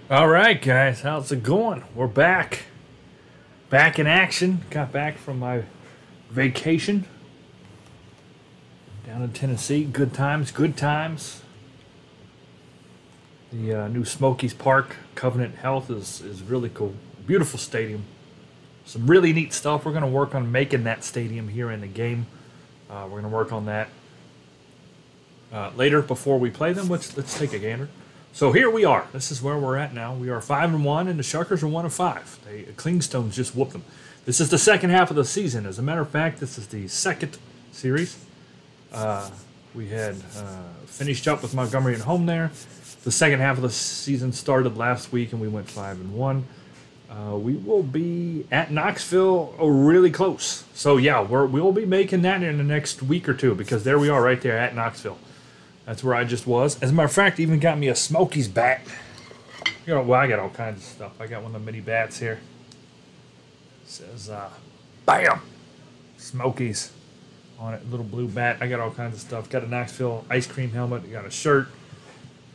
All right, guys, how's it going? We're back. Back in action. Got back from my vacation down in Tennessee. Good times, good times. The new Smokies Park, Covenant Health, is really cool. Beautiful stadium. Some really neat stuff. We're going to work on making that stadium here in the game. We're going to work on that later before we play them. Let's take a gander. So here we are. This is where we're at now. We are 5-1, and the Shuckers are 1-5. Clingstones just whooped them. This is the second half of the season. As a matter of fact, this is the second series. We had finished up with Montgomery at home there. The second half of the season started last week, and we went 5-1. We will be at Knoxville really close. So, yeah, we'll be making that in the next week or two because there we are right there at Knoxville. That's where I just was. As a matter of fact, even got me a Smokies bat. Well, I got all kinds of stuff. I got one of the mini bats here. It says, BAM! Smokies on it. Little blue bat. I got all kinds of stuff. Got a Knoxville ice cream helmet. Got a shirt.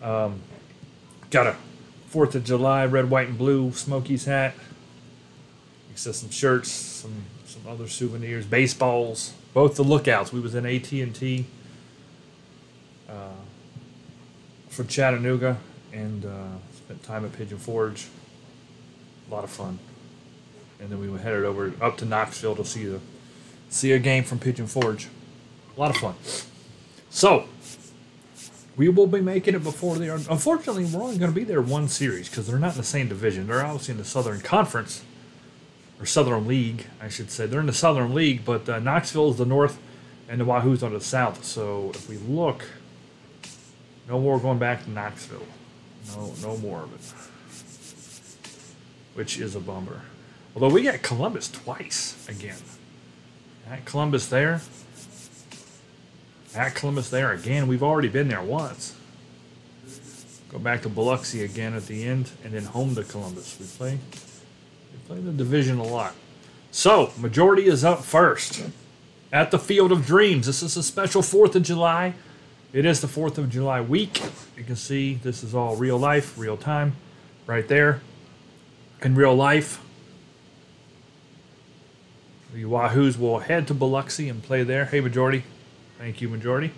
Got a 4th of July red, white, and blue Smokies hat. It says some shirts, some other souvenirs, baseballs. Both the lookouts. We was in AT&T. For Chattanooga and spent time at Pigeon Forge. A lot of fun. And then we headed up to Knoxville to see a game from Pigeon Forge. A lot of fun. So we will be making it before they are. Unfortunately, we're only going to be there one series because they're not in the same division. They're obviously in the Southern Conference or Southern League, I should say. They're in the Southern League, but Knoxville is the north and the Wahoos are the south. So if we look. No more going back to Knoxville. No more of it. Which is a bummer. Although we got Columbus twice again. At Columbus there. At Columbus there again. We've already been there once. Go back to Biloxi again at the end. And then home to Columbus. We play the division a lot. So, majority is up first. At the Field of Dreams. This is a special 4th of July. It is the 4th of July week. You can see this is all real life, real time, right there. In real life, the Wahoos will head to Biloxi and play there. Hey, Majority. Thank you, Majority.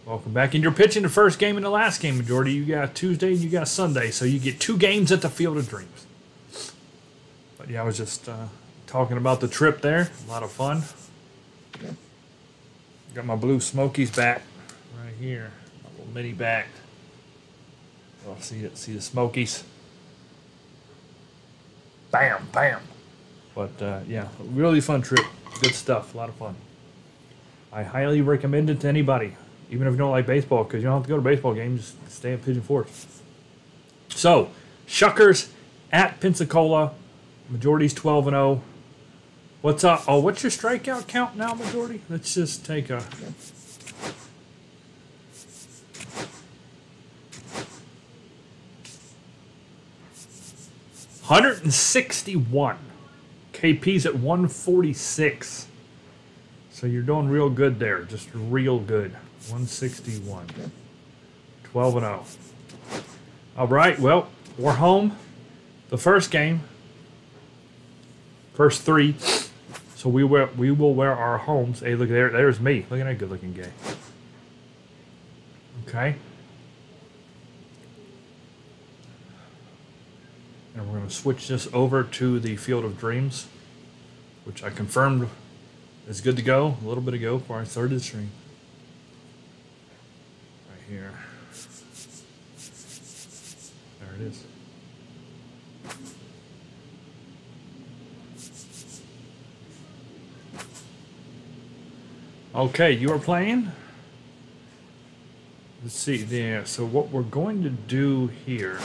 Welcome back. And you're pitching the first game and the last game, Majority. You got Tuesday and you got Sunday, so you get 2 games at the Field of Dreams. But yeah, I was just talking about the trip there. A lot of fun. Got my blue Smokies bat. Right here, a little mini bat. Oh, see the Smokies. Bam, bam. But yeah, really fun trip. Good stuff. A lot of fun. I highly recommend it to anybody, even if you don't like baseball, because you don't have to go to baseball games. Just stay at Pigeon Forge. So, Shuckers at Pensacola. Majority's 12-0. What's up? Oh, what's your strikeout count now, Majority? Let's just take a. 161. KP's at 146. So you're doing real good there. Just real good. 161. 12-0. All right. Well, we're home. The first game. First 3. So we will wear our homes. Hey, look there. There's me. Look at that good-looking guy. Okay. And we're going to switch this over to the Field of Dreams, which I confirmed is good to go a little bit ago before I started the stream. Right here. There it is. Okay, you are playing? Let's see there. So what we're going to do here.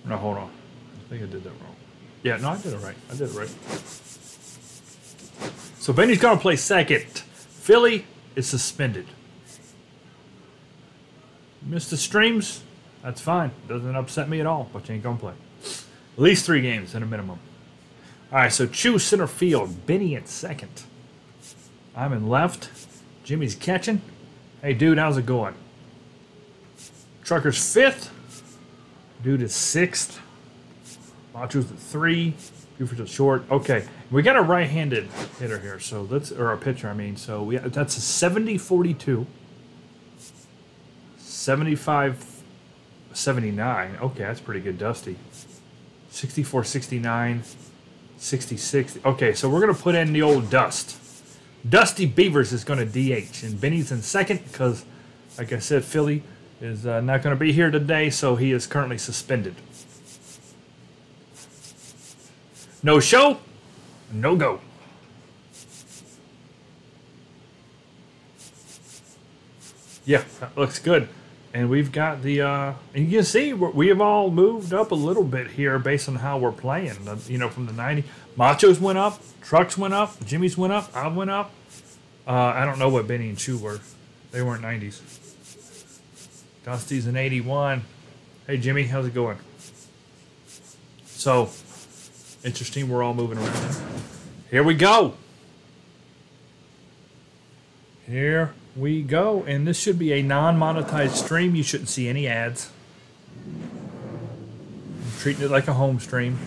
No, hold on. I think I did that wrong. Yeah, no, I did it right. I did it right. So Benny's going to play second. Philly is suspended. Missed the streams. That's fine. Doesn't upset me at all, but you ain't going to play. At least 3 games at a minimum. All right, so choose center field. Benny at second. I'm in left. Jimmy's catching. Hey, dude, how's it going? Trucker's 5th. Dude is 6th. Macho's at 3. Buford's at short. Okay, we got a right-handed hitter here, so let's, or a pitcher, I mean. So that's a 70-42. 75-79. Okay, that's pretty good, Dusty. 64-69. 60-60. Okay, so we're going to put in the old Dust. Dusty Beavers is going to DH, and Benny's in second because, like I said, Philly is not going to be here today, so he is currently suspended. No show, no go. Yeah, that looks good. And we've got the, and you can see we have all moved up a little bit here based on how we're playing. You know, from the 90. Machos went up, Trucks went up, Jimmy's went up, I went up. I don't know what Benny and Chew were. They weren't 90s. Dusty's an 81. Hey, Jimmy, how's it going? So, interesting, we're all moving around. Here we go. Here we go. And this should be a non-monetized stream. You shouldn't see any ads. I'm treating it like a home stream.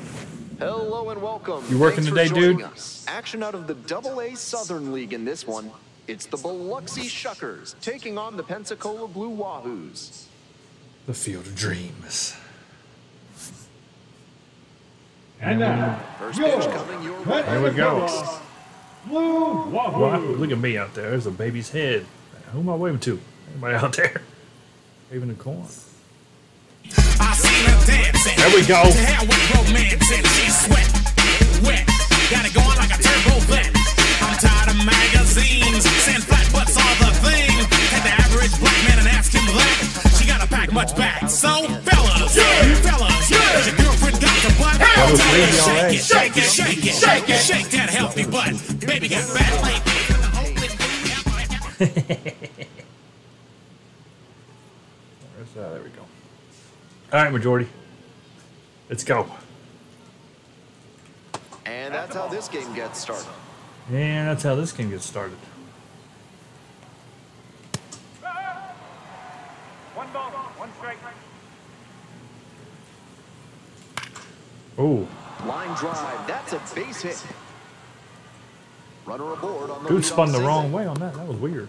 Hello and welcome. You working today, dude? Action out of the AA Southern League in this one. It's the Biloxi Shuckers taking on the Pensacola Blue Wahoos. The Field of Dreams. And now, first pitch coming your way. Here we go. Blue Wahoos. Look at me out there. There's a baby's head. Who am I waving to? Anybody out there? Waving the corn. There we go. Got it going like a turbo vet. I'm tired of magazines. Sand flat butts all the thing. Take the average black man and ask him that. She got a pack much back. So fellas, fellas, your girlfriend got the butt. Shake it, shake it, shake it, shake it, shake that healthy butt. Baby got fat leg. There we go. All right, majority. Let's go. And that's how this game gets started. And that's how this game gets started. One ball, one strike. Oh. Line drive, that's a base hit. Runner aboard on the Dude lead spun the on wrong single. way on that. That was weird.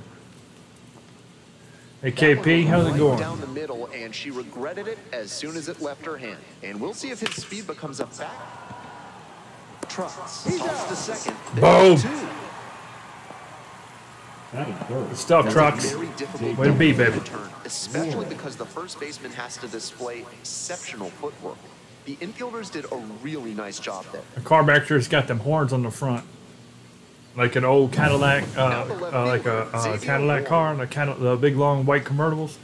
Hey, KP, how's it Right going? down the middle, and she regretted it as soon as it left her hand. And we'll see if his speed becomes a back. Trucks. Toss to second. Boom. Two. Good stuff, Trucks. Very difficult Way to be, baby. return, especially because the first baseman has to display exceptional footwork. The infielders did a really nice job there. The car back there's got them horns on the front. Like an old Cadillac, like a Cadillac car, the big long white convertibles.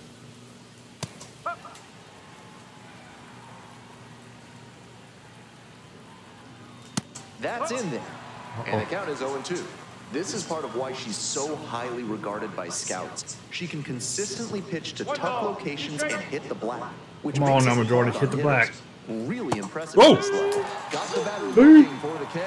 That's in there. And the count is 0-2. This is part of why she's so highly regarded by scouts. She can consistently pitch to tough locations and hit the black. Which Come on makes now, it Majority, hard hit on the black. hitters. Really impressive Whoa. at this level. Got the batter Hey. looking for the K.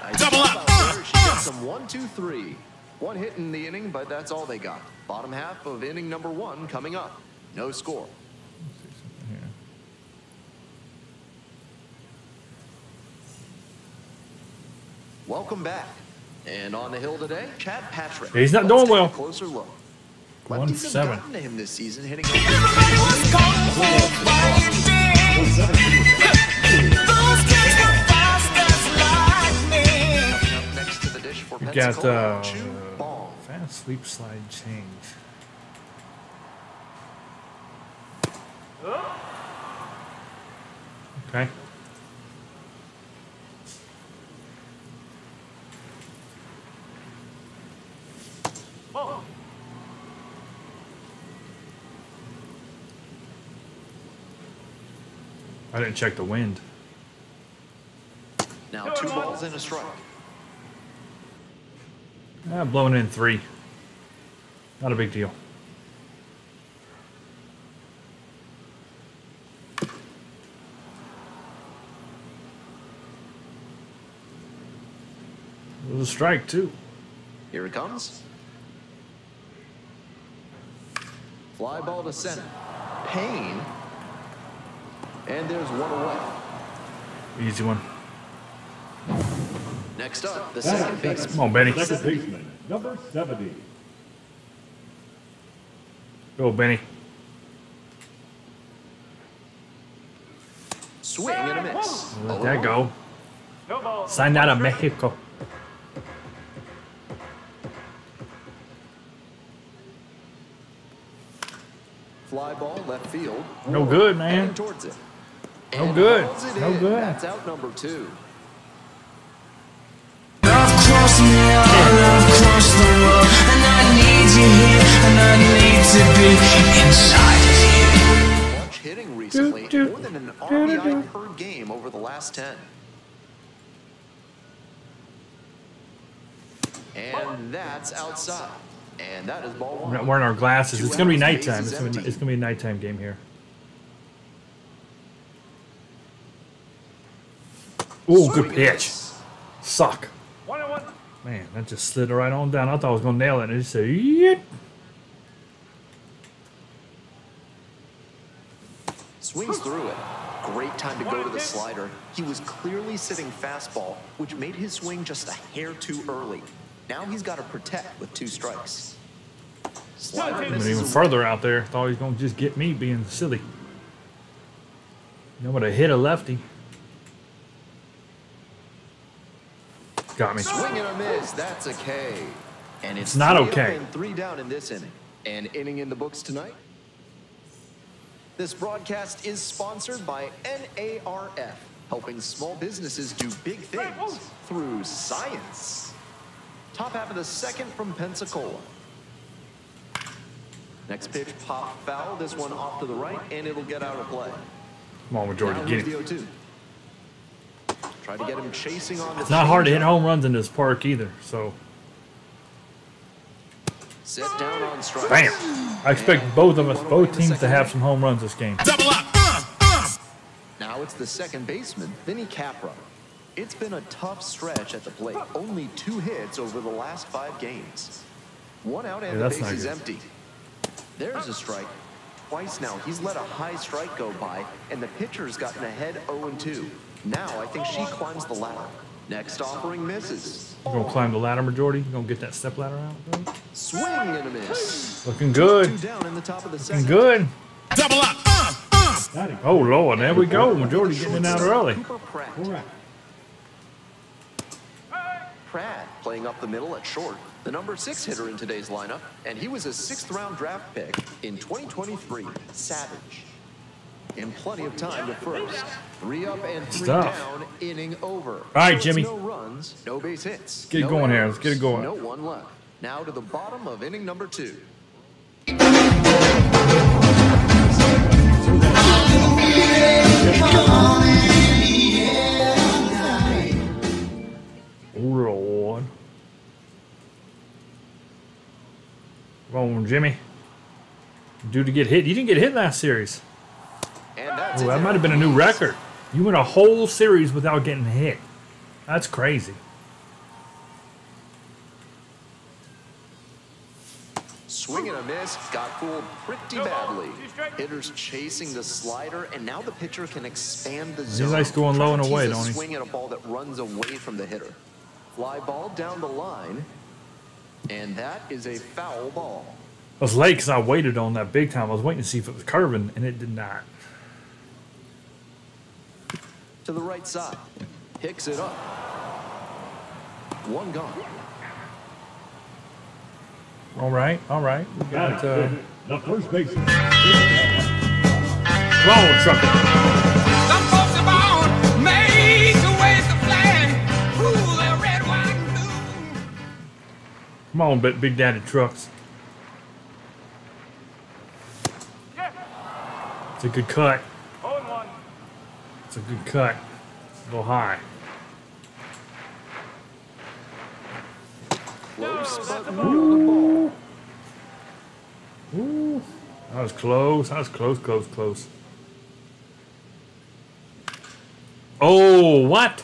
Nice Double job up. out there. She got some 1, 2, 3. One hit in the inning, but that's all they got. Bottom half of inning number 1 coming up. No score. Welcome back. And on the hill today, Chad Patrick. He's not Let's doing take well. A closer look. 1-7. Lefties have gotten to him this season, hitting. Everybody was calling for fighting. Those kids were fast as lightning. Up next to the dish for We Pensacola, got Chew Ball. fast sweep slide change. Okay. I didn't check the wind. Now 2 balls and a strike. Blowing in 3. Not a big deal. It was a strike, too. Here it comes. Fly ball to center. Payne. And there's one away. Easy one. Next up, the second baseman. Come on, Benny. Second baseman, number 70. Go, Benny. Swing and a miss. Let that go. No ball. Sign out of Mexico. Fly ball left field. No good, man. And towards it. No And good. hauls it No in. good. That's out number 2. Love crossed me, love crossed the world, and I need you here, and I need to be inside of you. Much hitting recently, more than an RBI per game over the last 10. And that's outside. And that is ball We're not 1. wearing our glasses. It's going to be Two outs, nighttime. base is empty. It's going to be a nighttime game here. Oh, good Swing and pitch. miss. Suck. 1-1. Man, that just slid right on down. I thought I was going to nail it. And it just said, yeet. Swings through it. Great time to go to the slider. He was clearly sitting fastball, which made his swing just a hair too early. Now he's got to protect with 2 strikes. Slider Went misses even away. further out there. Thought he was going to just get me being silly. You know what? I hit a lefty. Got me. Swing and a miss. That's a K. And it's not 3 up okay. and 3 down in this inning. An inning in the books tonight. This broadcast is sponsored by NARF, helping small businesses do big things through science. Top half of the second from Pensacola. Next pitch, pop foul. This one off to the right, and it'll get out of play. Come on, Jordy, Now get here's it. the 0-2. Try to get him chasing on the It's not hard to hit changeup. home runs in this park either. So, Sit down on strike. bam. I expect both of us, both teams, to have some home runs this game. Double up. Now it's the second baseman, Vinny Capra. It's been a tough stretch at the plate. Only 2 hits over the last 5 games. 1 out and Yeah, the that's base not is good. empty. There's a strike. Twice now, he's let a high strike go by, and the pitcher's gotten ahead 0-2. Now I think she climbs the ladder. Next offering misses. You gonna climb the ladder, Jordy? You gonna get that step ladder out? Bro? Swing and a miss. Looking good. 2 down in the top of the Looking second. good. Double up. Oh, Lord, there we go. Majority getting it out early. Cooper Pratt. Correct. Pratt playing up the middle at short, the number 6 hitter in today's lineup, and he was a 6th-round draft pick in 2023. Savage. And plenty of time to first. 3 up and 3 Stuff. down, inning over. All right, So it's Jimmy. No runs, no base hits. get it no going here. errors, Let's get it going. No one left. Now to the bottom of inning number 2. Oh, Lord. Come on, Jimmy. Due to get hit. You didn't get hit last series. And that's Oh, it that there. might have been a new record. You went a whole series without getting hit. That's crazy. Swing and a miss, got fooled pretty badly. Hitters chasing the slider, and now the pitcher can expand the zone. likes going low and Trying to away, tease a don't he? Swing at a ball that runs away from the hitter. Fly ball down the line, and that is a foul ball. I was late because I waited on that big time. I was waiting to see if it was curving, and it did not. To the right side, picks it up. 1 gone. All right, all right. We got, The first baseman. come on, Trucker. Some folks are born made to wave the flag. Ooh, they're red, white, and blue. Come on, Big Daddy Trucks. It's a good cut. 0-1. It's a good cut. A little high. Close, but moved the ball. Ooh, that was close. That was close, close, close. Oh, what?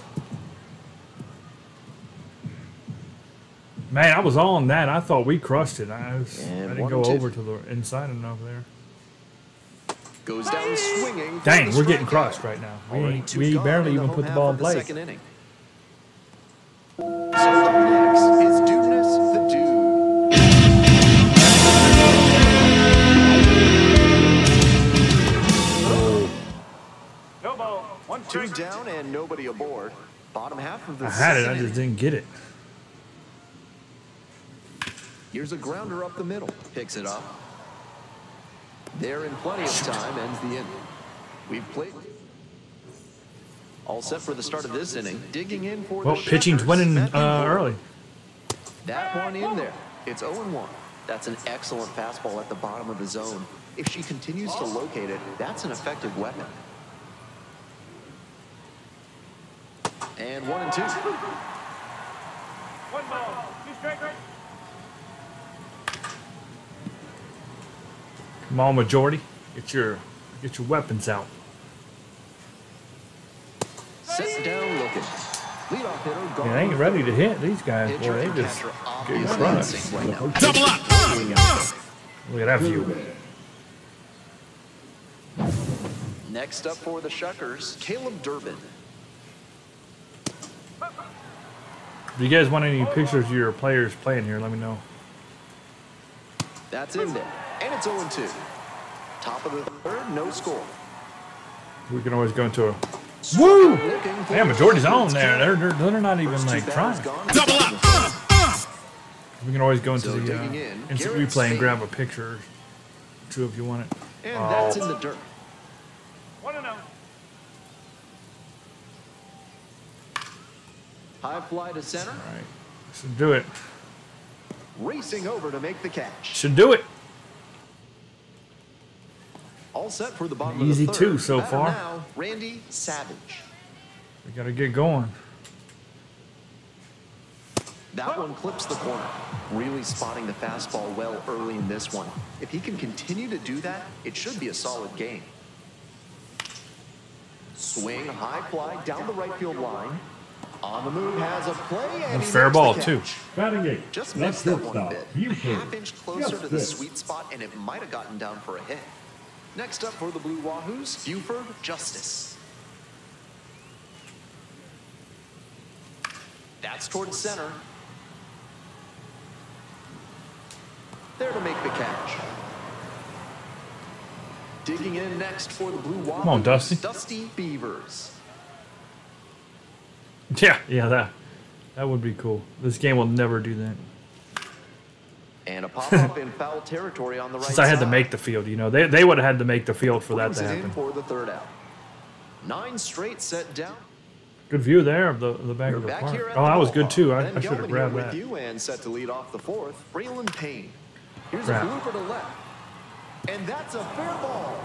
Man, I was on that. I thought we crushed it. I And didn't 1 go and 2. over to the inside enough there. Goes down swinging. for Dang, the we're getting strikeout. crushed right now. Already two We gone barely in even home put the half ball of in the play. second inning. So up next is Dudeness the Dude. No ball. One Two strike. down and nobody aboard. Bottom half of the I had it. second I just inning. didn't get it. Here's a grounder up the middle. Picks it up. There in plenty of time, ends the inning. We've played. All set for the start of this inning. Digging in for Well, the pitching's Shuckers, winning Matt Newport. early. That one in there. It's 0-1. That's an excellent fastball at the bottom of the zone. If she continues to locate it, that's an effective weapon. And 1 and 2. One ball. Two strikes. Come on, majority. Get your weapons out. Set down looking. Leadoff hitter gone. They ain't ready to hit these guys. Boy, Pitcher they and just catcher get obviously in crushed. sync right now. Double up. Look at that view. Next up for the Shuckers, Caleb Durbin. If you guys want any pictures of your players playing here, let me know. That's in there. And it's 0-2. Top of the third, no score. We can always go into a woo. Looking for Yeah, majority's the on Shuckers there. kill. They're not even First two like batters trying. gone. Double up. We can always go into So the digging in, instant Garrett replay and Spade. grab a picture or two if you want it. And that's in the dirt. 1-0. High fly to center. All right, should do it. Racing over to make the catch. Should do it. All set for the bottom Easy of the third. two so Batter far. Now, Randy Savage. We gotta get going. That one clips the corner. Really spotting the fastball well early in this one. If he can continue to do that, it should be a solid game. Swing, high fly down the right field line. On the move, has a play, and he Fair makes ball the too. catch. Batting eight. Just Left missed that one a shortstop, bit. Buford. Half-inch closer to the Justice. sweet spot, and it might have gotten down for a hit. Next up for the Blue Wahoos, Buford Justice. That's towards center. There to make the catch. Digging in next for the Blue Wahoos. Come on, Dusty. Dusty Beavers. Yeah, that would be cool. This game will never do that. And a pop-up in foul territory on the right Since I had to side. make the field, you know, they would have had to make the field for that Brings to it in happen. for the third out. 9 straight set down. Good view there of the back You're of the back park. here at Oh, the that was ballpark. good too. Ben I should have Gelman grabbed here that. with you and set to lead off the fourth. Braylon Payne. Here's Crap. a blooper to left. And that's a fair ball.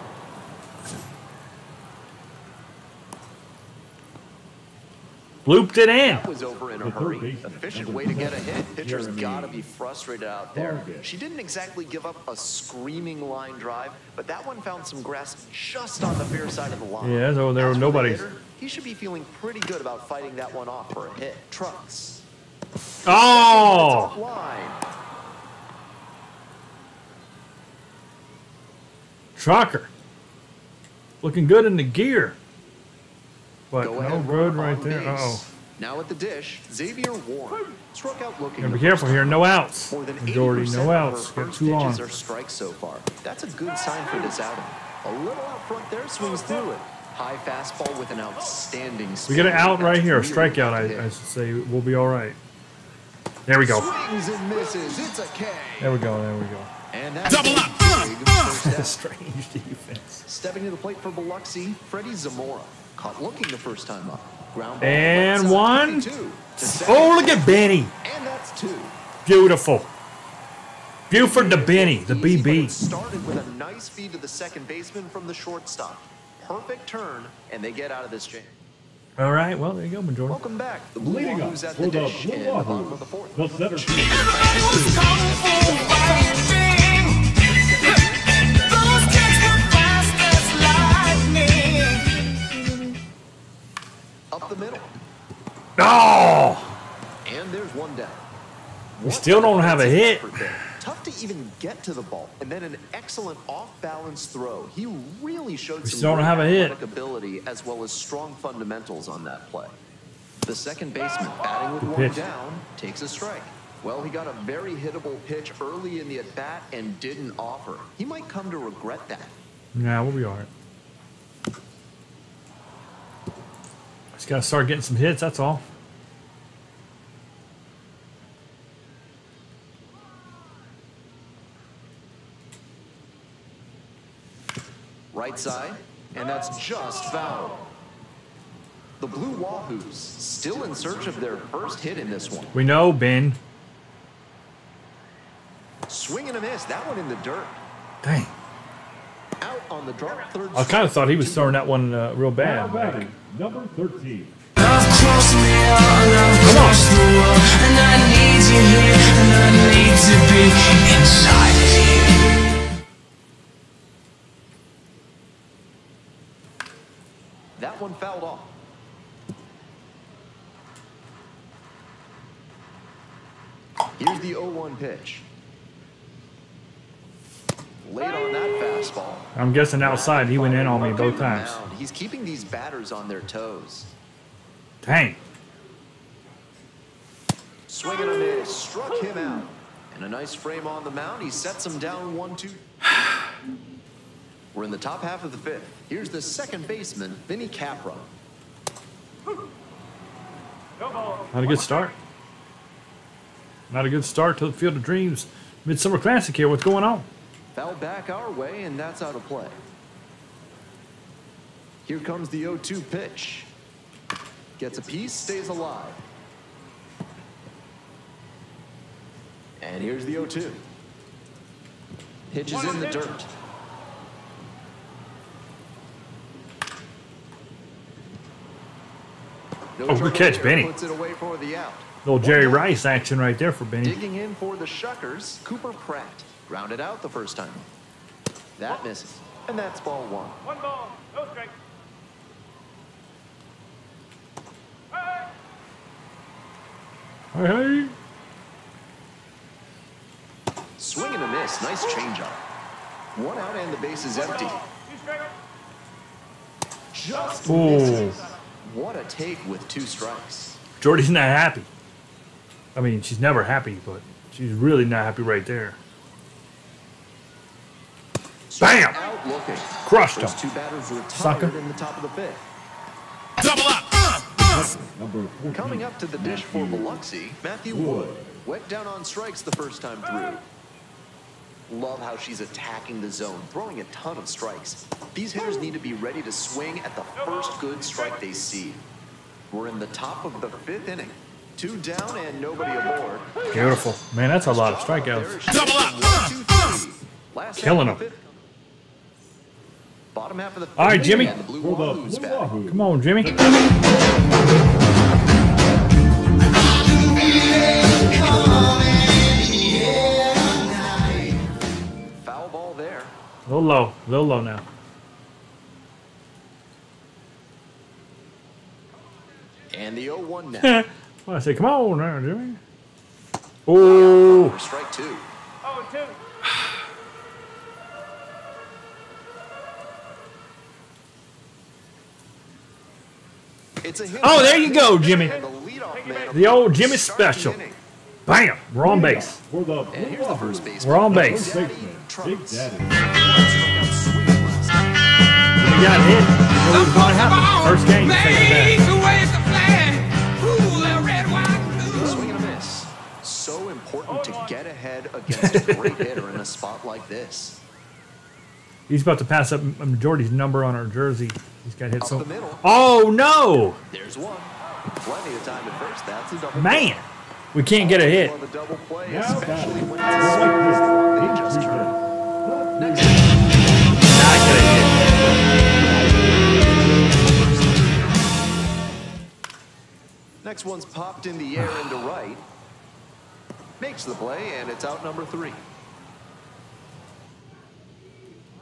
Looped it in. That was over in a The third hurry. baseman, Efficient number way to get a 7, hit. Pitcher's Jeremy got to be frustrated out there. Vargas. She didn't exactly give up a screaming line drive, but that one found some grass just on the fair side of the line. Yeah, so there As were for the nobody's. hitter, he should be feeling pretty good about fighting that one off for a hit. Trucks. Oh! Line. Trucker. Looking good in the gear. But Go no ahead, good runner right on there. base. Uh-oh. Now at the dish, Xavier Warren. Struck out looking. Gotta be the careful first here. time. No outs. More than Majority 80% no of her outs. Got first 2 on. pitches are strikes so far. That's a good sign for this outing. A little out front there, swings through it. High fastball with an outstanding We spin. get an out right That's here. A really strikeout, hard to I hit. should say. We'll be all right. There we go. Swings and misses. It's a K. There we go. There we go. And that's Double a up. big first out. Strange defense. Stepping to the plate for Biloxi, Freddie Zamora. Caught looking the first time up. Ground ball And left side, one. 22 to second. Oh, look at Benny. And that's 2. Beautiful. Buford to Benny, the Easy, but it BB. started with a nice feed to the second baseman from the shortstop. Perfect turn, and they get out of this jam. All right, well, there you go, majority. Welcome back. The Blue Leading up Wahoos at for the the dish Blue in the bottom of Wahoos, the fourth. the center field. Everybody was kung fu fighting. Those kids were fast as lightning. Up the middle, Oh! and there's one down. We still don't have a hit. Tough to even get to the ball, and then an excellent off-balance throw. He really showed some still don't have a hit. athletic ability as well as strong fundamentals on that play. The second baseman, batting with one pitch. down, takes a strike. Well, he got a very hittable pitch early in the at-bat and didn't offer. He might come to regret that. Nah, we'll be all right. Just gotta start getting some hits, that's all. Right side, and that's just foul. The Blue Wahoos still in search of their first hit in this one. We know, Ben. Swing and a miss, that one in the dirt. Dang. Out on the drop third. I kind of thought he was throwing that one real Now bad. batting, number 13. Love crossed me out, love crossed the world, and I need you here, and I need to be inside of you. That one fouled off. Here's the 0-1 pitch. Late on that fastball. I'm guessing outside, he went in on me both times. He's keeping these batters on their toes. Dang. Swing and a miss, struck him out. And a nice frame on the mound. He sets him down 1-2. We're in the top half of the fifth. Here's the second baseman, Vinny Capra. No ball. Not a good start. Not a good start to the Field of Dreams Midsummer Classic here. What's going on? Foul back our way, and that's out of play. Here comes the 0-2 pitch. Gets a piece, stays alive. And here's the 0-2. Pitch is in the dirt. No Oh, good trouble catch, here. Benny. Puts it away for the out. Little Jerry Rice action right there for Benny. Digging in for the Shuckers, Cooper Pratt. Grounded out the first time. That misses. And that's ball one. One ball. No strike. Hey. Hey. Swing and a miss. Nice changeup. One out and the base is empty. Two strikes. Just Ooh. misses. What a take with 2 strikes. Jordy's not happy. I mean, she's never happy, but she's really not happy right there. Bam! Out looking. Crushed First him. 2 batters retired Sucker. in the top of the fifth. Double up. Number 14. Coming up to the dish for Biloxi, Matthew Wood. Went down on strikes the first time through. Love how she's attacking the zone, throwing a ton of strikes. These hitters need to be ready to swing at the first good strike they see. We're in the top of the 5th inning. 2 down and nobody aboard. Beautiful. Man, that's a lot of strikeouts. Double up. 1, 2, 3. Last Killing half of the them. fifth. Bottom half of the All right, fifth Jimmy. and the Blue For the Wahoos Blue back. Wahoos. Come on, Jimmy. Foul ball there. A little low now. And the 0-1 now. Well, I say, come on now, Jimmy. Oh, Strike 2. Oh, two. It's a hit. oh, there you go, Jimmy. And the leadoff man The old Jimmy starts the special. inning. Bam, we're on base. For the And Blue here's the first Wahoos. baseman. We're on First base. baseman, Big Daddy. We got hit. You know what's going to happen. First game, second bat. Swing and a miss. So important to get ahead against a great hitter in a spot like this. He's about to pass up Jordy's number on our jersey. He's got hit Up so. the middle. Oh no, There's one. Plenty of time at first. That's a double. man, we can't get a hit. On the double play, Now especially when batting. it's a Like this. series they just turned. Next, Not get a hit. next one's popped in the air into right. Makes the play, and it's out number 3.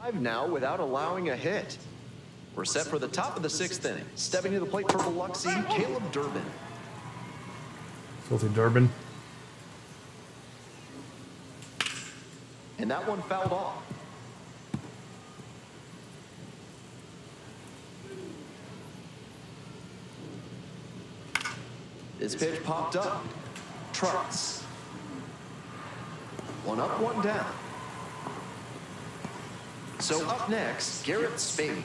5 now without allowing a hit. We're set for the top of the 6th inning. Stepping to the plate for Biloxi, Caleb Durbin. Filthy Durbin. and that one fouled off. This pitch popped up. Trucks. One up, one down. So up next, Garrett Spade.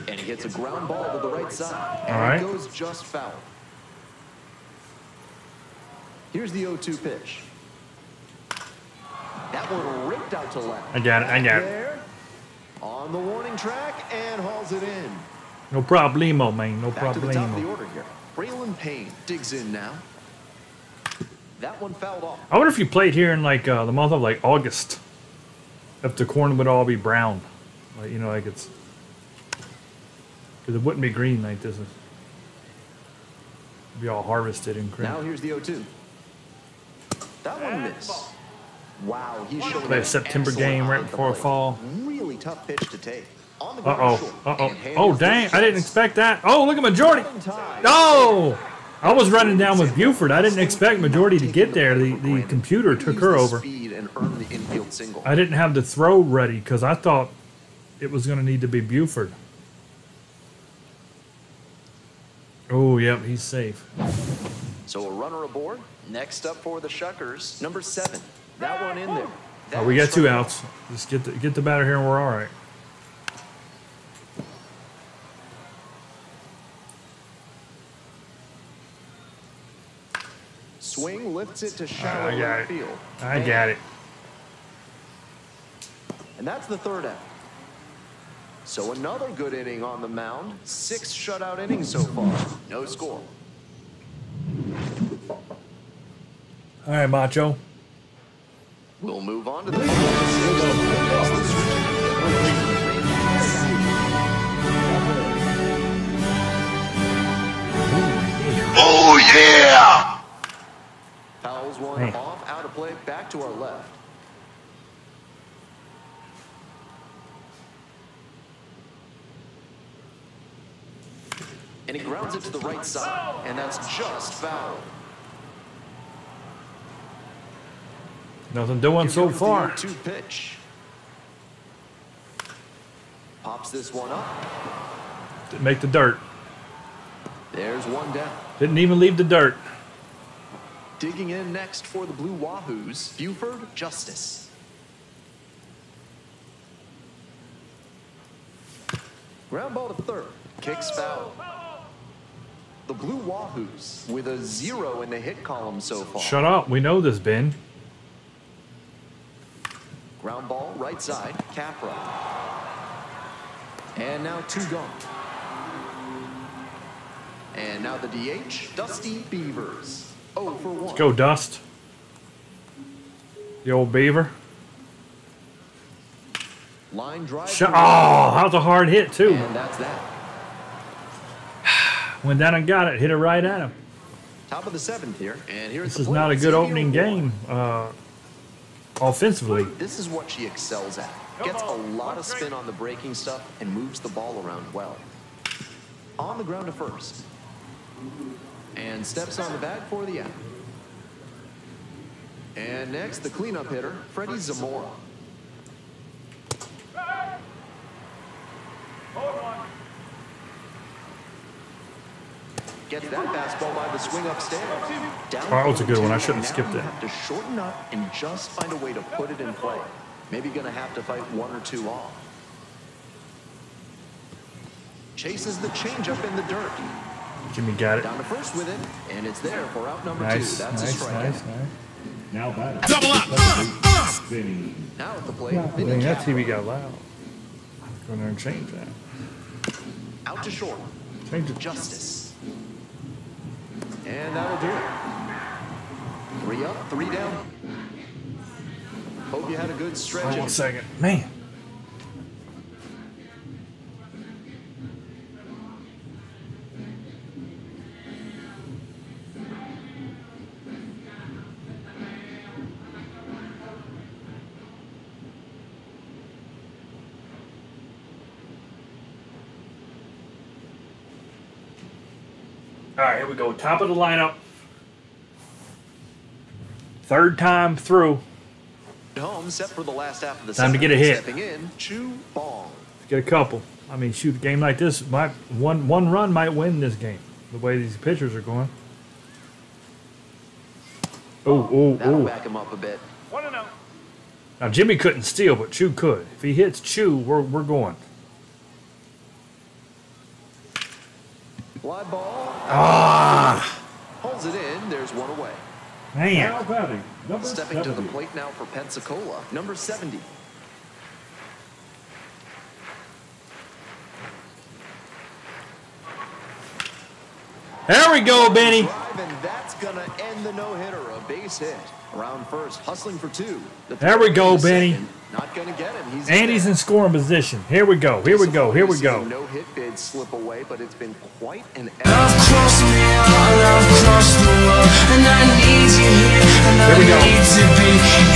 And he hits a ground ball to the right side. And it goes just foul. Here's the 0-2 pitch. That one ripped out to left. I got it. There, on the warning track and hauls it in. No problemo, man. No Back to the top of the problemo. order here. Braylon Payne digs in now. That one fouled off. I wonder if you played here in like the month of like August, if the corn would all be brown, like you know, like it's because it wouldn't be green like this. It'd be all harvested and green. Now here's the 0-2. That one missed. Wow, he's showing Play a September game right before fall. Really tough pitch to take. On the Uh ground oh. short. Uh oh. And Oh handles dang! the I didn't expect that. Oh look at Majority. time. No! I was running down with Buford. I didn't expect Majority to get there. The computer took her over. Speed and earn the infield single. I didn't have the throw ready because I thought it was going to need to be Buford. Oh, yep, he's safe. So a runner aboard. Next up for the Shuckers, number 7. That one in there. Oh, we got 2 outs. Just get the batter here and we're all right. Swing lifts it to shallow I got right it. field. I got it. And that's the 3rd out. So another good inning on the mound. 6 shutout innings so far. No score. All right, Macho. We'll move on to the Oh yeah! fouls one Man. off, out of play, back to our left. And he grounds it to the right side, and that's just foul. Nothing doing so Here's the far. 0-2 pitch. Pops this one up. Didn't make the dirt. There's one down. Didn't even leave the dirt. Digging in next for the Blue Wahoos, Buford Justice. Ground ball to third. Kicks foul. The Blue Wahoos with a 0 in the hit column so far. Shut up. We know this, Ben. Ground ball, right side, Capra. And now 2 gone. And now the DH, Dusty Beavers. 0 for 1. Go, Dust. The old Beaver. Line drive. Oh, that was a hard hit, too. And that's that. Went down and got it. Hit it right at him. Top of the 7th here. And here's This the is play. not a good Xavier opening Ward. game offensively. This is what she excels at. Gets a lot of spin on the breaking stuff and moves the ball around well. On the ground to first. And steps on the bag for the out. And next, the cleanup hitter, Freddie Zamora. Gets that fastball by the swing upstairs. Down That was a good one. I 0-2, shouldn't have now skipped you it. have to shorten up and just find a way to put it in play. Maybe gonna have to fight 1 or 2 off. Chases the changeup in the dirt. Jimmy got it. Down to first with it, and it's there for out number 2. Nice, That's a nice, strikeout. nice, nice. Now batting. Double up. Vinny. Now at the plate, I Vinny think that Capra. TV got loud. Go in there and change that. Out to short. Change it. Justice. And that'll do it. 3 up, 3 down. Hope you had a good stretch. Hold on a second. Man. All right, here we go. Top of the lineup. Third time through. Home set for the last half of the Time to get a hit. Stepping in, Chu Bong. Get a couple. I mean, shoot, a game like this, one run might win this game. The way these pitchers are going. That'll back him up a bit. 1-0. Now Jimmy couldn't steal, but Chu could. If he hits Chu, we're going. Fly ball. Holds it in. There's one away. Man. Now batting, number Stepping to the 70. plate now for Pensacola, number 70. There we go, Benny. Drive, and that's gonna end the no-hitter. A base hit. Around first, hustling for two. There we go, Benny. Not gonna get him. And he's in scoring position. Here we go. Here we go. Here we go. No hit bid slip away, but it's been quite an Love crossed me all across the world, and I need you here, and Here we go. I need to be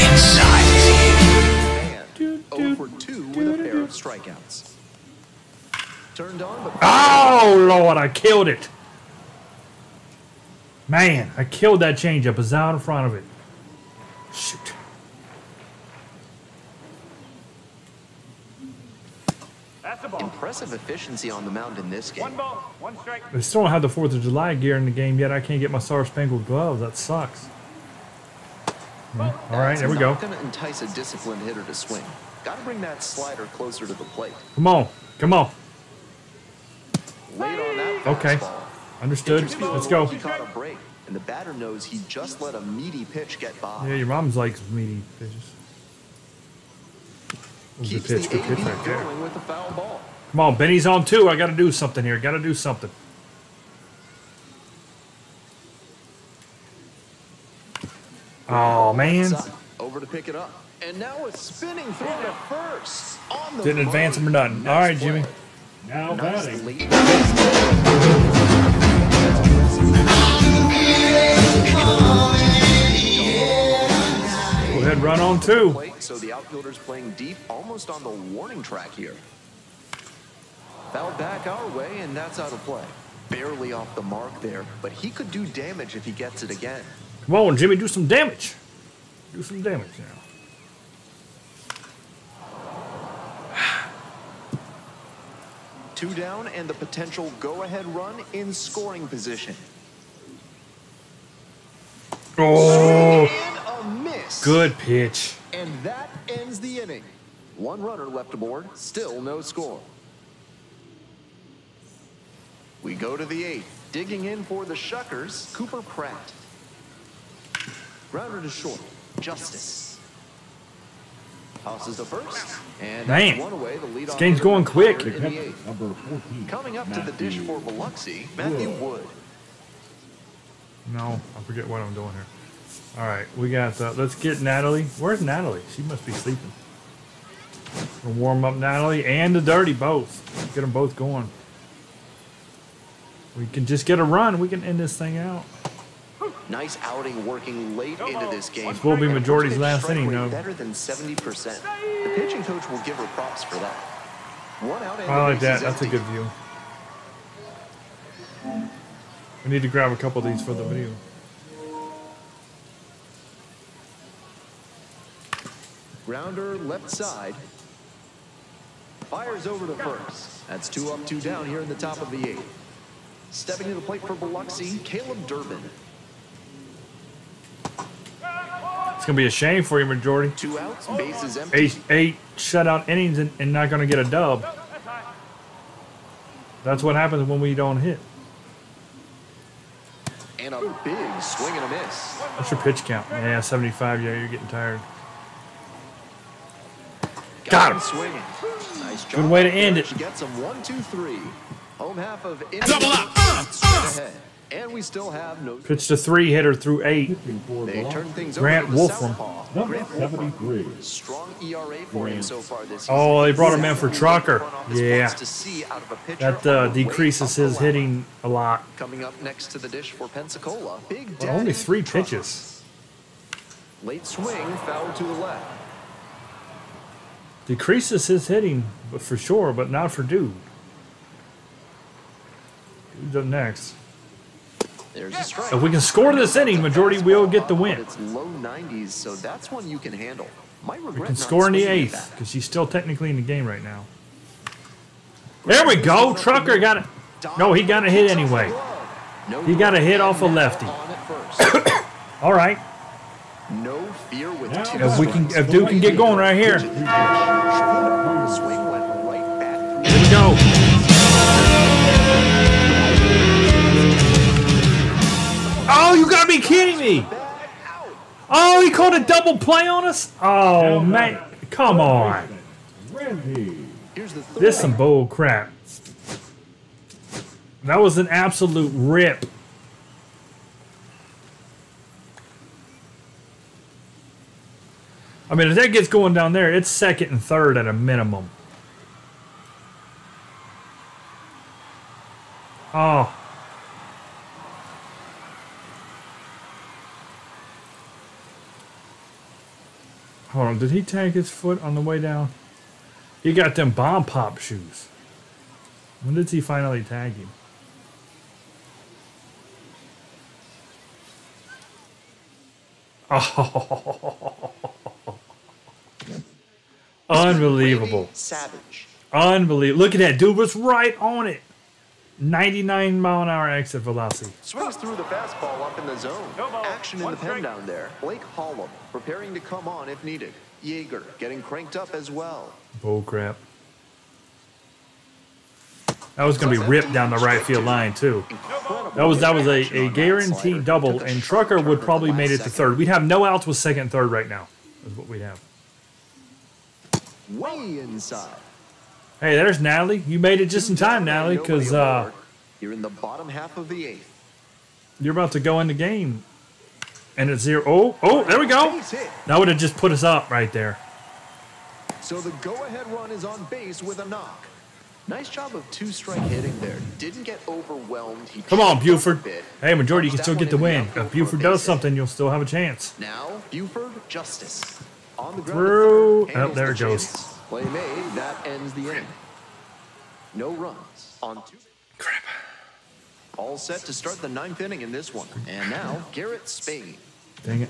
inside of you. man. 0 for 2 with a pair of strikeouts. Turned on, but Oh, Lord, I killed it. Man, I killed that changeup. It was out in front of it. Shoot. That's the ball. impressive efficiency on the mound in this game. 1 ball, 1 strike. I still don't have the 4th of July gear in the game yet. I can't get my Star Spangled gloves. That sucks. All right, there we go. Not going to entice a disciplined hitter to swing. Got to bring that slider closer to the plate. Come on. Come on. Late on that Okay. fastball. Understood. Pitcher's feeling Let's go. like He caught a break, and the batter knows he just let a meaty pitch get by. Yeah, your mom's likes meaty pitches. That Keeps was a pitch. the Good pitch AB right there. going with a foul ball. Come on, Benny's on 2. I got to do something here. Got to do something. Oh, man. Side, over to pick it up. And now a spinning throw to first. On the Didn't advance him or money. nothing. All right, Nice Jimmy. play. Now Nice batting, late. Go ahead, run on 2. Plate, so the outfielder's playing deep, almost on the warning track here. Foul back our way, and that's out of play. Barely off the mark there, but he could do damage if he gets it again. Come on, Jimmy, do some damage. Do some damage now. Two down, and the potential go-ahead run in scoring position. Oh, And a miss. good pitch. And that ends the inning. One runner left aboard, still no score. We go to the 8th. Digging in for the Shuckers, Cooper Pratt. Grounder to short, Justice. Tosses to first. And Man, one away, the lead this game's going quick. in the 8th. number 14. Coming up to the dish for Biloxi, Matthew Wood. No, I forget what I'm doing here. All right, we got, let's get Natalie. Where's Natalie? She must be sleeping. We'll warm up Natalie and the Dirty both. Get them both going. We can just get a run. We can end this thing out. Nice outing working late into this game. This will be And a majority's first pitch last strike inning, rate though. Better than 70%. The pitching coach will give her props for that. One out and I the like base that. is That's a empty. good view. We need to grab a couple of these for the video. Grounder left side. Fires over to first. That's 2 up, 2 down here in the top of the 8th. Stepping to the plate for Biloxi, Caleb Durbin. It's going to be a shame for you, majority. 2 outs, bases empty. Eight shutout innings and not going to get a dub. That's what happens when we don't hit. And a big swing and a miss. What's your pitch count? Yeah, 75. Yeah, you're getting tired. Got him. Swinging. Nice job. Good way to end it. She gets him 1, 2, 3. Home half of Double up. Straight ahead. And we still have no. Pitched a 3-hitter through 8. Pitching for They turn Biloxi, things Grant over to the Wolfram. southpaw. number Grant Wolfram. 73. Strong ERA for him so far this season. Oh, they brought him in for Trucker. Front office Yeah. wants to see out of a pitcher That on the way decreases up his the line. hitting a lot. Coming up next to the dish for Pensacola, Big But Daddy only 3 Truck. pitches. Late swing, foul to the left. Decreases his hitting, but for sure, but not for Dude. Who's up next? There's a strike. If we can score this inning, majority will get the win. It's low 90s, so that's one you can handle. Might regret We can not score in the swinging at 8th that. because she's still technically in the game right now. There we go. Trucker got it. No, he got a hit anyway. He got a hit off a lefty. On at first. All right. No fear with two If Duke can get going right here. The swing went right back. Here we go. Oh, you gotta be kidding me! Oh, he called a double play on us? Oh, man. Come on. Randy. Here's the third. This is some bull crap. That was an absolute rip. I mean, if that gets going down there, it's second and third at a minimum. Oh. Hold on, did he tag his foot on the way down? He got them bomb pop shoes. When did he finally tag him? Oh. Unbelievable. Savage. Unbelievable. Look at that. Dude was right on it. 99-mile-an-hour exit velocity. Swings through the fastball up in the zone. No ball. Action in One the pen strike. down there. Blake Hollum preparing to come on if needed. Yeager getting cranked up as well. Bull crap. That was going to be ripped down the right field line, too. That was a guaranteed double, and Trucker would probably made it to third. We'd have no outs with second and third right now, is what we'd have. Way inside. Hey, there's Natalie. You made it just in time, Natalie, because you're in the bottom half of the 8th. you're about to go in the game. And it's 0. Oh, there we go. Base hit. That would have just put us up right there. So the go-ahead run is on base with a knock. Nice job of two-strike hitting there. Didn't get overwhelmed. He Come on, choked up a Buford. bit. Hey, majority, you can Punched still that get the one win. into the If outfield Buford for a does base hit. something, you'll still have a chance. Now, Buford, Justice. On the ground. Through. at third, handles There the it goes. chase. Play made. That ends the inning. No runs on 2. Crap. All set to start the 9th inning in this one. And now, Garrett Spain. Dang it.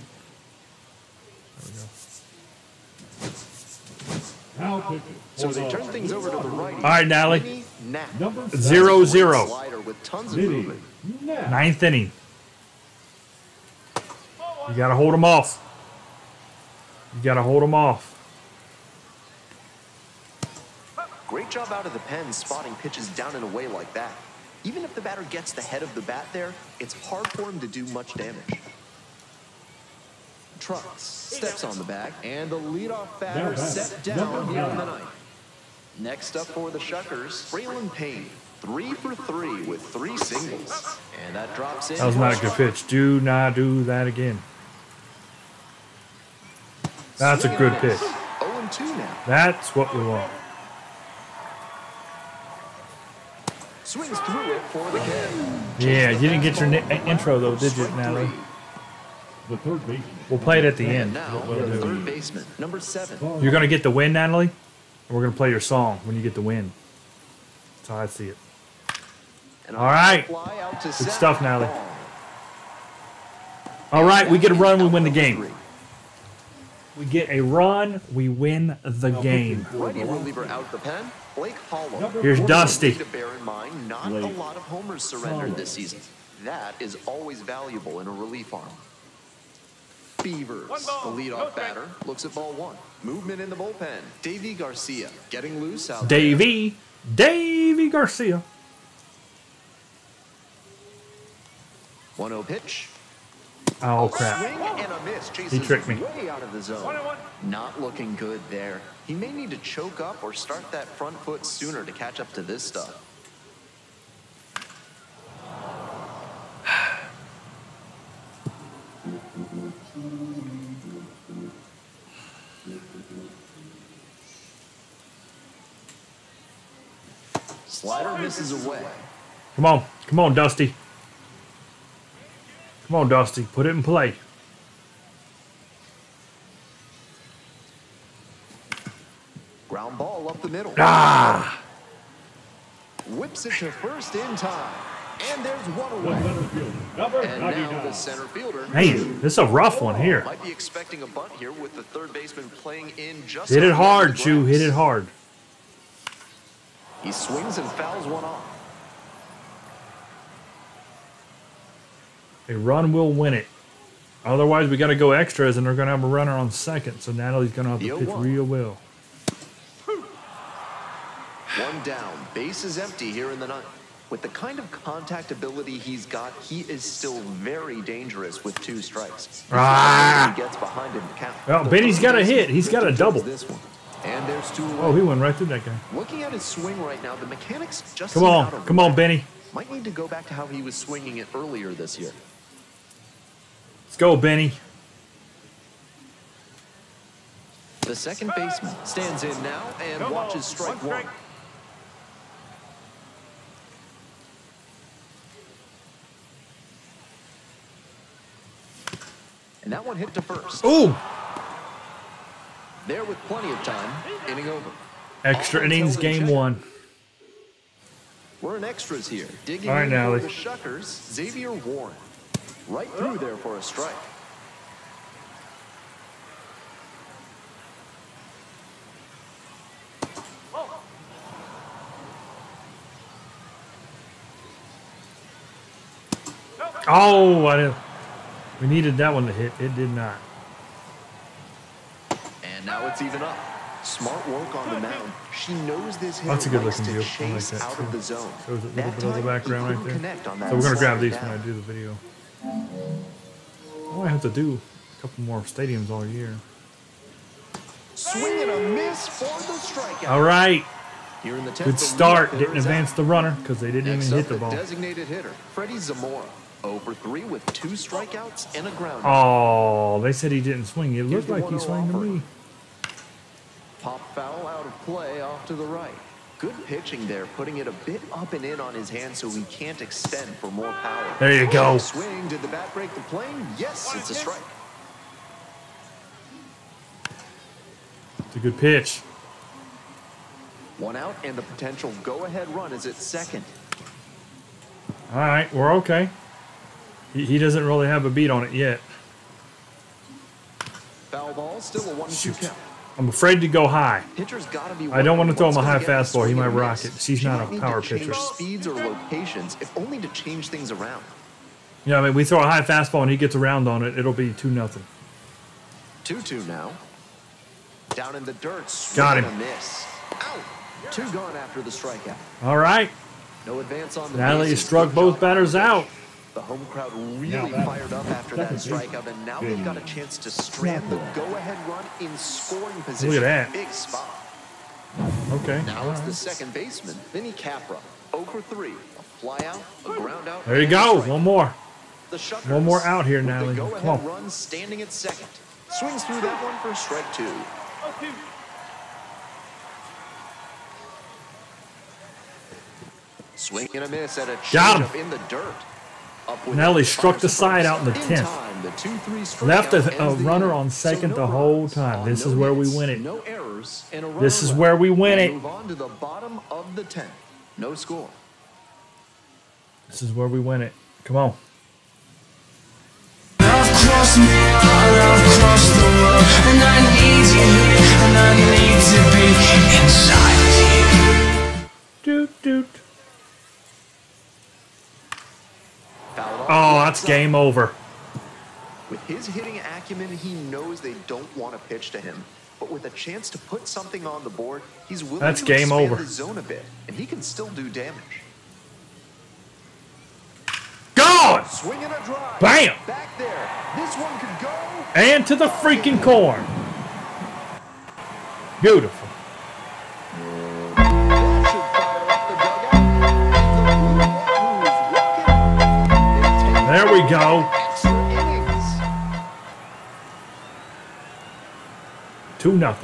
Now pitching. So they turn things over to the righty. All right, Natalie. Vinny Knapp. Number 0-0. Slider with tons of Vinny movement. Knapp. 9th inning. You got to hold them off. You got to hold them off. Great job out of the pen spotting pitches down and away like that. Even if the batter gets the head of the bat there, it's hard for him to do much damage. Trucks steps on the bag, and the leadoff batter Now set batting, down number here in the 9. 9th. Next up for the Shuckers, Braylon Payne. 3 for 3 with 3 singles. And that drops in. That was not a good pitch. Do not do that again. That's a good pitch. 0-2 now. That's what we want. Swings through it for the K. Yeah, you didn't get your intro, though, did you, Natalie? The third baseman. We'll play it at the And end. now, the third baseman, number 7. You're going to get the win, Natalie? And we're going to play your song when you get the win. That's how I see it. And All right. fly out to Good second. stuff, Natalie. All right, we get a run, we win the game. We get a run, we win the game. Righty reliever out the pen, Blake Hollow. Here's Dusty. To bear in mind, not a lot of homers surrendered this season. That is always valuable in a relief arm. Beavers, the leadoff batter, looks at ball 1. Movement in the bullpen. Davey Garcia getting loose out there. Davey Garcia. 1-0 pitch. Oh, crap. Swing and a miss. Chases He tricked me. way out of the zone. 1-1. Not looking good there. He may need to choke up or start that front foot sooner to catch up to this stuff. Slider misses away. Come on, Dusty. Come on, Dusty, put it in play. Ground ball up the middle. Ah! Whips it to first in time. And there's one The away. center fielder, number And now the 99. center fielder. Man, this is a rough one here. Might be expecting a bunt here with the third baseman playing in just Hit it on the hard, grass. Chew. Hit it hard. He swings and fouls one off. A run will win it. Otherwise, we got to go extras, and they're going to have a runner on second. So Natalie's going to have to pitch 0-1. real well. One down, base is empty here in the ninth. With the kind of contact ability he's got, he is still very dangerous with 2 strikes. Ah! He gets behind him to count. Well, Benny's got a hit. He's got a double. This one. And there's 2 away. Oh, he went right through that guy. Looking at his swing right now, the mechanics just Come seem on. out of Come on, whack. Benny. Might need to go back to how he was swinging it earlier this year. Let's go, Benny. The second baseman stands in now and No ball, watches strike one one. strike. And that one hit to first. Ooh. There with plenty of time, inning over. Extra Offense innings, held in game check. 1. We're in extras here. Digging All right, in Nally. for the Shuckers, Xavier Warren. Right through there for a strike. Oh, I didn't. We needed that one to hit. It did not. And now it's even up. Smart work on the mound. She knows this hitter That's a good likes looking to view. I like chase that, out too. of the zone. Shows a little That bit of the time, he background right couldn't there. connect on that So we're going to grab slider these when I down. do the video. I have to do a couple more stadiums all year. Swing and a miss for the strikeout. All right. Here in the 10th, Good the start. leadoff Didn't hitter is advance out. the runner because they didn't Next even up, hit the ball. designated hitter, Freddie Zamora. 0 for 3 with 2 strikeouts and a ground. Oh, they said he didn't swing. It looked the like he 1-0 swung to offer. me. Pop foul out of play off to the right. Good pitching there, putting it a bit up and in on his hand so he can't extend for more power. There you go. Swing, did the bat break the plane? Yes, it's a strike. It's a good pitch. 1 out, and the potential go-ahead run is at second. All right, we're okay. He doesn't really have a beat on it yet. Foul ball, still a 1-2 Shoot. count. I'm afraid to go high. Pitcher's got to be. I don't want to throw him a wondering high what's gonna get the fastball. He swing might and rock miss. it. She's She not might a need power to change pitcher. speeds or locations, if only to change things around. Yeah, I mean, we throw a high fastball and he gets around on it. It'll be 2-0. 2-2 now. Down in the dirt. Got swing him. and a miss. Out. 2 gone after the strikeout. All right. No advance on the Natalie bases. struck Good both job batters on the out. pitch. The home crowd really Now that- fired up after that second base. strikeout, and now they've got a chance to strand the go-ahead run in scoring position. Look at that. Big spot. Okay. Now it's the second baseman, Vinny Capra. 0 for 3. A fly out, a ground out. There you and a go. strike. One more. The Shuckers One more out here, with Natalie. The Come go-ahead on. run standing at second. Swings through that one for strike 2. Swing and a miss at a Got him. changeup in the dirt. Up with Natalie it. struck the side out in the In 10th. time, the 2-3 strikeout Left a ends the runner inning. on second So the no whole runs time. on This no is where we hits, win it. No errors and a runner This is left. where we win We it. Move on to the bottom of the 10th. No score. This is where we win it. Come on. Love crossed me, love crossed the world, and I need you here, and I need to be inside of you. Doot, doot. Fouled off Oh, the that's outside. game over. With his hitting acumen, he knows they don't want to pitch to him. But with a chance to put something on the board, he's willing That's to game expand over. the zone a bit, and he can still do damage. Gone! Swing and a drive. Bam! Back there. This one could go. And to the freaking corn. Beautiful. That should fire up the dugout. The Blue Wahoos looking. They There we go. Extra innings. 2-0.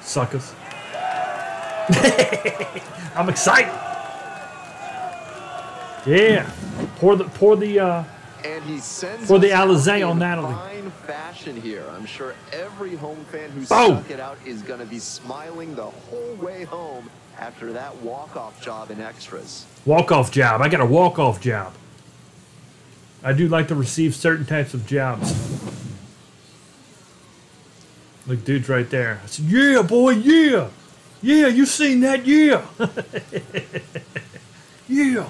Suckers. I'm excited. Yeah. Pour the And he sends For the us out Alizé on in Natalie. fine fashion here. I'm sure every home fan who Boom. stuck it out is going to be smiling the whole way home after that walk-off job in extras. Walk-off job. I got a walk-off job. I do like to receive certain types of jobs. Look, dude's right there. I said, yeah, boy, yeah. Yeah, you seen that? Yeah. Yeah.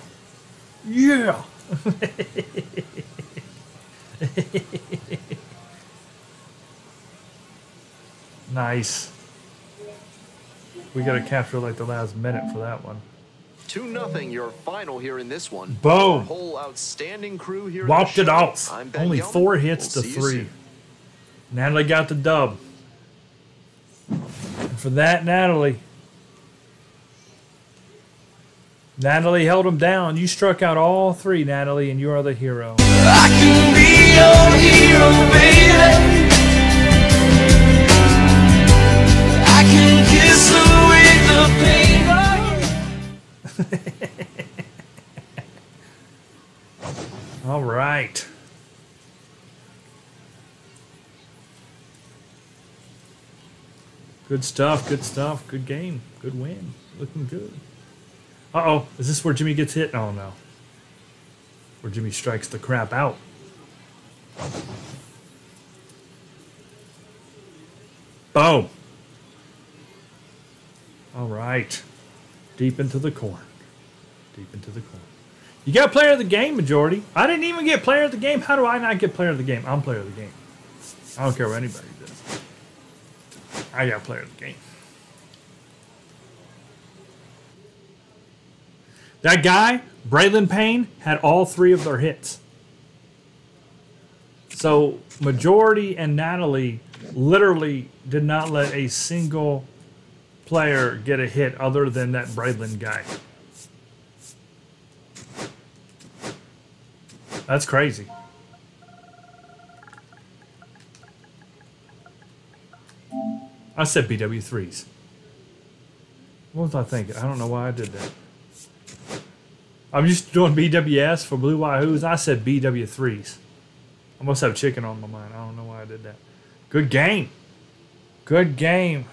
Yeah. Nice. We got to capture like the last minute for that one. 2-0 your final here in this one. Boom. Our whole outstanding crew here. Walked it off. I'm Ben Only Yeoman. 4 hits We'll to see you 3. soon. Natalie got the dub. And for that, Natalie held him down. You struck out all 3, Natalie, and you are the hero. I can be your hero, baby. I can kiss away the pain. All right. Good stuff, good stuff. Good game. Good win. Looking good. Uh-oh. Is this where Jimmy gets hit? Oh, no. Where Jimmy strikes the crap out. Boom. All right. Deep into the corn. Deep into the corn. You got player of the game, majority. I didn't even get player of the game. How do I not get player of the game? I'm player of the game. I don't care what anybody does. I got player of the game. That guy, Braylon Payne, had all 3 of their hits. So majority and Natalie literally did not let a single player get a hit other than that Braylon guy. That's crazy. I said BW3s. What was I thinking? I don't know why I did that. I'm used to doing BWS for Blue Wahoos. I said BW3s. I must have chicken on my mind. I don't know why I did that. Good game. Good game.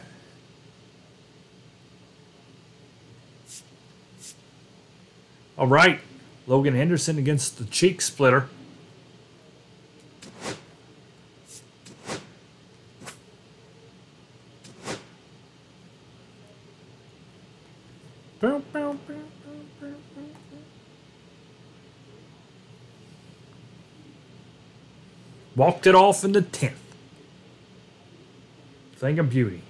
All right. Logan Henderson against the cheek splitter. Walked it off in the 10th. Thing of beauty.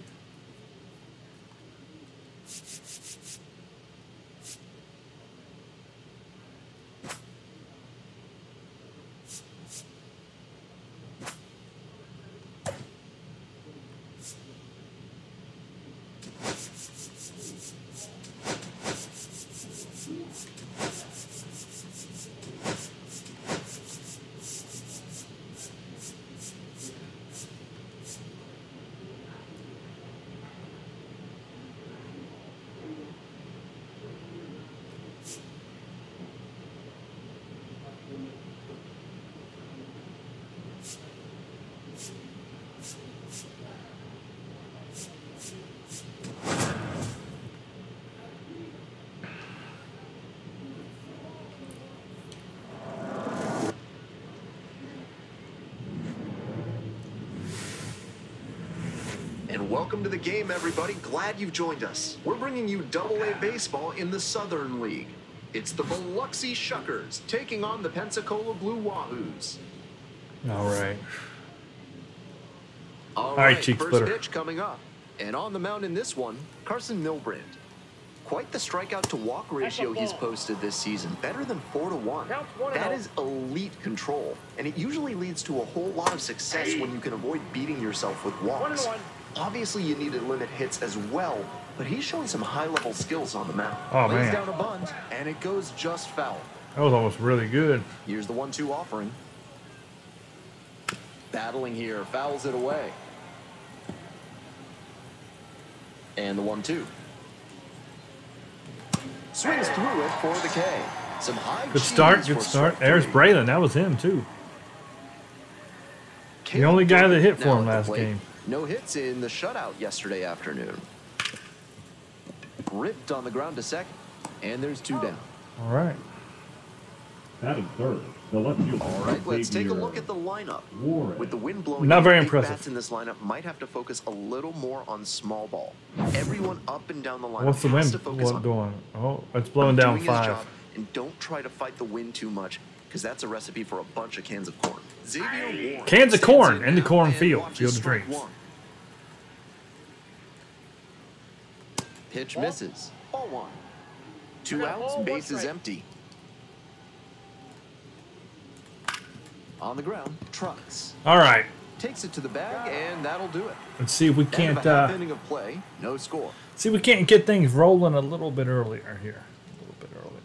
And welcome to the game, everybody. Glad you've joined us. We're bringing you AA baseball in the Southern League. It's the Biloxi Shuckers taking on the Pensacola Blue Wahoos. All right. All right, right, cheek first splitter. pitch coming up. And on the mound in this one, Carson Milbrand. Quite the strikeout to walk ratio he's posted this season, better than 4-1. That is elite control, and it usually leads to a whole lot of success when you can avoid beating yourself with walks. Obviously, you need to limit hits as well, but he's showing some high-level skills on the mound. Oh, Lays man. down a bunt, and it goes just foul. That was almost really good. Here's the 1-2 offering. Battling here, fouls it away. And the 1-2. Swings through it for the K. Some high Good start, cheese good for start. strike There's three. Braylon. That was him, too. The only guy that hit for Now him at the last plate. game. No hits in the shutout yesterday afternoon. Ripped on the ground to second. And there's two down. All right. Batting third, the left fielder. All right, let's take a Xavier look at the lineup. Warren. With the wind blowing, Not in, very big impressive. bats in this lineup might have to focus a little more on small ball. Everyone up and down the lineup What's the has wind to focus on doing? Oh, it's blowing down doing his 5. job, and don't try to fight the wind too much, because that's a recipe for a bunch of cans of corn. Xavier Warren Cans of stands corn in the now cornfield, and watches Field of strike Dreams. one. Pitch misses. Ball one. 2 outs, base is empty. On the ground, trucks. All right. Takes it to the bag, and that'll do it. Let's see if we End of can't a half inning of play, no score. see if we can't get things rolling a little bit earlier here. A little bit earlier.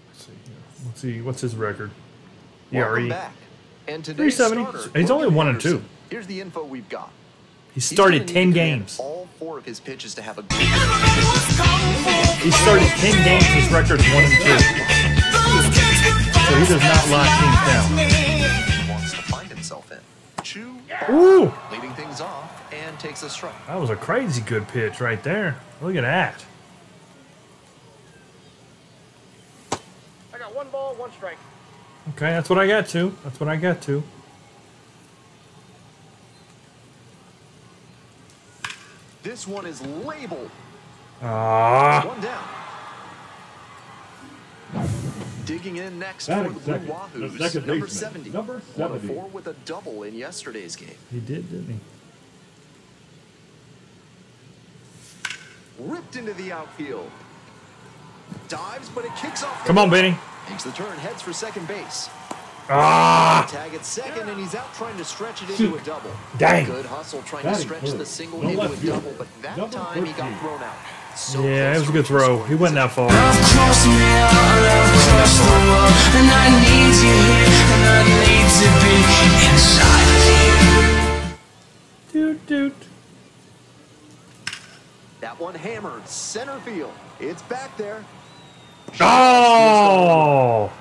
Let's see here. Let's see what's his record. Welcome ERE. back. And today's 370. starter, He's only Logan 1 and 2. Henderson. Here's the info we've got. He He's started gonna 10 need to command games. all 4 of his pitches to have a good He started 10 games. His record's 1 and 2. So he does not lock teams down. he wants to find himself in. Chew, Ooh, leading things off, and takes a strike. that was a crazy good pitch right there. Look at that. I got 1 ball, 1 strike. Okay, that's what I got to. That's what I got to. This one is labeled. Ah, 1 down. Digging in next for Batting the Blue second, the Wahoos, second number baseman, 70. number 1 of 70. 4 with a double in yesterday's game. he did, didn't he? Ripped into the outfield. Dives, but it kicks off. the Come on, wall. Benny. Makes the turn, heads for second base. Ah, Tag at second, and he's out trying to stretch it into a double. Dang. Good hustle trying to Batting stretch third, the single the into a left fielder, double, but that number time he got 13. thrown out. So yeah, it was close a good to throw. He wasn't that far. Love crossed me all across the world, and I need you here, and I need to be inside of you. Doot, doot. That one hammered center field. It's back there. Oh!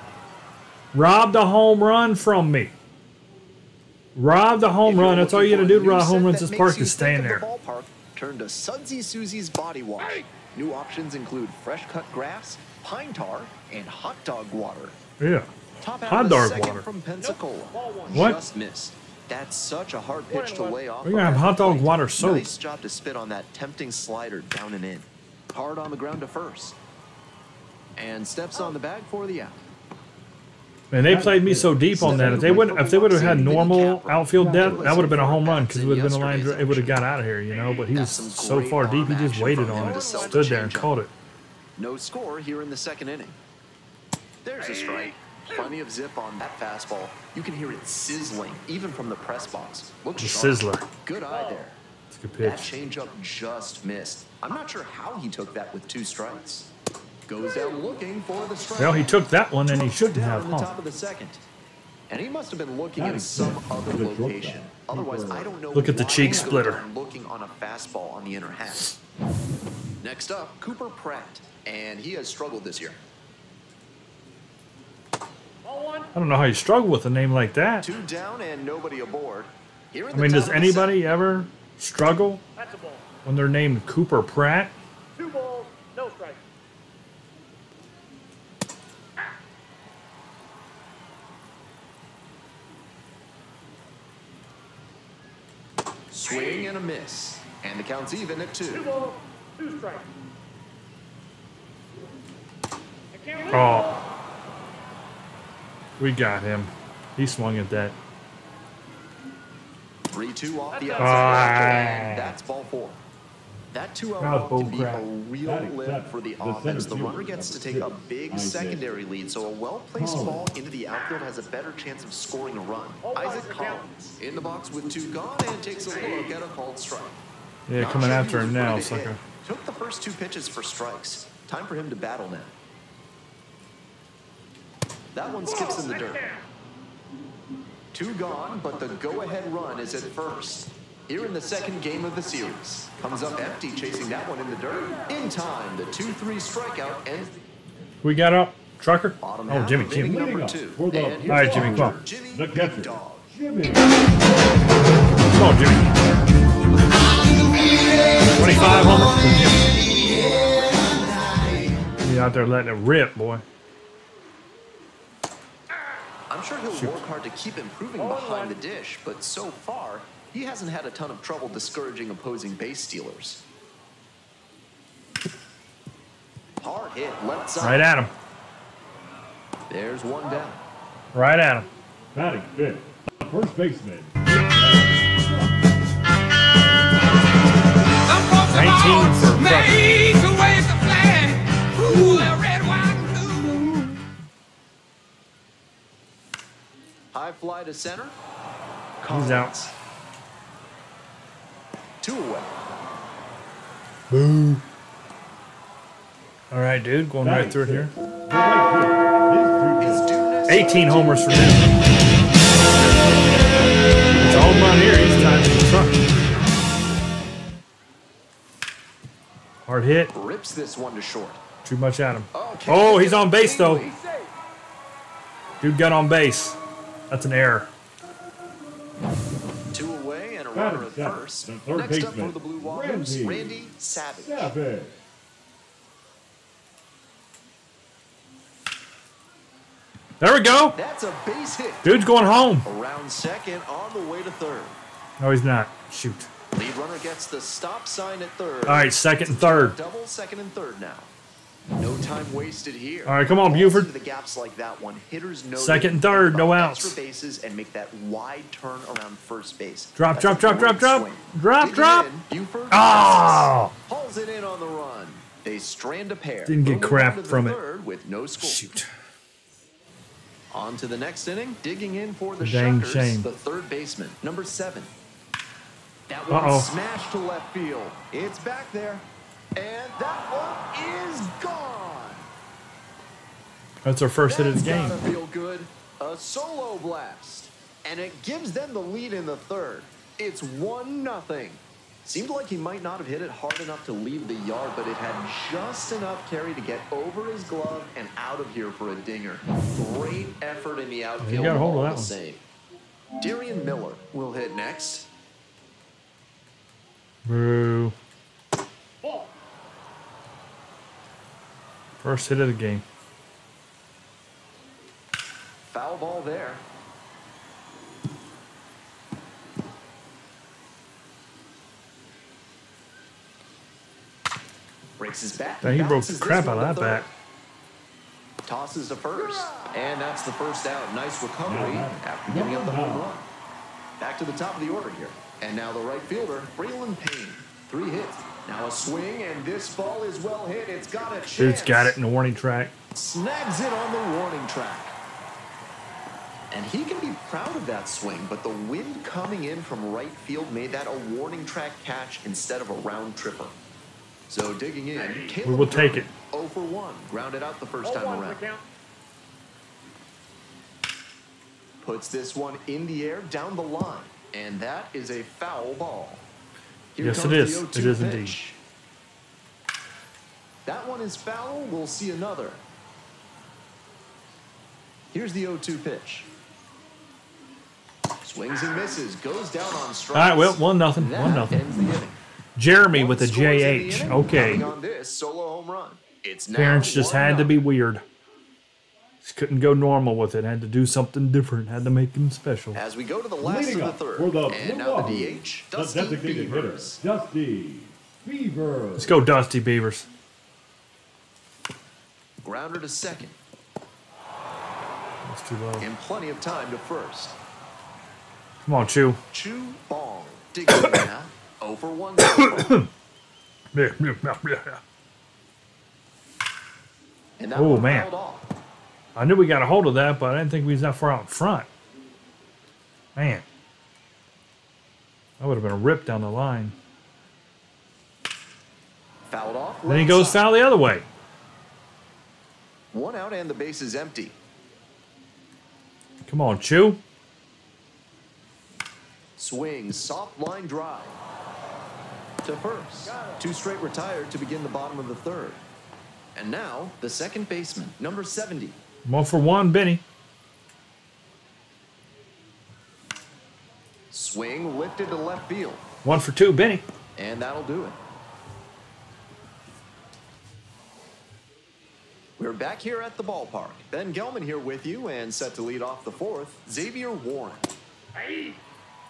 Robbed a home run from me. Robbed a home If you're run. That's all you looking got to for do to a new rob home scent runs. that This makes park you is staying think of there. the ballpark, turn to Sudsy Susie's Body Wash. New options include fresh cut grass, pine tar, and hot dog water. Yeah. Top out Hot of the dog second water. from Pensacola. What? Just missed. That's such a hard pitch to lay off. We're gonna have hot dog water soap. Nice job to spit on that tempting slider down and in. Hard on the ground to first. And steps on the bag for the out. Man, they played me so deep on that. If they would have had normal outfield depth, that would have been a home run because it would have been a line. It would have got out of here, you know. But he was so far deep, he just waited on it, stood there and caught it. No score here in the second inning. There's a strike. Plenty of zip on that fastball. You can hear it sizzling even from the press box. Looks The sharp. sizzler. Good eye there. It's a good That pitch. changeup just missed. I'm not sure how he took that with 2 strikes. Goes down looking for the strike. Well, he took that one and he shouldn't Down have, in the huh? top of the second. And he must have been looking in Batting some fifth, other the shortstop. location. Otherwise, I don't know. Look at the why cheek he goes splitter. down Looking on a fastball on the inner half. Next up, Cooper Pratt, and he has struggled this year. I don't know how you struggle with a name like that. 2 down and nobody aboard. Here in I the mean, top does of the anybody ever struggle That's a ball. when they're named Cooper Pratt? 2 balls, no strike. Swing and a miss. And the count's even at 2 2. balls, 2 strikes. I can't win. Oh, we got him. He swung at that. 3-2 off the That's outside. a- And that's ball 4. That 2-0 That was walk bull can be crap. a real Batting lift seventh, for the the offense. center The runner fielder, gets to number take a 6, big Isaac secondary lead, so a well-placed Collins. ball into the outfield has a better chance of scoring a run. Isaac Collins in the box with 2 gone and takes a look at a called strike. Yeah, Not coming sure he after was him now, ready to hit. sucker. Took the first 2 pitches for strikes. Time for him to battle now. That one skips in the dirt. 2 gone, but the go-ahead run is at first. Here in the second game of the series. Comes up empty, chasing that one in the dirt. In time, the 2-3 strikeout ends. We got up. Trucker? Bottom Oh, half Jimmy, of Jimmy. inning Leading number up 2. for the- And here's All right, Jimmy, the come on. pitcher, Jimmy The catcher. Dog. Jimmy. Come on, Jimmy. 25 homers for Jimmy. He out there letting it rip, boy. I'm sure he'll work hard to keep improving behind the dish, but so far, he hasn't had a ton of trouble discouraging opposing base stealers. Hard hit, left side. Right at him. There's one down. Right at him. Batting fifth. First baseman. 19 for Trucker. Made to wave the flag. Ooh, the red, white, and blue. High fly to center. He's out. 2 away. Boo. All right, dude. Going right through it here. The right field. His dudeness 18 homers for him. It's a home run here. He's time to the truck. Hard hit. rips this one to short. Too much at him. Okay. Oh, he's on base, though. He's safe. Dude got on base. That's an error. 2 away and a Batting runner at seventh. first. The third Next up baseman, for the Blue Wahoos, Randy. Randy Savage. Savage. There we go. That's a base hit. Dude's going home. Around second, on the way to third. No, he's not. Shoot. Lead runner gets the stop sign at third. All right, second and third. Double, second and third now. No time wasted here. All right, come on, Balls Buford. into the gaps like that one. Hitters know Second and third, no extra outs. bases and make that wide turn around first base. Drop, That's drop, a drop, great drop, drop. swing. Drop, Digging drop. in, Buford Oh. hauls it in on the run. They strand a pair. Didn't get Moving crap on to the from it. third with no score. Shoot. On to the next inning, digging in for the Dang Shuckers, shame. the third baseman, number 7. That Uh-oh. one smashed to left field. It's back there, and that one is gone. That's our first hit of the game. That's gotta feel good. A solo blast, and it gives them the lead in the third. It's 1-0. Seemed like he might not have hit it hard enough to leave the yard, but it had just enough carry to get over his glove and out of here for a dinger. Great effort in the outfield. got a hold of all that the one. same. Darian Miller will hit next. Boo. First hit of the game. Foul ball there. Breaks his bat. Dang, he broke Bounces the crap this out one of to that third. bat. Tosses to first, and that's the first out. Nice recovery after giving up the home run. Back to the top of the order here. And now the right fielder, Braylon Payne. 3 hits. Now a swing, and this ball is well hit. It's got a chance. Dude's got it in the warning track. Snags it on the warning track. And he can be proud of that swing, but the wind coming in from right field made that a warning track catch instead of a round tripper. So digging in, Caleb We will take German, it. 0 for 1, grounded out the first time 0-1 around. the count. Puts this one in the air down the line, and that is a foul ball. Here Yes, comes it is. the 0-2 It is pitch. indeed. That one is foul. We'll see another. Here's the 0-2 pitch. Swings and misses. Goes down on strikes. All right, well, 1-0. That 1-0. ends the inning. Jeremy One with a scores in the JH. inning, Okay. counting on this solo home run. It's now Parents just had to 1-0. be weird. Just couldn't go normal with it. Had to do something different. Had to make him special. As we go to the last Leading of up the third, for the and Blue now the Wahoos, DH, the Dusty designated hitter, Beavers. Dusty Beaver. Let's go, Dusty Beavers. Grounder to second, That's too low. and plenty of time to first. Come on, Chew. Chu Bong digs in now. 0 for 1 so far. And that Oh, one man. fouled off. I knew we got a hold of that, but I didn't think we was that far out in front. Man. That would have been a rip down the line. Fouled off. Then he left goes side. foul the other way. 1 out and the base is empty. Come on, Chew. Swing, soft line drive. To first. 2 straight retired to begin the bottom of the 3rd. And now, the second baseman, number 70. 1 for 1, Benny. Swing lifted to left field. 1 for 2, Benny. And that'll do it. We're back here at the ballpark. Ben Gelman here with you and set to lead off the 4th, Xavier Warren.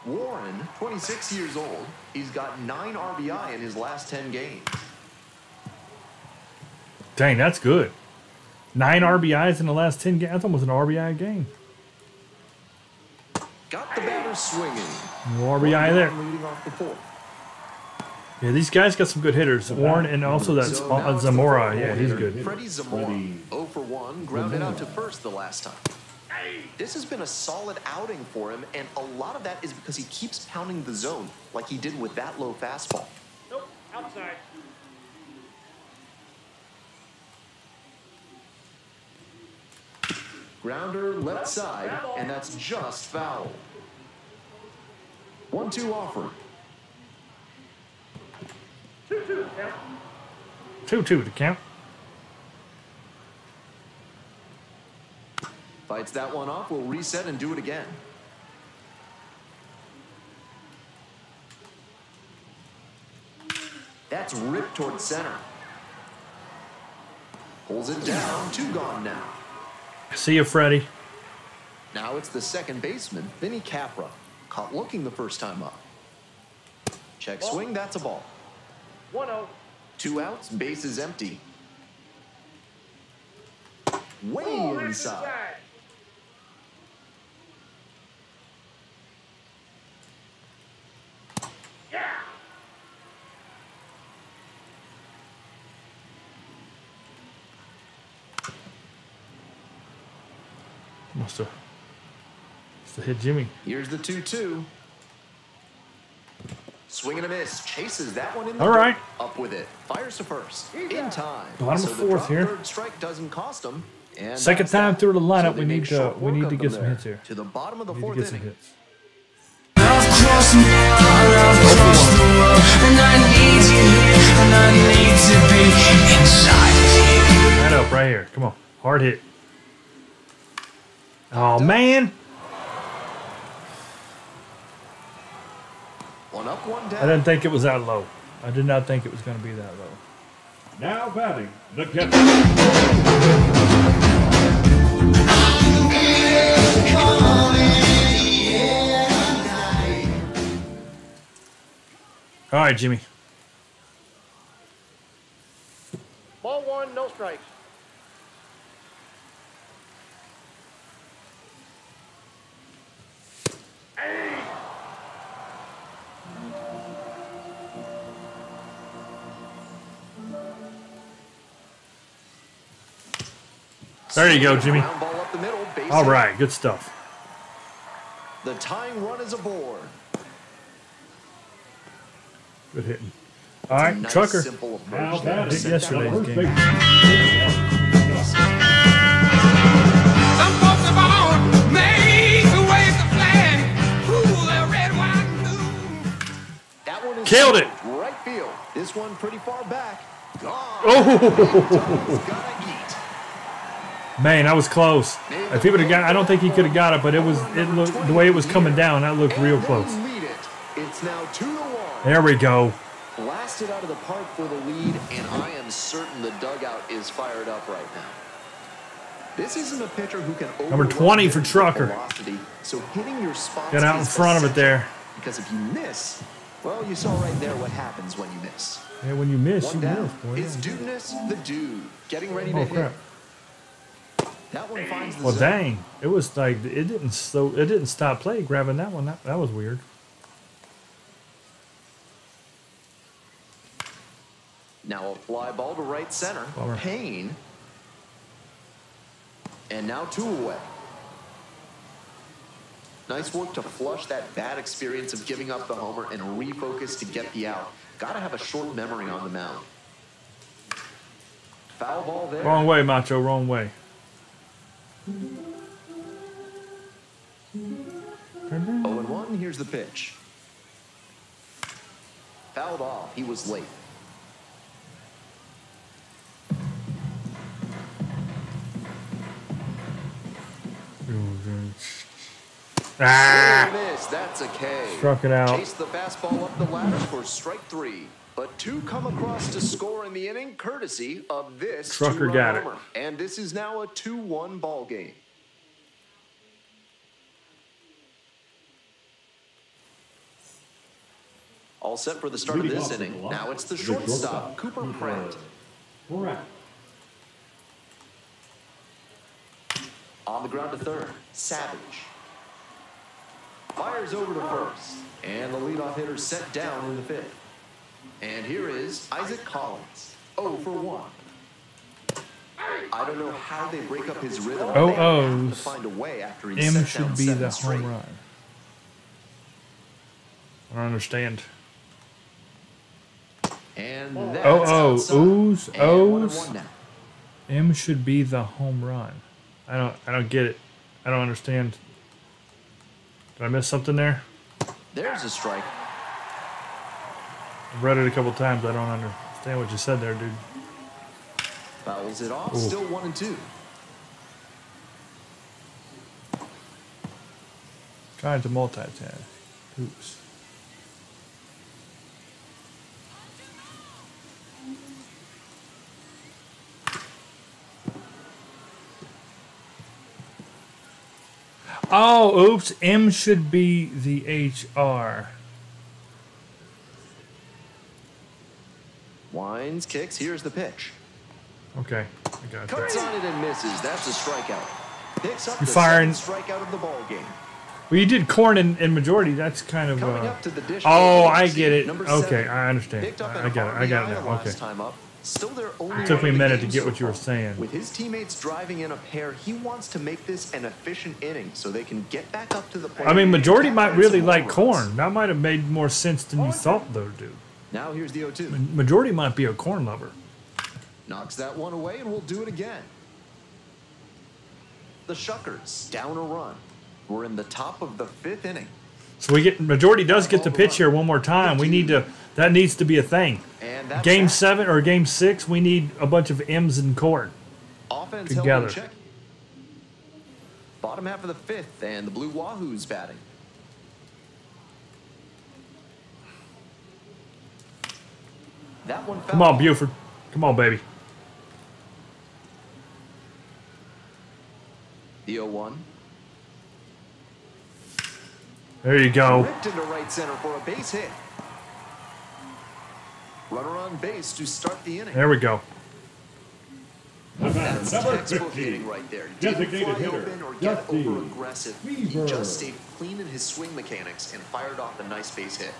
Warren, 26 years old. He's got 9 RBI in his last 10 games. Dang, that's good. 9 RBIs in the last 10 games. That's almost an RBI a game. Got the batter swinging. No RBI there. Leading off the 4th. Yeah, these guys got some good hitters. Warren and also that Zamora. Yeah, he's good. Freddie Zamora, 0 for 1, grounded out to first the last time. This has been a solid outing for him, and a lot of that is because he keeps pounding the zone like he did with that low fastball. Nope, outside. Grounder left side, and that's just foul. 1-2 offer. 2-2, count. 2-2 to count. Fights that one off, we'll reset and do it again. That's ripped toward center. Pulls it down, 2 gone now. See you, Freddie. Now it's the second baseman, Vinny Capra. Caught looking the first time up. Check swing, that's a ball. 1-0. 2 outs, base is empty. Way inside. Yeah. Must have hit Jimmy. Here's the 2-2. Swing and a miss. Chases that one in the All right. dirt. Up with it. Fires to first. In time. Bottom so of the 4th drop here. third strike doesn't cost him. And Second that's time that. through the lineup, they we make need short to work of get them some there. hits here. To the bottom of the We need to 4th get some inning. hits. I've crossed now, I've crossed the world, and I need you here, and I need to be inside of you. Right up, right here. Come on, hard hit. Oh man, 1 up, 1 down. I didn't think it was that low. I did not think it was going to be that low. Now batting, the catcher. All right, Jimmy. Ball 1, no strikes. There you go, Jimmy. Ground ball up the middle, base All hit. right, good stuff. The tying run is aboard. Good hitting. All right, Nice, Trucker. simple Now approach there. batting, Hit yesterday's the first game. baseman. Some folks are born made to wave the flag. Ooh, the red, white, and blue. That one is Killed it. Right field. This one pretty far back. Gone. Oh, Gotta eat. man, that was close. If he would have got, I don't think he could have got it, but it looked the way it was coming down. That looked real And they close. lead it. It's now 2-1. There we go. Blasted out of the park for the lead, and I am certain the dugout is fired up right now. This isn't a pitcher who can Number 20 for Trucker. velocity, so hitting your spots Got out in is front of it essential, there. because if you miss, well, you saw right there what happens when you miss. Yeah, when you miss, One you down. miss, boy. Is Dudeness the dude getting ready to Oh hit? crap. That one finds the Well, zone. dang. It was like it didn't stop play grabbing that one. That was weird. Now a fly ball to right center. Bummer. Payne. And now 2 away. Nice work to flush that bad experience of giving up the homer and refocus to get the out. Gotta have a short memory on the mound. Foul ball there. Wrong way, Macho. Wrong way. 0-1, 1, here's the pitch. Fouled off. He was late. Ah! Miss. That's a K. Struck it out. Chase the fastball up the ladder for strike 3. But 2 come across to score in the inning, courtesy of this Trucker two-run got it. homer. And this is now a 2-1 ball game. All set for the start of Leading this off the inning. block, Now it's the the shortstop, Cooper Pratt. Pratt. On the ground to third, Savage. Fires over to first. And the leadoff hitter set down in the 5th. And here is Isaac Collins. 0 for 1. I don't know how they break up his rhythm. They have to find a way after he M set should down be 7 the straight. home run. I don't understand. And that's outside. O's, And 1 and O's. 1 now. M should be the home run. I don't get it. I don't understand. Did I miss something there? There's a strike. I've read it a couple times. I don't understand what you said there, dude. Fouls it off. Ooh. Still 1 and 2. Trying to multitask. Oops. Oh, oops. M should be the HR. Winds, kicks. Here's the pitch. Okay, I got Cuts that. on it and misses. That's a strikeout. Picks up You're the firing- 7th strikeout of the ball game. Well, you did corn in majority. That's kind of. Coming up to the dish. Oh, for I Biloxi, get it. number Okay, 7. I understand. Picked up I an got it. I got it RBI now. last Okay. time up. Still their only It took me a run of the minute to game get so what you were far. saying. With his teammates driving in a pair, he wants to make this an efficient inning so they can get back up to the plate. I mean, majority and might find really some like home corn. runs. That might have made more sense than you thought, though, dude. Now here's the 0-2. Majority might be a corn lover. Knocks that one away, and we'll do it again. The Shuckers down a run. We're in the top of the 5th inning. So we get majority does get the pitch here one more time. We need to. That needs to be a thing. And that's Game that. 7 or Game 6, we need a bunch of M's and corn. Offense together. held in check. Bottom half of the 5th, and the Blue Wahoos batting. That one. Come on, Buford. Come on, baby. The 0-1. There you go. Ripped into right center for a base hit. Runner on base to start the inning. There we go. That's Number textbook 50. hitting right there. Didn't Designated fly hitter, open or get Dusty over-aggressive. He Weaver. just stayed clean in his swing mechanics and fired off a nice base hit.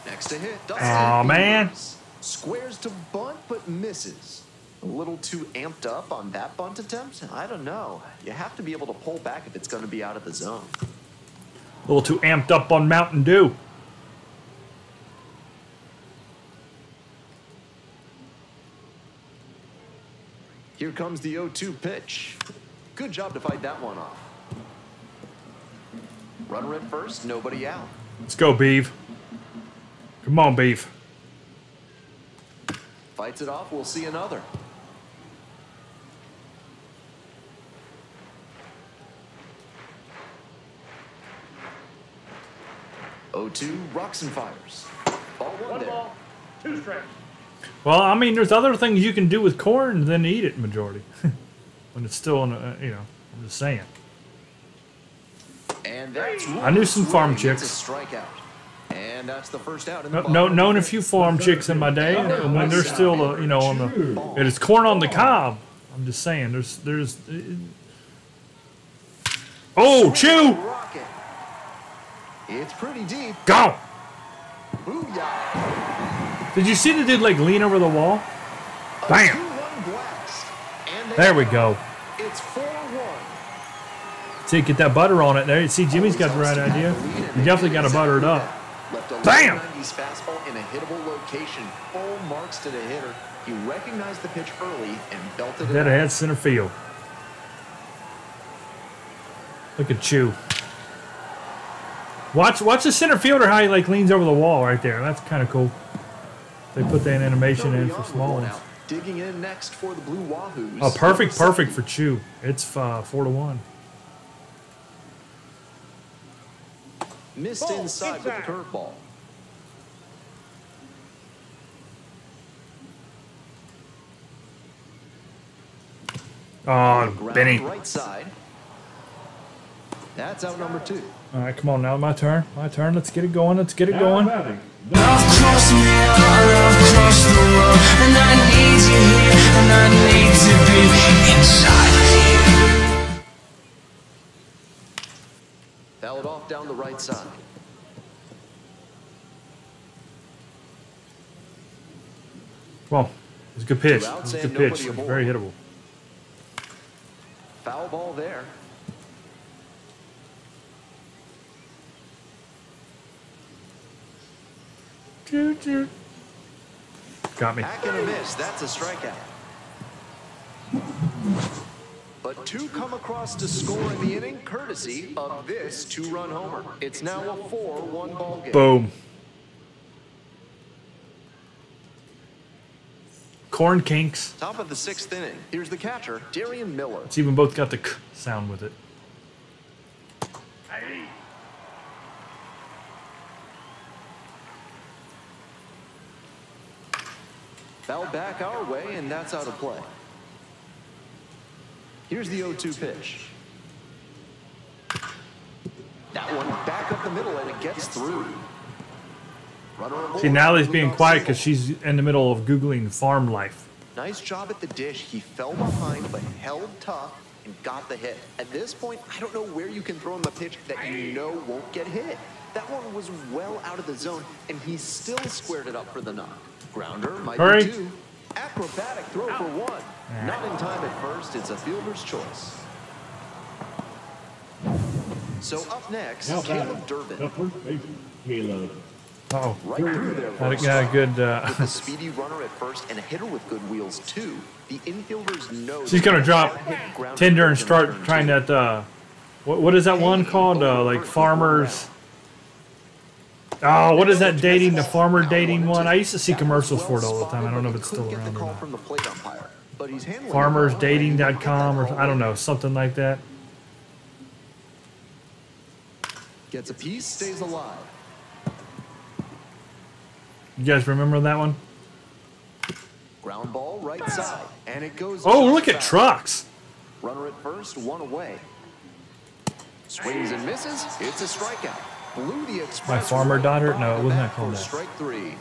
Next to hit, Dusty Aw, man. Weavers. Squares to bunt, but misses. A little too amped up on that bunt attempt? I don't know. You have to be able to pull back if it's going to be out of the zone. A little too amped up on Mountain Dew. Here comes the 0-2 pitch. Good job to fight that one off. Runner at first, nobody out. Let's go, Beeve. Come on, Beef. Fights it off, we'll see another. O2 rocks and fires. Ball one One there. ball, 2 strikes. Well, I mean, there's other things you can do with corn than eat it, majority. When it's still in a, you know, I'm just saying. And that's I knew some farm It's chicks. a strikeout. And that's the first out in the No, bottom. known a few farm chicks in my day, and when they're still, you know, on the, it is corn on the cob. I'm just saying, there's. Oh, chew! Rocket. It's pretty deep. Go! Booyah. Did you see the dude like lean over the wall? A Bam! 2-1 blast. And they There we are. go. It's 4-1. See, get that butter on it there. See, Jimmy's got the right idea. You definitely got to butter it up. Left a Bam! low 90s fastball in a hittable location. Full marks to the hitter. He recognized the pitch early and belted it That out. ahead center field. Look at Chew. Watch the center fielder how he like leans over the wall right there. That's kind of cool. They put that animation in for small ones. Digging in next for the Blue Wahoos. Oh, perfect for Chew. It's 4-1. Missed inside with the curveball. Oh, Benny. Right side. That's out number 2. All right, come on now, my turn. My turn. Let's get it going. Let's get it Now going. batting, Love crossed me out, love crossed the world, and I need you here, and I need to be inside of you. Fouled off down the right side. Well, it's a good pitch. It's a good pitch. It's very hittable. Foul ball there. Choo-choo. Got me. Back and a miss. That's a strikeout. But 2 come across to score in the inning, courtesy of this 2-run homer. It's now a 4-1 ball game. Boom. Corn kinks. Top of the 6th inning. Here's the catcher, Darian Miller. It's even both got the k sound with it. Fouled back our way, and that's out of play. Here's the 0-2 pitch. That one back up the middle, and it gets through. See, Natalie's being quiet because she's in the middle of Googling farm life. Nice job at the dish. He fell behind, but held tough and got the hit. At this point, I don't know where you can throw him a pitch that you know won't get hit. That one was well out of the zone, and he still squared it up for the knock. Grounder might be 2. Acrobatic throw for 1. Not in time at first. It's a fielder's choice. So up next, now Caleb batting, Durbin. the first baseman, Caleb. Oh, Right through there. got a good. With a speedy runner at first and a hitter with good wheels too, the infielders know She's gonna drop Tinder and start trying that. What is that one called? Like farmers. Oh, what is that dating? The farmer dating one? I used to see commercials for it all the time. I don't know if it's still around or not. Farmersdating.com or I don't know, something like that. Gets a piece, stays alive. You guys remember that one? Ground ball right side, and it goes. Oh, look at trucks. Runner at first, 1 away. Swings and misses. It's a strikeout. Blew the express. My farmer daughter? No, it wasn't that called that. Strike 3.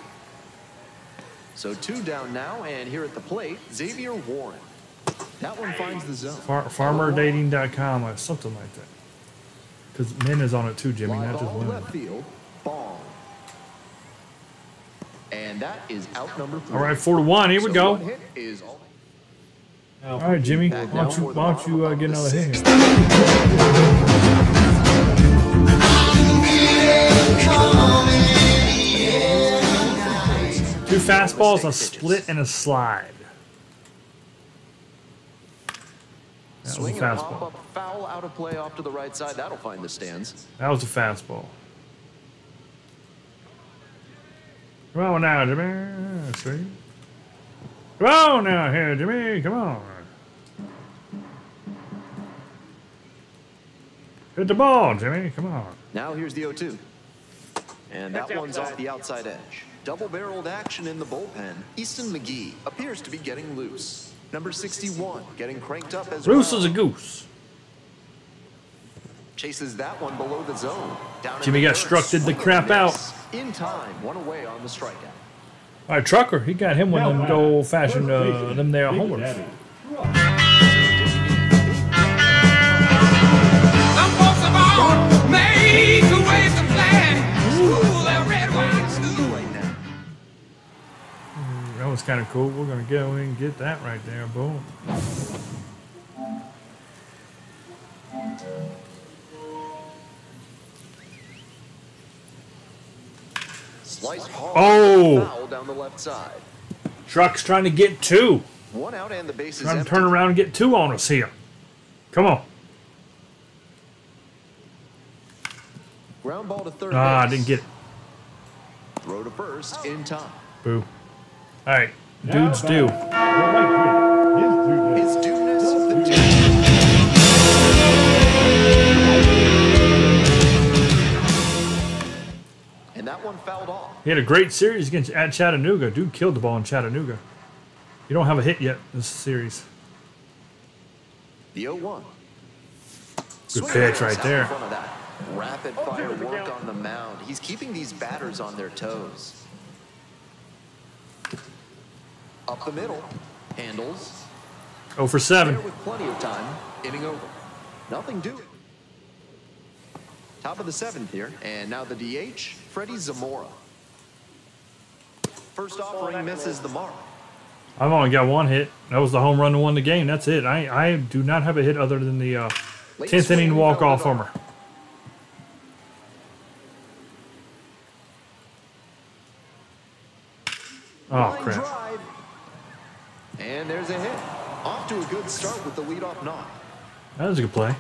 So 2 down now, and here at the plate, Xavier Warren. That one finds the zone. Farmerdating.com or something like that. Because Min is on it too, Jimmy, not just women. Left field, ball. And that is out number 3. All right, 4-1. Here we go. One hit is all. All right, Jimmy. Why don't you get another hit here? Two fastballs, a split, and a slide. That was a Swing and a fastball. pop-up foul out of play off to the right side. That'll find the stands. That was a fastball. Come on now, Jimmy. See? Come on now here, Jimmy. Come on. Hit the ball, Jimmy. Come on. Now here's the 0-2. And that one's off the outside edge. Double-barreled action in the bullpen. Easton McGee appears to be getting loose. Number 61 getting cranked up as Loose well. as a goose. Chases that one below the zone. Down Jimmy got struck-ed the crap out. In time, 1 away on the strikeout. All right, Trucker, he got him one of them old-fashioned, them there homers. Some folks have all made to wave the flag. Ooh, that red, white, school. Right now. That was kind of cool. We're going to go in and get that right there. Boom. Slice hard. Oh! Foul down the left side. Truck's trying to get 2. 1 out and the base is Trying to empty. turn around and get 2 on us here. Come on. Ground ball to third Ah, I base. didn't get it. Throw to first in time. Boo. All right, dudes do. His dudeness, the dude. And that one fouled off. He had a great series at Chattanooga. Dude killed the ball in Chattanooga. You don't have a hit yet in this series. The 0-1. Good pitch right there. Rapid fire work on the mound. He's keeping these batters on their toes. Up the middle. Handles. 0 for 7. There with plenty of time. Inning over. Nothing doing. Top of the 7th here. And now the DH, Freddie Zamora. First offering misses the mark. I've only got one hit. That was the home run that won the game. That's it. I do not have a hit other than the 10th inning walk-off homer. Oh, crap. Drive. And there's a hit. Off to a good start with the leadoff knock. That was a good play.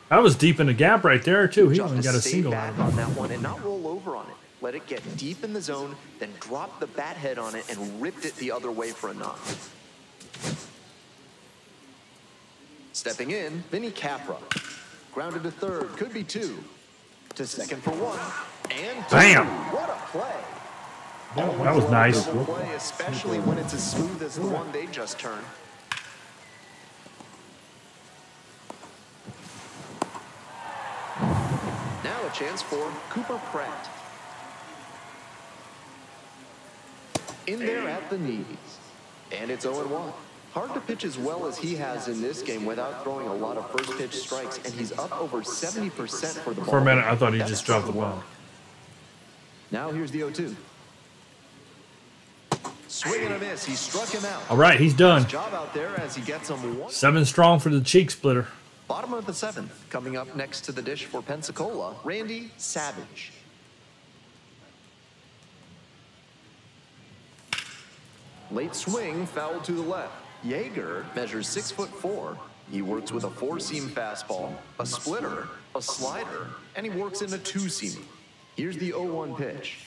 That was deep in the gap right there, too. He only Just got to a stay single back out of on it. that one and not roll over on it. Let it get deep in the zone, then drop the bat head on it and ripped it the other way for a knock. Stepping in, Vinny Capra. Grounded to third, could be 2. To second for 1. And 2. Bam! What a play. That was nice. Play, especially when it's as smooth as the one they just turned. Now a chance for Cooper Pratt. In there at the knees. And it's 0-1. Hard to pitch as well as he has in this game without throwing a lot of first pitch strikes, and he's up over 70% for the ball. For a minute, I thought he just dropped the ball. Now here's the 0-2. Swing and a miss. He struck him out. All right, he's done. Job out there as he gets him 1. 7 strong for the cheek splitter. Bottom of the 7th. Coming up next to the dish for Pensacola, Randy Savage. Late swing, foul to the left. Yeager measures 6'4". He works with a 4-seam fastball, a splitter, a slider, and he works in a 2-seam. Here's the 0-1 pitch.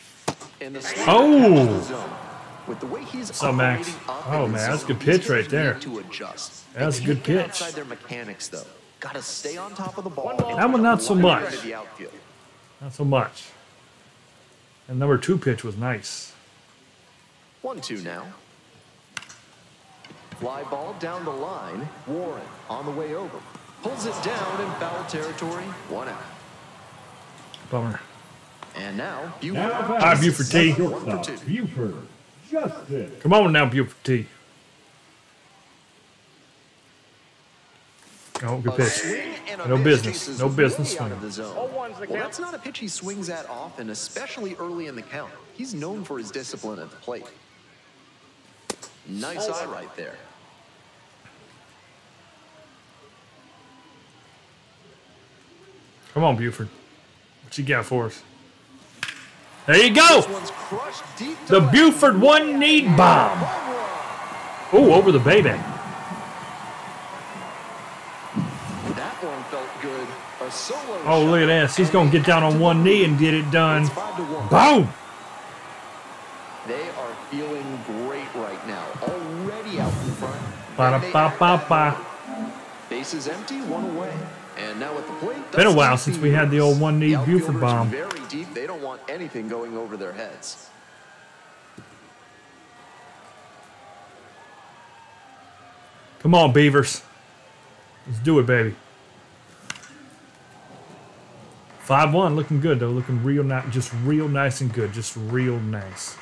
And the slider catches the zone. With the way he's What's up, Max? Oh, man, that's a good pitch right there. To adjust. That's a good pitch. Outside their mechanics, though. Got to stay on top of the ball. That one not so much. To the outfield. Not so much. And number 2 pitch was nice. 1-2 now. Fly ball down the line. Warren on the way over. Pulls it down in foul territory. 1 out. Bummer. And now, Buford. All right, Buford T. 1 for 2. Buford. Justin. Come on now, Buford T. Oh, good A pitch. swing and a No miss business. chases No business way out swing. of the zone. 0-1's the Well, count. that's not a pitch he swings at often, especially early in the count. He's known for his discipline at the plate. Nice eye right there. Come on, Buford. What you got for us? There you go. This one's crushed deep to The left. Buford one-need bomb. Oh, over the baby. That one felt good. A solo Oh, look at this. He's going to get down on one knee and get it done. It's 5-1. Boom. They are feeling great right now. Already out in front. Ba-da-ba-ba-ba. Base is empty, 1 away. And now at the plate. Been a while Dustin since we had the old one-knee The Buford outfielders bomb. Very deep. They don't want anything going over their heads. Come on, Beavers. Let's do it, baby. 5-1, looking good, though. Looking real nice. Just real nice and good. Just real nice.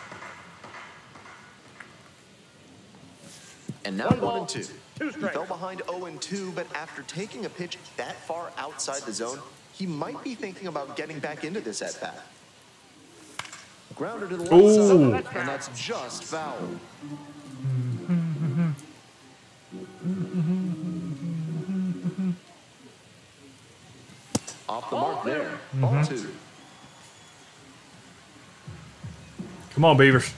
And now 1-2. He fell behind 0-2, but after taking a pitch that far outside the zone, he might be thinking about getting back into this at-bat. Grounded to the left Ooh. side, and that's just foul. Off the mark there. Ball 2. Come on, Beavers.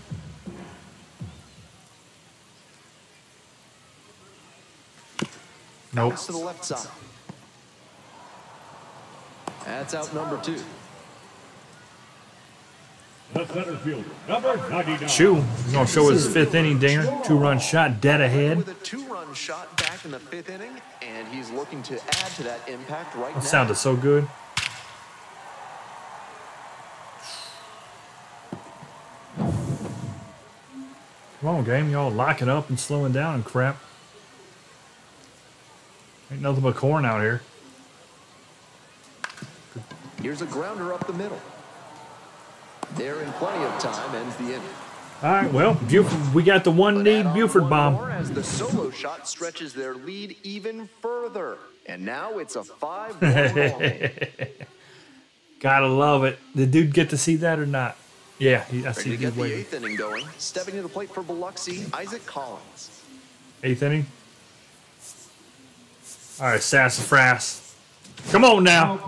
Nope. Pass to the left side. That's out number 2. The center fielder, number 99. Chew. He's going to show his 5th inning dinger. 2-run shot, dead ahead. With a 2-run shot back in the 5th inning, and he's looking to add to that impact right now. That sounded so good. Come on, game. Y'all locking up and slowing down and crap. Ain't nothing but corn out here. Here's a grounder up the middle. There in plenty of time, ends the inning. All right, well, Buford, we got the one-need Buford bomb. As the solo shot stretches their lead even further. And now it's a 5-1 ball game. Gotta love it. Did dude get to see that or not? Yeah, I Ready see to get dude the waiting. 8th inning going. Stepping to the plate for Biloxi, Isaac Collins. 8th inning. All right, Sassafras. Come on now.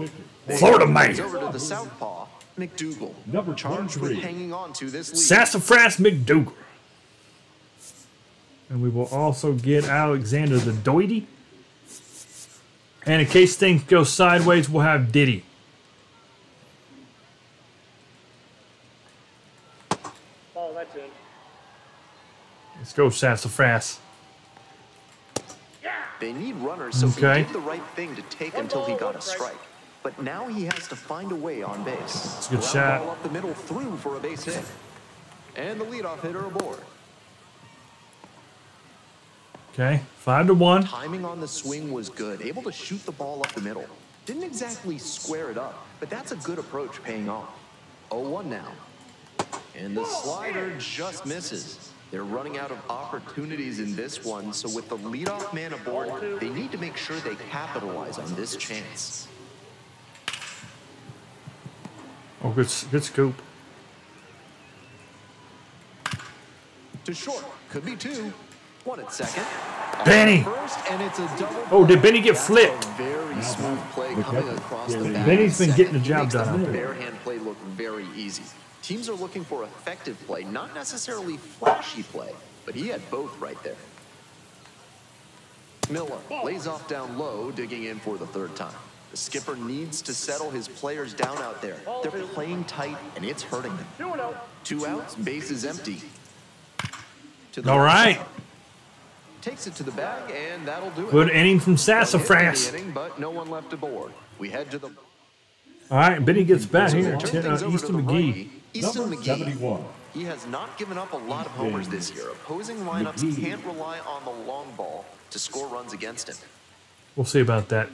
Florida man. Over to the southpaw, McDougal. Number Charged with 23. hanging on to this lead. Sassafras McDougal. And we will also get Alexander the Doity. And in case things go sideways, we'll have Diddy. Oh, that's in. Let's go, Sassafras. They need runners, so Okay. he did the right thing to take until he got a strike. But now he has to find a way on base. It's a good Ground shot. ball up the middle, through for a base hit. And the leadoff hitter aboard. Okay, 5-1. Timing on the swing was good, able to shoot the ball up the middle. Didn't exactly square it up, but that's a good approach paying off. 0-1 now. And the slider just misses. They're running out of opportunities in this one, so with the leadoff man aboard, they need to make sure they capitalize on this chance. Oh, good scoop. To short, could be 2. 1 at second. Benny. First, and it's a double. Oh, did Benny get That's flipped? a very smooth play coming across the bat. Benny's been getting the job Makes done the out there. bare hand play look very easy. Teams are looking for effective play, not necessarily flashy play, but he had both right there. Miller lays off down low, digging in for the 3rd time. The skipper needs to settle his players down out there. They're playing tight, and it's hurting them. 2-0. 2 outs, base is empty. To the All right. Takes it to the bag, and that'll do it. Good inning from Hit in Sassafras. the inning, but no one left aboard. We head to the All right, Benny gets back here. Turn things over to Easton the McGee. righty, Easton Number McGee. 71. He has not given up a lot of homers this year. Opposing lineups McGee. can't rely on the long ball to score runs against him. We'll see about that.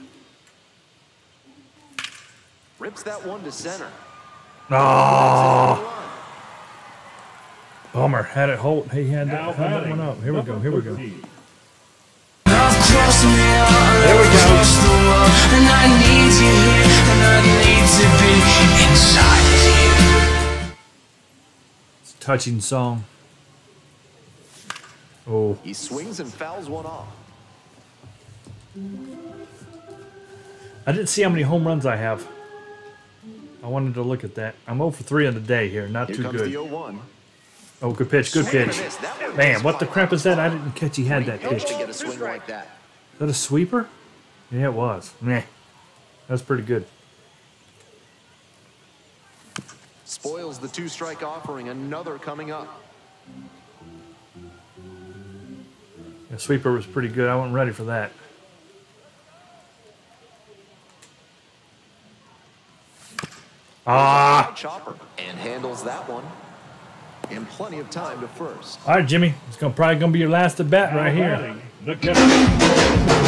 Rips that one to center. Oh, bummer. Had it hold. He had Now that, had that one up. Here we go. Here we go. There we go. And I need you here, and I need to be inside of you. It's a touching song. Oh, He swings and fouls one off. I didn't see how many home runs I have. I wanted to look at that. I'm 0 for 3 on the day here. Not Here too comes the good. 0-1. Oh, good pitch. Good Swing and a pitch. miss. That one Man, was what the fine. crap is that? I didn't catch he had that Great pitch. pitch to Is get a swing like that. that a sweeper? Yeah, it was. Meh. That's pretty good. Spoils the 2-strike offering. Another coming up. The sweeper was pretty good. I wasn't ready for that. Ah! Chopper and handles that one. And plenty of time to first. All right, Jimmy. It's probably gonna be your last at bat right here. Batting, the catcher.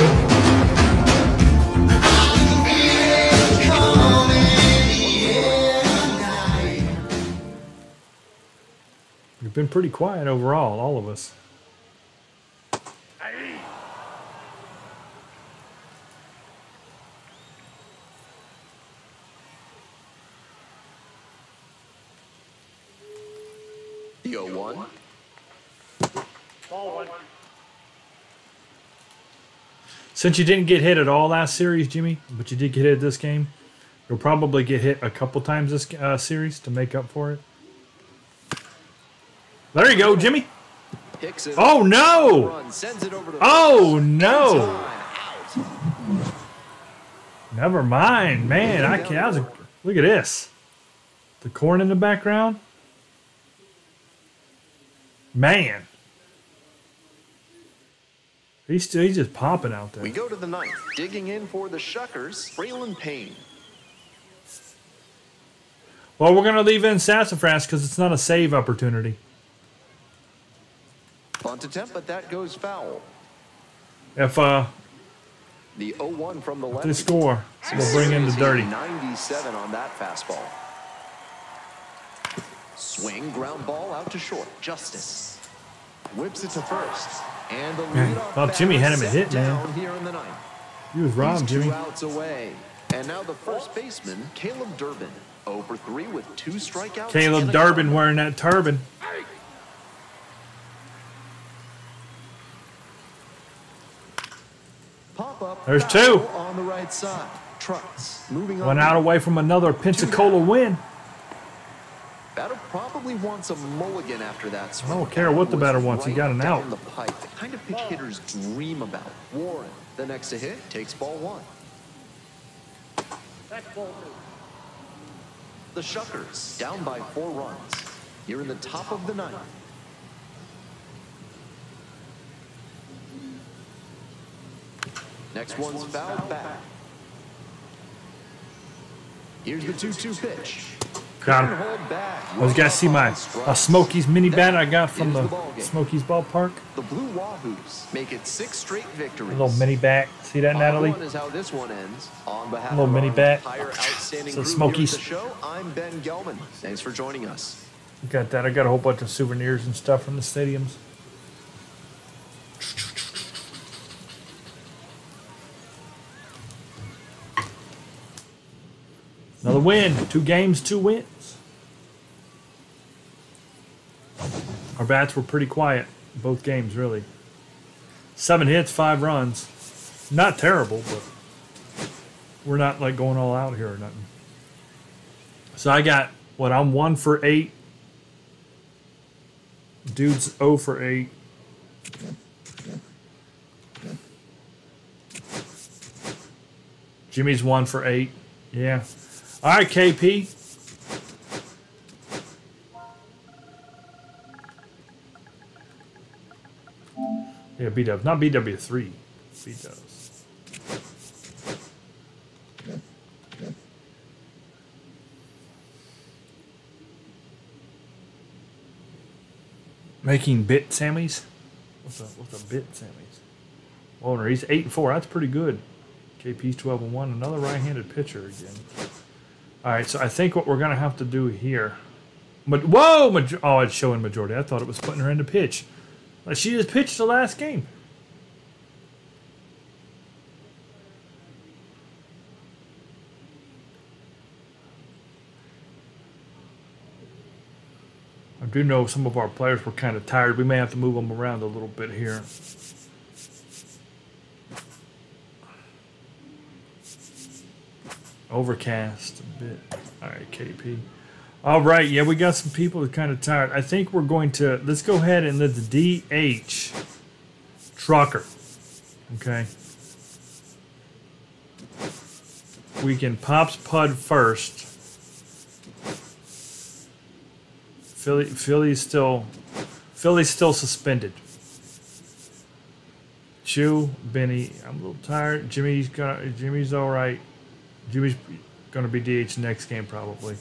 You've been pretty quiet overall, all of us. The 0-1. Ball 1. Since you didn't get hit at all last series, Jimmy, but you did get hit this game, you'll probably get hit a couple times this series to make up for it. There you go, Jimmy. Hicks it. Oh, no. Run, sends it over to Oh, first. no. Time out. Never mind, man. I can't. Look at this. The corn in the background. Man. He's just popping out there. We go to the ninth. Digging in for the Shuckers, Braylon Payne. Well, we're going to leave in Sassafras because it's not a save opportunity. Punt attempt, but that goes foul. If The 0-1 from the left. they score, we'll bring in the dirty. 97 on that fastball. Swing, ground ball out to short. Justice whips it to first. And the leadoff Well, Jimmy had him a hit, down man. here in the ninth. He was robbed, He's 2 Jimmy. outs away. And now the first baseman, Caleb Durbin. 0 for 3 with 2 strikeouts. Caleb and a Durbin double. wearing that turban. Pop up. There's foul 2. on the right side. Trucks moving on. Went out away from another Pensacola win. That'll probably want some mulligan after that swing. I don't care what the batter wants. He got an out. Down the pipe. The kind of pitch hitters dream about. Warren, the next to hit, takes ball 1. That's ball 2. The Shuckers down by 4 runs. Here in the top of the ninth. Next one's fouled back. Here's the 2-2 pitch. Got him. Couldn't hold back. I was going to see my Smokies mini bat I got from the Smokies ballpark. The Blue Wahoos make it 6 straight victories. A little mini bat. See that, Natalie? Is how this one ends. On behalf Little of mini our bat. entire outstanding So crew Smokies. here at the show, I'm Ben Gelman. Thanks for joining us. Got that. I got a whole bunch of souvenirs and stuff from the stadiums. Another win. 2 games, 2 wins. Our bats were pretty quiet both games, really. 7 hits, 5 runs. Not terrible, but we're not like going all out here or nothing. So I got what, I'm 1 for 8. Dude's 0 for 8. Jimmy's 1 for 8. Yeah. All right, KP. Yeah, B-Dubs. Not BW3. B-Dubs. Making bit Sammys? What's a bit Sammys? Oh, he's 8 and 4. That's pretty good. KP's 12 and 1. Another right-handed pitcher again. All right, so I think what we're gonna have to do here. But whoa! Oh, it's showing majority. I thought it was putting her into pitch. Like she just pitched the last game. I do know some of our players were kind of tired. We may have to move them around a little bit here. Overcast a bit. All right, KP. All right, yeah, we got some people that are kind of tired. I think we're going to, let's go ahead and let the DH Trucker. Okay. We can Pops Pud first. Philly's still suspended. Chew, Benny, I'm a little tired. Jimmy's all right. Jimmy's gonna be DH next game probably.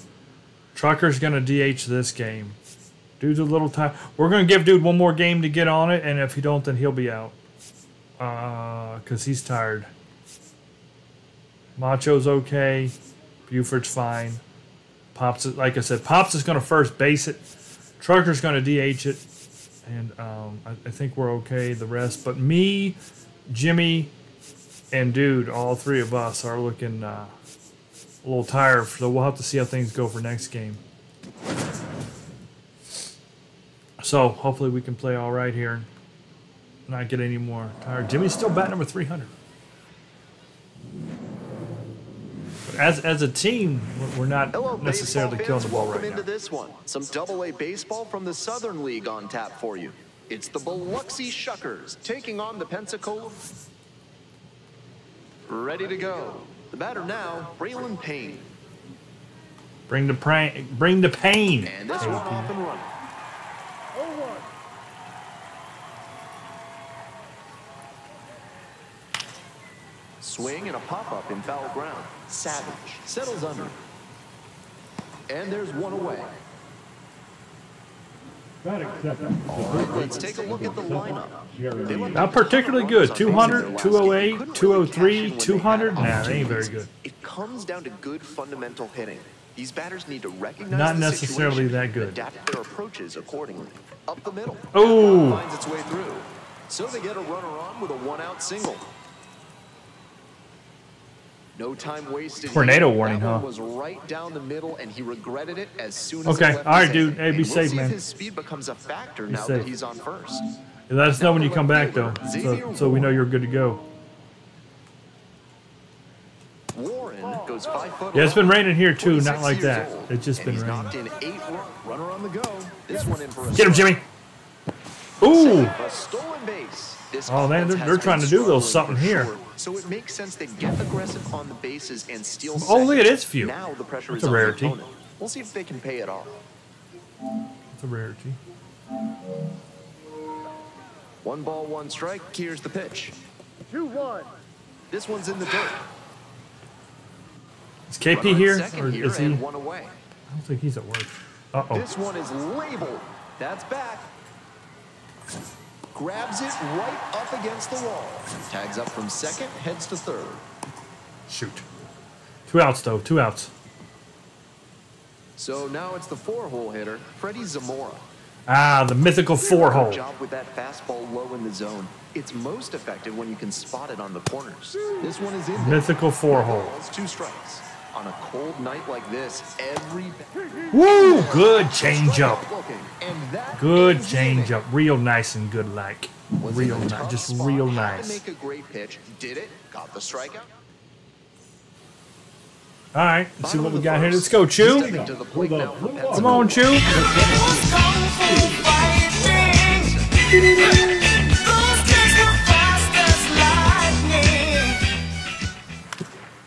Trucker's gonna DH this game. Dude's a little tired. We're gonna give dude one more game to get on it, and if he don't, then he'll be out. Cause he's tired. Macho's okay. Buford's fine. Pops, like I said, Pops is gonna first base it. Trucker's gonna DH it, and I think we're okay. The rest, but me, Jimmy, and dude, all 3 of us are looking a little tired, so we'll have to see how things go for next game. So hopefully we can play all right here and not get any more tired. Jimmy's still bat number 300. But as a team, we're not Hello, necessarily baseball killing fans. the ball Welcome right into now. this one. Some Double-A baseball from the Southern League on tap for you. It's the Biloxi Shuckers taking on the Pensacola. Ready to go. The batter now, Braylon Payne. Bring the pain. Bring the pain. And this one off and running. 0-1. Swing and a pop-up in foul ground. Savage settles under. And there's one away. Batting second. All right, let's take a look at the lineup. They let Not particularly good. 200, 208, 203, 200. Nah, they ain't very good. It comes down to good fundamental hitting. These batters need to recognize Not the necessarily situation that good. and adapt their approaches accordingly. Up the middle. Oh. Finds its way through. So they get a runner on with a one-out single. No time wasted. Tornado here. warning, That one huh? was right down the middle, and he regretted it as soon as Okay, it left all right, his dude. hand. Hey, be And safe, we'll see man. if his speed becomes a factor now safe. that he's on first. Let us know when you come back, though, so we know you're good to go. Warren goes 5 foot. Yeah, it's been around, raining here too. 46 Not like years that. old. It's just And been he's raining. knocked in 8 runs. Runner on the go. This one in for a Get him, strike. Jimmy. Ooh. A stolen base. This Oh, man, offense they're has trying been to do a little struggling something for here. sure, so it makes sense they get aggressive on the bases and steal Oh, look at second. this view. Now the pressure That's is a on the rarity. opponent. We'll see if they can pay it off. It's a rarity. 1 ball, 1 strike. Here's the pitch. 2-1. This one's in the dirt. Is KP Runner at here, second or here is he? and I 1 away. don't think he's at work. Uh-oh. This one is labeled. That's back. Grabs it right up against the wall. Tags up from second, heads to third. Shoot. 2 outs, though. 2 outs. So now it's the 4-hole hitter, Freddie Zamora. Ah, the mythical 4-hole. Job with that fastball low in the zone. It's most effective when you can spot it on the corners. This one is in there. Mythical 4-hole. Balls, 2 strikes. On a cold night like this, every Woo! Good changeup. looking, and that Good is in it. changeup. Real nice and good like. Was in Real a nice. tough Just spot, real had to nice. make a great pitch. Did it? Got the strikeout. All right. Let's see Bottom what of we the got here. first. Let's go, Chew. Stepping to the plate now for Come Pensacola. on, Chew.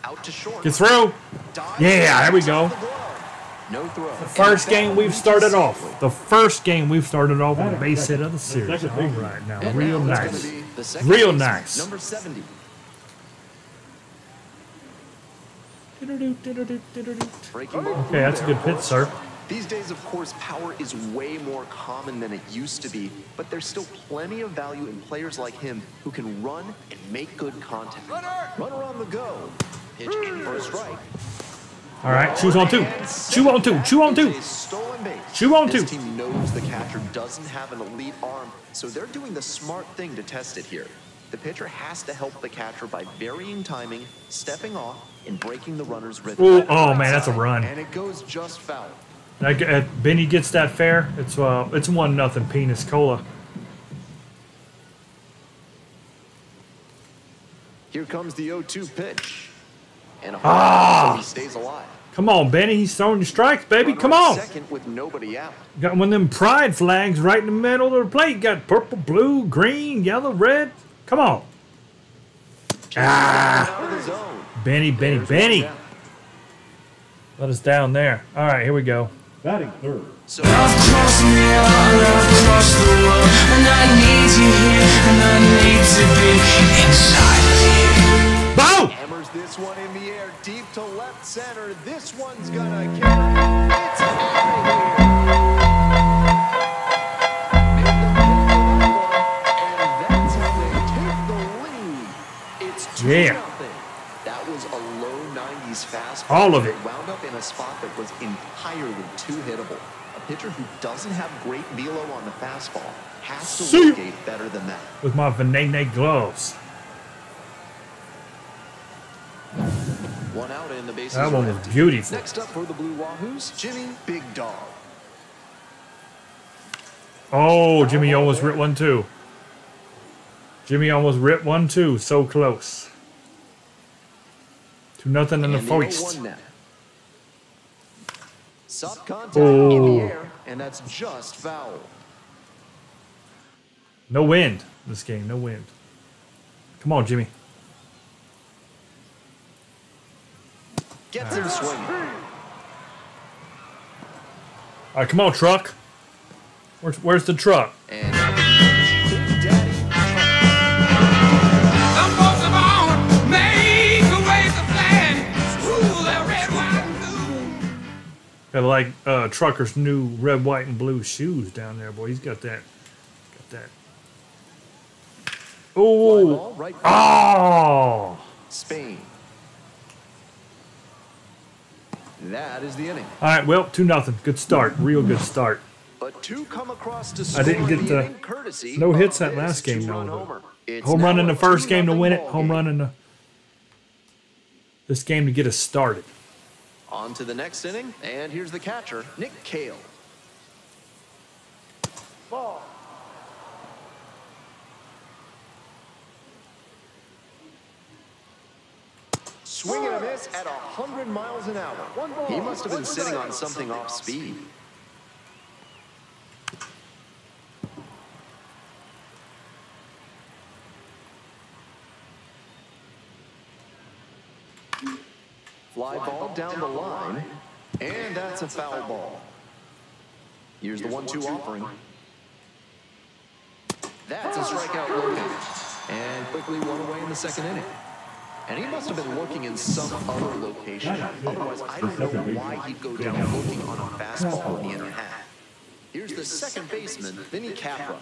Out to short. Get through. Dives Yeah, there we go. the glove. No throw. First game we've started off. The first game we've started off with a base hit of the series. All right, now And real now it's nice. gonna be the second Real baseman, nice. Number 70. Breaking ball Okay, that's a good pitch, sir. These days, of course, power is way more common than it used to be, but there's still plenty of value in players like him who can run and make good contact. Runner on the go. Pitch in for a strike. All right, Chew's on 2. Chew on 2. Chew on 2. A stolen base. Chew on This 2. team knows the catcher doesn't have an elite arm, so they're doing the smart thing to test it here. The pitcher has to help the catcher by varying timing, stepping off, and breaking the runner's rhythm. Ooh, oh, man, that's a run. And it goes just foul. Benny gets that fair. It's 1-0 Penis Cola. Here comes the 0-2 pitch. And a home run, so he stays alive. Come on, Benny. He's throwing strikes, baby. Runner Come at on. Second with nobody out. Got one of them pride flags right in the middle of the plate. Got purple, blue, green, yellow, red. Come on. Out of the zone. Benny. There's one down. Let us down there. All right, here we go. Batting third. So Across me all across the world, and I need you here, and I need to be inside of you. Boom! hammers this one in the air, deep to left center. This one's gonna carry. It's out of here. And that's how they take the lead. It's 2-0. That was a low 90s fastball. All of it. Wound up in a spot that was entirely too hittable. A pitcher who doesn't have great velo on the fastball has to See? locate better than that. With my Venene gloves. One out and the bases That one are was empty. beautiful. Next up for the Blue Wahoos, Jimmy Big Dog. Oh, Jimmy almost ripped one too. Jimmy almost ripped one too. So close. 2-0 in the And first. 0-1 now. Soft contact in Oh. the air, and that's just foul. No wind this game. No wind. Come on, Jimmy. Gets him swinging. All right, come on, truck. Where's the truck? And Big Daddy. Some folks are born, make a way to fly. Ooh, that red, white, and blue. Got like trucker's new red, white, and blue shoes down there, boy. He's got that. Fly Oh, ball right oh! Spain. That is the inning. All right, well, 2-0. Good start, real good start. But two come across to I score didn't get the the inning courtesy no of hits that this last game, two-run though. homer. It's Home run now in the a first game to 2-0 win it. ball Home game. run in this game to get us started. On to the next inning, and here's the catcher, Nick Cale. Ball. Swing and a miss at 100 miles an hour. One ball, He must have been one sitting strike. on something off speed. Fly ball down the line, and that's a foul ball. Here's the 1-2 offering. That's a strikeout looking, and quickly one away in the second inning. And he must have been looking in some other location. Otherwise, I don't know why he'd go down looking on a fastball in the inner half. Here's the second baseman, Vinny Capra.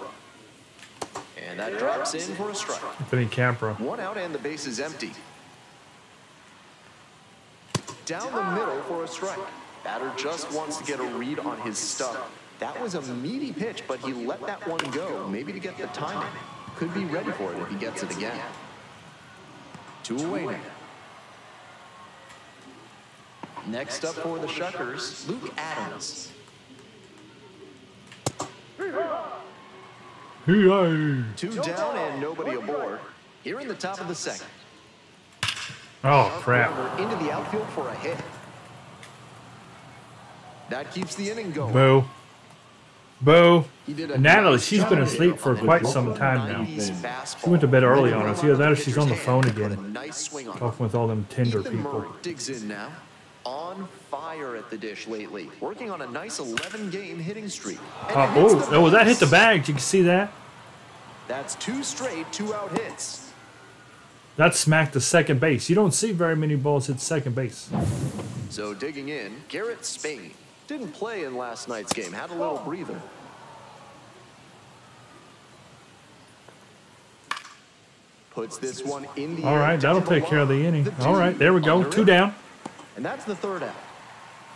And that drops in for a strike. Vinny Capra. One out and the base is empty. Down the middle for a strike. Batter just wants to get a read on his stuff. That was a meaty pitch, but he let that one go, maybe to get the timing. Could be ready for it if he gets it again. 2 away now. Next up for the Shuckers, Luke Adams. Hey, 2 down and nobody aboard. Here in the top of the second. oh, crap. Runner into the outfield for a hit. That keeps the inning going. Boo. Boo. He did a And Natalie, nice she's job been of asleep it for on the quite some time now. 90s fastball. She went to bed early on Ready us. to Either run that or the she's on the pitcher's phone hand, put again. a nice swing on it. Talking with all them Tinder Ethan people. Murray digs in now. On fire at the dish lately. Working on a nice 11-game hitting streak. And it hits the Oh, that hit base. the bag. You can see that? That's 2 straight 2-out hits. That smacked the second base. You don't see very many balls hit second base. So digging in, Garrett Spain. Didn't play in last night's game. Had a little breather. Puts this one in the All air right, that'll down the take care of the line. inning. The All right, there we go. under 2 it. down. And that's the 3rd out.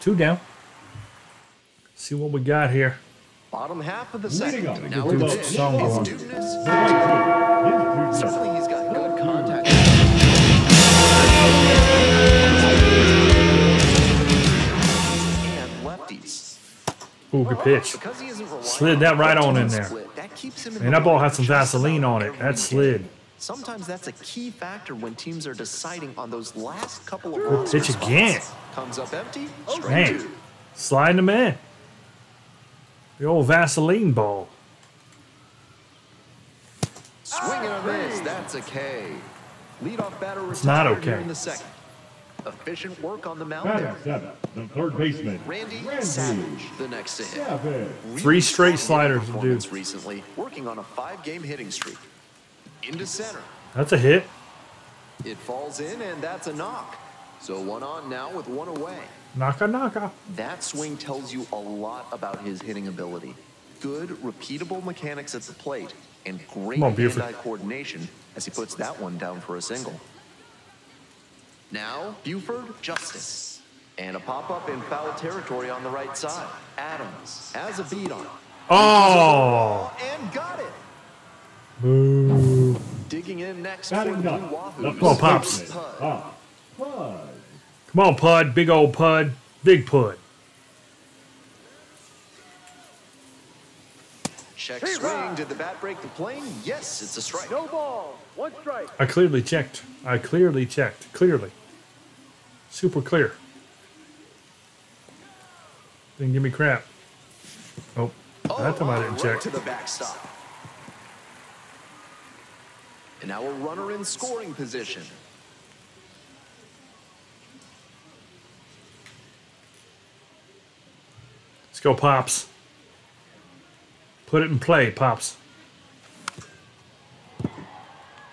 2 down. See what we got here. Bottom half of the Leading second. up, Now Dude, with the pitch, some his of Dudeness. His Certainly he's got good contact. And lefties. Ooh, good pitch. Because he isn't relying Slid that right on in the there. split, that keeps him in Man, the that ball lead had some just Vaseline about on it. every That game. slid. Sometimes that's a key factor when teams are deciding on those last couple of Good roster pitch spots. again. Comes up empty, straight Man, 2. sliding them in. The old Vaseline ball. Swing and a miss, that's a K. Leadoff batter It's not retired here okay. in the second. Efficient work on the mound Batting there. 7, the third baseman, Randy Randy Savage, the next to hit. Savage. 3 straight sliders to do. Performance recently, working on a 5-game hitting streak. Into center. That's a hit. It falls in, and that's a knock. So 1 on now with 1 away. Naka naka. That swing tells you a lot about his hitting ability. Good, repeatable mechanics at the plate, and great Come on, Buford. hand-eye coordination as he puts that one down for a single. Now, Buford Justice. And a pop-up in foul territory on the right side. Adams has a beat on it. Oh. And got it. Boo. Digging in next for Batting the ninth, the Wahoos. Come on, Pops. first baseman, Pop. Come on, Pud. Big old Pud. Big Pud. Check swing. Did the bat break the plane? Yes, it's a strike. No ball. 1 strike. I clearly checked. Clearly. Super clear. Didn't give me crap. Oh, that time I didn't right check. to the backstop. And now a runner in scoring position. go, Pops. Put it in play, Pops.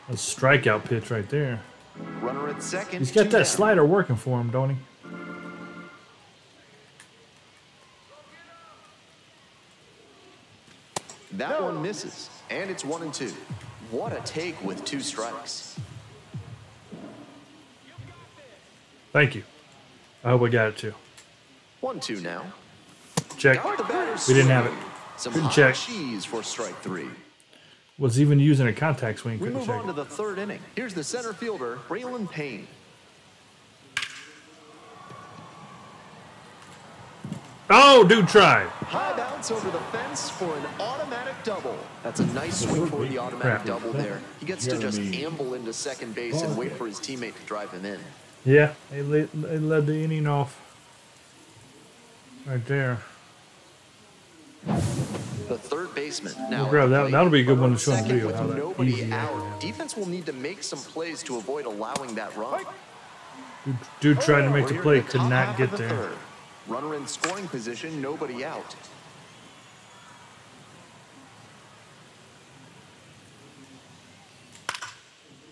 A strikeout pitch right there. Runner at second. He's got 2 that down. slider working for him, don't he? That one misses, and it's 1-2. What a take with 2 strikes. Thank you. I hope I got it too. 1-2 now. Check. Got the batter We didn't have it. swinging. Some Couldn't hot check. cheese for strike 3. Was even using a contact swing. We Couldn't move check on to it. the 3rd inning. Here's the center fielder, Braylon Payne. Oh, dude, try. High bounce over the fence for an automatic double. That's a nice swing for the automatic Crap. double there. He gets to just amble into second base and wait for his teammate to drive him in. Yeah, they led the inning off. Right there. The third baseman now. We'll grab that. at the That'll be a good one to plate. show on Second video, with how that nobody easy that can out. happen. Defense will need to make some plays to avoid allowing that run. Dude tried to make We're the here play, in the could top not half get of the there. third. Runner in scoring position, nobody out.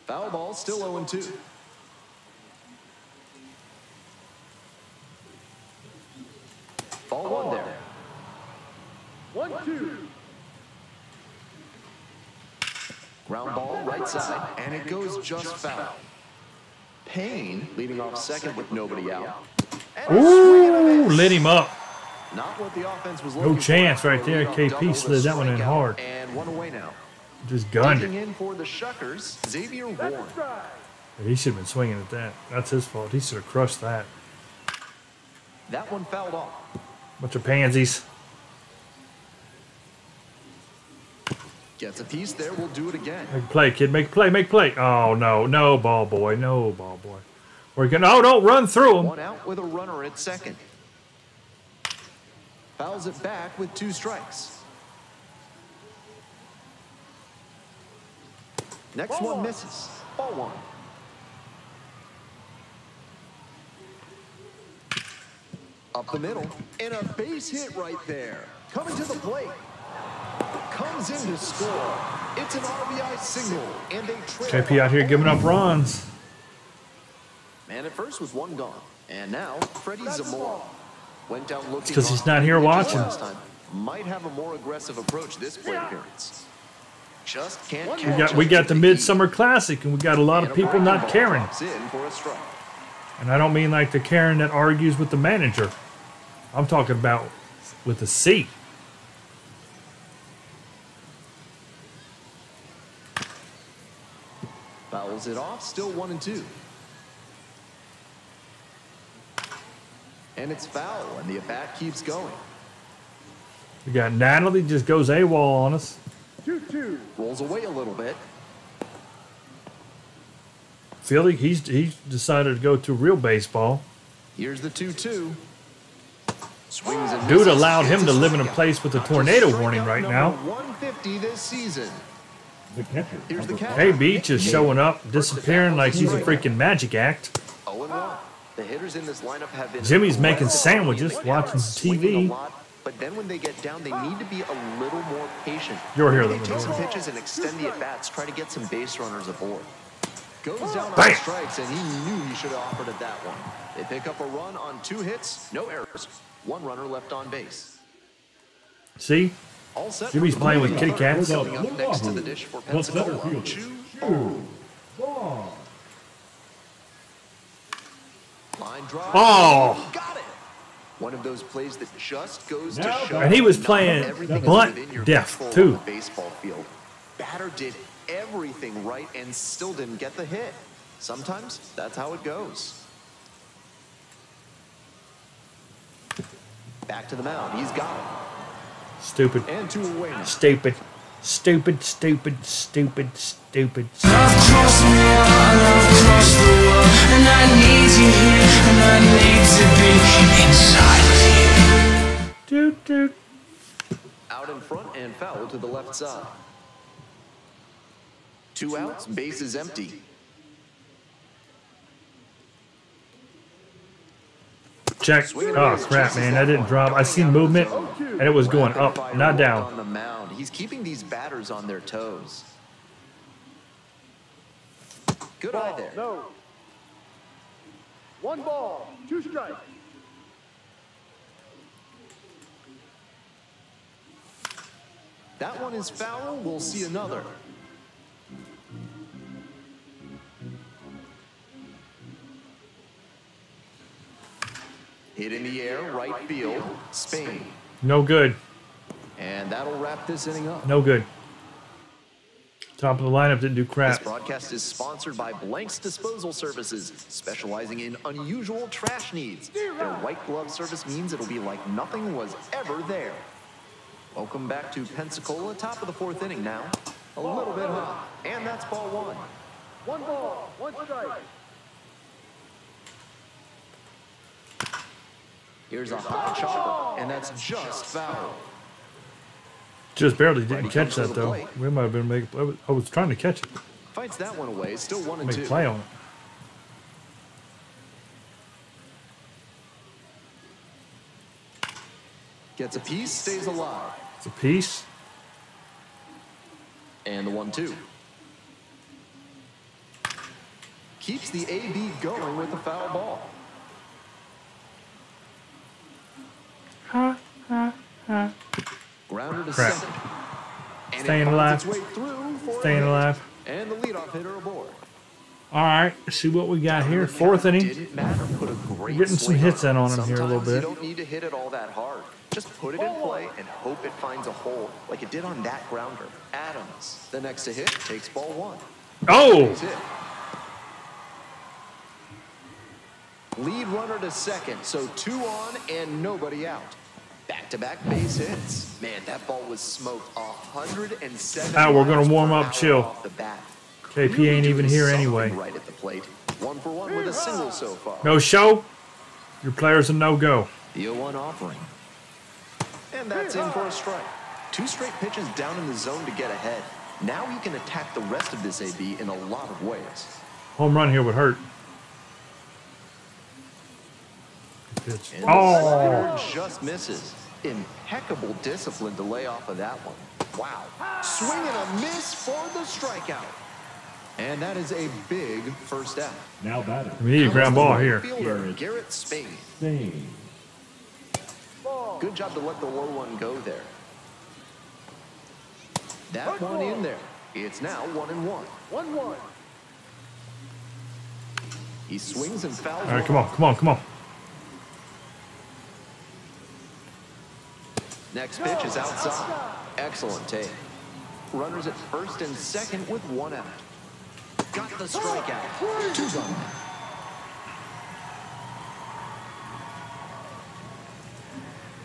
Foul ball, still 0-2. Ball 1 there. 1-2. Ground ball, right side, and it goes just foul. Payne leading off second with nobody out. And a swing and a Ooh, miss. lit him up. Not what the offense was No looking for. chance right there. Leadoff KP double, slid that one in strikeout, hard. And 1 away now. Just gunned Taking it. in for the Shuckers, Xavier Warren. He should have been swinging at that. That's his fault. He should have crushed that. That one fouled off. Bunch of pansies. Gets a piece there, we'll do it again. Make a play, kid. Make a play. Make a play. Oh, no. No, ball boy. No, ball boy. We're going to... Oh, don't run through him. 1 out with a runner at second. Fouls it back with 2 strikes. Next one misses. Ball 1. Up the middle, and a base hit right there. Coming to the plate. Comes in to score. It's an RBI single, and they trail. KP out here giving up runs. Man at first was 1 gone, and now Freddie Zamora went down looking. 'cause he's not here watching. Last time. Might have a more aggressive approach this plate appearance. Just can't We catch got up the to Midsummer Classic, and we got a lot And of a people breaking not ball caring. pops in for a strike. And I don't mean like the Karen that argues with the manager. I'm talking about with a C. Fouls it off, still 1-2. And it's foul, and the at-bat keeps going. We got Natalie just goes AWOL on us. 2-2. Rolls away a little bit. Philly, he's decided to go to real baseball. Here's the 2-2. Swings and Dude misses. allowed him It's to live in a strikeout. place with a tornado Strikeout warning right number now. 150 this season. The catcher. Here's the catch. Hey, Beach is showing up, disappearing like he's a freaking magic act. 0-1. The hitters in this lineup have been Jimmy's making aggressive sandwiches, in the watching count, swinging TV. a lot, but then when they get down, they need to be a little more patient. You're here, They let me take some go. pitches and extend the at-bats, try to get some base runners aboard. Goes down on Bam. strikes, and he knew he should have offered at that one. They pick up a run on 2 hits, no errors. 1 runner left on base. See? All set. Jimmy's for playing with the kitty third. cats. Coming up next to the dish for The center Pensacola. fielder. Line drive. Oh. Got it. One of those plays that just goes to Now show. And he was not playing everything is blunt within your depth, control too. on the baseball field. Batter did everything right and still didn't get the hit. Sometimes that's how it goes. Back to the mound. He's got it. Stupid. And 2 away now. Stupid. Stupid, stupid, stupid, stupid. Love crossed me out, love crossed the world, and I need you here, and I need to be inside of you. Doot, doot. Out in front and foul to the left side. 2 outs, base is empty. Check. Oh, crap, man. That didn't drop. I seen movement. And it was going up, Rapid-fire not work down. on the mound. He's keeping these batters on their toes. Good eye there. No. 1 ball, 2 strikes. That one is foul. We'll see another. Hit in the air, right field, Spain. No good. And that'll wrap this inning up. No good. Top of the lineup didn't do This crap. broadcast is sponsored by Blank's Disposal Services, specializing in unusual trash needs. Their white glove service means it'll be like nothing was ever there. Welcome back to Pensacola, top of the 4th inning now. A little bit hot, and that's ball 1. 1 ball, 1 strike. Here's a high chopper, and that's just foul. Just barely didn't catch that though. We might have been making. I was trying to catch it. Fights that one away, still 1 and Make 2. a play on it. Gets a piece, stays alive. It's a piece. And the 1-2. Keeps the AB going with a foul ball. Grounder to Crap. second. And Staying it alive. finds its way through for a Staying hit. alive. And the leadoff hitter aboard. All right, let's see what we got here. 4th inning. Didn't matter. Put a great Getting some swing hits on in it. on him here a little Sometimes bit. You don't need to hit it all that hard. Just put it in play and hope it finds a hole like it did on that grounder. Adams, the next to hit, takes ball 1. Oh! Base hit. Lead runner to second, so 2 on and nobody out. Back-to-back base hits. Man, that ball was smoked 107. Ah, we're gonna miles warm per up, hour chill. off the bat. KP ain't even here Something anyway. Right at the plate. 1 for 1 with a single so far. No show? Your player's a no-go. The 0-1 offering. And that's in for a strike. 2 straight pitches down in the zone to get ahead. Now you can attack the rest of this AB in a lot of ways. Home run here would hurt. Pitch. And Oh! the slider just misses. Impeccable discipline to lay off of that one. Wow. Swing and a miss for the strikeout. And that is a big first out. Now batting. We need a ground ball here. Fielder Garrett Spain. Spain. Good job to let the low one go there. That one in there. It's now 1-1. 1-1. He swings and fouls. All right, come on, come on, come on. Next pitch is outside. Excellent take. Runners at first and second with 1 out. Got the strikeout. 2 gone.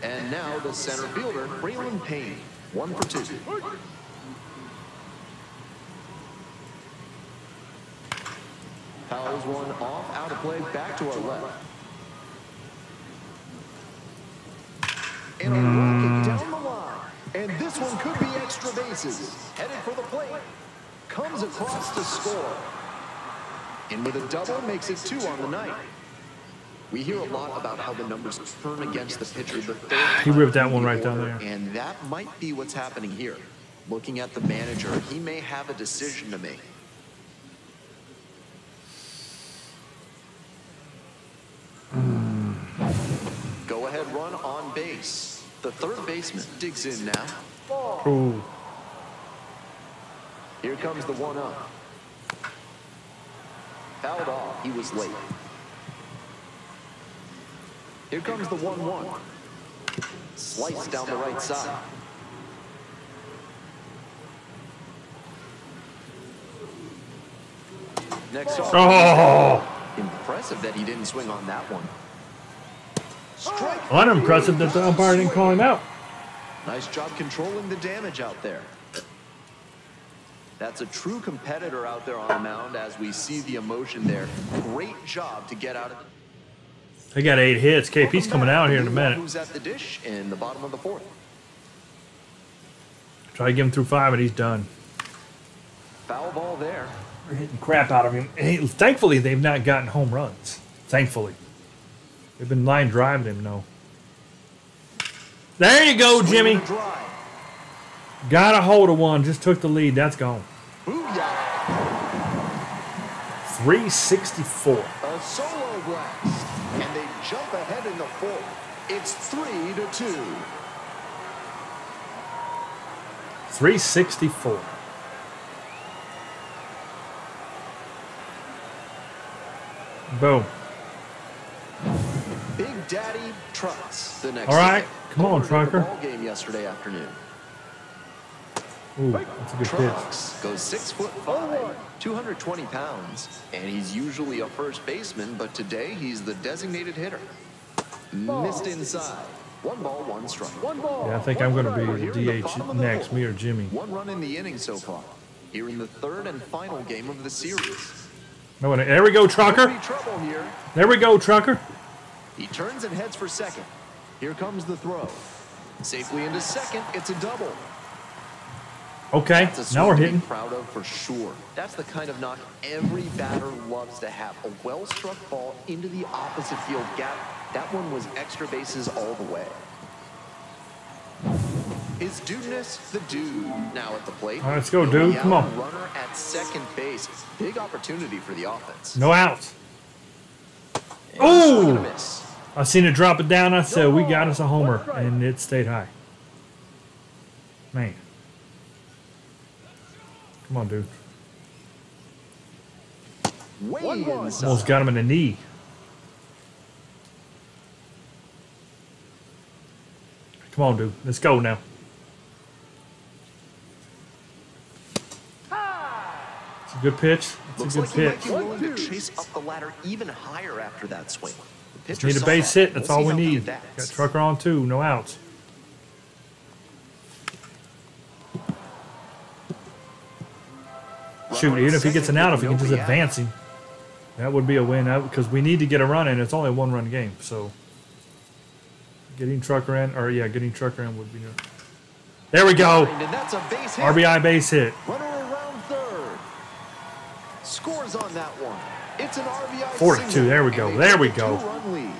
And now the center fielder, Braylon Payne. 1 for 2. Powers one off, out of play, back to our left. And a rocket down the line. And this one could be extra bases. Headed for the plate. Comes across to score. And with a double, makes it 2 on the night. We hear a lot about how the numbers turn against the pitcher the third time He ripped that one in the right down order, there. And that might be what's happening here. Looking at the manager, he may have a decision to make. Go ahead run on base. The third baseman digs in now. Ooh. Here comes the 1-0. Fouled off. He was late. Here comes the 1-1. Slice down the right side. Next off. Oh! Impressive that he didn't swing on that one. Strike. Unimpressive that the umpire didn't call him out. Nice job controlling the damage out there. That's a true competitor out there on the mound as we see the emotion there. Great job to get out of it. They got 8 hits. KP's coming out here in a minute. Who's at the dish in the bottom of the 4th. Try to get him through 5 and he's done. Foul ball there. They're hitting crap out of him. Hey, thankfully, they've not gotten home runs. Thankfully. They've been line driving him, no. There you go, Jimmy. Drive. Got a hold of one. Just took the lead. That's gone. Booyah. 364. A solo blast. And they jump ahead in the fourth. It's 3-2. 364. Boom. Big Daddy Trucks. The next All right. day. Come on, Over to the Trucker. ball game yesterday afternoon. Ooh, that's a good pitch. Trucks goes 6'5", 220 pounds, and he's usually a first baseman, but today he's the designated hitter. Missed inside. 1 ball, 1 strike. Yeah, I think I'm going to be the DH next, me or Jimmy. 1 run in the inning so far. Here in the 3rd and final game of the series. No, there we go, Trucker. Any trouble here. There we go, Trucker. He turns and heads for second. Here comes the throw. Safely into second. It's a double. Okay, That's a now we're swing to be hitting. proud of for sure. That's the kind of knock every batter loves to have. A well-struck ball into the opposite field gap. That one was extra bases all the way. His dudeness, the dude, now at the plate. All right, let's go, dude. Come on. Runner at second base. Big opportunity for the offense. No outs. And a swing and a Ooh. miss. I seen it drop it down. I said, we got us a homer, and it stayed high. Man. Come on, dude. Way inside. Almost got him in the knee. Come on, dude. Let's go now. It's a good pitch. It's Looks a like good he might pitch. be willing to chase up the ladder even higher after that swing. The pitcher Need a saw base that. hit. That's We'll all see we how he need. Got adapts. Trucker on two. No outs. Shoot, even if he gets an out, if he can just advance him, that would be a win. Because we need to get a run in. It's only a 1-run game, so getting Trucker in, or yeah, getting Trucker in would be good. There we go. And that's a base hit. RBI base hit. Runner around third. Scores on that one. It's an RBI 4-2. single, There we and go. they There we take a go. 2-run lead.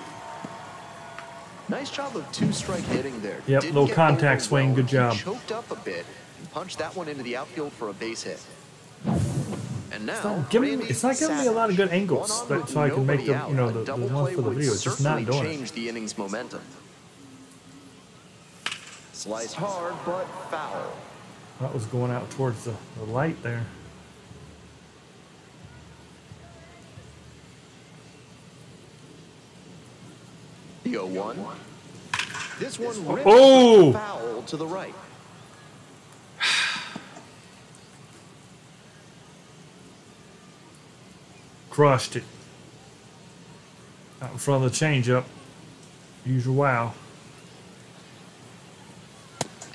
Nice job of 2-strike hitting there. Yep, Didn't little get contact swing. Good overwhelmed. job. He choked up a bit and punched that one into the outfield for a base hit. And now, It's not giving me a lot of good angles so I can make the the ones for the video. It's just not doing it. Change the inning's momentum. Sliced hard, but foul. That was going out towards the light there. The 0-1. This one ripped Oh! foul to the right. Crushed it. Out in front of the changeup. Usual wow.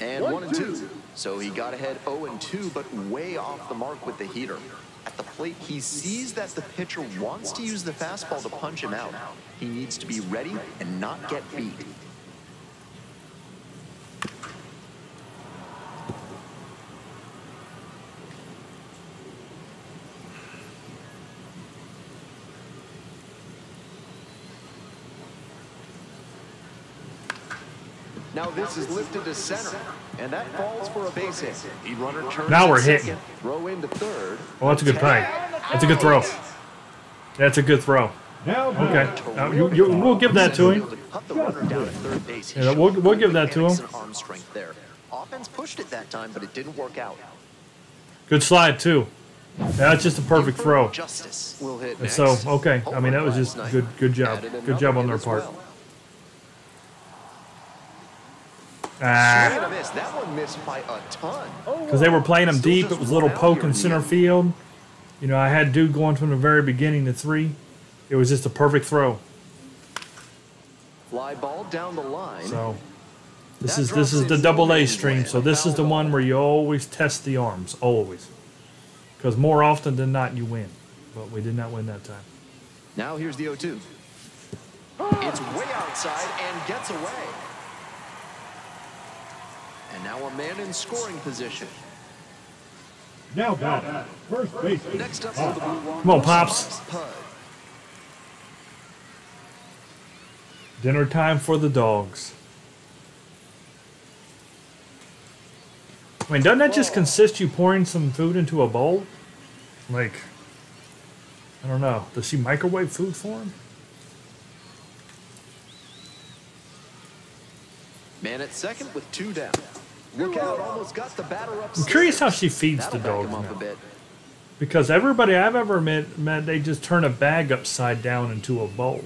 And 1-2. So he got ahead 0-2, but way off the mark with the heater. At the plate, he sees that the pitcher wants to use the fastball to punch him out. He needs to be ready and not get beat. Now this is lifted to center, and that falls for a base hit. The runner turns Now at we're second, hitting. throw into third. Oh, that's a good play. That's a good throw. That's a good throw. Now Okay. We'll give that to him. Cut the runner down at third base. He Yeah, showed we'll good give that to him. mechanics and arm strength there. Offense pushed it that time, but it didn't work out. Good slide, too. That's just a perfect throw. Justice will hit And next. so, okay. I mean, that was Home run just last night. good job. Added Good job another on their hit as part. well. Swing Ah, and a miss. That one missed by a ton. because they were playing them deep. It was a little poke in center field. You know, I had dude going from the very beginning to 3. It was just a perfect throw. Fly ball down the line. So this is the double-A stream. So this is the one where you always test the arms, always. Because more often than not, you win. But we did not win that time. Now here's the 0-2. It's way outside and gets away. And now a man in scoring position. Now back. First base. Next up for the Blue Wahoos, Come on, Pops. Pud. Dinner time for the dogs. I mean, doesn't that just consist you pouring some food into a bowl? Like, I don't know. Does she microwave food for him? Man at second with 2 down. Look out, almost got the batter up. I'm curious how she feeds the That'll dogs back him up now. a bit. Because everybody I've ever met, they just turn a bag upside down into a bowl.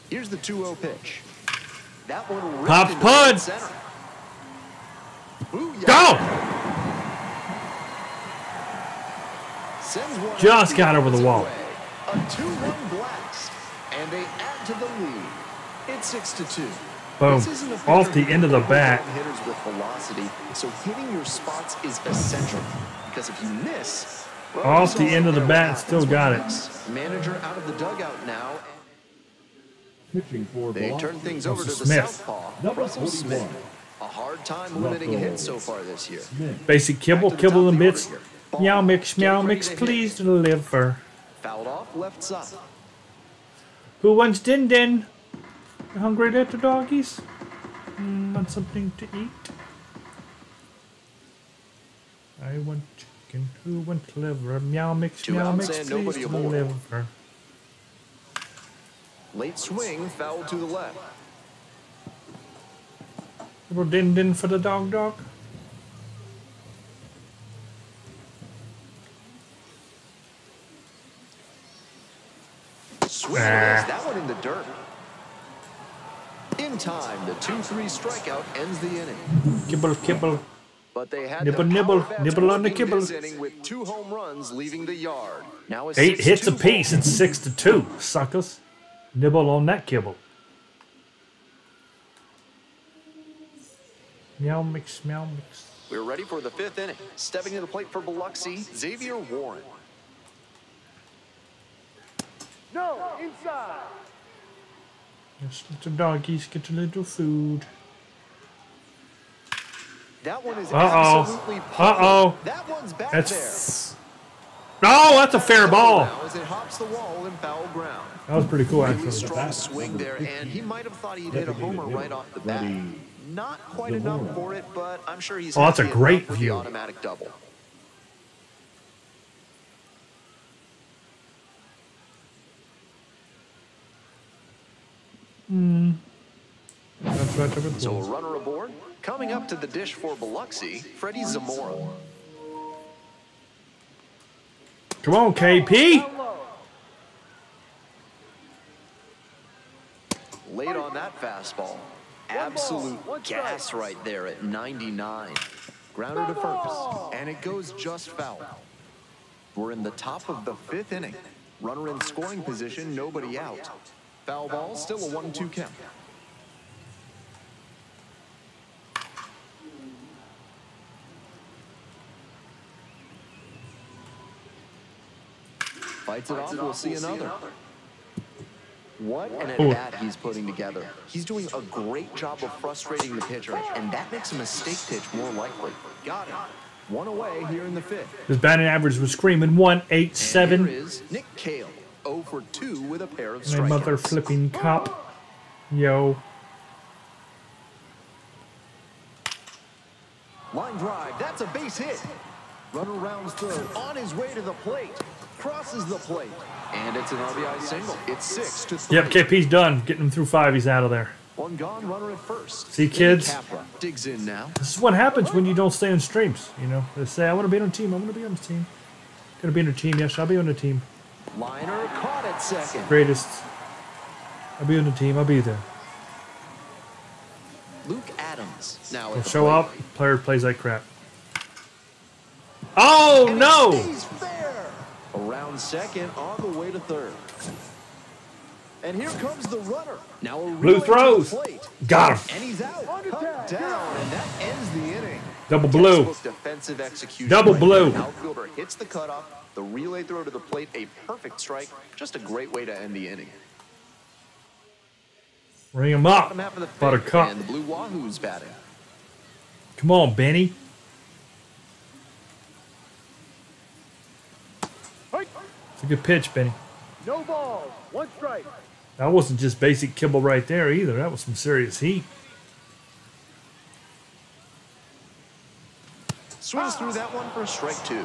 Here's the 2-0 pitch. That one ripped Pops into Pud. right center. Booyah. Go! Sends one Just up got over the opposite wall. way. A 2-run blast, and they add to the lead. It's 6-2. Boom. This isn't a Off pitcher the end of the who bat. hitters with velocity, so hitting your spots is essential. Because if you miss, well, Off the you saw end of the what bat, happens still when got you it. miss. Manager out of the dugout now. Pitching for They Biloxi. turn things over to the Smith. southpaw, Number Russell 41. Smith. A hard time limiting a hit so far this year. Basic kibble, Back to the kibble top and of the bits. order here. Meow mix, Getting meow ready mix, to hit. please deliver. Fouled off left side. Who wants din din? You hungry little doggies? Want something to eat? I want chicken. Who wants liver? Meow mix, 2 meow outs mix, and please nobody aboard. deliver. Late swing, foul to the left. Little din din for the dog. Swing and miss, that one in the dirt. In time, the 2-3 strikeout ends the inning. Kibble, kibble. But they had Nibble, the nibble, power bats nibble on the working kibble. this inning with 2 home runs leaving the yard. Now a 8 hits 6-2 apiece. ball. It's 6-2. Suckers. Nibble on that kibble. Meow mix, meow mix. We're ready for the 5th inning. Stepping to the plate for Biloxi, Xavier Warren. No, inside. Yes, little doggies get a little food. That one is Uh-oh. absolutely Uh-oh. That one's back That's... Oh, that's a fair ball. Now as it hops the wall in foul ground. That was pretty cool, Really actually. strong swing there, and he might have thought he'd hit a homer right off the bat. Not quite enough for it, but I'm sure he's Oh, that's a happy great enough with view. the automatic double. That's right over So a the runner aboard. Coming up to the dish for Biloxi, Freddie Zamora. Come on, KP. Late on that fastball. Absolute gas right there at 99. Grounder to first, and it goes just foul. We're in the top of the 5th inning. Runner in scoring position, nobody out. Foul ball, still a 1-2 count. Fights it off, we'll see another. What an at-bat he's putting together. He's doing a great job of frustrating the pitcher, and that makes a mistake pitch more likely. Got it. One away here in the 5th. His batting average was screaming And here 187. is Nick Cale, 0 for 2 with a pair of My strikeouts. mother flipping cop. Yo. Line drive, that's a base hit. Runner rounds third, on his way to the plate. Crosses the plate. And it's an RBI single. It's 6-3. Yep, KP's done. Getting him through 5. He's out of there. One gone, runner at first. See, kids? Capra digs in now. This is what happens when you don't stay on streams. You know, they say, I want to be on a team. I want to be on a team. Gonna be on a team. Yes, I'll be on a team. Liner caught at second. Greatest. I'll be on the team. I'll be there. Luke Adams now He'll at the show plate. up. Player plays like crap. Oh, And no! it stays fair. Around second, on the way to third. And here comes the runner. Now a Blue relay to throws. the plate. Got him. And he's out. Cut down, and that ends the inning. Double blue. Textbook defensive execution. Double right blue. there. Outfielder hits the cutoff. The relay throw to the plate, a perfect strike. Just a great way to end the inning. Ring him up. Bottom half of the fifth, Buttercup. and the Blue Wahoos batting. Come on, Benny. It's a good pitch, Benny. No balls. 1 strike. That wasn't just basic kibble right there either. That was some serious heat. Swings through that one for strike 2.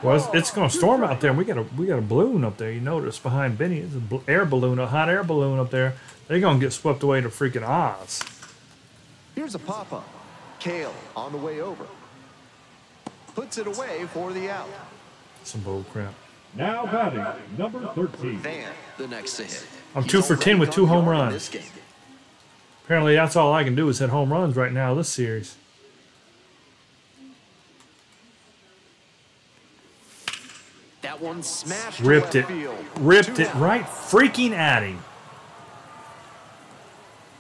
Well, it's going to storm out there. We got a balloon up there. You notice behind Benny, it's an air balloon, a hot air balloon up there. They're going to get swept away to freaking Oz. Here's a pop-up. Kale on the way over. Puts it away for the out. Some bull crap. Now batting, number 13. Van, the next to hit. I'm He's 2 for 10 with already 2 home gone yard in runs. this game. Apparently, that's all I can do is hit home runs right now this series. That one smashed Ripped to it. left field. Ripped 2 it out. right freaking at him.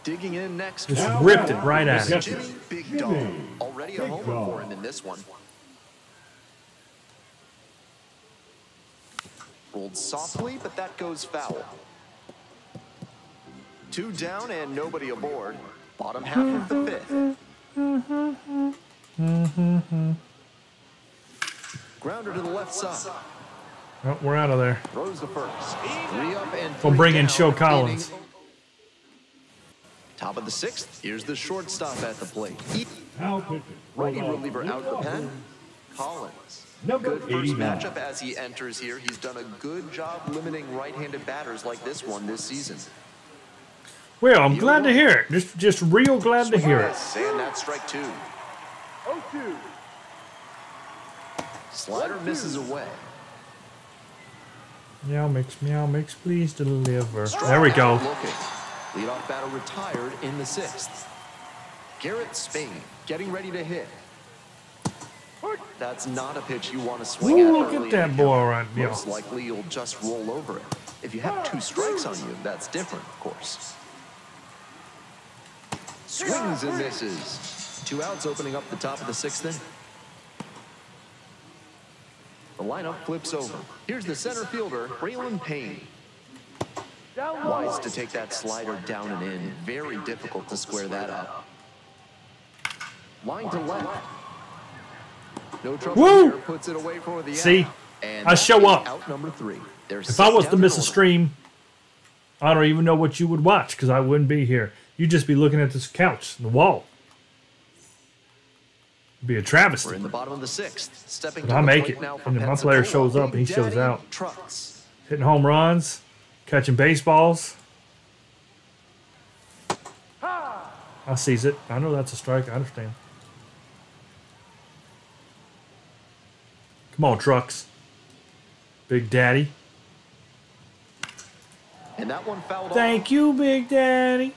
Digging in next. Just Now ripped it batting, right at him. Jimmy Big Dog. Already a Big homer Dog. for him in this one. Rolled softly, but that goes foul. 2 down and nobody aboard. Bottom half of the 5th. Grounder to the left side. Oh, we're out of there. Throws the first. 3 up and We'll 3 bring in down, Show Collins. inning. Top of the 6th. Here's the shortstop at the plate. Now pitching. Righty reliever out the pen. Collins. Number Good first 89. matchup as he enters here. He's done a good job limiting right-handed batters like this one this season. Well, I'm glad to hear it. Just real glad to hear it. And that's strike 2. 0-2. Slider misses away. Meow mix, please deliver. There we go. Looking. Leadoff batter retired in the 6th. Garrett Spain getting ready to hit. That's not a pitch you want to swing Ooh, at. look early at that in the boy game. right there. Most likely you'll just roll over it. If you have 2 strikes on you, that's different, of course. Swings and misses. 2 outs opening up the top of the 6th inning. The lineup flips over. Here's the center fielder, Braylon Payne. Wise to take that slider down and in. Very difficult to square that up. Line to left. No trouble Woo! here. Puts it away for the See? out. And I that show is up. Out number 3. If I was to miss a stream, I don't even know what you would watch because I wouldn't be here. You'd just be looking at this couch, the wall. It'd be a We're travesty. in the bottom of the 6th. Stepping But to I the make plate it. now for And then my player Pensacola, shows up and he Big shows Daddy out. Trucks. Hitting home runs, catching baseballs. I sees it. I know that's a strike. I understand. Come on, Trucks. Big Daddy. And that one fouled off. Thank you, Big Daddy.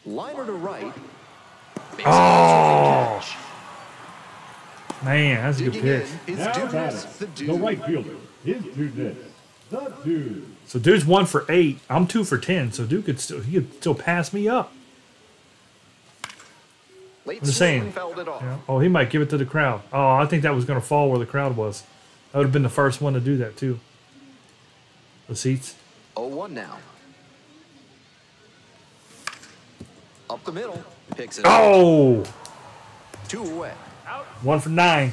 Liner to right. Oh! Catch. Man, that's a good Digging in pitch. is Now Dudas, batting, the the dude. right fielder. His Dudas. The dude. So dude's 1 for 8. I'm 2 for 10. So dude could still pass me up. Late I'm just swing saying. fouled it off. Yeah. Oh, he might give it to the crowd. Oh, I think that was going to fall where the crowd was. I would have been the first one to do that too. The seats. 0-1 now. Up the middle. Picks it up. Oh, 2 away. 1 for 9.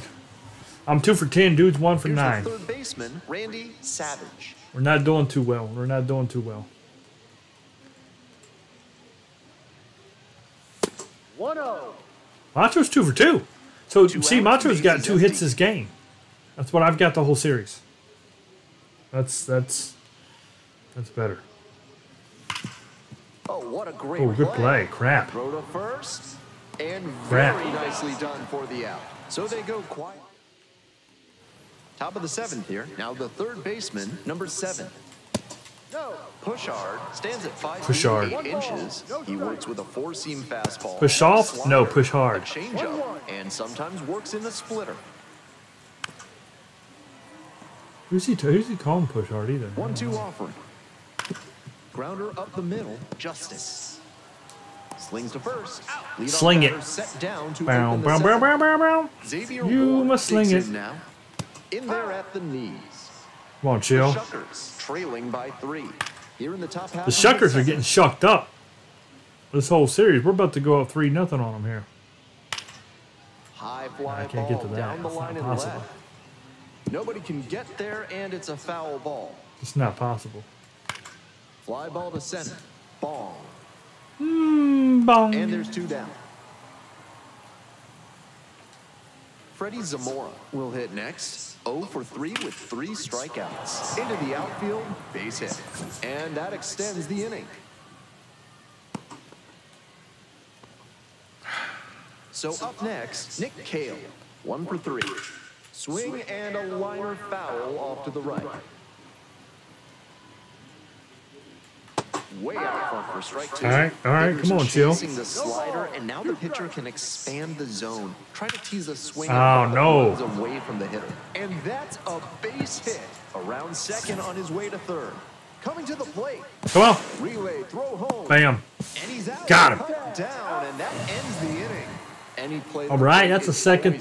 I'm 2 for 10. Dude's 1 for Here's 9. the third baseman, Randy Savage. We're not doing too well. We're not doing too well. 1-0. Macho's 2 for 2. So Two see, outs, Macho's got bases 2 hits empty. this game. That's what I've got the whole series. That's better. Oh, what a great Oh, good play. Crap. Throw to first. And Crap. very nicely done for the out. So they go quiet. Top of the 7th here. Now the third baseman, number 7. No. Push hard. Stands at 5 Push feet, hard. 8 inches. He works with a 4-seam fastball. Push off? slider, No, push hard. A changeup. And sometimes works in the splitter. Who's he calling push hard either? 1-2 offering. Grounder up the middle. Justice. Slings to first. Leadoff Sling it. batter set down to Bow, open the bow, bow, seventh. bow, bow, bow. Xavier You Ward must digs sling in it. now. In there at the knees. Come on, The chill. Shuckers trailing by 3. Here in the top half. The of Shuckers are second. getting shucked up. This whole series, we're about to go up 3-0 on them here. High fly I can't get to ball that. down the It's not line and possible. left. Nobody can get there, and it's a foul ball. It's not possible. Fly ball to center. Ball. Bong. And there's 2 down. Freddie Zamora will hit next. 0 for 3 with 3 strikeouts. Into the outfield, base hit. And that extends the inning. So up next, Nick Cale. 1 for 3. Swing and a liner foul off to the right. Way out front for strike 2. All right, Hitters come on, chill. chasing the slider, and now the pitcher can expand the zone. Try to tease a swing no. away from the hitter. And that's a base hit around second on his way to third. Coming to the plate. Come on. Relay, throw home. Bam. And he's out. Got him. Cut down, and that ends the inning. Any play All right, that's a second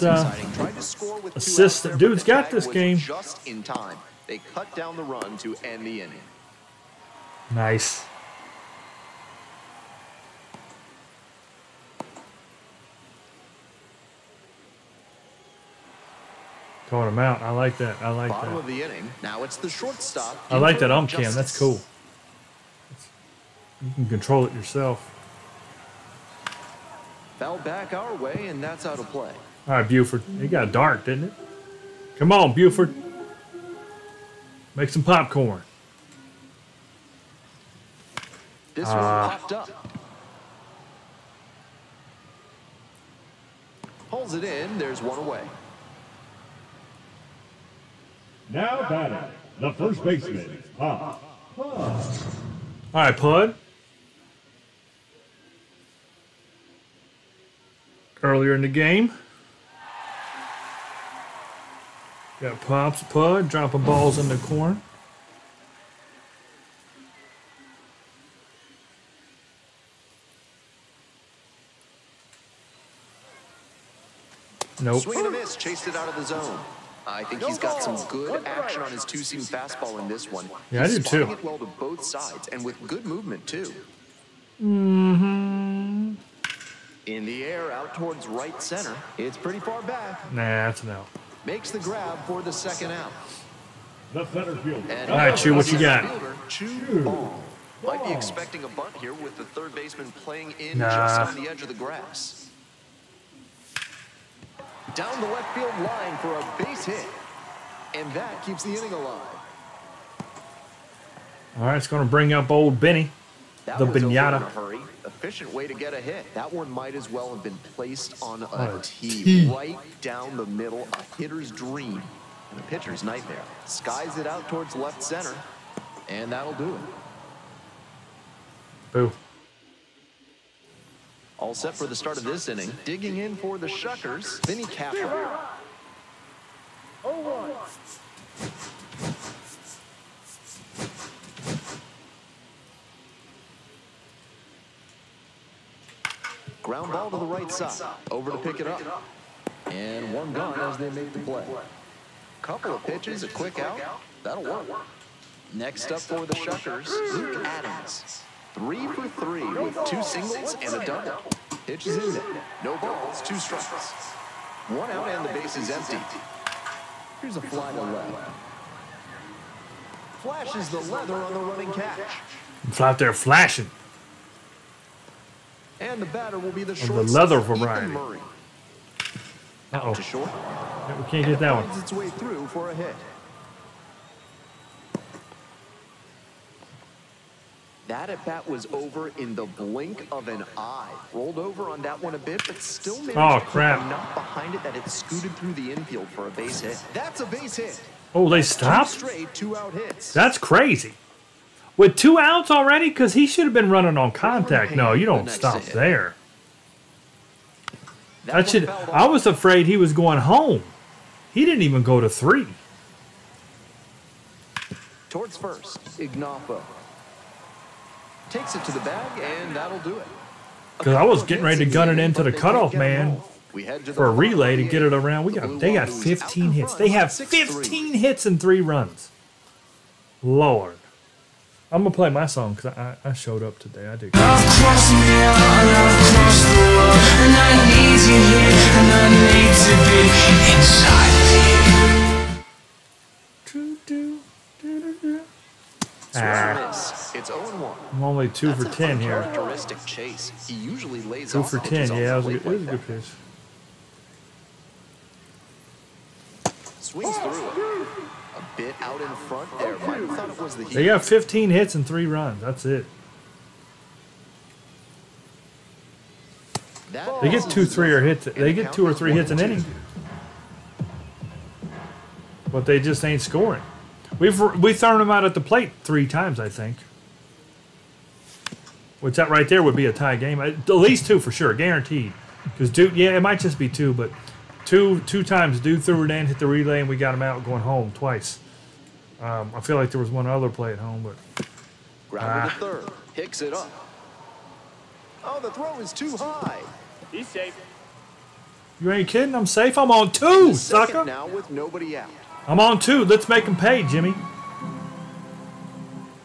assist. The Dude's got this game. Just in time. They cut down the run to end the inning. Nice. Throwing him out. I like that. I like Bottom that. of the inning. Now it's the shortstop. I like that Justice. cam. That's cool. You can control it yourself. Fell back our way, and that's out of play. All right, Buford. It got dark, didn't it? Come on, Buford. Make some popcorn. This one popped up. Pulls it in. There's one away. Now batting, the first baseman, Pud. All right, Pud. Earlier in the game, got Pops, Pud, dropping balls in the corner. Nope. Swing and a miss. Chased it out of the zone. I think he's got some good action on his two-seam fastball in this one. Yeah, I He's do too. spotting it well to both sides and with good movement too. Mm-hmm. In the air, out towards right center. It's pretty far back. Nah, that's an out. Makes the grab for the second out. The center fielder. And All right, Chew, what you got? fielder, Chew ball. Might be expecting a bunt here with the third baseman playing in Nah. just on the edge of the grass. Down the left field line for a base hit. And that keeps the inning alive. All right, it's going to bring up old Benny. That The was over in Pinata. a hurry. Efficient way to get a hit. That one might as well have been placed on What a a tee. tee. Right down the middle. A hitter's dream. And a pitcher's nightmare. Skies it out towards left center. And that'll do it. Boo. All set for the start of this inning. Digging in for the Shuckers, Vinny Kaplan. 0-1. Ground ball to the right side. Over to pick it up. And one gone as they make the play. Couple of pitches, a quick out. That'll work. Next up for the Shuckers, Luke Adams. 3 for 3 with 2 singles and a double. Pitches in there. No balls, 2 strikes. 1 out and the base is empty. Here's a fly to left. Flashes the leather on the running catch. Fly out there flashing. And the batter will be the the shortstop, leather Ethan variety. Murray. Uh-oh. To short. Yeah, we can't get that one. Finds its way through for a hit. That at bat was over in the blink of an eye. Rolled over on that one a bit, but still managed Oh, to put crap. enough behind it that it scooted through the infield for a base hit. That's a base hit. Oh, they 2 stopped? straight 2-out hits. That's crazy. With 2 outs already? Because he should have been running on contact. No, you don't stop there. That should. I was afraid he was going home. He didn't even go to 3. Towards first, Ignapo. Takes it to the bag, and that'll do it. Because I was getting ready to gun it into the cutoff man for a relay to get it around. They got 15 hits. They have 15 hits and 3 runs. Lord. I'm going to play my song because I showed up today. I do. Across me, across the world, and I need you here, and I need to be inside of you. Swing and a miss. It's 0-1. I'm only 2 for That's 10 a here. characteristic chase. He usually lays 2 off for pitches 10. off Yeah, the it was a plate good like pitch. that. Swings through it. A bit out in front there. Might have thought it was the heat. They got 15 hits and 3 runs. That's it. They get 2 3 hits. They get 2 or 3 hits an inning. But they just ain't scoring. We've thrown them out at the plate 3 times, I think. Which that right there would be a tie game. At least 2 for sure, guaranteed. Because Dude, yeah, it might just be 2, but two times Dude threw it in, hit the relay, and we got him out going home twice. I feel like there was one other play at home, but Grounded to third. Picks it up. Oh, the throw is too high. He's safe. you ain't kidding. I'm safe. I'm on 2, Second sucker. now with nobody out. I'm on 2. Let's make him pay, Jimmy.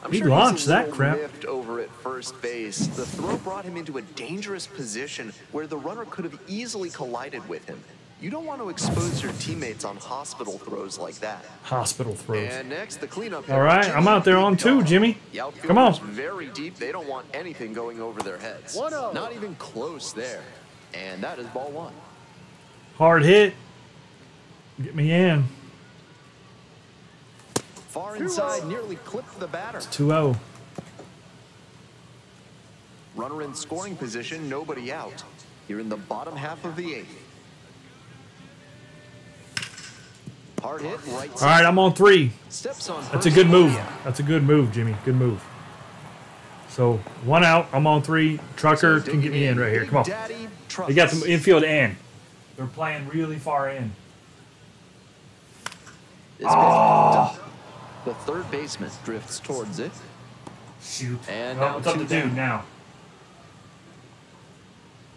I'm He sure launched he's a that little crap. miffed over at first base. The throw brought him into a dangerous position where the runner could have easily collided with him. You don't want to expose your teammates on hospital throws like that. Hospital throws. And next, the cleanup. All right, I'm out there on 2, Jimmy. The Come on. outfielder's very deep. They don't want anything going over their heads. 1-0. Not even close there. And that is ball 1. Hard hit. Get me in. Far inside, nearly clipped the batter. 2-0. Runner in scoring position, nobody out. Here in the bottom half of the 8th. Hard hit, right All right, I'm on 3. Steps on That's a first good move. base. That's a good move, Jimmy. Good move. So 1 out. I'm on 3. Trucker can get me in right here. Come on. Daddy They got Trucks. the infield in. They're playing really far in. This pitch popped up. The third baseman drifts towards it. Shoot. And Well, now it's up to 2 down. Dude now.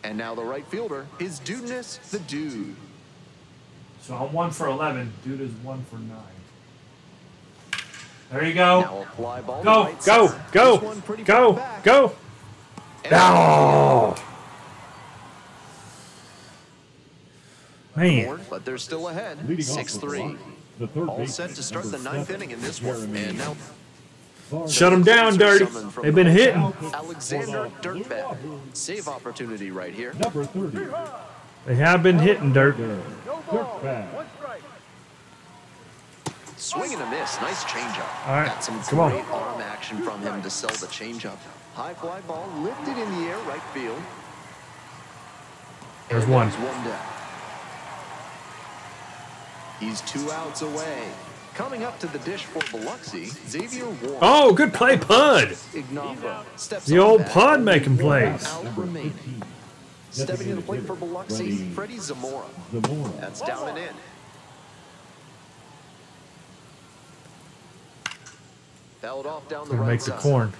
And now the right fielder is Dudeness the Dude. So I'm 1 for 11. Dude is 1 for 9. There you go. Now a fly ball to Go, right go, center. go, This one pretty go, far back. go. And Oh. Man. board, but they're still ahead. Leading off 6-3. the third All baseman, set to start the number 9th 7, inning in this one. Jeremy. And now Shut them down, Dirty. They've been hitting. Alexander Dirtbag. Save opportunity right here. Number 30, They have been hitting, Dirt. No ball. Dirtbag. 1 strike. Swing and a miss. Nice changeup. All right, Got some come on. great arm action from him to sell the changeup. High fly ball lifted in the air, right field. There's And one. there's one down. He's 2 outs away. Coming up to the dish for Biloxi, Xavier Warren. Oh, good play, Pud. Ignava steps The on old back. Pud making plays. Out remaining. Stepping to the plate for Biloxi, Freddie Zamora. Zamora. That's down and in. Fouled off down the Gonna right make the side. corn.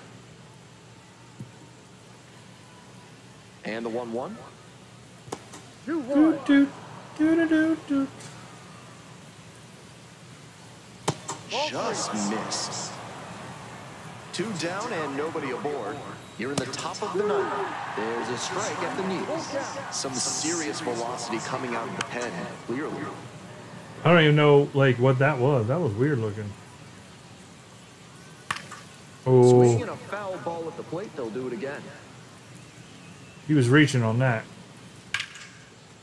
And the 1-1. 2-1. Doot, doot, doot, doot. Just missed. 2 down and nobody aboard. Here in the top of the 9th. There's a strike at the knees. Some serious velocity coming out of the pen, clearly. I don't even know like what that was. That was weird looking. Swinging Oh, a foul ball at the plate, they'll do it again. he was reaching on that.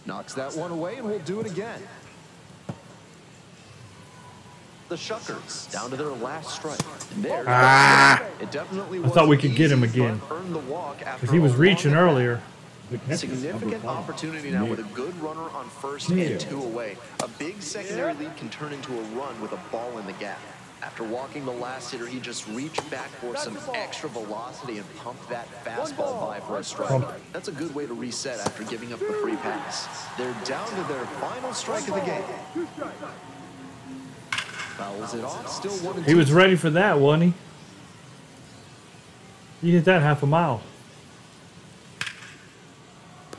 Knocks that one away and we'll do it again. The Shuckers down to their last strike. And there's it definitely I thought we could get him wasn't easy, again. but earned the walk after Because he was a reaching long earlier. The catcher, number Significant 5, opportunity now with a good runner on first and 2 away. A big secondary lead can turn into a run with a ball in the gap. After walking the last hitter, he just reached back for some extra velocity and pumped that fastball by for a strike. That's a good way to reset after giving up the free pass. They're down to their final strike of the game. 2 strikes. Fouls it off, still 1-2. He was ready for that, wasn't he? He hit that half a mile.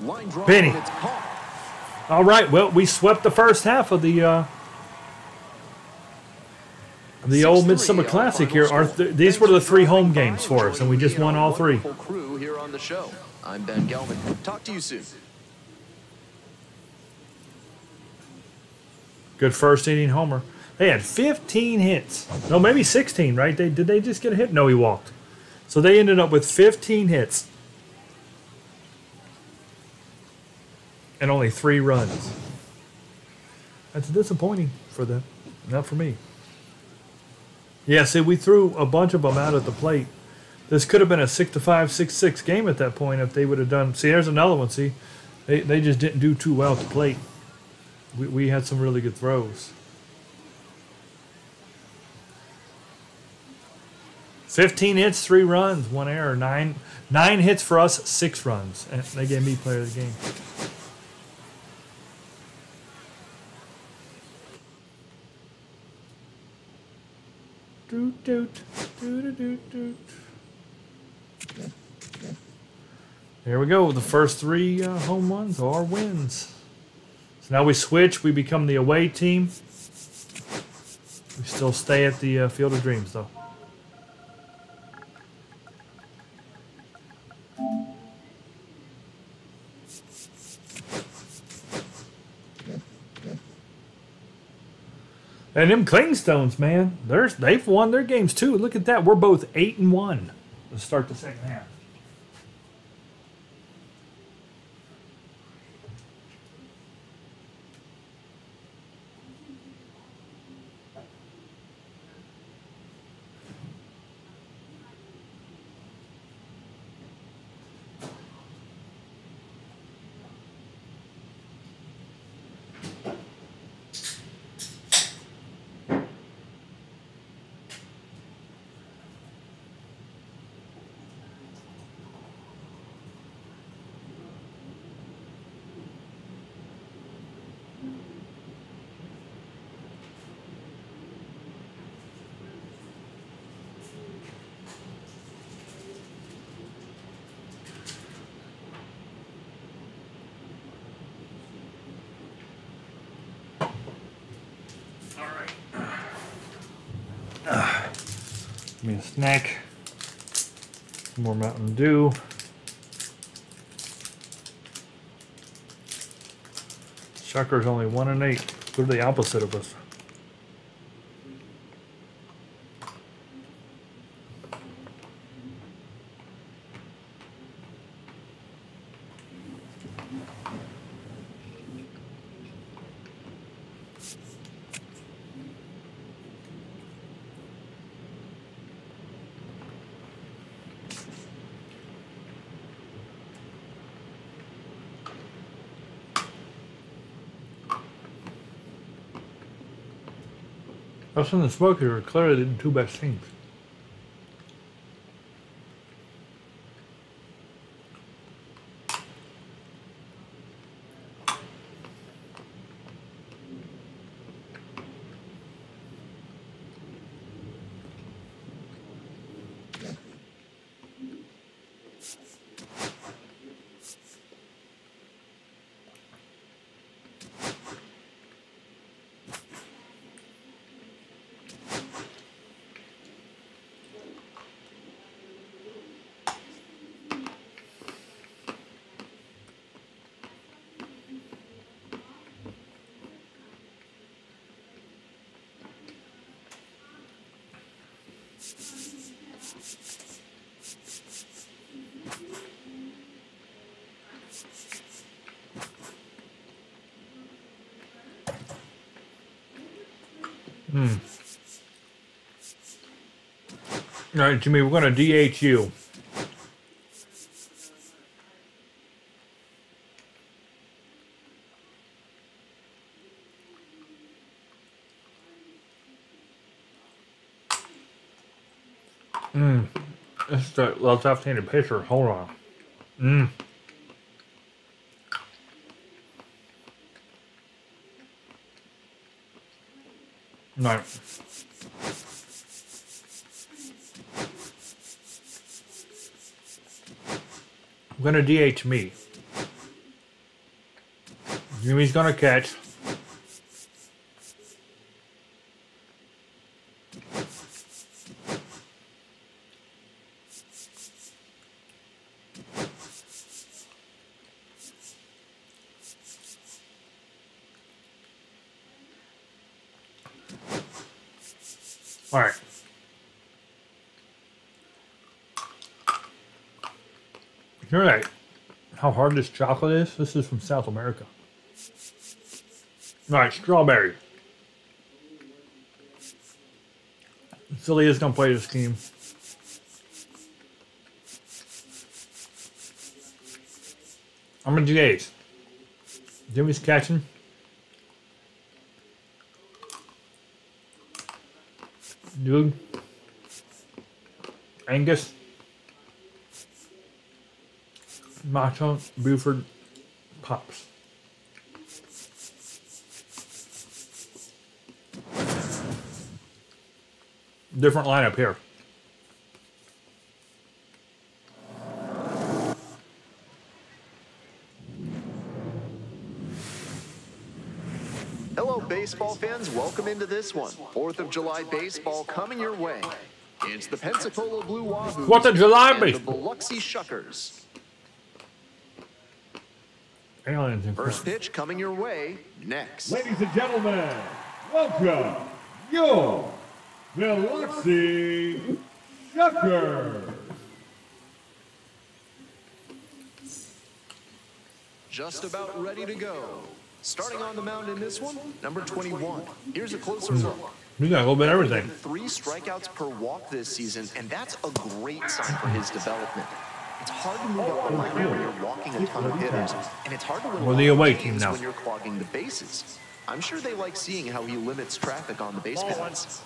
Line draw, Benny. and it's caught. All right, well, we swept the first half of the old 6-3 Midsummer our Classic final here. score. These were the 3 home games for us, and we just won all 3. Wonderful crew here on the show. I'm Ben Gelman. Talk to you soon. Good first inning homer. They had 15 hits. No, maybe 16, right? Did they just get a hit? No, he walked. So they ended up with 15 hits and only 3 runs. That's disappointing for them, not for me. Yeah, see, we threw a bunch of them out at the plate. This could have been a 6-5, 6-6 game at that point if they would have done. See, there's another one. See, they just didn't do too well at the plate. We had some really good throws. 15 hits, 3 runs, 1 error. 9 hits for us, 6 runs. And they gave me player of the game. Doot, doot, doot, doot, doot. There we go. The first 3 home runs are wins. So now we switch. We become the away team. We still stay at the Field of Dreams, though. And them Clingstones, man, they've won their games too. Look at that. We're both 8-1 to start the second half. Give me a snack. Some more Mountain Dew. Shuckers only 1-8. They're the opposite of us. Us and the Smokers are clearly the 2 best teams. All right, Jimmy, we're going to DH you. This is the left-handed pitcher. Hold on. No. I'm going to DH me. Jimmy's going to catch. All right. Hear that? How hard this chocolate is? This is from South America. All right, strawberry. Philly is going to play this game. I'm going to do A's. Jimmy's catching. Dude. Angus. Macho. Buford. Pops. Different lineup here. Hello, baseball fans. Welcome into this one. 4th of July baseball coming your way. It's the Pensacola Blue Wahoos 4th of July and the baseball. Biloxi Shuckers. Aliens in First front. pitch coming your way next. Ladies and gentlemen, welcome your Biloxi Shuckers. Just about ready to go. Starting on the mound in this one, number 21. Here's a closer look. We got a little bit of everything. 3 strikeouts per walk this season, and that's a great sign for his development. It's hard to move up the line when you're walking a ton of hitters, and it's hard to win We're the away team games now. when you're clogging the bases. I'm sure they like seeing how he limits traffic on the base paths.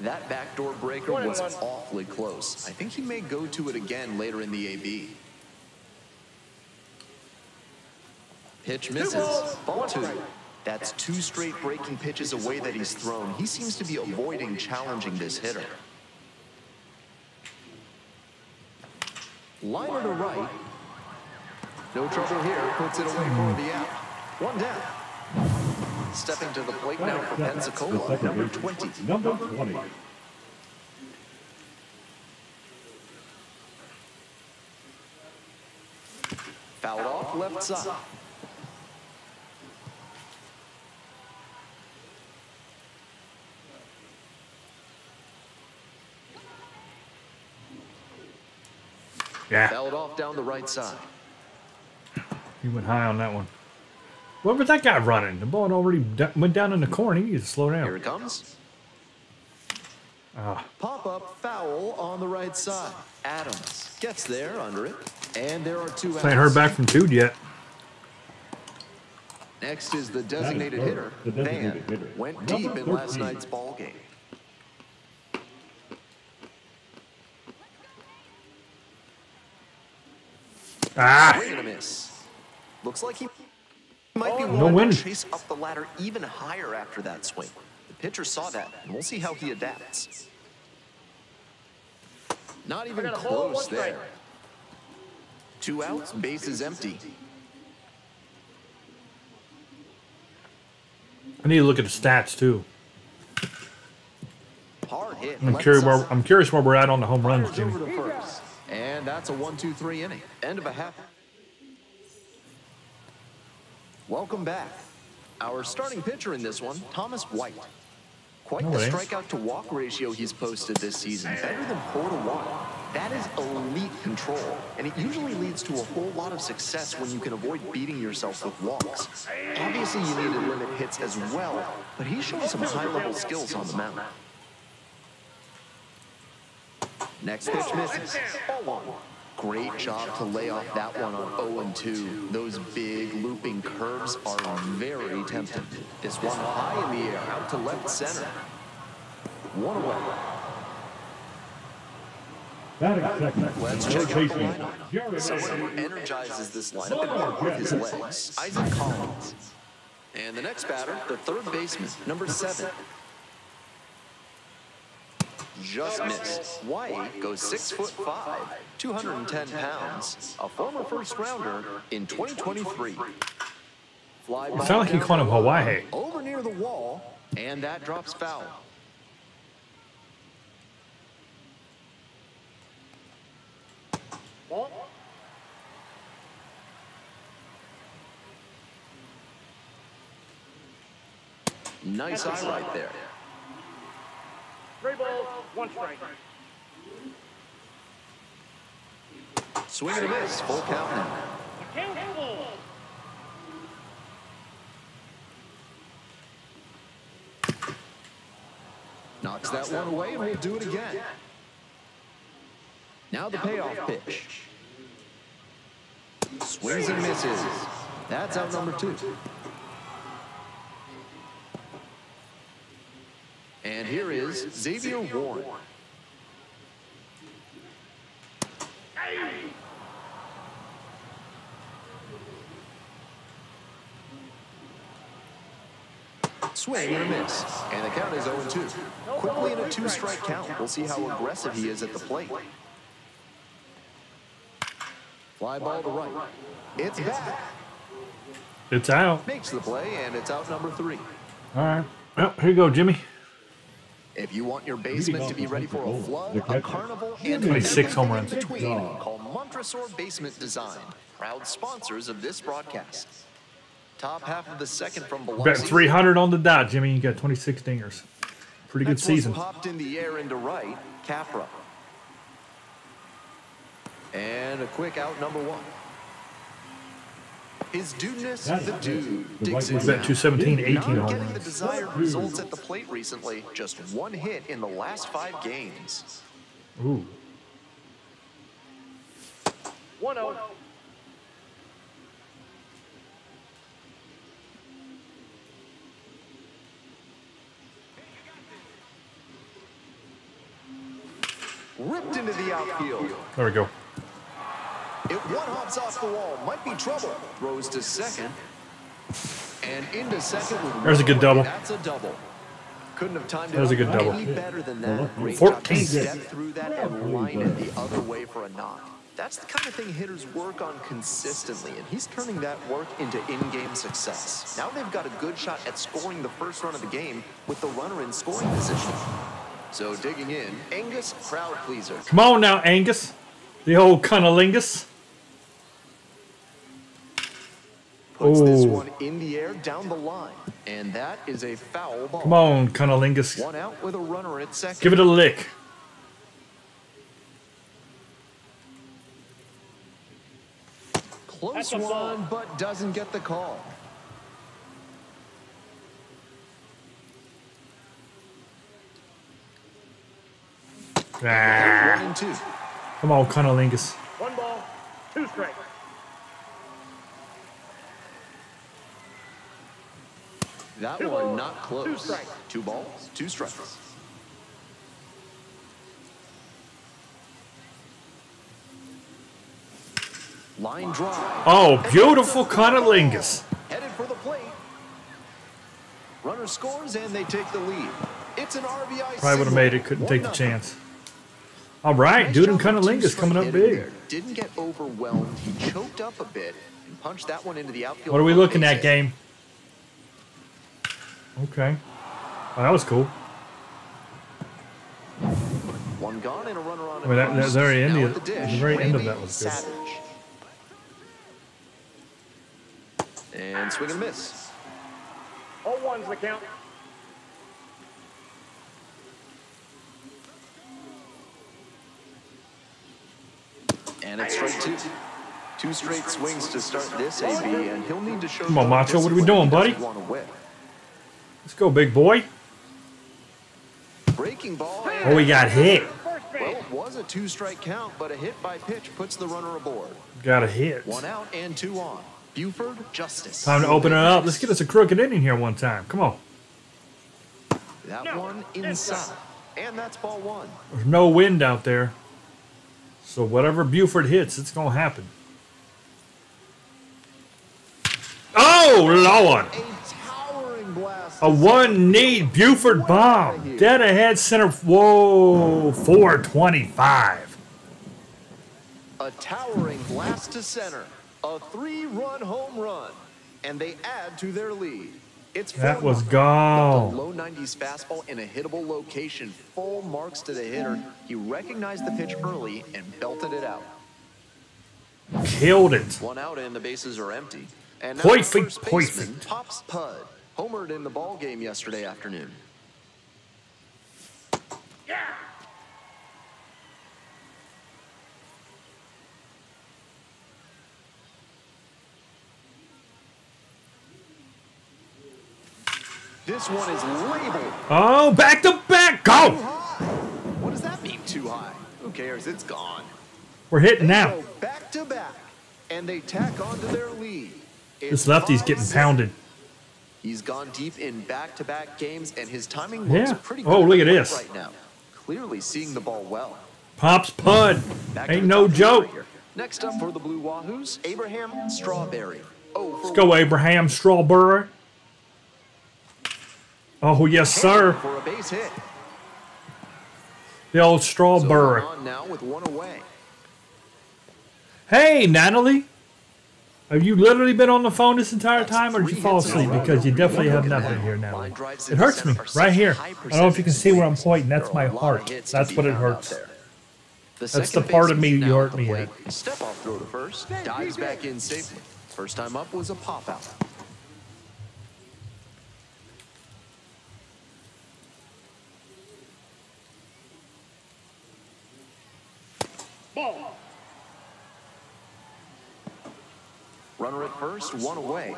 That backdoor breaker was awfully close. I think he may go to it again later in the AB. Pitch misses. Ball 2. That's 2 straight breaking pitches away that he's thrown. He seems to be avoiding challenging this hitter. Liner to right. No trouble here. Puts it away for the out. 1 down. Stepping to the plate now for Pensacola, number 20. Number 20. Fouled off left side. Yeah, Fouled off down the right side. he went high on that one. What was that guy running? The ball had already went down in the corner. He needed to slow Here down. it comes. Ah, Pop-up foul on the right side. Adams gets there under it. And there are 2 outs. I ain't heard back from Tude yet. Next is the designated hitter. The designated Van hitter. went Number deep in last 13. night's ball game. Ah, Swing and a miss. Looks like he might be No willing win. to chase up the ladder even higher after that swing. The pitcher saw that, and we'll see how he adapts. Not even got a ball, close 1 strike. there. 2 outs, bases empty. I need to look at the stats too. Hard hit. I'm left curious side. where we're at on the home runs, Fires over Jimmy. to first. And that's a 1-2-3 inning. End of a half. Welcome back. Our starting pitcher in this one, Thomas White. Quite No the way. strikeout to walk ratio he's posted this season. Better than 4-1. That is elite control, and it usually leads to a whole lot of success when you can avoid beating yourself with walks. Obviously, you need to limit hits as well, but he's shown some high-level skills on the mound. Next pitch misses. Ball 1. Great job to lay off that one on 0-2. Those big looping curves are very tempting. This one high in the air, out to left center. 1 away. Batting second. Let's Third check out the baseman, lineup. Jeremy. Someone who energizes this lineup and work with his legs. Isaac Collins. And the next batter, the third baseman, number 7. Just missed. White goes 6'5", 210 pounds, a former first rounder in 2023. Fly It ball sounded like he down called him the line, Hawaii. over near the wall, and that drops foul. Nice eye right there. 3 balls, 1 strike. Swing and a miss. Full count now. Knocks that one away, and we'll do it again. Now the payoff pitch. Swings and misses. That's out number 2. And here is Xavier Warren. Swing and a miss. And the count is 0-2. Quickly in a 2-strike count. We'll see how aggressive he is at the plate. Fly ball to right. It's back. It's out. Makes the play, and it's out number 3. All right. Well, here you go, Jimmy. If you want your basement to be ready for a flood, a carnival, and 26 home runs. in between, call Montresor Basement Design, proud sponsors of this broadcast. Top half of the second from Biloxi. Got 300 on the dot, Jimmy. You got 26 dingers. Pretty good season. Popped in the air into right, Capra. And a quick out number 1. His dudeness, the dude, digs What's in. that, 217, 18 Not home getting the runs. desired results at the plate recently. Just 1 hit in the last 5 games. Ooh. 1-0. Ripped into the outfield. There we go. It one hops off the wall. Might be trouble. Throws to second. And into second. With There's a good double. That's a double. Couldn't have timed it There's a good double. any better than that. Great 14. job to step through that and line it the other way for a knock. That's the kind of thing hitters work on consistently, and he's turning that work into in-game success. Now they've got a good shot at scoring the first run of the game with the runner in scoring position. So digging in, Angus, crowd pleaser. Come on now, Angus. The old cunnilingus. Puts this Oh. one in the air down the line, and that is a foul ball. Come on, cunnilingus. One out with a runner at second. Give it a lick. Close one, but doesn't get the call. Ah. 1 and 2. Come on, cunnilingus. 1 ball, 2 strikes. That 2 one balls, not 2 close. strikes. 2 balls, 2 strikes. Line drive. Oh, beautiful cunnilingus. Headed for the plate. Runner scores and they take the lead. It's an RBI. Probably would have made it. Couldn't take the chance. All right, dude and cunnilingus coming up big. Didn't get overwhelmed. He choked up a bit and punched that one into the outfield. What are we for a looking base at, hit. game? Okay. Oh, that was cool. One gone and a runner on. I mean, that very end Now of at the the dish, very end of Randy that was good. Savage. And swing and miss. 0-1's the count. And it's strike 2. 2 straight swings to start this AB, and he'll need to show. Come on, Macho, what are we discipline doing, if he buddy? doesn't want to win. Let's go, big boy. Breaking ball. Oh, we got hit. First base. Well, it was a 2-strike count, but a hit by pitch puts the runner aboard. Got a hit. 1 out and 2 on. Buford, Justice. Time to open it up. Let's get us a crooked inning here one time. Come on. That one inside. And that's ball 1. There's no wind out there. So whatever Buford hits, it's going to happen. Oh, Lord. A towering blast. A one-knee Buford bomb. Dead ahead center. Whoa, 425. A towering blast to center. A 3-run home run. And they add to their lead. It's That 4-1. was Left a gone. low 90s fastball in a hittable location. Full marks to the hitter. He recognized the pitch early and belted it out. Killed it. 1 out and the bases are empty. And now Perfect, the first baseman, perfect. Pops Pud, homered in the ball game yesterday afternoon. This one is labeled. Oh, back to back. Go. What does that mean, too high? Who cares? It's gone. We're hitting now. Go back to back, and they tack onto their lead. This lefty's getting pounded. He's gone deep in back-to-back games, and his timing looks pretty good. Oh, look at this. Right now. Clearly seeing the ball well. Pops Pud. Back Ain't to the no top joke. here. Next up for the Blue Wahoos, Abraham Strawberry. Let's go, Abraham Strawberry. Oh, yes, sir. For a base hit. The old So Strawberry. on now with one away. Hey, Natalie. Have you literally been on the phone this entire time, or did you fall asleep? Because you definitely have nothing here, Natalie. It hurts me right here. I don't know if you can see where I'm pointing. That's my heart. That's what it hurts. That's the part of me you hurt me at. Step off throw to first. Dives back in safely. First time up was a pop out. Ball. Runner at first, one away.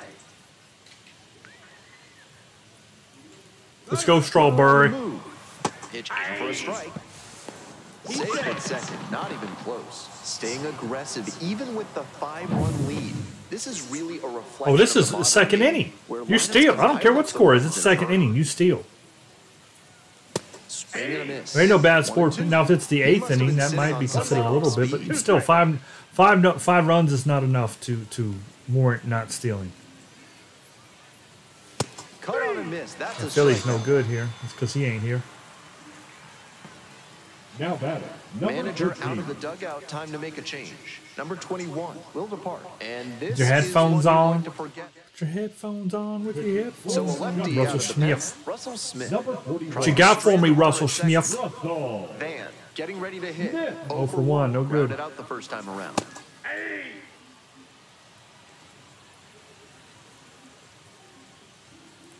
Let's go, Strawberry. Move. Pitch in for a strike. Safe at second, not even close. Staying aggressive, even with the 5-run lead. This is really a reflection. Oh, this of is the the second modern inning. game, where You lineups steal. can I don't care what fire score is. up It's the the second inning. You steal. Swing and a miss. There ain't no bad sport. 1-2. Now, if it's the He eighth must have inning, been that sitting might on be some considered a ball little bit. But speed. still, five runs is not enough to warrant not stealing. Cut on a miss. That's a Philly's strike. no good here. It's because he ain't here. Now batting, number Manager 13. out of the dugout. Time to make a change. Number 21 will depart. And this Your is headphones one you're on? going to forget. Put your headphones on with your headphones. So a lefty Russell out of the Smith. pen, Russell Smith. Number 41. What you got for me, Russell Smith? Russell. Van getting ready to hit. Yeah. 0 for 1, no good. Rounded out the first time around.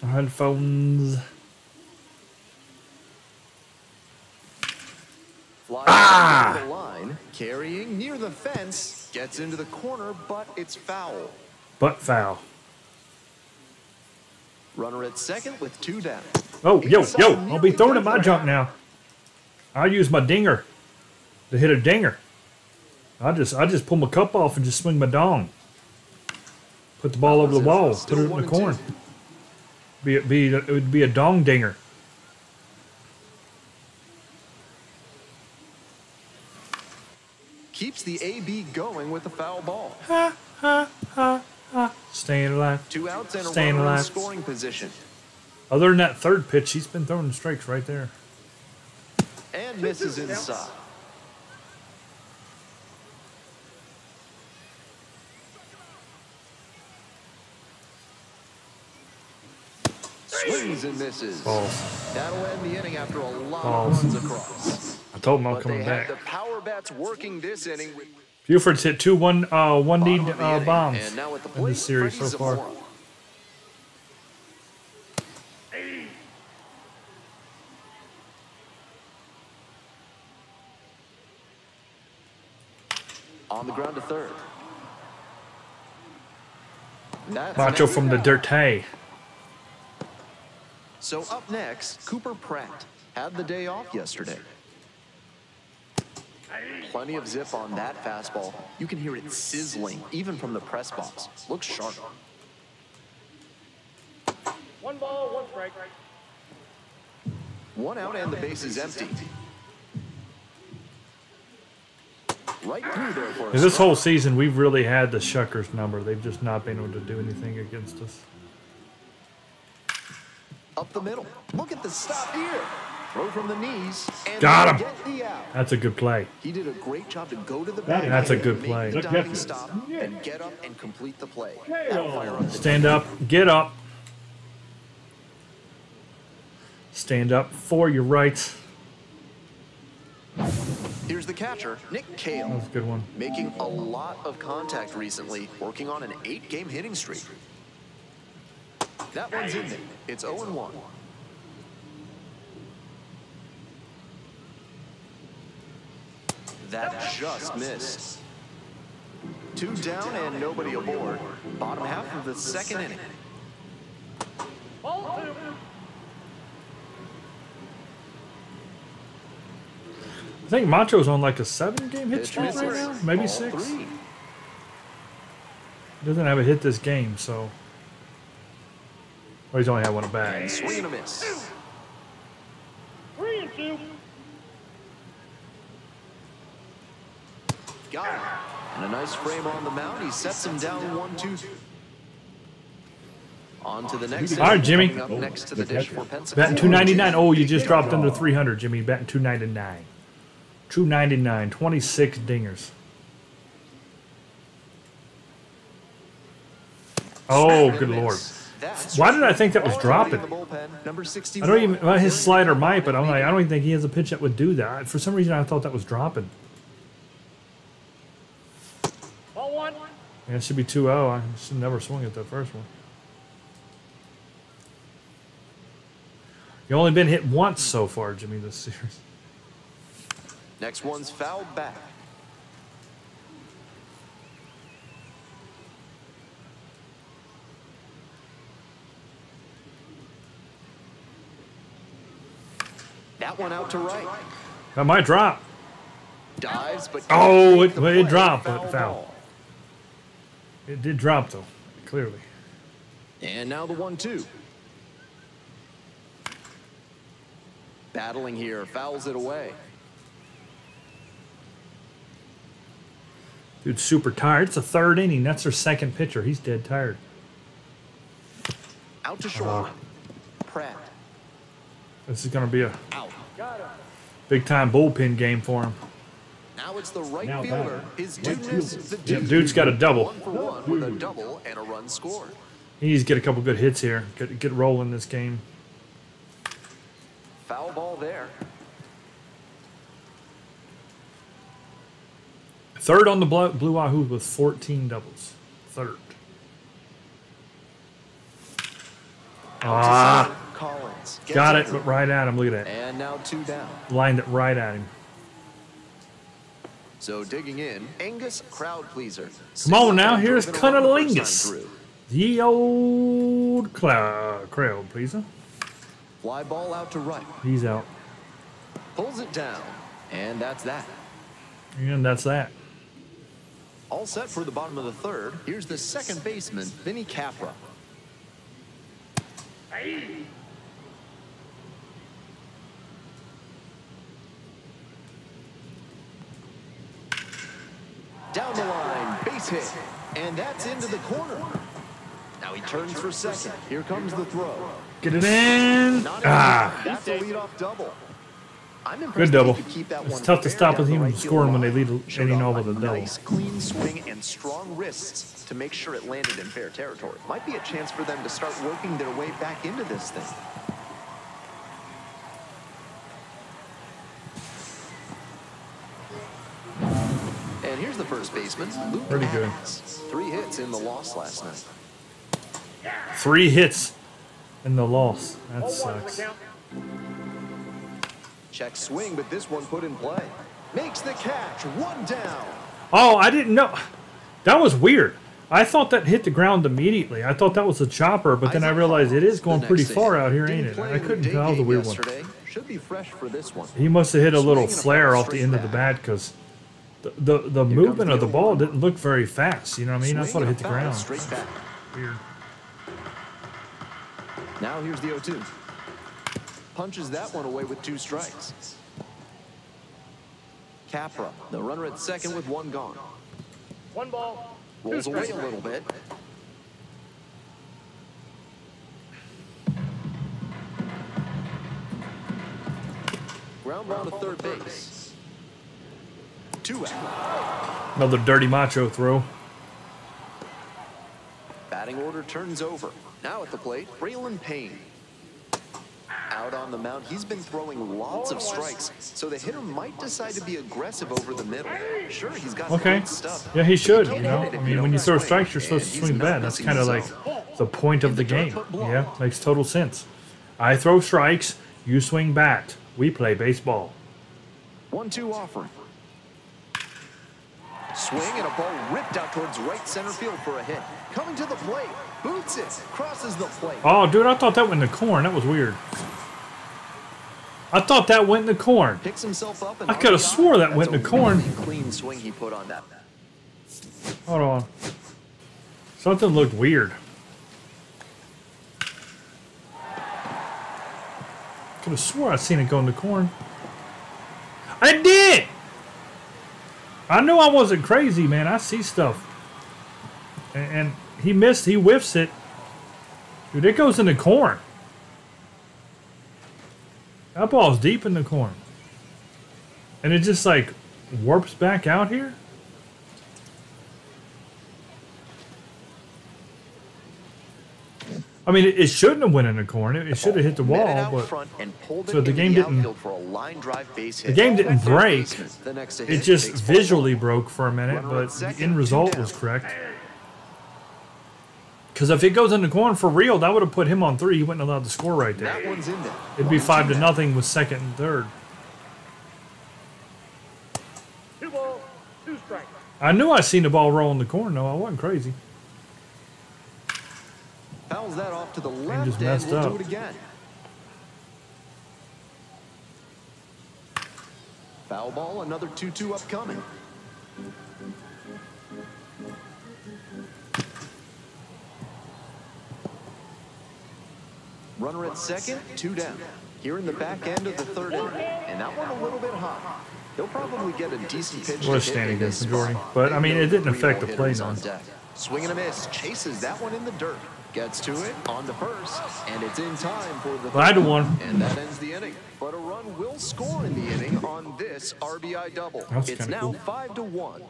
Headphones. Flies down the line, carrying near the fence, gets into the corner, but it's foul. Butt foul. Runner at second with 2 down. Oh, yo, I'll be throwing at my junk now. I'll use my dinger to hit a dinger. I just pull my cup off and just swing my dong. Put the ball over the wall. Put it in the corner. It would be a dong dinger. Keeps the AB going with the foul ball. Staying alive. 2 outs and a Staying runner in alive. scoring position. Other than that third pitch, he's been throwing strikes right there. And misses inside. Swings and misses. Balls. That'll end the inning after a lot Balls. of runs across. I told him I'm But coming they had back. the power bats working this inning. With Buford's hit 2 one lead bottom of the inning. bombs And now at the in plate, this series so Freddie far. Zamora. On the ground to third. That's Macho next. from the Dirtay. So up next, Cooper Pratt had the day off yesterday. Plenty of zip on that fastball. You can hear it sizzling, even from the press box. Looks sharp. 1 ball, 1 strike. 1 out and the base is empty. Right through there for a This strike. whole season, we've really had the Shuckers number. They've just not been able to do anything against us. Up the middle. Look at the stop here. Throw from the knees. And Got him. Get the out. That's a good play. He did a great job to go to the back. That's a good play. Make the diving stop and get up and complete the play. That'll fire up the Stand up, get up. Stand up for your rights. Here's the catcher, Nick That Cale. was a good one. Making a lot of contact recently, working on an 8-game hitting streak. That one's in there. It's 0-1. That just missed. 2 down and nobody aboard. Bottom half of the second inning. Ball 2. think Macho's on like a 7-game hit streak right now, maybe 6. He doesn't have a hit this game, so. Well, he's only had one at bat. And swing and a miss. 3-2. Got it. And a nice frame on the mound. He sets him down 1-2. On to the next. All right, Jimmy. Up next to the dish for Pensacola. Batting 299. Oh, you just dropped under 300, Jimmy. Batting 299. 299. 26 dingers. Oh, good Lord. Why did I think that was dropping? I don't even. Well, his slider might, but I'm like, I don't even think he has a pitch that would do that. For some reason, I thought that was dropping. Ball 1. Yeah, it should be 2-0. I should never swing at that first one. You only been hit once so far, Jimmy, this series. Next one's fouled back. That one out to right. That might drop. Dives, but Oh, it dropped, but foul. It did drop, though, clearly. And now the 1-2. Battling here, fouls it away. Dude's super tired. It's the 3rd inning. That's their 2nd pitcher. He's dead tired. Out to short. Pratt. This is going to be a Out. big-time bullpen game for him. Now it's the right Now fielder. batting. His dudeness, the Yep, dude. dude's got a double. 1-for-1 with a double and a run scored. He needs to get a couple good hits here. Get rolling this game. Foul ball there. 3rd on the Blue Wahoos with 14 doubles. 3rd. Ah, Collins. Gets got it, but right at him. Look at that. And now 2 down. Lined it right at him. So digging in, Angus crowd pleaser. Come on now, here's Driven around the first Cunnilingus. time through. The old crowd pleaser. Fly ball out to right. He's out. Pulls it down. And that's that. And that's that. All set for the bottom of the 3rd. Here's the 2nd baseman, Vinny Capra. Down the line, base hit. And that's into the corner. Now he turns for 2nd. Here comes the throw. Get it in. Not Ah, That's a leadoff double. I'm good impressed double. that he could keep that It's one tough to fair stop down with the him right field scoring when they line. lead Showed inning off all with a double. Nice clean swing and strong wrists to make sure it landed in fair territory. Might be a chance for them to start working their way back into this thing. And here's the first baseman, Luke Pretty good. Adams. 3 hits in the loss last night. 3 hits in the loss. That Ball 1 for sucks. the count. Check swing, but this one put in play. Makes the catch, 1 down. Oh, I didn't know. That was weird. I thought that hit the ground immediately. I thought that was a chopper, but then I realized it is going pretty far out here, ain't it? I couldn't tell. That was a weird one. Should be fresh for this one. He must have hit a little flare off the end of the bat because the movement of the ball didn't look very fast. You know what I mean? I thought it hit the ground. Straight back. Weird. Now here's the 0-2. Punches that one away with 2 strikes. Capra, the runner at 2nd with 1 gone. 1 ball. Rolls away a little bit. Ground ball to 3rd base. 2 out. Another dirty macho throw. Batting order turns over. Now at the plate, Braylon Payne. Out on the mound, he's been throwing lots of strikes, so the hitter might decide to be aggressive over the middle. Sure, he's got Okay. good stuff. Yeah, he should. But You you know, can't hit I it if mean, you when you don't throw swing. strikes, you're supposed to And swing the he's bat. not That's missing kind of the like zone. the point of the game. Yeah, makes total sense. I throw strikes, you swing bat. We play baseball. 1-2 offering. Swing and a ball ripped out towards right center field for a hit. Coming to the plate, boots it, crosses the plate. Oh, dude, I thought that went in the corn. That was weird. I thought that went in the corn. Picks himself up. I could have swore that went in the corn. Really clean swing he put on that. Hold on. Something looked weird. Could have swore I seen it go in the corn. I did! I knew I wasn't crazy, man. I see stuff. And he missed. He whiffs it. Dude, it goes in the corn. That ball's deep in the corn. And it just like warps back out here. I mean, it shouldn't have went in the corn. It should have hit the wall, but so the game didn't. The game didn't break. It just visually broke for a minute, but the end result was correct. Because if it goes in the corn for real, that would have put him on 3. He wouldn't allowed to score right there. That one's in there. It'd be 5-0 with second and third. 2 balls, 2 strikes. I knew I seen the ball roll in the corn, though. I wasn't crazy. Fouls that off to the just left, and messed we'll up. do it again. Foul ball, another 2-2 upcoming. Runner at second, 2 down. Here in the back end of the third inning, and that one a little bit hot. He'll probably get a decent pitch. We're standing against majority, but I mean, it didn't affect the play none. Swing and a miss, chases that one in the dirt. Gets to it, on to first, and it's in time for the 5-1. And that ends the inning. But a run will score in the inning on this RBI double. It's now cool. 5-1.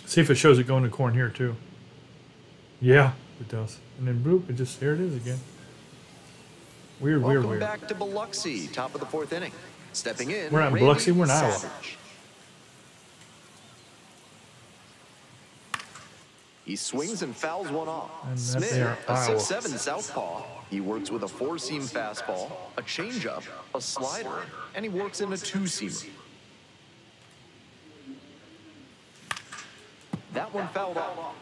See if it shows it going to corn here too. Yeah, it does. And then boop, it just, here it is again. Weird, Welcome weird. back to Biloxi, top of the 4th inning. Stepping in, We're not in Biloxi, we're in Iowa. Savage. He swings and fouls one off. And that's Smith, there, a Iowa. 6'7" southpaw. He works with a 4-seam fastball, a changeup, a slider, and he works in a 2-seamer. That one fouled off.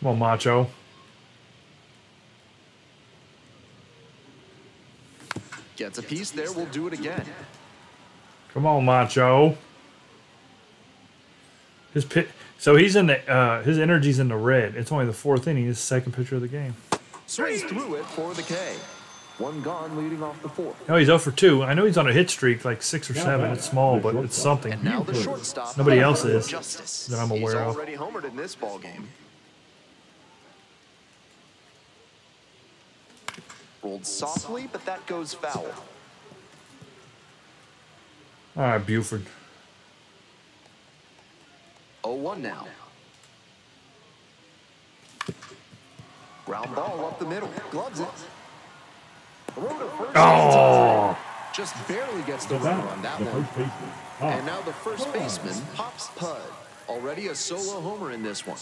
Come on, Macho. Gets a piece there, we'll do it again. Come on, Macho. His pit. So he's in the. His energy's in the red. It's only the 4th inning. His second pitcher of the game. Swings through it for the K. 1 gone, leading off the 4th. No, he's 0 for 2. I know he's on a hit streak, like 6 or 7. It's small, but it's something. And now the shortstop. Nobody else is Justice. that I'm aware of. He's already homered in this ball game. Rolled softly, but that goes foul. All right, Buford. 0-1 now. Ground ball up the middle. Gloves it. Oh! Just barely gets the runner on that one. And now the first baseman pops Pud. Already a solo homer in this one.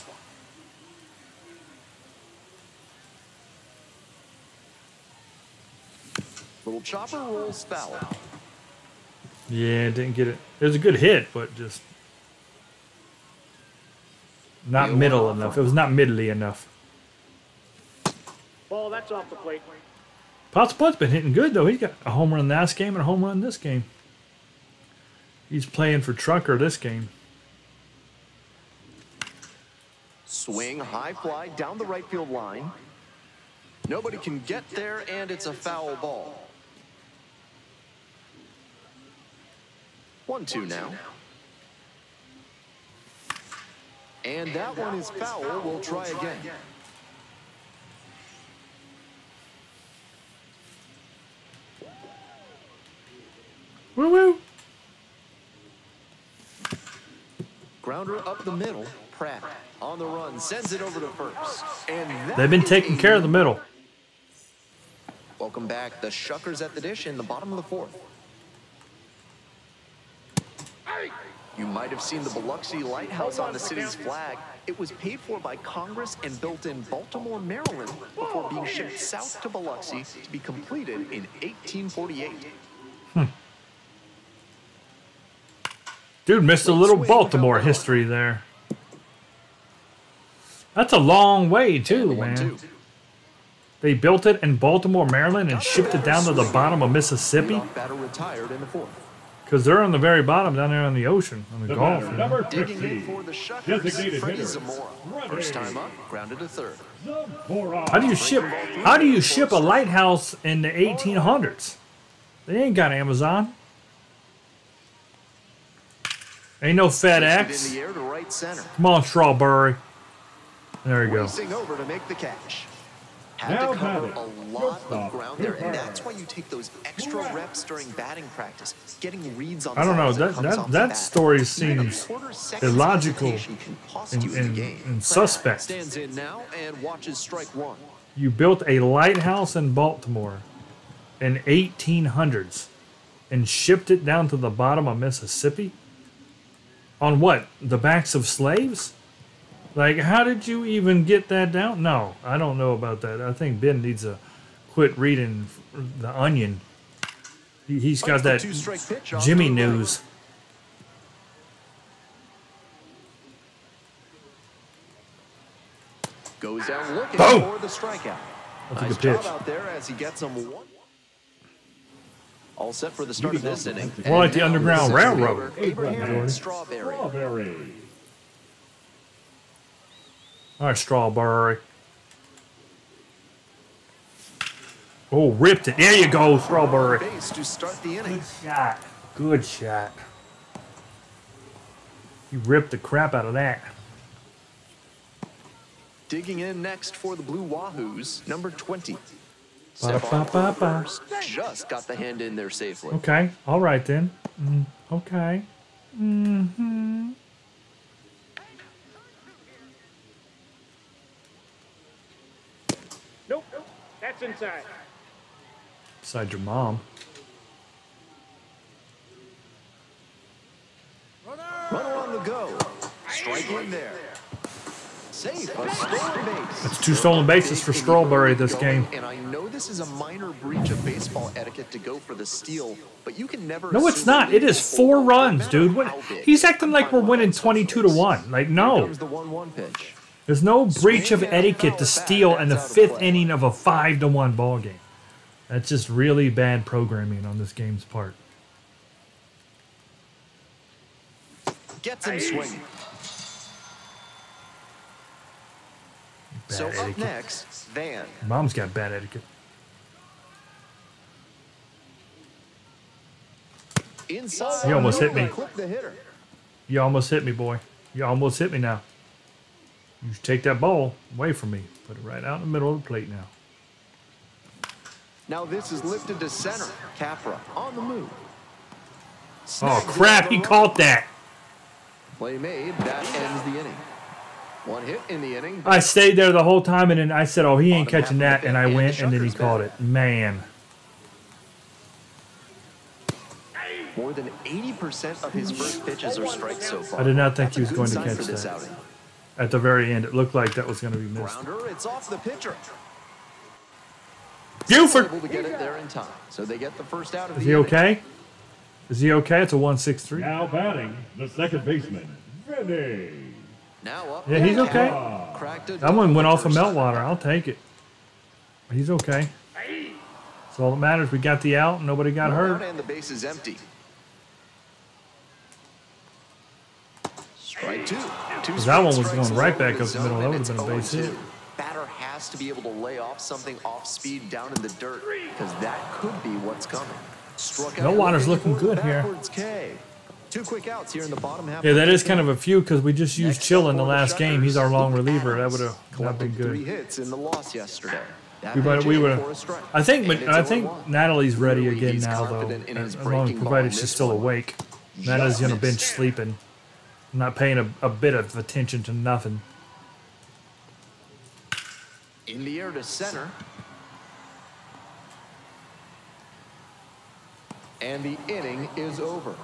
Little chopper rolls foul. Yeah, didn't get it. It was a good hit, but just not middle enough. It was not middly enough. Ball, that's off the plate. Potts Bud's been hitting good, though. He's got a home run last game and a home run this game. He's playing for Trucker this game. Swing, high fly down the right field line. Nobody can get there, and it's a foul ball. 1-2 now. And that one is foul. We'll try again. Woo-woo! Grounder up the middle. Pratt on the run, sends it over to first. And They've been taking care of the middle. Welcome back. The Shuckers at the dish in the bottom of the 4th. You might have seen the Biloxi Lighthouse on the city's flag. It was paid for by Congress and built in Baltimore, Maryland, before being shipped south to Biloxi to be completed in 1848. Dude missed a little Baltimore history there. That's a long way too, And the man. 1-2. They built it in Baltimore, Maryland, and shipped it down to the bottom of Mississippi. Leadoff batter retired in the 4th. Because they're on the very bottom down there on the ocean, on the The Gulf. batter, you know. number Digging in 50. for the Shuckers, Designated Freddie hitter. Zamora. First time up, grounded to third. How do you ship a lighthouse in the 1800s? They ain't got Amazon. Ain't no Shifted in FedEx. the air to right center. Come on, Strawberry. There you go. Racing over to make the catch. Had Now to cover batting. a lot of Shortstop, ground there, and Cooper. that's why you take those extra reps during batting practice, getting reads on. I don't know. balls that comes off the That bat. story Even a seems quarter-second's illogical hesitation can cost and, you in the game. and suspect. Stands in now and watches strike one. You built a lighthouse in Baltimore in 1800s and shipped it down to the bottom of Mississippi? On what? The backs of slaves? Like, how did you even get that down? No, I don't know about that. I think Ben needs to quit reading The Onion. He's got that Two-strike pitch off Jimmy to the right. news. Goes down looking Boom! for the strikeout. That's a Nice good job pitch. out there as he gets him one. All set for the start of this inning. More like the And now Underground center Railroad. fielder, Abraham Jordan. Strawberry. Strawberry. All right, Strawberry. Oh, ripped it. There you go, Strawberry. Base to start the inning. Shot. Good shot. You ripped the crap out of that. Digging in next for the Blue Wahoos, number 20. Ba-da-ba-ba-ba. First, just got the hand in there safely. Okay. All right, then. Okay. Mm-hmm. Nope. That's inside. Besides your mom. Runner on the go. Strike one there. Safe. A stolen base. That's 2 stolen bases for Strawberry this game. And I know this is a minor breach of baseball etiquette to go for the steal, but you can never. No, it's assume not. that It is they 4 will, no runs, matter dude. What? how big. He's acting like we're Find winning one 22 to 1. Like, Here no. comes the 1-1 pitch. There's no breach of etiquette to steal in the 5th inning of a 5-1 ball game. That's just really bad programming on this game's part. Gets him swinging. Bad So up etiquette. next, Van. Mom's got bad etiquette. Inside. He almost hit me. Clip the hitter. You almost hit me, boy. You almost hit me now. You should take that ball away from me. Put it right out in the middle of the plate now. Now this is lifted to center. Capra on the move. Oh, Snags it crap. on He the caught that. Play made. That ends the inning. One hit in the inning. I stayed there the whole time, and then I said, oh, he ain't Bottom catching half that. of the And I fifth, went, and then he Shuckers caught bat. it. Man. More than 80% of his first pitches are strikes so far. I did not think That's he a was good going to sign catch for this that. outing. At the very end, it looked like that was going to be missed. Grounder, it's off the pitcher. Buford! Able to get it there in time. So they get the first out of Is the he inning. okay? Is he okay? It's a 1-6-3. Now batting, the second baseman, Vinny. Now up. Yeah, he's and okay. out. Cracked a That one went double off of first. meltwater. I'll take it. He's okay. That's all that matters. We got the out. Nobody got Out hurt. and the base is empty. Strike two. That one was going right back up the middle. That would have been a base hit. Batter has to be able to lay off something off speed down in the dirt because that could be what's coming. Struck out Meltwater's looking looking for the good here. backwards K. 2 quick outs here in the bottom half. Yeah, of that the is kind of inning. a few because we just used Next Chill up in the for last game. He's our Shuckers, long Luke reliever. That Adams. would have not Collected been 3 good. hits in the loss yesterday. That We pitch would in have. for a strike. I think, And it's I think 0-1. Natalie's ready Clearly, again he's now, though. confident in his As long breaking as ball provided in she's this still one. awake. Natalie's on the Just bench missed. sleeping, not paying a bit of attention to nothing. In the air to center. And the inning is over.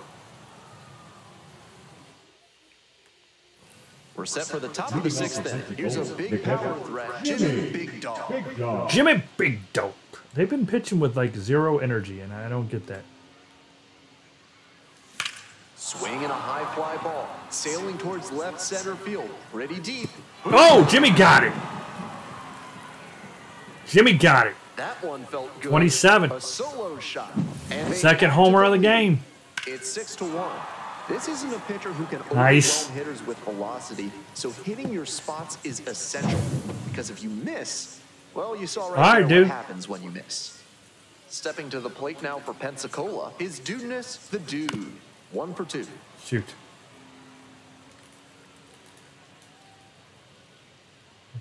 We're set for the top of the 6th inning. Here's a big power threat. Jimmy Big Dog. Big dog. Jimmy Big Dope. They've been pitching with like 0 energy, and I don't get that. Swinging a high fly ball, sailing towards left center field, pretty deep. Oh, Jimmy got it. Jimmy got it. That one felt good. 27. A solo shot. And Second homer of the game. It's 6-1. This isn't a pitcher who can Nice. overwhelm hitters with velocity, so hitting your spots is essential. Because if you miss, well, you saw right there dude. what happens when you miss. Stepping to the plate now for Pensacola is Dudeness the Dude. 1 for 2. Shoot.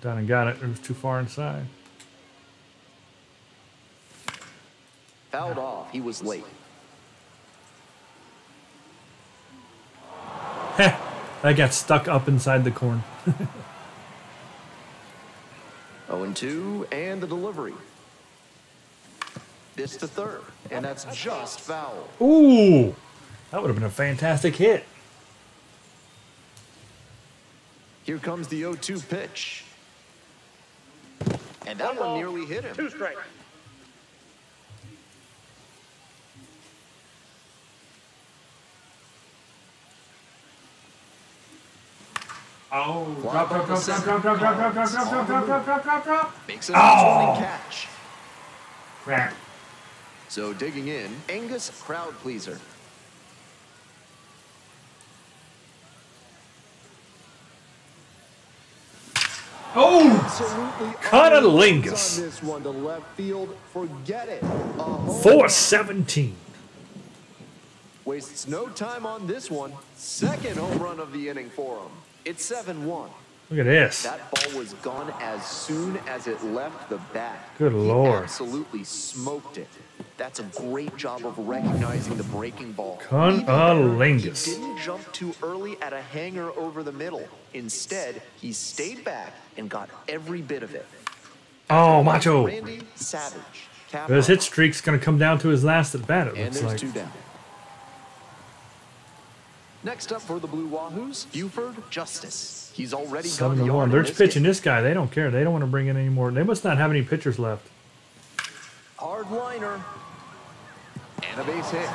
Down and got it. It was too far inside. Fouled off. He was late. Heh. That got stuck up inside the corn. 0-2, and the delivery. This to third, and that's just foul. Ooh. That would have been a fantastic hit. Here comes the 0-2 pitch. And that one nearly hit him. 2 strikes. Oh, Fly ball to center. Makes a Oh. nice running catch. crap. So digging in, Angus crowd pleaser. Oh. Absolutely Cunnilingus. on this one to left field. Forget it. A home 417. Wastes no time on this one. Second home run of the inning for him. It's 7-1. Look at this. That ball was gone as soon as it left the bat. Good He Lord. absolutely smoked it. That's a great job of recognizing the breaking ball. Cunnilingus. He didn't jump too early at a hanger over the middle. Instead, he stayed back and got every bit of it. Oh, Macho. Randy Savage. cap His off. hit streak's going to come down to his last at bat, it And looks there's like. 2 down. Next up for the Blue Wahoos, Buford Justice. He's already gone 7-1. yard They're in this pitching game. this guy. They don't care. They don't want to bring in any more. They must not have any pitchers left. Hard liner. And a base hit.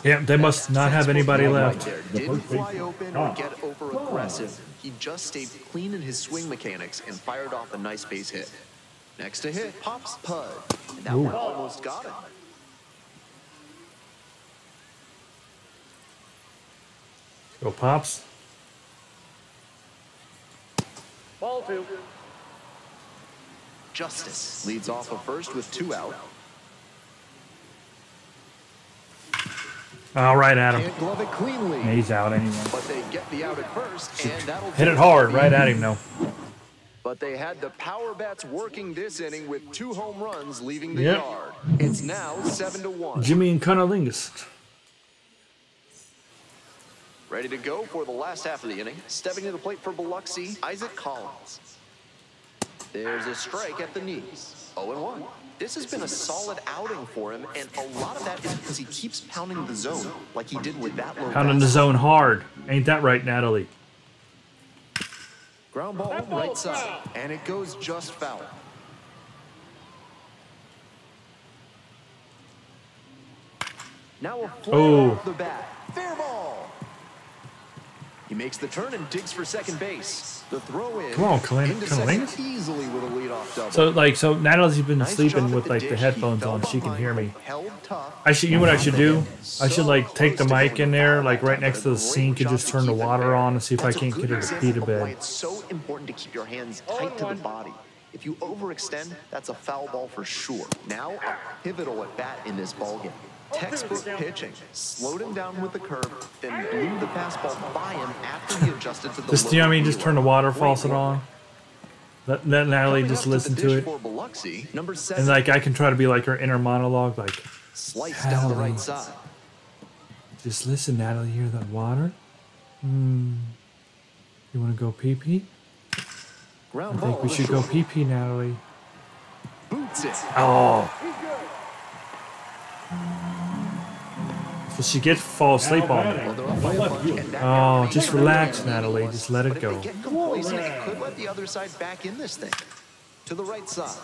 Yeah, they must not have anybody Right left. there. Didn't fly open or get over aggressive. He just stayed clean in his swing mechanics and fired off a nice base hit. Next to hit, Pops Pud. And that one almost got him. Go Pops. Ball 2. Justice leads off of first with 2 out. All right, Adam. Can't glove it cleanly. He's out anyway. But they get the out at first, and that'll Hit do it hard, for the right at inning. him, though. But they had the power bats working this inning with 2 home runs leaving the Yep. yard. It's now 7-1. Jimmy and Cunnilingus. Ready to go for the last half of the inning. Stepping to the plate for Biloxi, Isaac Collins. There's a strike at the knees. 0-1. This has been a solid outing for him, and a lot of that is because he keeps pounding the zone like he did with that low Pounding the fastball. zone hard. Ain't that right, Natalie? Ground ball That ball's right side, foul. and it goes just foul. Now a flare Oh. off the bat. Fair ball. He makes the turn and digs for second base. The throw in. Come on, into second Cunnilingus. easily with a leadoff double. So Natalie's been Nice sleeping job with at like the dish. headphones He fell on. She can hear me. behind, held tough. I should. You know what I should do? I should So like take the close to mic in going there, foul like that right time, next but to a the sink, great and just job turn the keep it water there. on and see if I That's a can't good get her to example pee to of why bed. it's so important to keep your hands tight to the body. If you overextend, that's a foul ball for sure. Now, a pivotal at bat in this ballgame. Textbook pitching. Slowed him down with the curve, then blew the fastball by him after he adjusted to the Just, you know what I mean? Just turn the water faucet Great work. on. Let Natalie Coming just up listen the to dish it. for Biloxi, number 7. And like I can try to be like her inner monologue, like, Slice down the right side. just listen, Natalie, hear that water? You want to go pee pee? I Ground ball. think we to should go short. pee pee, Natalie. Boots it. Oh. So she gets to fall asleep on me. Well, they're up by a bunch, and that Oh, area just is relax, really Natalie. close. Just let But it if go. they get complacent, it could let the other side back in this thing. To the right side.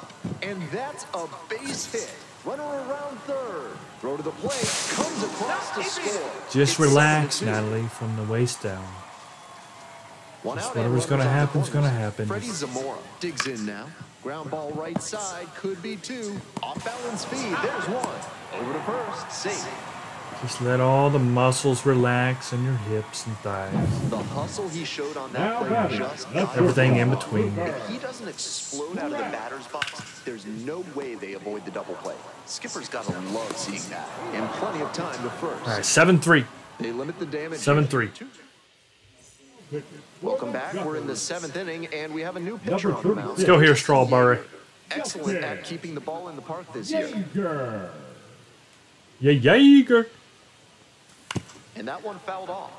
And that's a base hit. Runner around third. Throw to the plate. Comes across to score. Just relax, Natalie, from the waist down. Just whatever's going to happen is going to happen. Freddie Zamora digs in now. Ground ball right side. Could be two. Off balance feed. There's one. Over to first. Safe. Just let all the muscles relax in your hips and thighs. The hustle he showed on that play just got everything in between. If he doesn't explode out of the batter's box, there's no way they avoid the double play. Skipper's got to love seeing that. And plenty of time to first. All right, 7-3. They limit the damage. 7-3. Welcome back. We're in the 7th inning, and we have a new pitcher on the mound. Let's go here, Strawberry. Excellent at keeping the ball in the park this year. Yeah, Jaeger. And that one fouled off.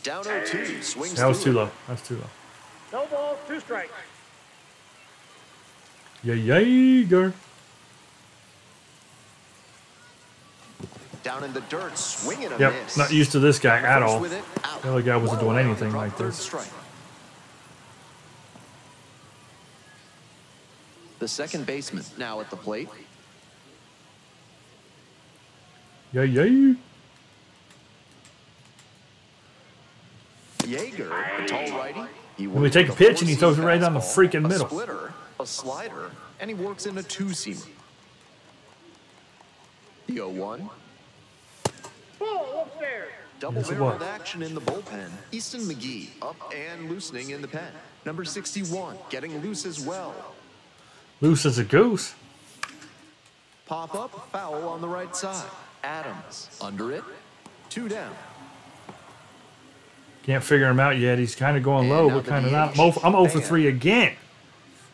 Down 0-2. Swings. That was too low. That's too low. No balls, 2 strikes. Yeah, Jaeger. Down in the dirt, swinging a Yep, miss. not used to this guy at all. With it, out. The other guy wasn't doing anything Drop like third this. strike. The second baseman now at the plate. Yeah, yeah. Jaeger, a tall righty. He When we take a pitch and he throws it right down the freaking middle. A splitter, a slider, and he works in a 2-seamer. The 0-1. Ball upstairs. Double Yes, it barreled was. action in the bullpen. Easton McGee up and loosening in the pen. Number 61 getting loose as well. Loose as a goose. Pop up, foul on the right side. Adams under it. 2 down. Can't figure him out yet. He's kind of going And low, now but the kind of not. DH. I'm 0 for 3 again.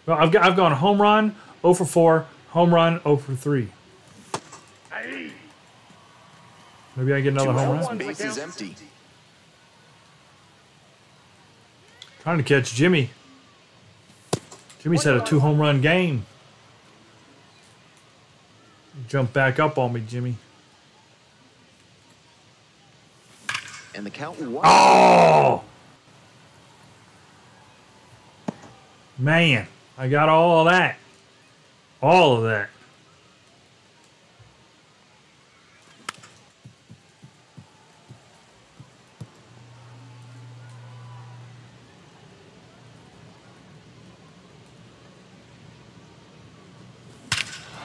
Well, I've gone home run, 0 for 4, home run, 0 for 3. Maybe I get another home run. Base is empty. Trying to catch Jimmy. Jimmy's had a 2 home run game. Jump back up on me, Jimmy. And the count 1. Oh! Man, I got all of that. All of that.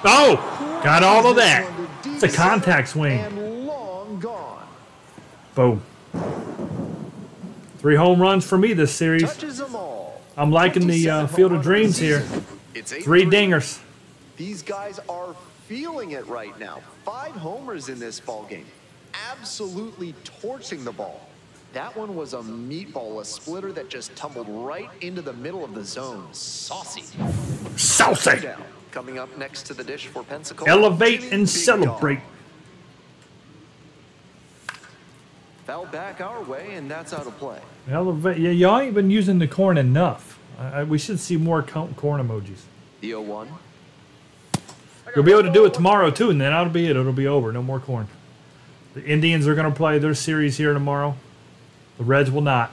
Oh! Got all of that. It's a contact swing. And long gone. Boom. 3 home runs for me this series. Touches them all. I'm liking the 27 Field home of run Dreams season. here. It's 3 8-3. dingers. These guys are feeling it right now. 5 homers in this ball game. Absolutely torching the ball. That one was a meatball, a splitter that just tumbled right into the middle of the zone. Saucy. Saucy. Down. Coming up next to the dish for Pensacola. Elevate Jimmy and Big celebrate. Dog. Foul back our way, and that's out of play. Elevate. Yeah, y'all ain't been using the corn enough. We should see more corn emojis. The 0-1. You'll be able to do it tomorrow, too, and then that'll be it. It'll be over. No more corn. The Indians are going to play their series here tomorrow. The Reds will not.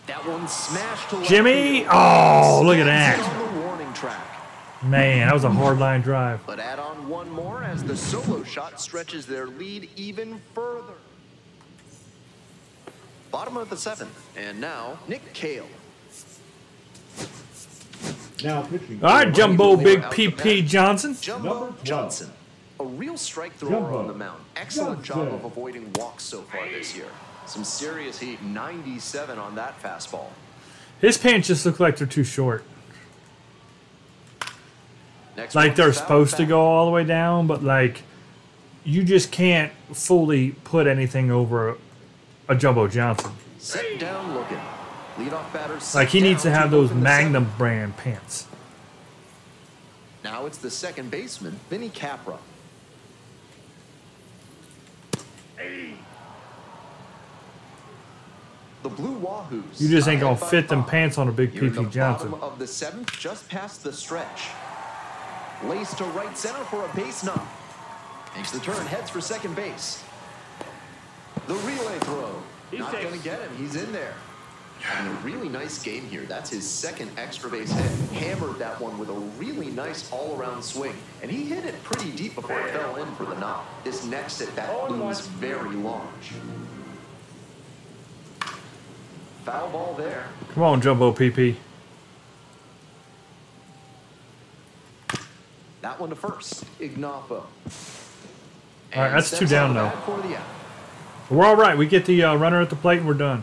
That one smashed to left Jimmy! field. Oh, look at that. On the warning track. Man, that was a hard line drive. But add on one more as the solo shot stretches their lead even further. Bottom of the 7th, and now Nick Cale. Now pitching. All right, Jumbo Big Out the PP bat. Johnson. Jumbo Number 12. Johnson, a real strike thrower Jumbo on the mound. Excellent job Johnson. of avoiding walks so far this year. Some serious heat, 97 on that fastball. His pants just look like they're too short. Next Like one's they're fouled supposed to back. go all the way down, but like you just can't fully put anything over a Jumbo Johnson. Set down looking. Leadoff batter set Like he needs to down have those open the Magnum 7th. brand pants. Now it's the second baseman, Vinny Capra. The Blue Wahoos. You just ain't gonna ahead by fit them 5. pants on a big You're in the PP Johnson. bottom of the 7th, just past the stretch. Lays to right center for a base knock. Makes the turn, heads for second base. The relay throw. Not going to get him. He's in there. Having a really nice game here. That's his second extra base hit. Hammered that one with a really nice all-around swing. And he hit it pretty deep before it fell in for the knock. This next at-bat looms very large. Foul ball there. Come on, Jumbo PP. That one to first. Ignapo. All right, that's 2 down though. For the out. We're all right. We get the runner at the plate and we're done.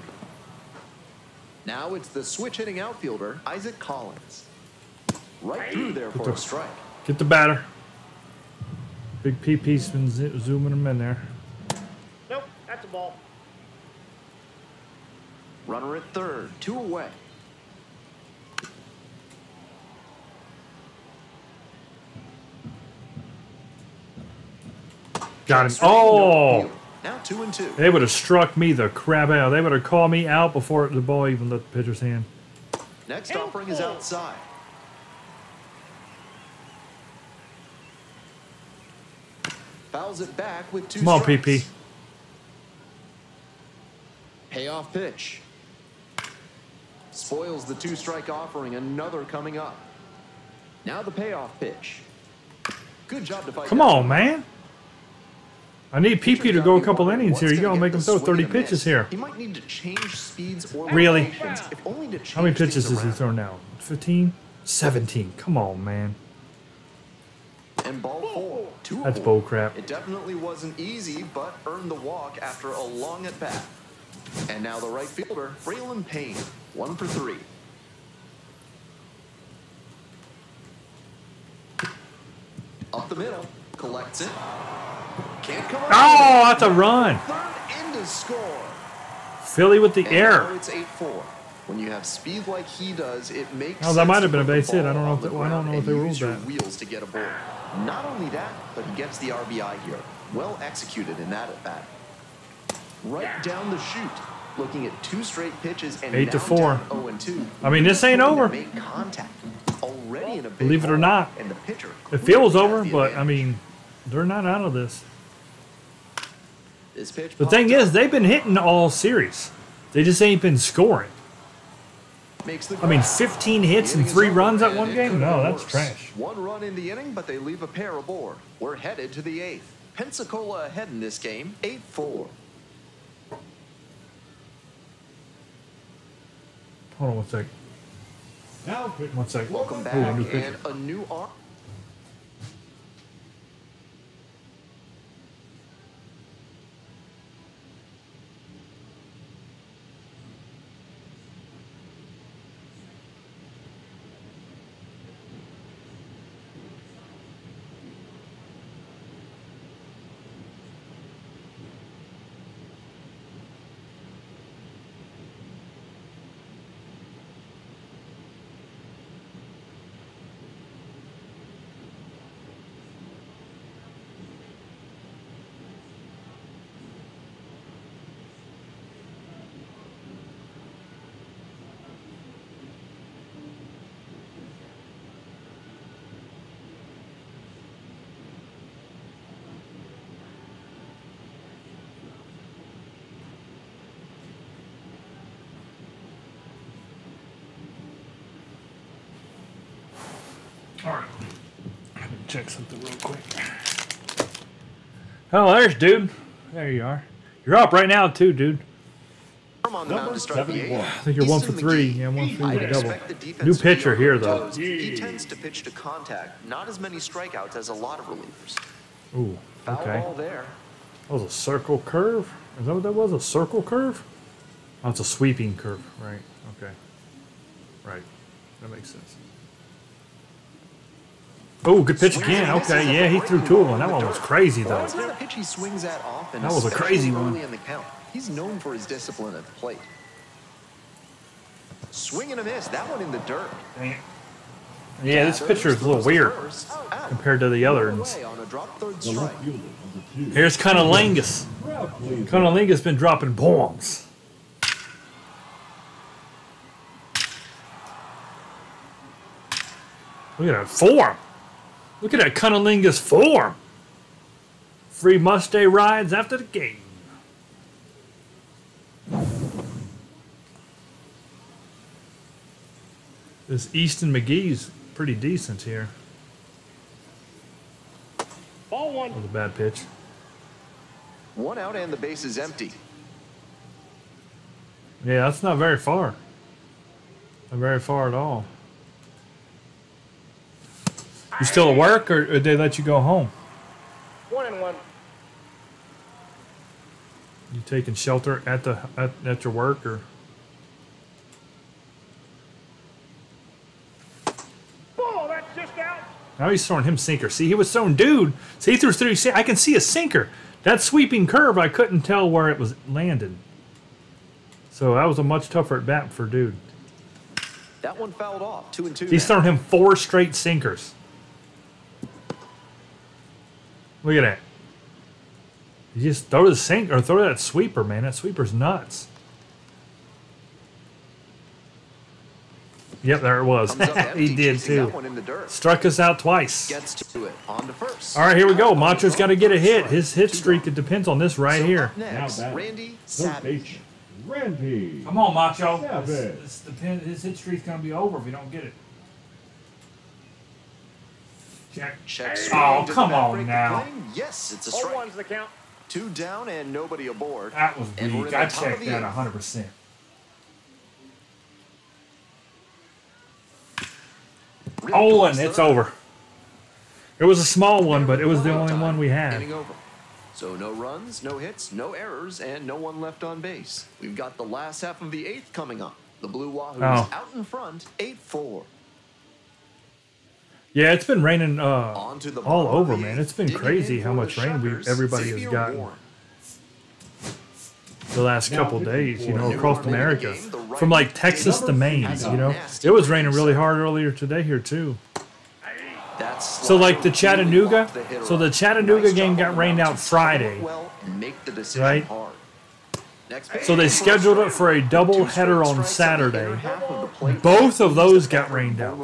Now it's the switch-hitting outfielder, Isaac Collins. Right through there for a strike. Get the batter. Big PP's been zooming him in there. Nope, that's a ball. Runner at third, 2 away. Got him. Oh! Now 2-2. They would have struck me the crap out. They would have called me out before the ball even left the pitcher's hand. Next offering is outside. Fouls it back with 2 Come on, strikes. PP. Payoff pitch. Spoils the 2-strike offering. Another coming up. Now the payoff pitch. Good job to fight. Come on, man. I need PP to go a couple innings here. You gotta make him throw 30 pitches here. He might need to change speeds or Really? locations, if only to change How many pitches things has he around. thrown now? 15? 17. Come on, man. And ball 4. 2 That's aboard. bull crap. It definitely wasn't easy, but earned the walk after a long at bat. And now the right fielder, Braylon Payne, 1 for 3. Up the middle, collects it. Can't come up. Oh, that's a run. Third in to score. Philly with the And air. now it's 8-4. When you have speed like he does, it makes Oh, that sense might to have been a put the base hit. I ball don't know on if the they- I don't know ground if they and ruled use your that. wheels to get aboard. Not only that, but he gets the RBI here. Well executed in that at bat. Right down the chute. Looking at 2 straight pitches and 8-4. 0-2. I mean, this ain't over. Make contact. Already in a big Believe it or hole, not. and the pitcher It feels clearly over, has the but I advantage. mean, they're not out of this. This pitch The thing popped is, up, they've been hitting all series. They just ain't been scoring. makes the I mean, grab. 15 hits and The inning is 3 over, runs at and one it game? could've No, been that's worse. trash. 1 run in the inning, but they leave a pair aboard. We're headed to the 8th. Pensacola ahead in this game, 8-4. Hold on one sec. Now pitch. One sec. Welcome back, Ooh, a new pitcher. and a new arm. All right. Let me check something real quick. Oh, there's dude. There you are. You're up right now, too, dude. Arm on the mound to start the 71. 8th. I think you're 1 for Easton 3. McGee. Yeah, 1 for 3 I'd with a double. expect the defense New to be pitcher on here, their though. toes. He tends to pitch to contact, not as many strikeouts as a lot of relievers. Ooh, Foul okay. ball there. That was a circle curve? Is that what that was? A circle curve? Oh, it's a sweeping curve. Right. Okay. Right. That makes sense. Oh, good pitch again. Okay, yeah, he threw 2 of them. That one was crazy, though. It's not a pitch he swings at often. That was a crazy especially one. early in the count. He's known for his discipline at the plate. Swing and a miss. That one in the dirt. Yeah, this pitcher is a little weird compared to the other ones. Away on a drop third The strike. left fielder, number 2. Here's Cunnilingus. Crowd please. Cunnilingus been dropping bombs. Look at that form. Look at that Cunnilingus form. Free Mustang rides after the game. This Easton McGee's pretty decent here. Ball one. That was a bad pitch. 1 out and the base is empty. Yeah, that's not very far. Not very far at all. You still at work, or did they let you go home? 1-1. You taking shelter at your work, or? Ball, that's just out. Now he's throwing him sinker. See, he was throwing dude. See, he threw three. See, I can see a sinker. That sweeping curve, I couldn't tell where it was landed. So that was a much tougher at bat for dude. That one fouled off. 2-2. He's throwing him 4 straight sinkers. Look at that. You just throw the sink or throw that sweeper, man. That sweeper's nuts. Yep, there it was. He did too. Struck us out twice. Gets to it. On to first. All right, here we go. Macho's got to get a hit. His hit streak, it depends on this right here. Next, Now Randy Third Savage. base, Randy. Come on, Macho. Savage. His hit streak's going to be over if you don't get it. Check. Check. Oh, Did come the bat on break the now. plane? Yes, it's a 0-1's strike. the count. 2 down and nobody aboard. That was And we're weak. in I the top of checked the that eighth. 100%. Oh, and it's over. It was a small one, but it was the only one we had. Inning over. So no runs, no hits, no errors, and no one left on base. We've got the last half of the 8th coming up. The Blue Wahoos out in front, 8-4. Yeah, it's been raining On to the all bottom of over, the man. 8th. It's been Digging crazy in how for much the rain Shuckers, everybody has Xavier gotten Warren. the last couple days, you know, New across Orleans America. game, the right From like field Texas to number Maine, has a you know. nasty It was raining breeze. really hard earlier today here, too. That's So like the slide Chattanooga, off the hitter so the up. Chattanooga Nice game job got on rained the out mound to Friday, time it well and make the decision right? hard. Next So they scheduled it for a double header on Saturday. Both of those got rained out.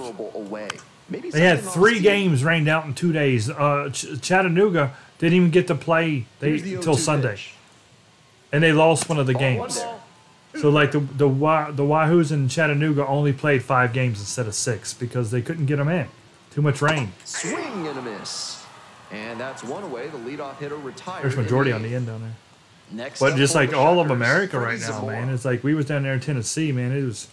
They had 3 games rained out in 2 days. Chattanooga didn't even get to play until Sunday, and they lost one of the games. So like the Wahoos in Chattanooga only played 5 games instead of 6 because they couldn't get them in. Too much rain. Swing and a miss. And that's one away. The leadoff hitter retired. There's majority on the end down there. Next But up just for like the all of Shuckers, America right Freddie now, Zamora. man. It's like we was down there in Tennessee, man. It was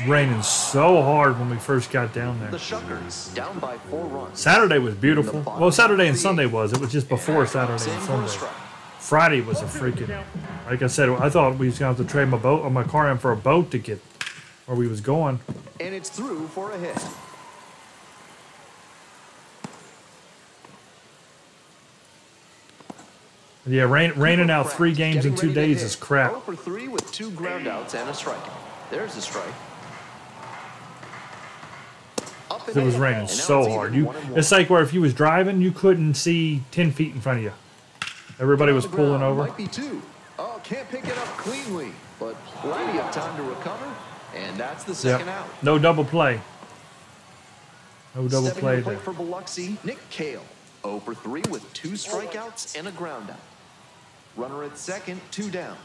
raining so hard when we first got down The there. Shuckers down by 4 runs. Saturday was beautiful. Well, Saturday and Sunday was. It was just before Saturday and Sunday. Friday was a freaking. Like I said, I thought we was gonna have to trade my boat or my car in for a boat to get where we was going. And it's through for a hit. Yeah, raining out 3 games in 2 Getting ready to days hit. is crap. 0 for 3 with 2 groundouts and a strike. There's a strike. Up and It was in. raining And now so it's hard. even 1-1. It's like where if you was driving, you couldn't see 10 feet in front of you. Everybody was On the pulling ground, over. Might be 2. Oh, can't pick it up cleanly, but plenty of time to recover. And that's the second out. No double play. No double Stepping play to the there. plate for Biloxi, Nick Kale. 0 for 3 with 2 strikeouts and a groundout. Runner at second, 2 down.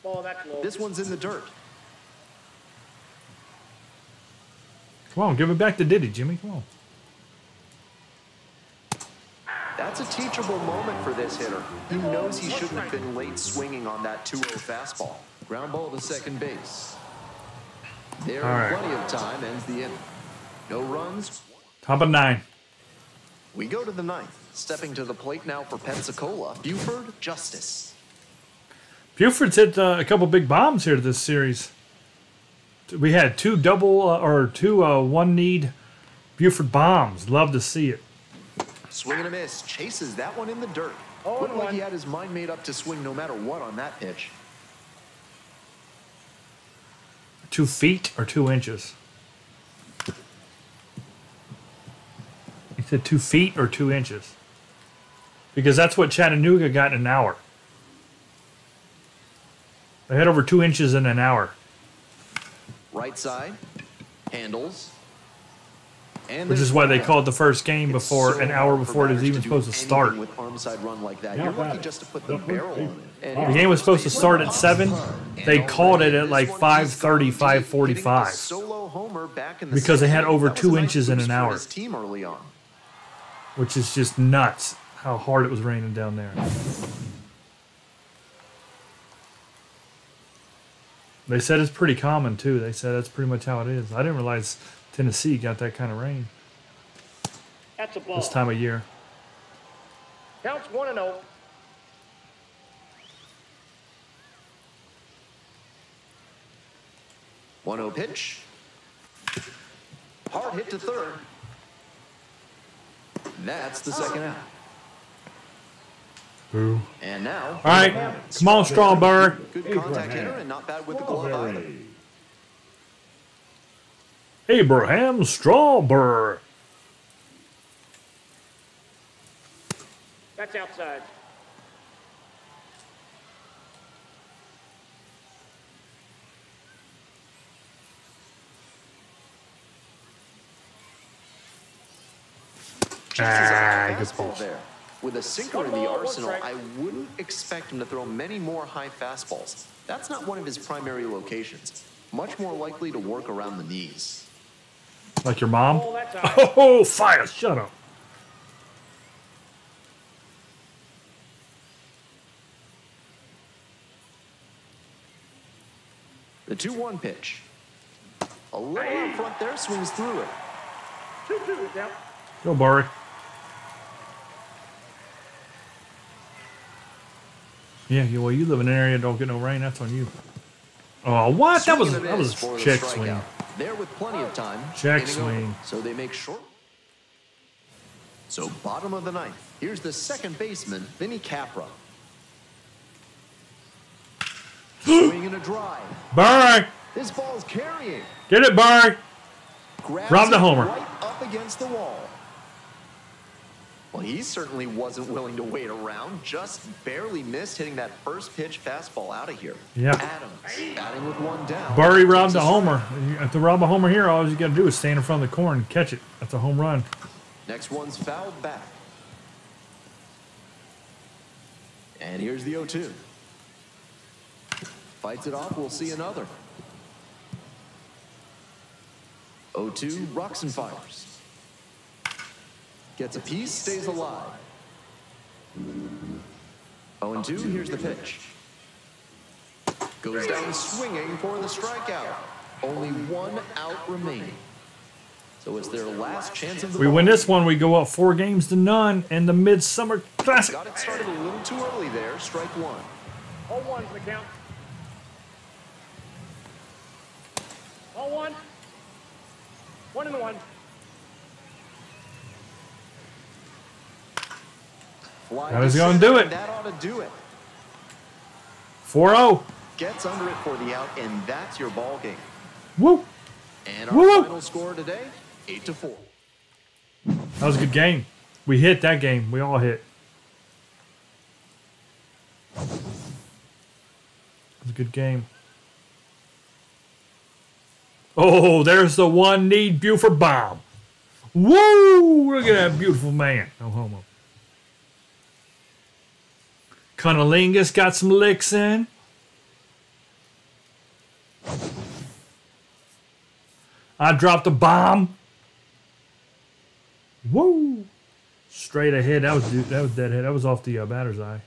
Ball, that's low. This one's in the dirt. Come on, give it back to Diddy, Jimmy. Come on. That's a teachable moment for this hitter. He knows he shouldn't have been late swinging on that 2-0 fastball. Ground ball to second base. There, All right. plenty of time, ends the inning. No runs. Top of 9. We go to the 9th. Stepping to the plate now for Pensacola, Buford Justice. Buford's hit a couple big bombs here this series. We had 2 one-need Buford bombs. Love to see it. Swing and a miss. Chases that one in the dirt. Oh, Looked like one. he had his mind made up to swing no matter what on that pitch. 2 feet or 2 inches? He said 2 feet or 2 inches. Because that's what Chattanooga got in an hour. They had over 2 inches in an hour. Right side. Handles. And Which there's is why they one out. called the first game It's before so an hour hard for before it was batters even to do supposed to anything start. with arm side run like that. Now You're lucky batting, just to put the the first barrel on baseman. it. The game was supposed to start at 7. They called it at like 5:30, 5:45. homer back in the because they had second. over That was 2 a nice inches in boost an for hour, his team early on. which is just nuts how hard it was raining down there. They said it's pretty common, too. They said that's pretty much how it is. I didn't realize Tennessee got that kind of rain That's a ball. this time of year. Counts 1-0. One-zero pitch. Hard hit to third. That's the second out. Boo. And now, All right, come on, Strawberry. good contact hitter and not bad with the glove either. Abraham Strawberry. That's outside. Good Fastball ball. there. With a sinker in the arsenal, I wouldn't expect him to throw many more high fastballs. That's not one of his primary locations. Much more likely to work around the knees. Like your mom? Oh, that's out. Oh, fire! Shut up. The 2-1 pitch. A little out front there, swings through it. 2-2 is out. Go, Burry. Yeah, well, you live in an area that don't get no rain. That's on you. Oh, what? That was Swing and a miss for the check strikeout. swing. There with plenty of time. Check Inning over. swing. So they make short. So bottom of the ninth. Here's the second baseman, Vinny Capra. Swing and a drive. Burry! This ball's carrying. Get it, Burry! Grabs Rob the it homer. right up against the wall. Well, he certainly wasn't willing to wait around. Just barely missed hitting that first pitch fastball out of here. Yeah. Adams batting with one down. Burry robbed Takes a a homer. To rob a homer here, all you got to do is stand in front of the corn and catch it. That's a home run. Next one's fouled back. And here's the 0-2. Fights it off. We'll see another. 0-2, rocks and fires. Gets a piece, stays alive. 0-2, here's the pitch. Goes down swinging for the strikeout. Only one out remaining. So it's their last chance of the We ball. win this one, we go up 4-0 in the Midsummer Classic. Got it started a little too early there. Strike one. 0-1's the count. 0-1. 1-1. Fly That was to gonna center, do it. and that ought to do it. 4-0. Gets under it for the out, and that's your ball game. Woo! And our Woo! final score today, 8-4. That was a good game. We hit that game. We all hit. It was a good game. Oh, there's the one-knee Buford bomb. Woo! Look at that beautiful man. No homo. Cunnilingus got some licks in. I dropped a bomb. Woo! Straight ahead. That was dead head. That was off the batter's eye.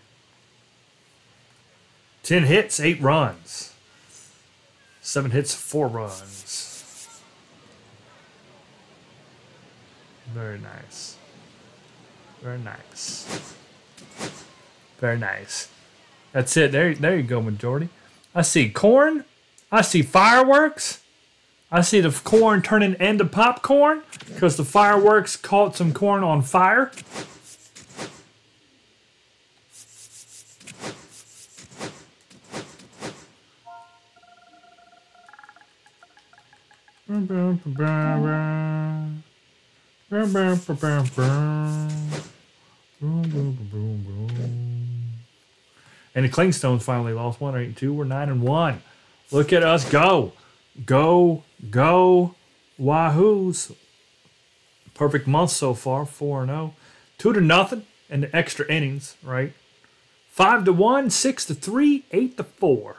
10 hits, 8 runs. 7 hits, 4 runs. Very nice. Very nice. Very nice. That's it. There you go, majority. I see corn. I see fireworks. I see the corn turning into popcorn because the fireworks caught some corn on fire. And the Clingstones finally lost 1-2. We're 9-1. Look at us go. Go, go, Wahoos. Perfect month so far, 4-0. 2-0 in the extra innings, right? 5-1, 6-3, 8-4.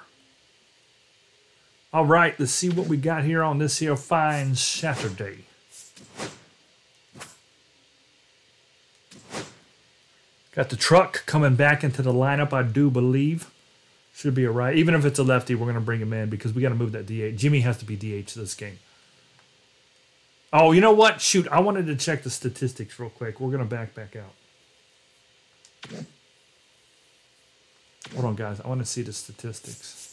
All right, let's see what we got here on this here fine Saturday. Got the truck coming back into the lineup, I do believe. Should be all right. Even if it's a lefty, we're going to bring him in because we got to move that DH. Jimmy has to be DH this game. Oh, you know what? Shoot, I wanted to check the statistics real quick. We're going to back out. Hold on, guys. I want to see the statistics.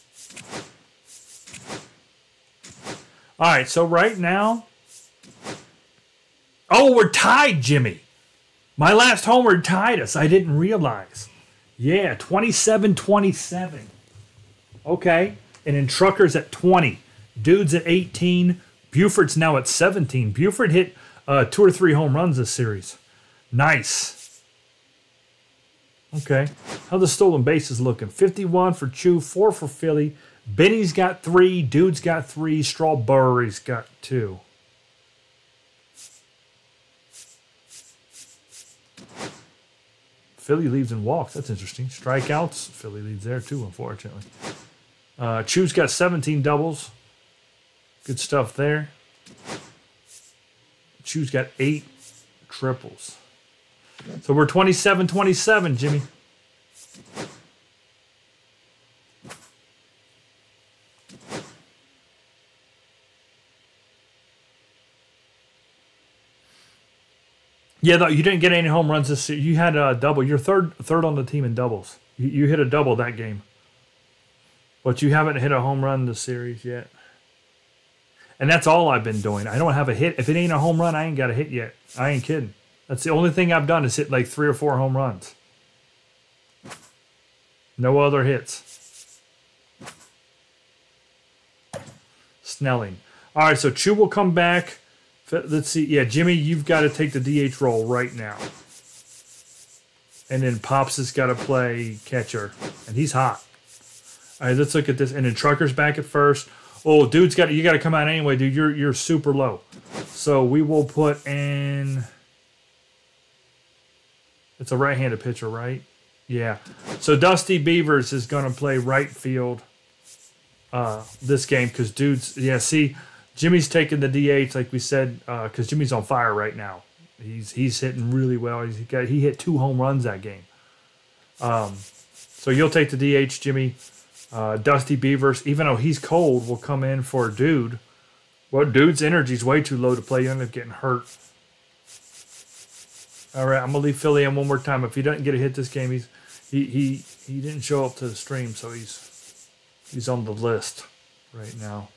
All right, so right now... Oh, we're tied, Jimmy. My last homer tied us. I didn't realize. Yeah, 27-27. Okay. And then Truckers at 20. Dudes at 18. Buford's now at 17. Buford hit 2 or 3 home runs this series. Nice. Okay. How the stolen bases looking? 51 for Chew, 4 for Philly. Benny's got 3. Dude's got 3. Strawberry's got 2. Philly leads in walks. That's interesting. Strikeouts. Philly leads there too, unfortunately. Chew's got 17 doubles. Good stuff there. Chew's got 8 triples. So we're 27-27, Jimmy. Yeah, though, you didn't get any home runs this year. You had a double. You're third on the team in doubles. You hit a double that game. But you haven't hit a home run this series yet. And that's all I've been doing. I don't have a hit. If it ain't a home run, I ain't got a hit yet. I ain't kidding. That's the only thing I've done is hit like 3 or 4 home runs. No other hits. Snelling. All right, so Chew will come back. Let's see. Yeah, Jimmy, you've got to take the DH role right now. And then Pops has got to play catcher. And he's hot. All right, let's look at this. And then Trucker's back at first. Oh, dude's got you got to come out anyway, dude. You're super low. So we will put in. It's a right-handed pitcher, right? Yeah. So Dusty Beavers is going to play right field this game because dude's see. Jimmy's taking the DH, like we said, because Jimmy's on fire right now. He's hitting really well. He hit 2 home runs that game. So you'll take the DH, Jimmy. Dusty Beavers, even though he's cold, will come in for Dude. Well, Dude's energy's way too low to play. You end up getting hurt. All right, I'm gonna leave Philly in one more time. If he doesn't get a hit this game, he didn't show up to the stream, so he's on the list right now.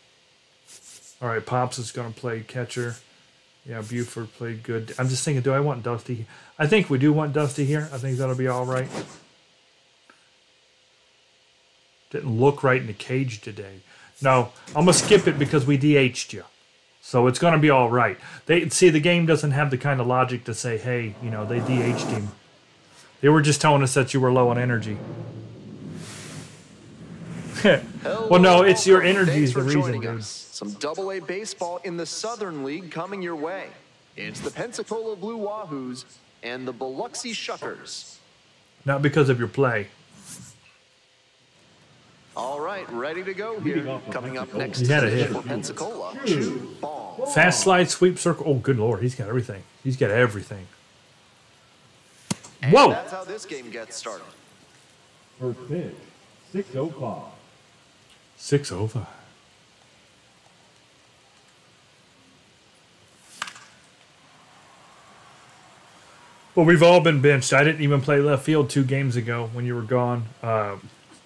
All right, Pops is going to play catcher. Yeah, Buford played good. I'm just thinking, do I want Dusty? I think we do want Dusty here. I think that'll be all right. Didn't look right in the cage today. No, I'm going to skip it because we DH'd you. So it's going to be all right. See, the game doesn't have the kind of logic to say, hey, they DH'd him. They were just telling us that you were low on energy. Well, no, it's your energy is the reason, dude. Some Double-A baseball in the Southern League coming your way. It's the Pensacola Blue Wahoos and the Biloxi Shuckers. Not because of your play. All right, ready to go here. Coming up next had a hit. for Pensacola, ball. Fast slide, sweep circle. Oh, good Lord, he's got everything. He's got everything. And whoa! That's how this game gets started. First pitch, 6:05. 6-0. Well, we've all been benched. I didn't even play left field 2 games ago when you were gone.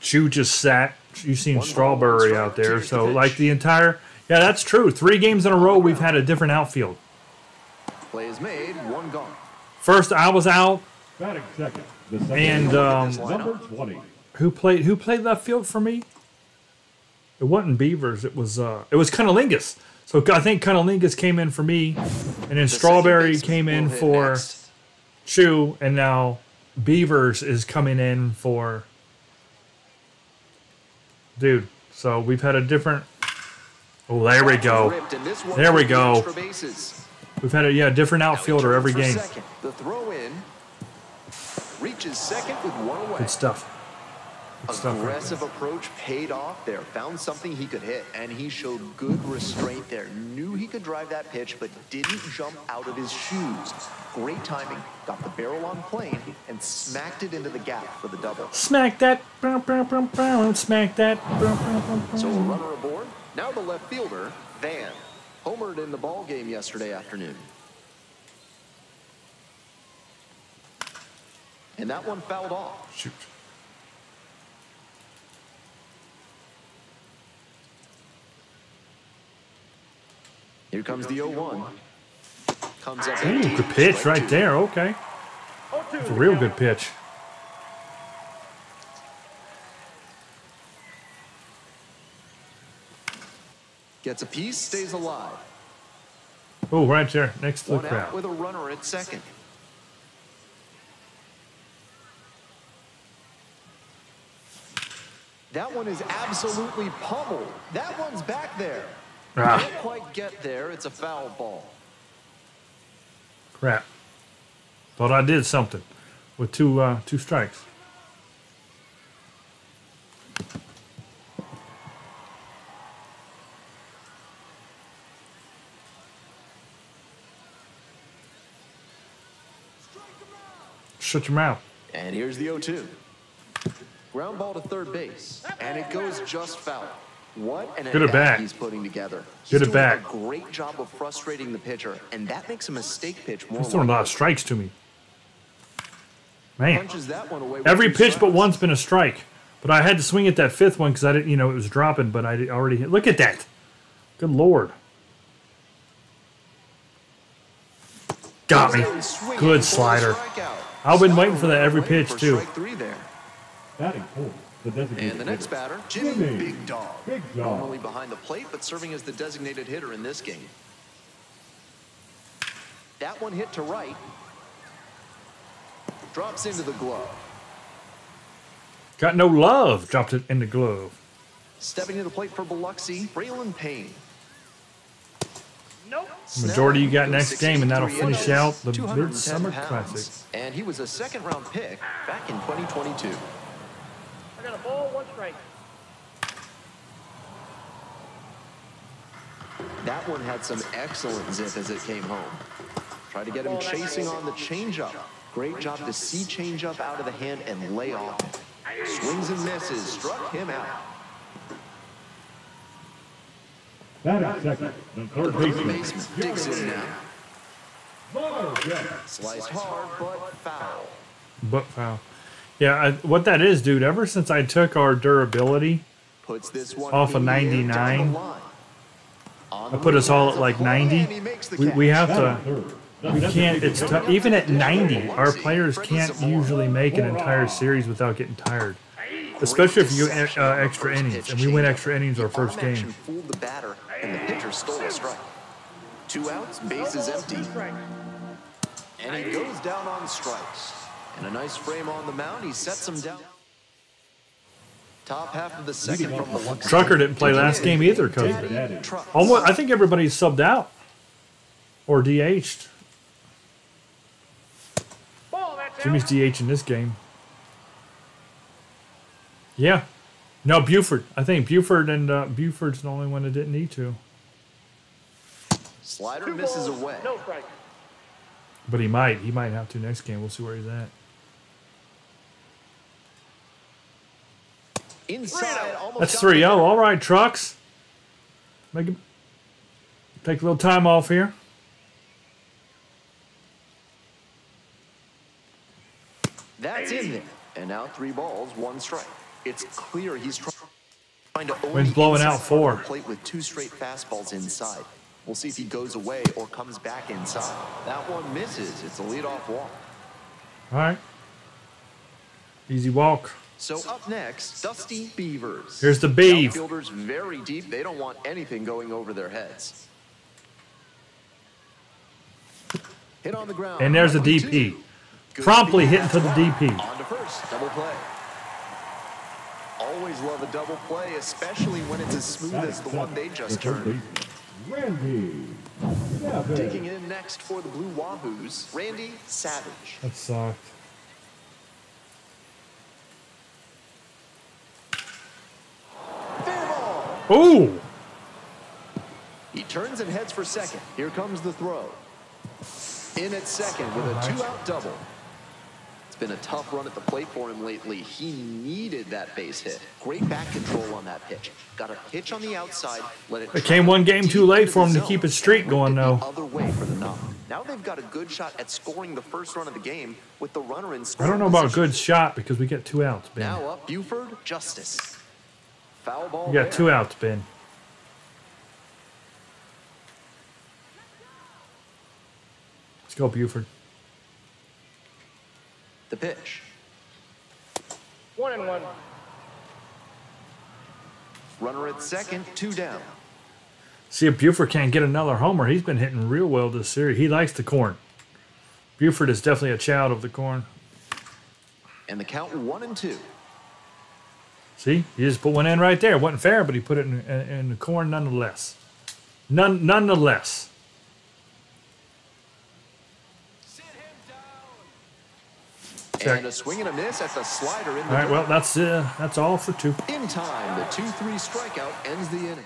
Chew just sat. You seen Strawberry out there. So, like the entire... Yeah, that's true. 3 games in a row, we've had a different outfield. Play is made, 1 gone. First, I was out. Batting second. The second And number 20. who played left field for me? It wasn't Beavers. It was Cunnilingus. So I think Cunnilingus came in for me, and then Strawberry came in for Chew, and now Beavers is coming in for Dude. So we've had a different. Oh, there we go. There we go. We've had a different outfielder every game. The throw in reaches second with 1 away. Good stuff. Aggressive approach paid off there. Found something he could hit, and he showed good restraint there. Knew he could drive that pitch, but didn't jump out of his shoes. Great timing. Got the barrel on plane and smacked it into the gap for the double. Smack that. Smack that. So a runner aboard. Now the left fielder, Van. Homered in the ball game yesterday afternoon. And that one fouled off. Shoot. Here comes the 0-1. Comes up. Ooh, good pitch right there. Okay. It's a real good pitch. Gets a piece, stays alive. Oh, right there, next to the One out crowd. with a runner at second. That one is absolutely pummeled. That one's back there. Ah, Can't quite get there. It's a foul ball. crap. Thought I did something with two strikes. Shut your mouth. And here's the 0-2. Ground ball to third base, and it goes just foul. What an Get it at-bat back. he's putting together. Get He's it doing back. a great job of frustrating the pitcher, and that makes a mistake pitch more. He's throwing a lot of likely. strikes to me. Man, Punches that one away with every 2 pitch but strikes. one's been a strike. But I had to swing at that fifth one because I didn't, it was dropping, but I already hit. Look at that. Good Lord. Got me. Swinging Good for a straighter. strikeout. I've been waiting for that Slider every away pitch, for too. strike 3 there. Batting fourth, the designated And the next hitter. batter, Jimmy Jimmy. Big Dog. Big Dog. Normally behind the plate, but serving as the designated hitter in this game. That one hit to right. Drops into the glove. Got no love. Dropped it in the glove. Stepping to the plate for Biloxi, Braylon Payne. Nope. Majority you got Goes next game, and that'll 63 finish inches, out the 210 Midsummer pounds. Classic. And he was a second-round pick back in 2022. I got a ball, 1 strike. That one had some excellent zip as it came home. Tried to get him chasing on the changeup. Great job to see changeup out of the hand and lay off it. Swings and misses, struck him out. Batting second, the third Baseman baseman. digs in now. Vargas. Sliced hard, but foul. But foul. Yeah, what that is, dude, ever since I took our durability, Puts this one Off of in the air, down 99. the line. On I put us all at the like play, 90. and he makes the We catch. have Batting to. third, the We can't. designated It's hitter. tough. Even at 90, our players can't usually make an entire series without getting tired. Especially if you go extra innings, and we went extra innings our first Arm action game. fooled the batter, and the pitcher stole a strike. 2 outs, base is empty, Strike. and he goes down on strikes. And a nice frame on the mound. He sets him down. Top half of the second from Biloxi. Trucker didn't play last game either, Coach. Daddy Trucks. Almost, I think everybody's subbed out or DH'd. Ball, that's out. Jimmy's DH in this game. Yeah. No, Buford. I think Buford and Buford's the only one that didn't need to. Slider 2 misses balls, away. no strike. But he might. He might have to next game. We'll see where he's at. Inside, almost That's got 3-0. All right, Trucks. Take a little time off here. That's in there. And now 3 balls, 1 strike. It's clear he's trying to own Wind's the blowing inside out part of 4. the plate with 2 straight fastballs inside. We'll see if he goes away or comes back inside. That one misses. It's a leadoff walk. All right. Easy walk. So up next, Dusty Beavers. Here's the Beeve. Outfielders very deep. They don't want anything going over their heads. Hit on the ground. And there's the Right, DP. 2. Good Promptly speed. hitting to the DP. On to first, double play. Always love a double play, especially when it's as smooth as the one they just The third turned. baseman, Randy Savage. Digging in next for the Blue Wahoos, Randy Savage. That sucked. Ooh! He turns and heads for second. Here comes the throw. In at second with a 2-out double. It's been a tough run at the plate for him lately. He needed that base hit. Great back control on that pitch. Got a pitch on the outside. It came one game too late for him to keep his streak going, though. Other way for the knock. Now they've got a good shot at scoring the first run of the game with the runner in I scoring don't know about a position. good shot because we get 2 outs, Ben. Now up, Buford, Justice. Foul ball. We got 2 outs, Ben. Let's go, Buford. The pitch. 1-1. Runner at second, 2 down. See if Buford can't get another homer. He's been hitting real well this series. He likes the corn. Buford is definitely a child of the corn. And the count 1-2. See, he just put one in right there. It wasn't fair, but he put it in the corn nonetheless. Nonetheless. Check. And a swing and a miss at the slider in the All right, well, that's all for 2. in time. The 2-3 strikeout ends the inning.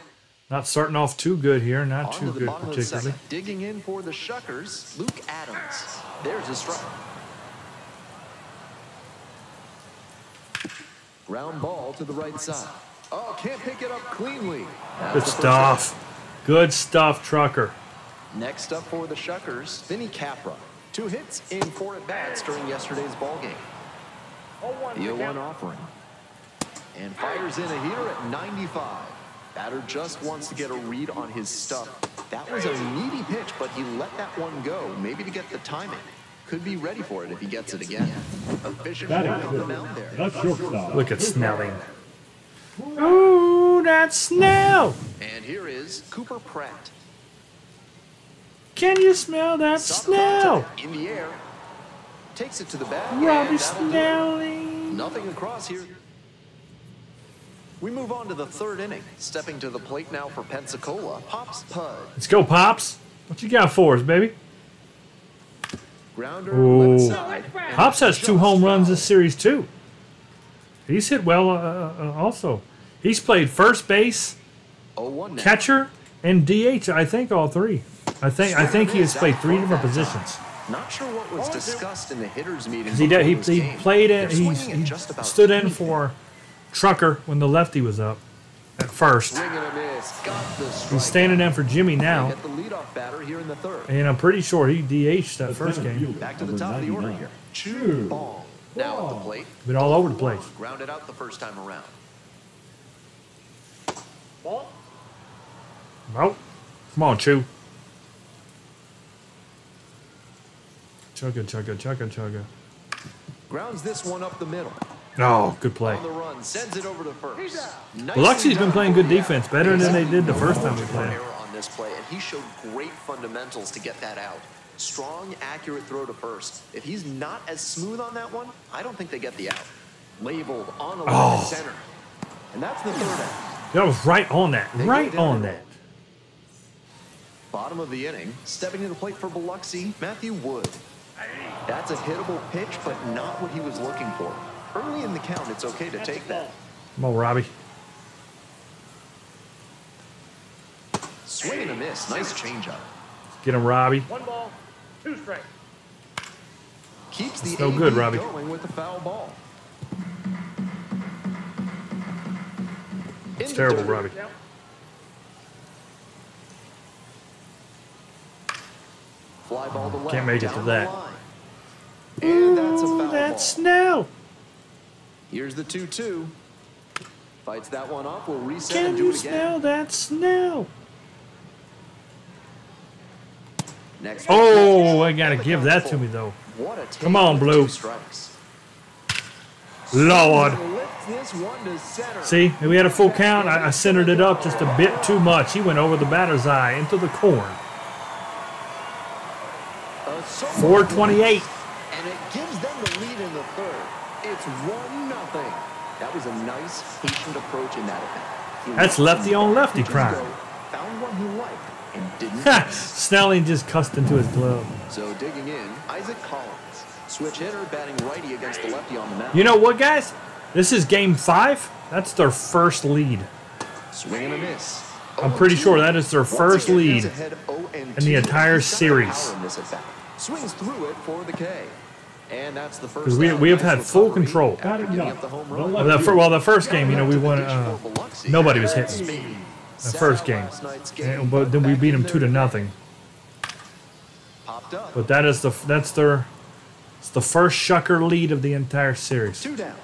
Not starting off too good here. Not On too to the good bottom of the particularly. second. Digging in for the Shuckers, Luke Adams. There's a strike. Ground ball to the right side. Oh, can't pick it up cleanly. That's Good the first stuff. Good stuff, Trucker. out. Next up for the Shuckers, Vinny Capra. 2 hits in 4 at-bats during yesterday's ball game. 0-1. The 0-1 offering. And fires in a heater at 95. Batter just wants to get a read on his stuff. That was a meaty pitch, but he let that one go, maybe to get the timing. Could be ready for it if he gets it again. Efficient Batting work on the fifth, mound there. the shortstop. Look at Snelling. Ooh, that's Snell. And here is Cooper Pratt. Can you smell that Soft Snell? contact in the air. Takes it to the bat. Robbie and that'll do it. Snelling. Nothing across here. We move on to the 3rd inning. Stepping to the plate now for Pensacola, Pops Pud. Let's go, Pops. What you got for us, baby? Grounder Ooh. left side. and Pops has 2 home runs foul. this series, too. He's hit well also. He's played first base, 0-1 now. catcher, and DH, I think all 3. I think he has played 3 different positions. Not sure what was discussed in the hitters meeting. He before this he game. played it. They're He swinging at just about stood in 20. for Trucker when the lefty was up at first. Swing and a miss. Got the strike. He's standing in for Jimmy now, Get the leadoff batter here in the 3rd. and I'm pretty sure he DH'd that first game. Back to the top of the order here. Chu Ball. Now at the plate. Been all over the place. Grounded out the first time around. Ball. Oh, come on, Chew. Chugga, chugga, chugga, chugga. Grounds this one up the middle. Oh, good play. On the run, sends it over to first. Nicely Biloxi's been done playing for good the defense, out. better than they did the Exactly. first time we played. Error on this play, and he showed great fundamentals to get that out. Strong, accurate throw to first. If he's not as smooth on that one, I don't think they get the out. Labeled on a line at center. And that's the 3rd out. That was right on that. Right on that. Bottom of the inning, stepping to the plate for Biloxi, Matthew Wood. That's a hittable pitch, but not what he was looking for. Early in the count, it's okay to take that. Come on, Robbie. Swing and a miss. Nice changeup. Get him, Robbie. 1 ball, 2 strikes. Keeps the It's no AB good, Robbie. going with the foul ball. It's terrible, Robbie. Count. Fly ball to left. Can't make it down to the that. line. And that's a foul That's ball. Snell. Here's the 2-2. Fights that one off. We'll reset Can and do you it again. smell that Snell? Next. Oh, I gotta give that to me though. What a take Come on, with Blue. 2 strikes. Lord. Lifts this one to center. See, we had a full count. I centered it up just a bit too much. He went over the batter's eye into the corn. A solo 428. And it gives them the lead in the 3rd. It's 1-0. That was a nice, patient approach in that event. He That's let lefty some on bad lefty pitches crime. go, found one he liked, and didn't Ha! miss. Snelling just cussed into his glove. So digging in, Isaac Collins. Switch hitter batting righty against the lefty on the mound. You know what, guys? This is game 5. That's their first lead. Swing and a miss. I'm pretty sure that is their first Once again, lead he's ahead 0-2. in the entire He's got the series. power in this at bat. Swings through it for the K. And that's the first. Because we have had full control. After giving up the home run. Well, the first game, you know, we won. Nobody was hitting Speed. the first game, but then we beat them 2-0. Popped up. But that's the first Shucker lead of the entire series. 2 down.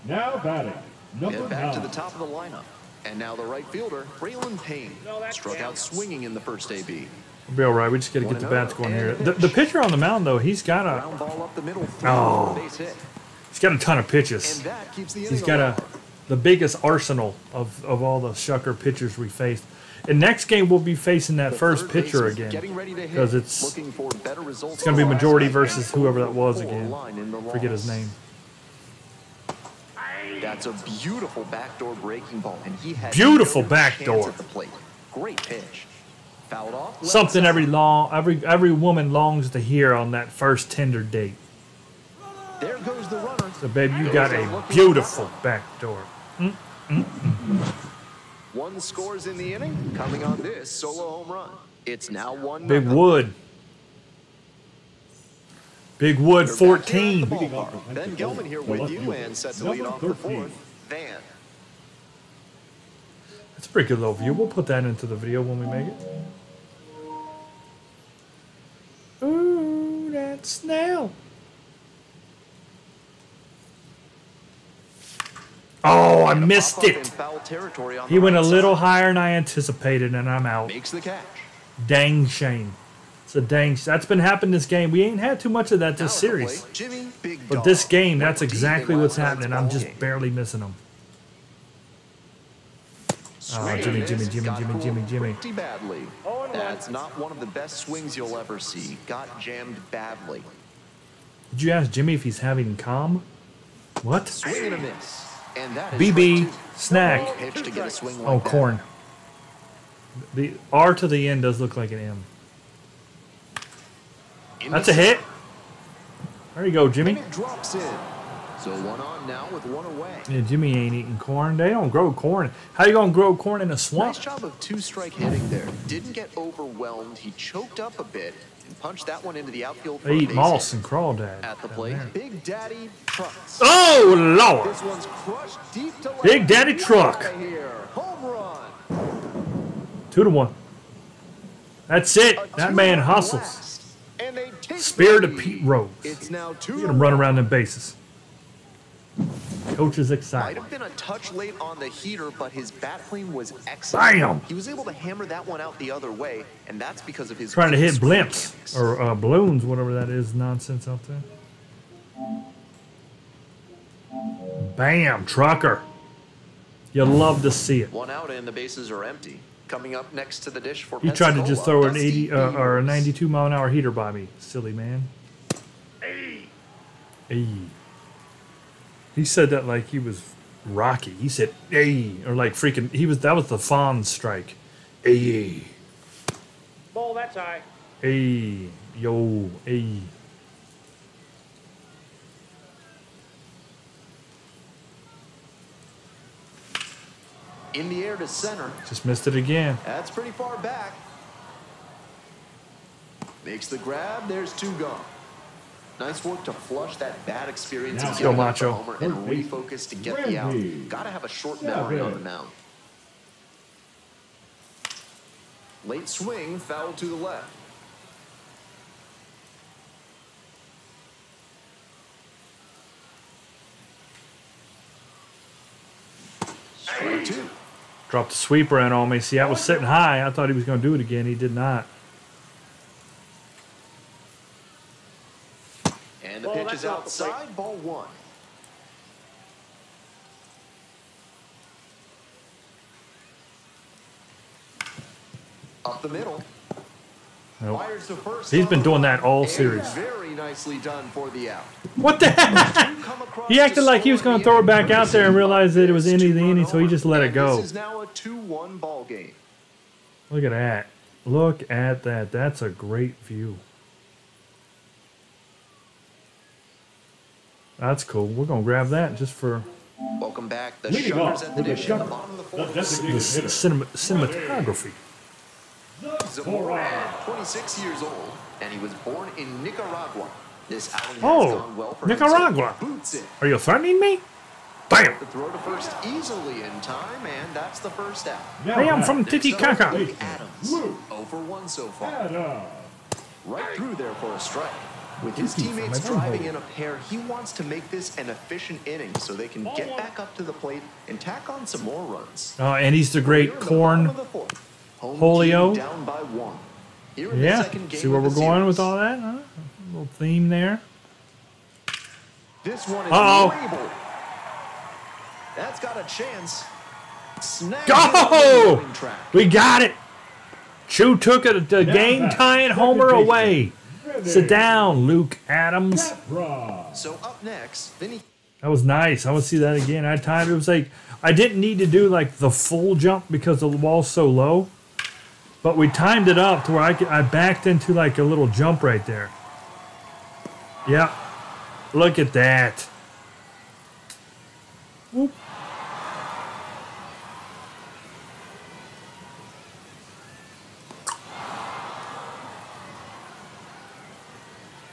Now batting, number And back to the 9. top of the lineup. And now the right fielder, Braylon Payne, struck out swinging in the first AB. We'll be all right. We just got to get the bats going here. The pitcher on the mound, though, he's got Ground ball up the middle. Oh. Base hit. a ton of pitches. And that keeps the He's inning got alive. the biggest arsenal of all the Shucker pitchers we faced. And next game we'll be facing that The first third pitcher baseman again, getting ready to hit, because it's looking for better results going to be than majority last night versus and whoever that was 4-4 again. line in the Forget his loss. name. That's a beautiful backdoor breaking ball, and he had Beautiful no backdoor. chance at the plate. Great pitch. Fouled off. left Something side. every woman longs to hear on that first tender date. There goes the runner. So, baby, you got a beautiful backdoor. One scores in the inning, coming on this solo home run. It's now 1-0. Big Wood. Big Wood, They're back here at the 14. ballpark. Ben Gelman here with you and set to lead off the fourth. Van. That's a pretty good little view. We'll put that into the video when we make it. Ooh, that snail. Oh, I missed Pop up in it. foul territory on He the went a right little side. higher than I anticipated, and I'm out. Makes the catch. Dang shame. It's a dang. That's been happening this game. We ain't had too much of that Now this at the series. plate, Jimmy, big But dog. this game, that's Went deep exactly in what's last happening. night's I'm ball just game. barely missing them. Swing Jimmy, and Jimmy, miss. Jimmy, Got Jimmy, pulled Jimmy, Jimmy. pretty badly. 0-1. That's not one of the best swings you'll ever see. Got jammed badly. Did you ask Jimmy if he's having calm? What? Swing and a miss. And that is BB, strike two. snack. Pitch to get a swing like Oh, that. corn. The R to the end does look like an M. In That's the a hit. center. There you go, And Jimmy. it drops in. So one on now with one away. Yeah, Jimmy ain't eating corn. They don't grow corn. How you gonna grow corn in a swamp? Nice job of two-strike hitting there. Didn't get overwhelmed. He choked up a bit and punched that one into the outfield for They a eat base moss hit. and crawdad. At the down plate, there. Big Daddy Trucks. Oh Lord! This one's crushed deep to left. Big Daddy Get Truck. outta here. Home run. 2-1. That's it. A That man 2-1 hustles. blast. And they take Spirit the of lead. Pete Rose. It's now Look 2 at him run around them bases. Coach is Might excited. have been a touch late on the heater, but his bat plane was excellent. Bam! He was able to hammer that one out the other way, and that's because of his Trying to hit swing blimps mechanics. or balloons, whatever that is nonsense out there. Bam! Trucker. You love to see it. One out and the bases are empty. Coming up next to the dish for He tried to just throw an Pensacola, 80 Dusty or a Beavers. 92 mile an hour heater by me, silly man. Hey. He said that like he was Rocky. He said, "Hey," or like freaking. That was the Fonz strike. Hey, Ball, that's high. hey, yo, hey. In the air to center. Just missed it again. That's pretty far back. Makes the grab. There's 2 gone. Nice work to flush that bad experience Now of go, giving up the Macho. homer and refocus to get the out. Randy. Gotta have a short Yeah, memory on good. the mound. Late swing, foul to the left. Strike 2. Dropped a sweeper in on me. See, I was sitting high. I thought he was going to do it again. He did not. And the Ball, pitch that's is off the plate. outside, ball 1. Up the middle. Nope. Fires to first. He's been doing that all And series. Very nicely done for the out. What the heck? Come across He acted to like he was score going the to throw it back out there and inning. realized that it was It's any of the 2-run inning, so he homer. just let it And go. This is now a 2-1 ball game. Look at that. Look at that. That's a great view. That's cool. We're going to grab that just for Welcome back, the Leading Shuckers off at for the the dish in the Shuckers, bottom of the the fourth. The designated hitter, cinematography. Zamora, 26 years old, and he was born in Nicaragua. This outing has Oh, gone well for Nicaragua. him, so he boots it. Are you threatening me? Bam! The throw to first easily in time, and that's the first out. Now I am back, from Next up, Titicaca. Luke Adams, 0 for 1 so far. Adams. Right through there for a strike. With his Titi from teammates my own driving hole. in a pair, he wants to make this an efficient inning so they can get back up to the plate and tack on some more runs. Oh, and he's the Here great in the corn. bottom of the fourth, home Holio. team down by 1. Here in the Yeah. second game See where of we're the going with series. all that? Huh? A little theme there. This one is Uh-oh. labeled. That's got a chance. Snags Go! it on the running track. We got it. Chu took it the game tying homer away. Sit down, Luke Adams. Rob. So up next, Vinny. That was nice. I want to see that again. I timed it. It was like I didn't need to do like the full jump because the wall's so low, but we timed it up to where I backed into like a little jump right there. Yep. Look at that. Whoop.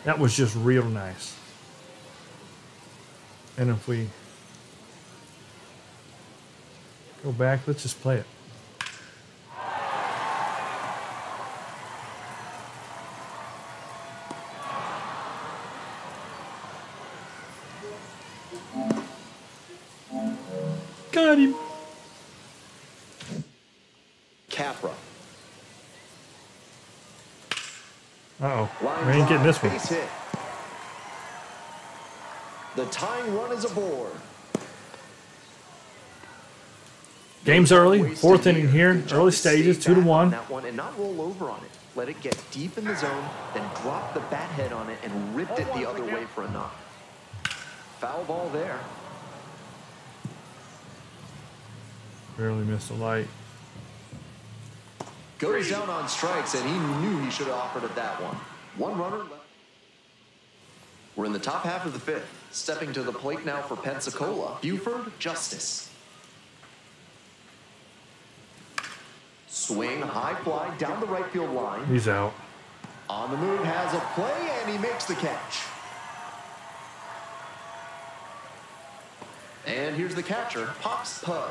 That was just real nice. And if we go back, let's just play it. Got him. Capra. Uh-oh. Line We ain't getting drive, this one. base hit. The tying run is aboard. Game's early. Wasted Fourth inning here. Good job Early to stay stages, back on 2-1. that one and not roll over on it. Let it get deep in the zone, then drop the bat head on it and ripped it the other way for a knock. Foul ball there. Barely missed the light. Goes down on strikes, and he knew he should have offered at that one. One runner left. We're in the top half of the fifth. Stepping to the plate now for Pensacola, Buford Justice. Swing, high fly, down the right field line. He's out. On the move, has a play, and he makes the catch. And here's the catcher, Pops Pud.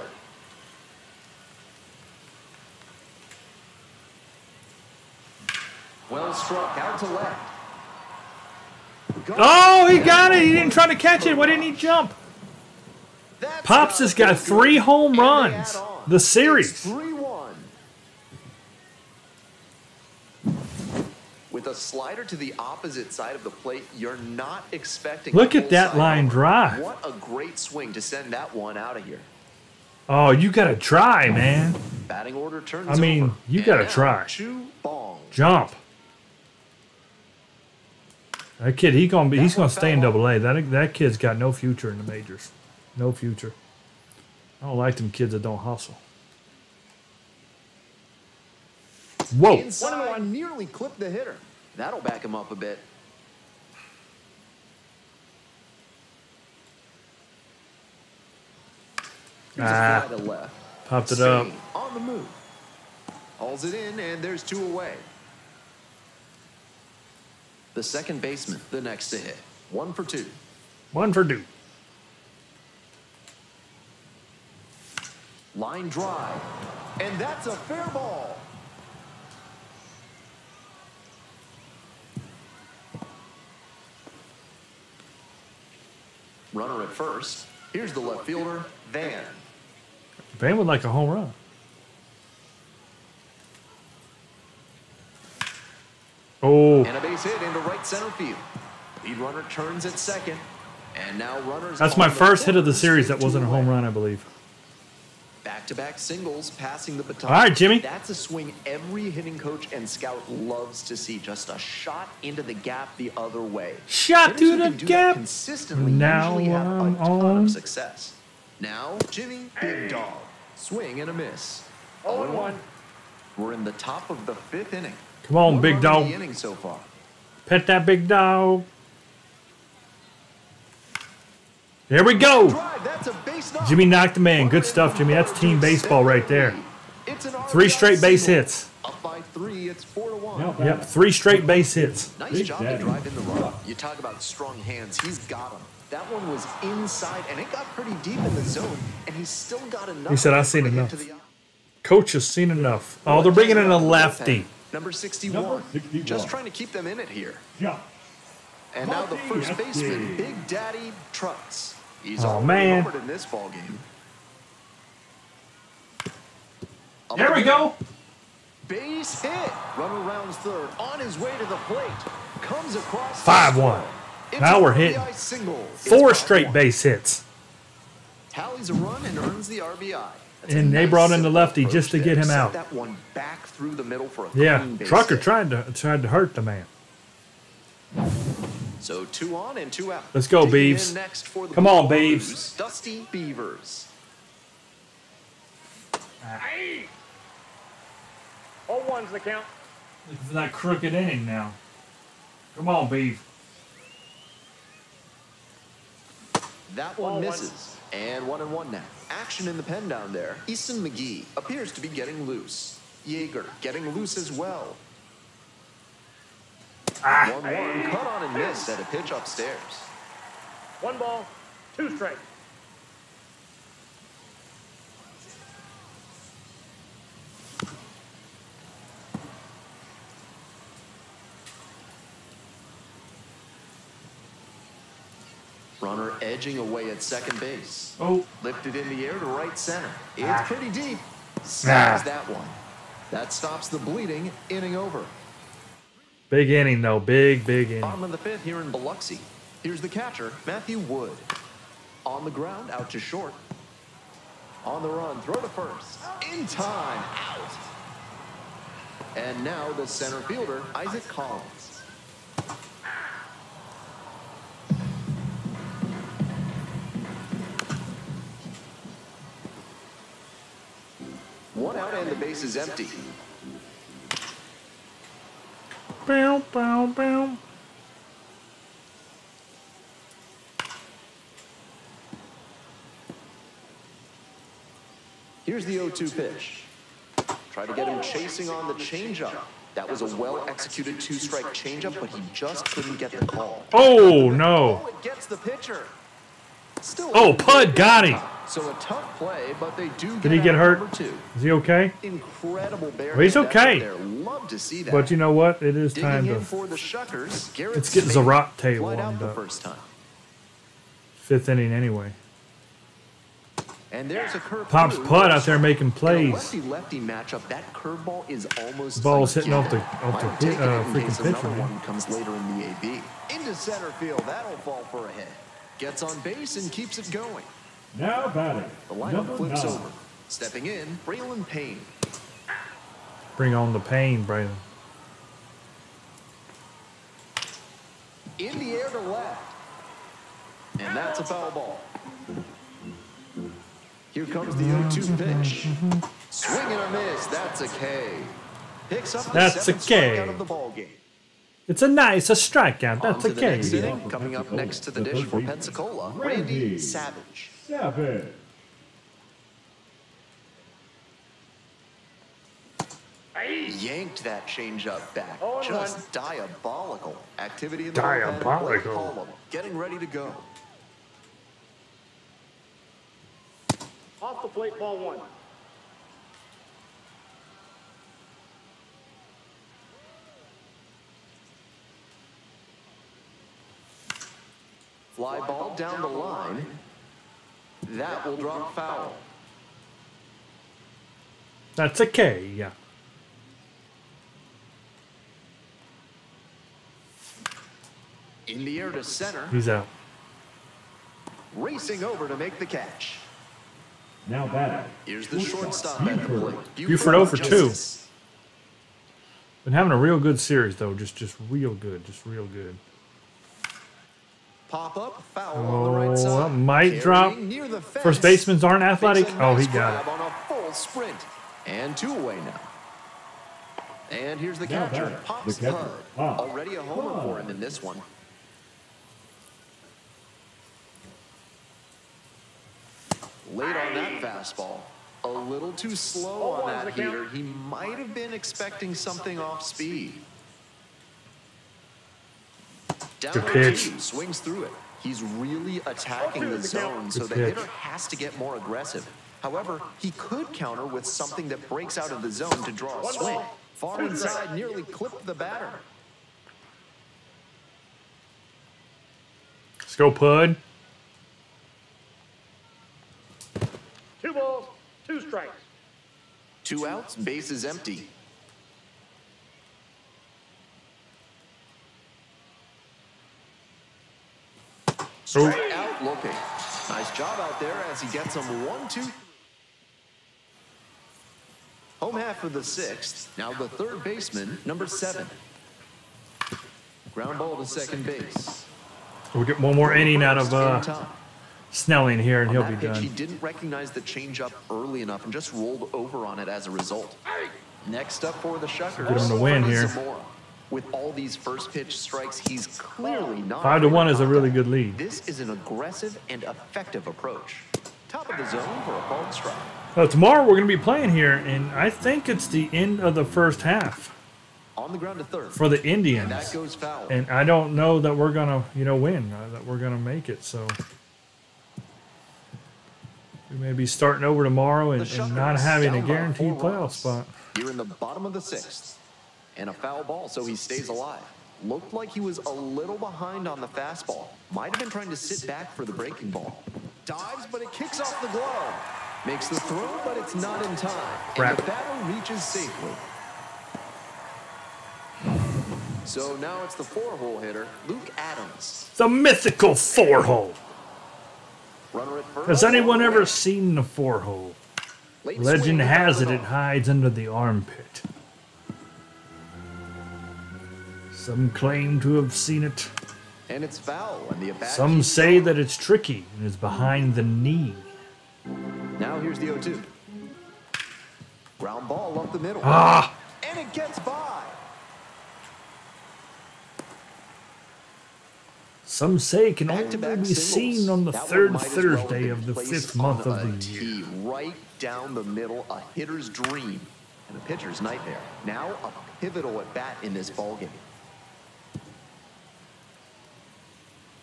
Well struck, out to left. Oh, he got it. He didn't try to catch it. Why didn't he jump? That's Pops has got good. 3 home And they runs. add on. The series. It's 3-1. With a slider to the opposite side of the plate, you're not expecting. Look a at that full-side line homer. drive. What a great swing to send that one out of here. Oh, you got to try, man. Batting order turns I mean, over. you And gotta now, try. Chu Bong. Jump. That kid, he's gonna stay in Double-A. That kid's got no future in the majors. No future. I don't like them kids that don't hustle. Whoa. Inside, nearly clipped the hitter. That'll back him up a bit. Here's a fly to left. Popped it up. Spain on the move. Hauls it in, and there's 2 away. The second baseman, the next to hit. 1 for 2. 1 for 2. Line drive. And that's a fair ball. Runner at first. Here's the left fielder, Van. Van would like a home run. Oh, And a base hit into right center field. Lead runner turns at second. And now runners. that's on my the first hit of the corner, series that straight wasn't a away. home run, I believe. Back-to-back singles, passing the baton. All right, Jimmy. That's a swing every hitting coach and scout loves to see. Just a shot into the gap the other way. Shot Hitters to who the can do that gap. consistently Now usually have I'm a ton on. of success. Now, Jimmy Big Dog. Swing and a miss. 0-1. We're in the top of the 5th inning. Come on, One big run in dog. the inning so far. Pet that big dog. Here we go. Drive, that's a base Jimmy knocked him in. Good stuff, Jimmy. That's team baseball right there. 3 straight base hits. Up by 3, it's 4-1. Yep, 3 straight base hits. Nice job to drive in the run. You talk about strong hands. He's got them. That one was inside, and it got pretty deep in the zone, and he still got enough. He said, "I've seen enough." Coach has seen enough. Oh, they're bringing in a lefty. Number 61. Just trying to keep them in it here. Yeah. And now the first baseman, Big Daddy Trutz. He's Oh, already man. homered in this ball game. There we go. Base hit. Runner rounds third. On his way to the plate. Comes across. 5-1. Now we're hitting 4 straight base hits. Tallies a run and earns the RBI. That's And a they nice brought in the simple lefty approach just to there. get him Set out. that one back through the middle for a Yeah, clean base Trucker hit. tried to hurt the man. So 2 on and 2 out. Let's go, Digging in Beavs. next for the Come on, Wahoos, Beavs. Dusty Beavers. 0-1's the count. Looking for that crooked inning now. Come on, Beef. That one misses. And 1-1 now. Action in the pen down there. Easton McGee appears to be getting loose. Yeager getting loose as well. 1-1. Cut on and missed at a pitch upstairs. 1 ball, 2 strikes. Runner edging away at second base. Oh. Lifted in the air to right center. It's pretty deep. Snags that one. That stops the bleeding. Inning over. Big inning, though. Big inning. Bottom of the 5th here in Biloxi. Here's the catcher, Matthew Wood. On the ground, out to short. On the run, throw to first. In time, out. And now the center fielder, Isaac Collins. One out and the base is empty. Bow, bow, bow. Here's the 0-2 pitch. Try to get him chasing on the changeup. That was a well-executed 2-strike changeup, but he just couldn't get the call. Oh, no. Oh, it gets the pitcher. Still Oh, Pud got him. So a tough play, but they do Did he get out hurt? number 2. Is he okay? Incredible bear. Well, he's hit okay. there. Love to see that. But you know what? It is time Digging in to... for the Shuckers. Garrett Let's get Smith Zarate flied out warmed the up. first time. 5th inning anyway. And there's a curve. Pops Pud out there making In a plays. lefty-lefty matchup, that curveball is almost Ball's hitting off the Might take it in freaking case pitcher, another man. one comes later in the AB. Into center field, that'll fall for a hit. Gets on base and keeps it going. Now batting, The lineup number flips 9. over. Stepping in, Braylon Payne. Bring on the pain, Braylon. In the air to left. And that's a foul ball. Here comes the 0-2 pitch. Swing and a miss. That's a K. Picks up the That's a 7th K. strikeout of the ball game. It's a strikeout. That's On to the next okay. inning. Coming up next to the dish for Pensacola, Randy Savage. Savage. Yanked that changeup back. Oh, and Just diabolical. Activity in the Diabolical. bullpen. Blake Colum getting ready to go. Off the plate, ball 1. Fly ball down the line. That will drop foul. That's a K, yeah. In the air to center. He's out. Racing over to make the catch. Now batting, Here's the shortstop at the plate. Buford 0 for 2. justice. Been having a real good series, though. Just real good. Just real good. Pop up, foul on the right Oh, side. that might drop. Carrying near the fence. First basemans aren't athletic. Makes a Oh, he nice got grab it. on a full sprint. And 2 away now. And here's the Now catcher, batting, Pops the catcher, Pud. Pop Already a homer Pud. for him in this one. Late on that fastball. A little too slow on that heater. He might have been expecting something off speed. Down Good pitch. 0-2, swings through it. He's really attacking the zone, so the hitter has to get more aggressive. However, he could counter with something that breaks out of the zone to draw a swing. Far inside, nearly clipped the batter. Let's go, Pud. 2 balls, 2 strikes. 2 outs, bases empty. Straight out looking. Nice job out there as he gets him 1-2. Home half of the 6th. Now the third baseman, number 7. Ground ball to second base. We'll get one more inning out of Snelling here, and he'll be He done. didn't recognize the changeup early enough and just rolled over on it as a result. Next up for the Shuckers. Get him to win here. Zamora. With all these first pitch strikes, he's clearly not. 5-1 is a really good lead. This is an aggressive and effective approach. Top of the zone for a called strike. Tomorrow we're going to be playing here, and I think it's the end of the first half On the ground to third. for the And Indians. that goes foul. And I don't know that we're going to, win, that we're going to make it. So we may be starting over tomorrow and not having a guaranteed playoff spot. Here in the bottom of the 6th. And a foul ball, so he stays alive. Looked like he was a little behind on the fastball. Might have been trying to sit back for the breaking ball. Dives, but it kicks off the glove. Makes the throw, but it's not in time. And the batter reaches safely. So now it's the 4-hole hitter, Luke Adams. The mythical 4-hole. Runner at first. Has anyone ever seen the 4-hole? Late Legend swing, has it, foul it hides under the armpit. Some claim to have seen it. And it's foul. And the at-bat Some keeps say going. that it's tricky and is behind the knee. Now here's the 0-2. Ground ball up the middle. Ah! And it gets by. Some say it can only Back-to-back be singles. seen on the That one third might as well have Thursday been of the placed 5th month on of a the year. tee right down the middle, a hitter's dream and a pitcher's nightmare. Now a pivotal at bat in this ballgame.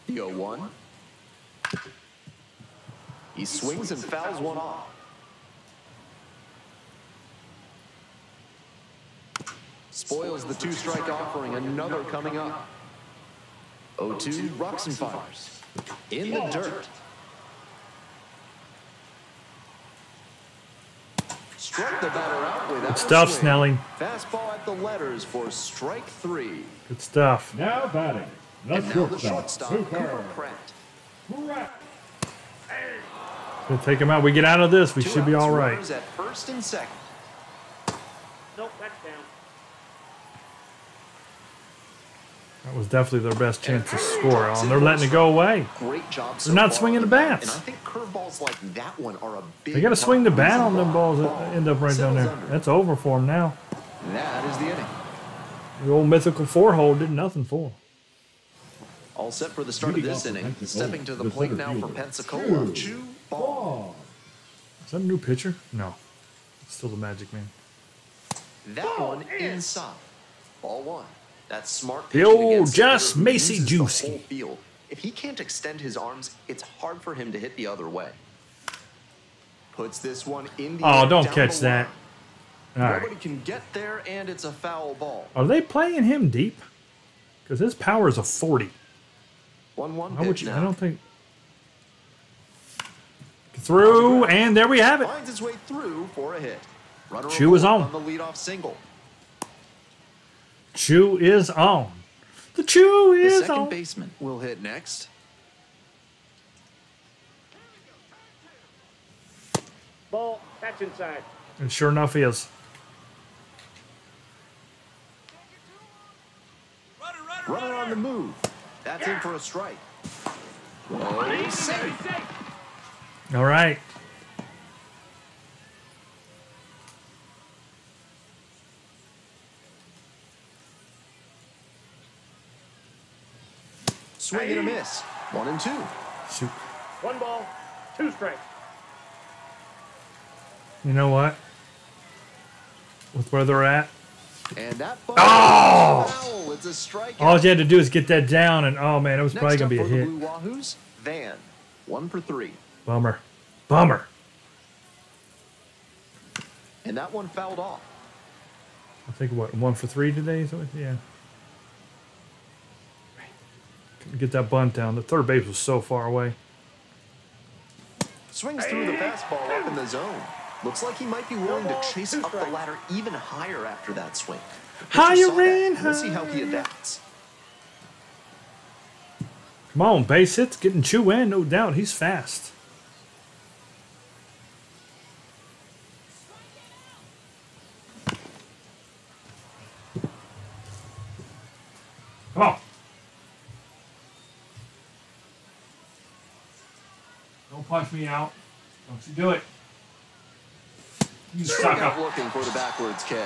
The 0-1. He swings and fouls one off. Spoils the 2-strike offering, another coming up. 0-2, rocks and fires. In the dirt. Struck the batter out without Good stuff, a swing. Snelling. Fastball at the letters for strike 3. Good stuff. Now batting, the And now the shortstop, shortstop, Cooper Pratt. We'll take him out. We get out of this, we Two should be outs, all right. runners at first and second. Nope, that's down. That was definitely their best chance to score on. They're letting it go away. Great job so They're not far swinging on the bat, bats. And I think curveballs like that one are a big They got to swing the bat on them balls that Ball end up right down there. settles under. That's over for them now. That is the inning. The old mythical 4-hole did nothing for them. All set for the start of this inning. Stepping to the plate now for Pensacola. Chew ball. Is that a new pitcher? No. It's still the Magic Man. That one inside. Ball 1. That's smart The pitching old against Just hitter who Macy uses the Juicy. whole field. If he can't extend his arms, it's hard for him to hit the other way. Puts this one in the Oh, air don't down catch the that. line. All Nobody right. can get there, and it's a foul ball. Are they playing him deep? Because his power is a 40. 1-1 How would pitch you? now. I don't think. Through, and there we have it. Finds his way through for a hit. Runner Chew is aboard on. the leadoff single. Chew is on. The Chew The is second on. baseman will hit next. Ball, that's inside. And sure enough, he is. Runner on the move. That's in for a strike. Oh, safe. All right. Swing and a miss. 1-2. Shoot. 1 ball, 2 strikes. You know what? With where they're at. And that Oh! foul. It's a strikeout. All you had to do is get that down, and oh man, it was probably Next gonna up be a for the hit. Blue Wahoos, Van. 1 for 3. Bummer. Bummer. And that one fouled off. I think what, 1 for 3 today? So yeah. Couldn't get that bunt down. The third base was so far away. Swings through the fastball up in the zone. Looks like he might be willing to chase up the ladder even higher after that swing. The pitcher Higher saw that. and We'll see how he adapts. Come on, base hits, getting Chew in, no doubt. He's fast. Come on. Don't punch me out. Don't you do it. You Strike sucker. out looking for the backwards K.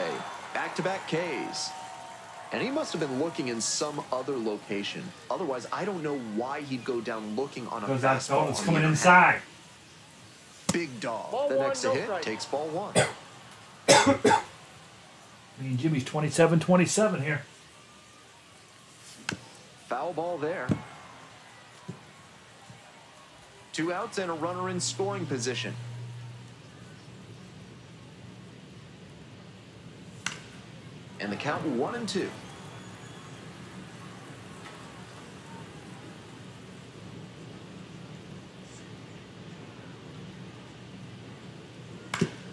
Back-to-back Ks. And he must have been looking in some other location. Otherwise, I don't know why he'd go down looking on a Goes that fastball. it's on coming the inside. Big dog. Ball The one, next no to hit strike. takes ball 1. Me and Jimmy's 27-27 here. Foul ball there. 2 outs and a runner in scoring position. And the count 1-2.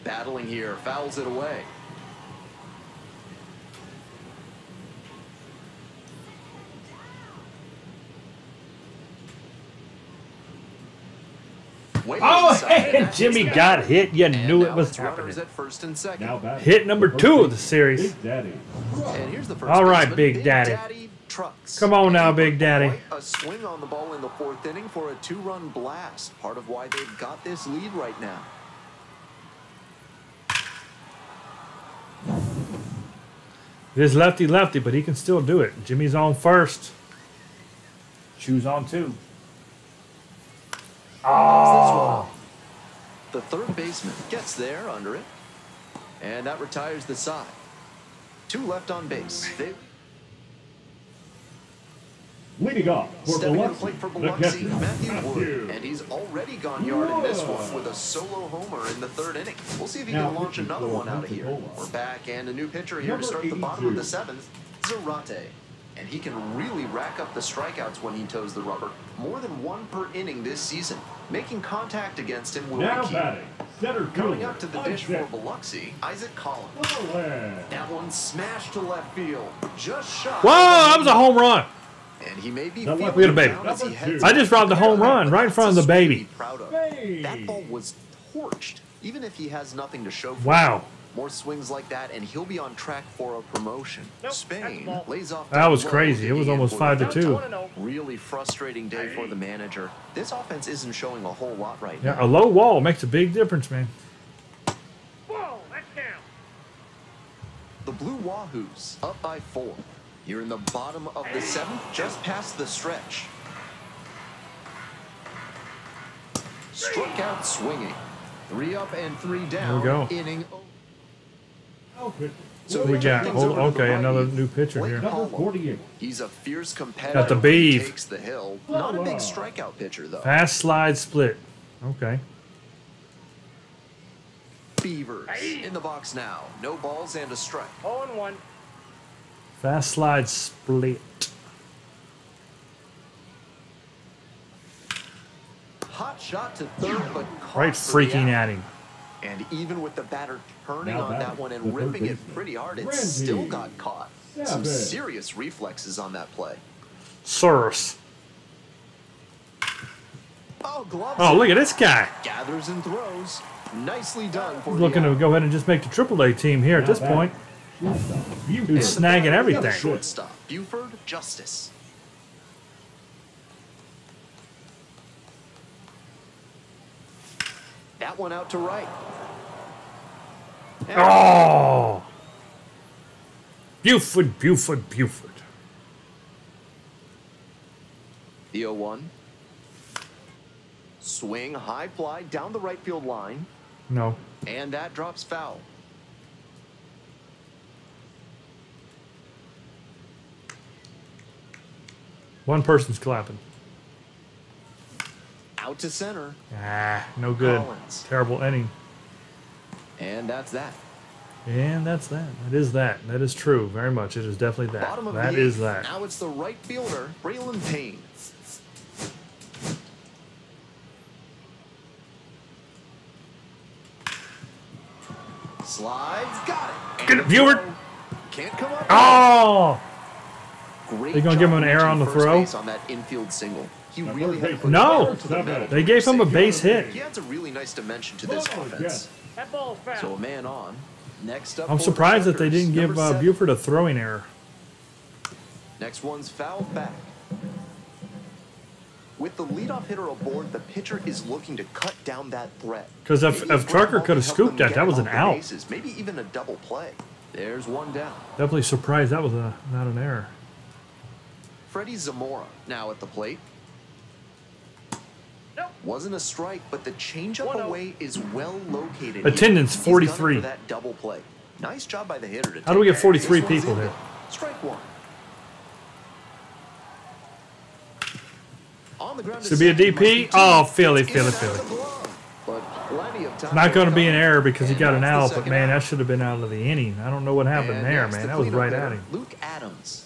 Battling here, fouls it away. Way Oh, inside, and hey, that's Jimmy his got hit. You And knew it now was it's runners happening. at first and second. Now batting. Hit number The 2 first of the series. Big Daddy. And here's the first All right, baseman, Big Daddy. Trucks. Come on And now, he Big put Daddy. quite a swing on the ball in the 4th inning for a 2-run blast. Part of why they've got this lead right now. It is lefty-lefty, but he can still do it. Jimmy's on first. Chew's on 2. Oh. The third baseman gets there under it. And that retires the side. 2 left on base. They Leading off for stepping to the Biloxi, plate for the Biloxi, catcher, Matthew Wood. And he's already gone yard in this one with a solo homer in the 3rd inning. We'll see if he Now can launch pitching another for one out of here. Pensacola. We're back and a new pitcher here Number to start the bottom of the 82. 7th, Zarate. And he can really rack up the strikeouts when he toes the rubber. More than 1 per inning this season. Making contact against him will Now be key. batting, center Coming fielder, up to the dish for Isaac Biloxi, Isaac Collins. Collins. That one smashed to left field. Just shot. Whoa, that was a home run. And he may be The feeling left Look at the baby. down as he heads I just robbed a home run right in front of the That's a swing to baby. be proud of. Hey. That ball was torched, even if he has nothing to show for Wow. it. More swings like that, and he'll be on track for a promotion. Nope, Spain that's the ball. lays off. That was low, crazy. It was digging in almost for 5 to Now 2. 1-0. Really frustrating day for the manager. This offense isn't showing a whole lot right Yeah, now. a low wall makes a big difference, man. Whoa, that's down. The Blue Wahoos up by 4. You're in the bottom of the 7th, just past the stretch. Struck out swinging. 3 up and 3 down. There we go. Inning. So What we got? things Hold, over to the okay, right. another new pitcher Blake here. Number Hollow. 48. He's a fierce competitor. Got the when he beef. takes the hill. Not a big strikeout pitcher though. Fast slide split. Okay. Beavers in the box now. No balls and a strike. 0-1. Fast slide split. Hot shot to third, but caught Right for the freaking out. at him. And even with the batter turning Now on that batting, one and the third ripping it baseman, pretty hard, it Randy still got caught. Some Savage. serious reflexes on that play. Sirs. Oh, gloves. Oh, look at this guy. Gathers and throws. Nicely done for Looking the to out. go ahead and just make the AAA team here at this point. Who's snagging everything? Shortstop, Buford Justice. That one out to right. And Oh! Buford, Buford, Buford. The 0-1. Swing, high fly down the right field line. No. And that drops foul. One person's clapping. Out to center. Ah, no good. Collins. Terrible inning. And that's that. And that's that. That is that. That is true. Very much. It is definitely that. Bottom of That the is eighth. that. Now it's the right fielder, Braylon Payne. Slides, got it. Get it, Buford. Can't come up. Oh! Great They gonna job give him an error on the reaching first throw? base on that infield single. He really had to put No! it to the middle. They gave him a base hit. He adds a really nice dimension to this offense. That ball's foul. So a man on. Next up, I'm for the surprised that they Shuckers, didn't give number 7. Buford a throwing error. Next one's fouled back. With the leadoff hitter aboard, the pitcher is looking to cut down that threat. Because if Maybe a Trucker ground could have ball to help scooped them that, get that was him an off the out. bases, maybe even a double play. There's one down. Definitely surprised that was not an error. Freddie Zamora now at the plate. Nope. Wasn't a strike, but the changeup 1-0. away is well located. Attendance, He's gunning 43. for that double play. Nice job by the hitter. How do we get 43 This one's people in here? there. Strike one. On the ground Should be a second, DP. must be Oh, two. Philly, It's in Philly, and out Philly. of the glove, but plenty of time Not going to be an recover. error because he And got an that's the out, but second man, out. that should have been out of the inning. I don't know what happened And there, next, man. the That was cleanup right hitter, at him. Luke Adams.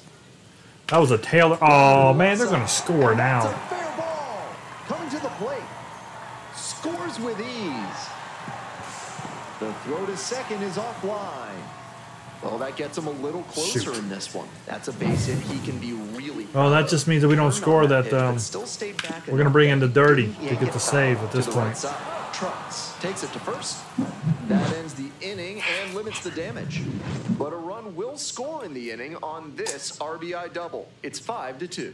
That was a Taylor. Oh, man, they're going to score It's a now. fair ball. Coming to the plate. Scores with ease. The throw to second is offline. Well, that gets him a little closer Shoot. in this one. That's a base hit he can be really Well, that just means that we don't Turned on score that, pitch, but still stayed back we're gonna enough bring in that the he dirty didn't to yank get it the save at to this the point. right side. Trucks takes it to first. That ends the inning and limits the damage. But a run will score in the inning on this RBI double. It's 5-2.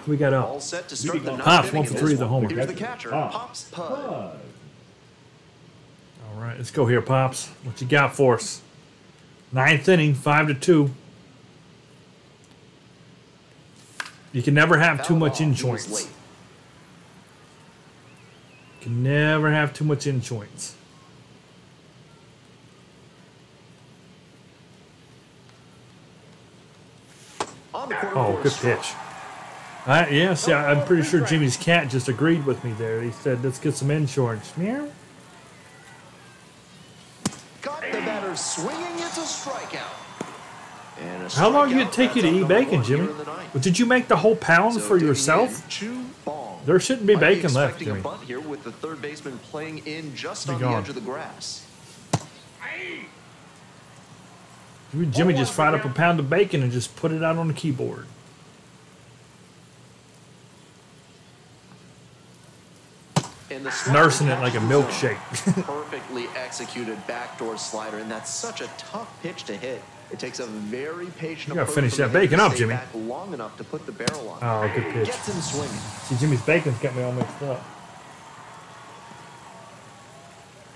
We got All up. set to start the ninth Pops, inning 1 for in 3 this is a one. homer. Here's the catcher, Pops Pud. All right, let's go here, Pops. What you got for us? Ninth inning, 5-2. You can never have too Foul much ball. in He was joints. late. You can never have too much in joints. On the corner Oh, for a good strike. pitch. Yeah, see, I'm pretty sure Jimmy's cat just agreed with me there. He said, let's get some insurance. Meow. Got the batter swinging. It's a strikeout. And a How long did strikeout, it take you to that's eat out bacon, number one Jimmy? here in the ninth. But did you make the whole pound So for digging yourself? in, Chu Bong. There shouldn't be Might bacon left, expecting Jimmy. a bunt here with the third baseman playing in just Be on gone. the edge of the grass. Jimmy just fried up a pound of bacon and just put it out on the keyboard. And the Nursing slider it like a catches milkshake. zone. Perfectly executed backdoor slider, and that's such a tough pitch to hit. It takes a very patient You gotta approach finish from that the hitter bacon to up, stay Jimmy. back long enough to put the barrel on. Oh, good pitch. Gets him swinging. See, Jimmy's bacon's got me all mixed up.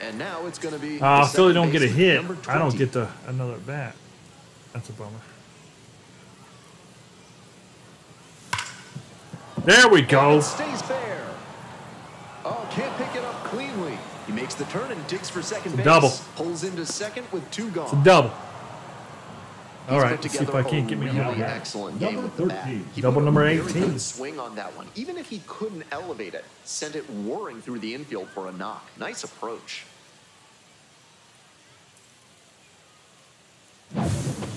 And now it's going to be the Philly second don't get a baseman, hit. number I don't 20. get another at bat. That's a bummer. There we And go. it stays fair. Oh, can't pick it up cleanly. He makes the turn and digs for second It's a base. double. Pulls into second with two gone. It's a double. All He's right, put let's see if together I can't get me a on really that. excellent game Number with the bat. 13. He Double put a number very 18. good swing on that one. Even if he couldn't elevate it, sent it whirring through the infield for a knock. Nice approach.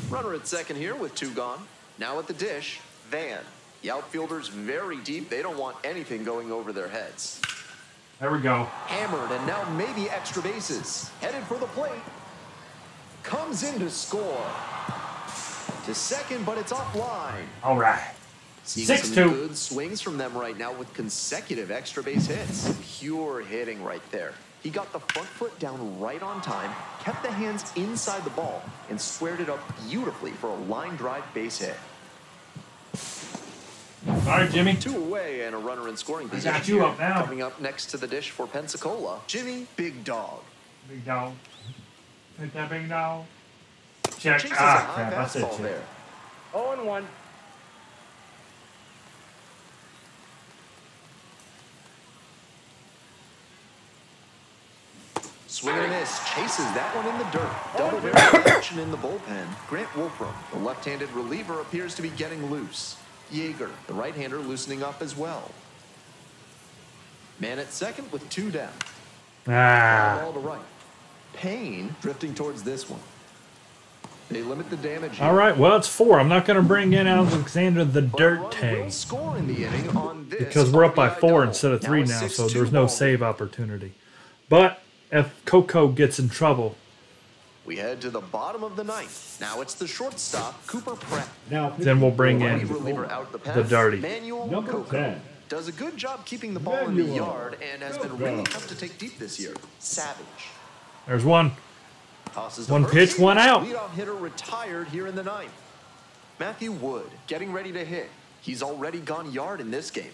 Runner at second here with two gone. Now at the dish, Van. The outfielders very deep. They don't want anything going over their heads. There we go. Hammered, and now maybe extra bases. Headed for the plate. Comes in to score. To second, but it's offline. All right. Seeing 6-2. some good swings from them right now with consecutive extra base hits. Pure hitting right there. He got the front foot down right on time, kept the hands inside the ball, and squared it up beautifully for a line drive base hit. All right, Jimmy. Two away and a runner in scoring I position. got you up now. Coming up next to the dish for Pensacola, Jimmy Big Dog. Big dog. Take that big dog. Check. Chases a Ah, high crap. I said fastball check. there. 0-1. Swing and a miss. Chases that one in the dirt. Double barrel action in the bullpen. Grant Wolfram, the left-handed reliever, appears to be getting loose. Yeager, the right-hander, loosening up as well. Man at second with 2 down. Ball to right. Payne drifting towards this one. They limit the damage here. All right, well, it's 4. I'm not going to bring in Alexander the Dirt Tank Score in the inning on this because we're up by 4 double. instead of 3 now, a so 6-2 there's no ball save opportunity. But if Coco gets in trouble, we head to the bottom of the ninth. Now it's the shortstop, Cooper Pratt. Now, then we'll bring in Reliever out the path. the Dirty. Manuel number Coco 10. does a good job keeping the ball in the yard and has been really tough to take deep this year. Savage. There's one. Tosses to One first. pitch, one out. Leadoff hitter retired here in the ninth. Matthew Wood getting ready to hit. He's already gone yard in this game.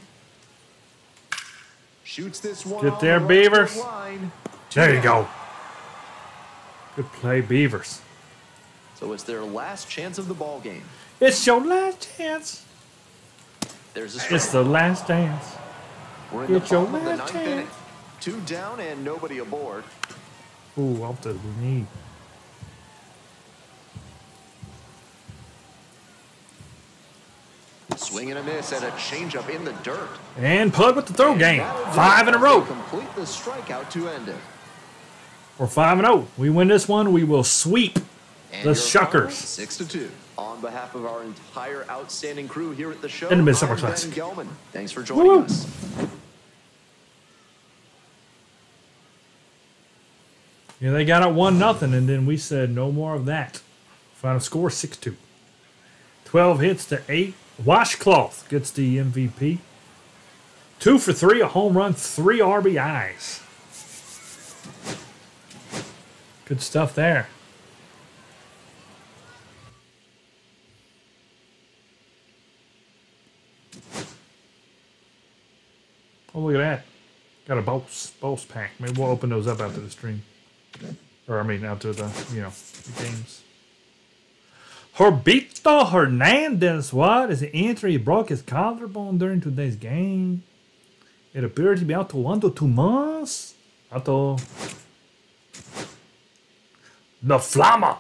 Shoots this one. Get there, on the Beavers. line. There you go. Good play, Beavers. So it's their last chance of the ball game. It's your last chance. There's a strike. It's the last dance. We're in the It's your bottom of the last ninth inning. chance. 2 down and nobody aboard. Ooh, off the knee. Swing and a miss at a changeup in the dirt. And Pug with the throw game. That'll do 5 in a it. row. Complete the strikeout to end it. We're 5-0. We win this one, we will sweep And the your Shuckers. final, 6-2. On behalf of our entire outstanding crew here at the show, In the Midsummer I'm Ben Classic. Gelman. Thanks for joining Woo. us. Yeah, they got it 1-0, and then we said no more of that. Final score 6-2. 12 hits to 8. Washcloth gets the MVP. 2 for 3, a home run, 3 RBIs. Good stuff there. Oh, look at that. Got a boss pack. Maybe we'll open those up after the stream. Or, I mean, after the, the games. Herbito Hernandez, what? Is the injury? He broke his collarbone during today's game. It appears to be out to 1 to 2 months. Out to the Flama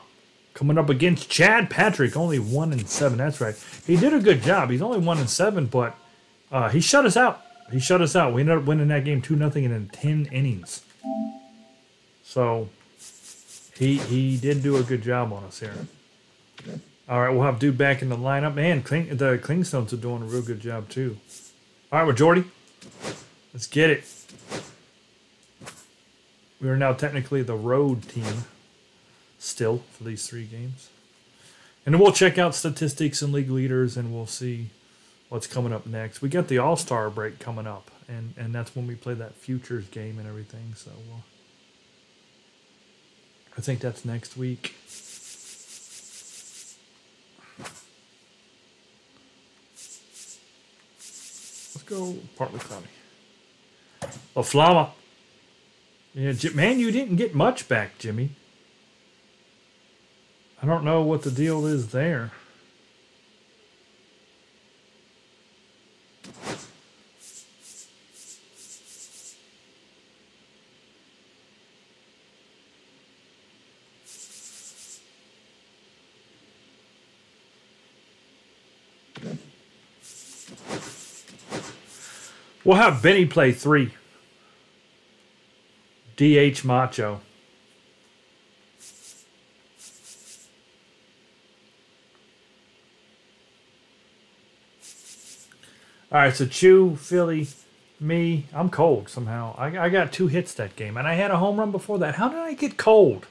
coming up against Chad Patrick, only 1-7. That's right. He did a good job. He's only 1-7, but he shut us out. He shut us out. We ended up winning that game 2-0 in 10 innings. So he did do a good job on us here. All right, we'll have dude back in the lineup. Man, the Klingstones are doing a real good job too. All right, well, Jordy, let's get it. We are now technically the road team still for these 3 games. And then we'll check out statistics and league leaders, and we'll see what's coming up next. We got the All-Star break coming up, and that's when we play that futures game and everything. So I think that's next week. Let's go partly cloudy. La Flama. Yeah, man, you didn't get much back, Jimmy. I don't know what the deal is there. We'll have Benny play 3. DH Macho. All right, so Chew, Philly, me. I'm cold somehow. I got 2 hits that game, and I had a home run before that. How did I get cold?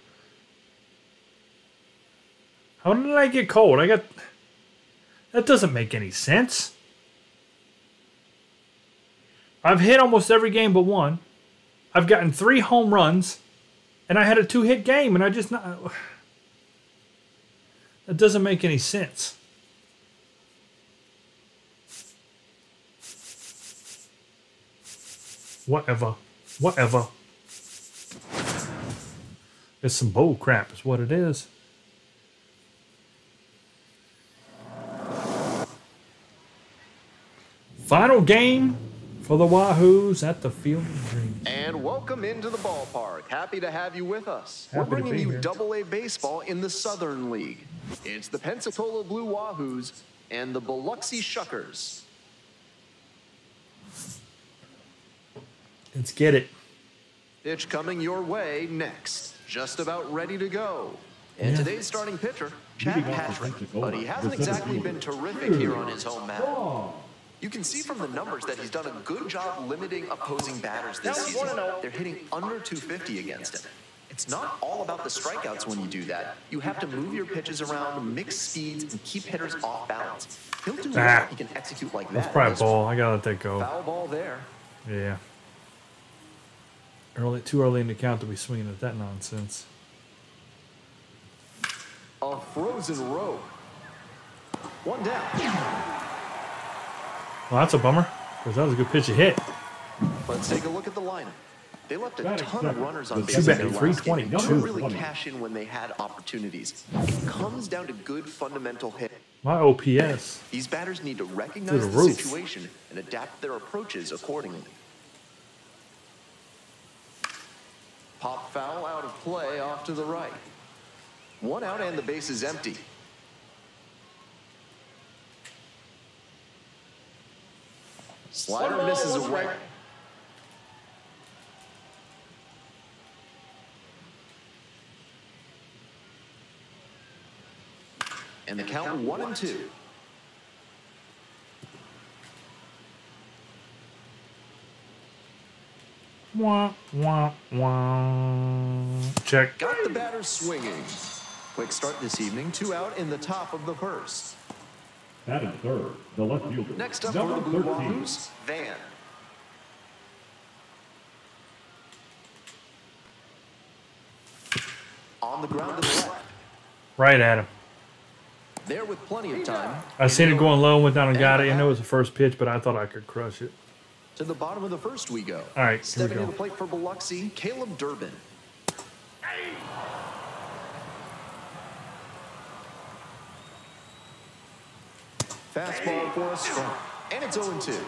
How did I get cold? That doesn't make any sense. I've hit almost every game but 1. I've gotten 3 home runs, and I had a 2-hit game, and I just not. That doesn't make any sense. Whatever. It's some bull crap, is what it is. Final game for the Wahoos at the Field of Dreams. And welcome into the ballpark. Happy to have you with us. Happy We're to bringing be you here. Double-A baseball in the Southern League. It's the Pensacola Blue Wahoos and the Biloxi Shuckers. Let's get it. Pitch coming your way next. Just about ready to go. And today's starting pitcher, Chad Patrick. But he hasn't exactly been terrific here on his home mound. You can see from the numbers that he's done a good job limiting opposing batters this season. They're hitting under 250 against him. It's not all about the strikeouts when you do that. You have to move your pitches around, mix speeds, and keep hitters off balance. He'll do well if he can execute like that. That's probably a ball. I gotta let that go. Foul ball there. Yeah. Too early in the count to be swinging at that nonsense. A frozen rope. One down. Well, that's a bummer, because that was a good pitch to hit. Let's take a look at the lineup. They left a ton of runners on base Too in bad, their last game. 322. Don't really cash in when they had opportunities. It comes down to good fundamental hit. My OPS. These batters need to Through recognize the the roof. situation and adapt their approaches accordingly. Pop foul out of play off to the right. One out and the base is empty. Slider misses away. And the count 1-2. Wah, wah, wah. Check. Got the batter swinging. Quick start this evening. 2 out in the top of the first. Batting third, the left fielder. Next up for number the Blue 13. Wahoos, Van. On the ground to the left. Right at him. There with plenty of time. I seen it going low and went down and got it. I know it was the first pitch, but I thought I could crush it. To the bottom of the first we go. All right, here we Stepping go. to the plate for Biloxi, Caleb Durbin. Fastball for a strike. And it's 0-2.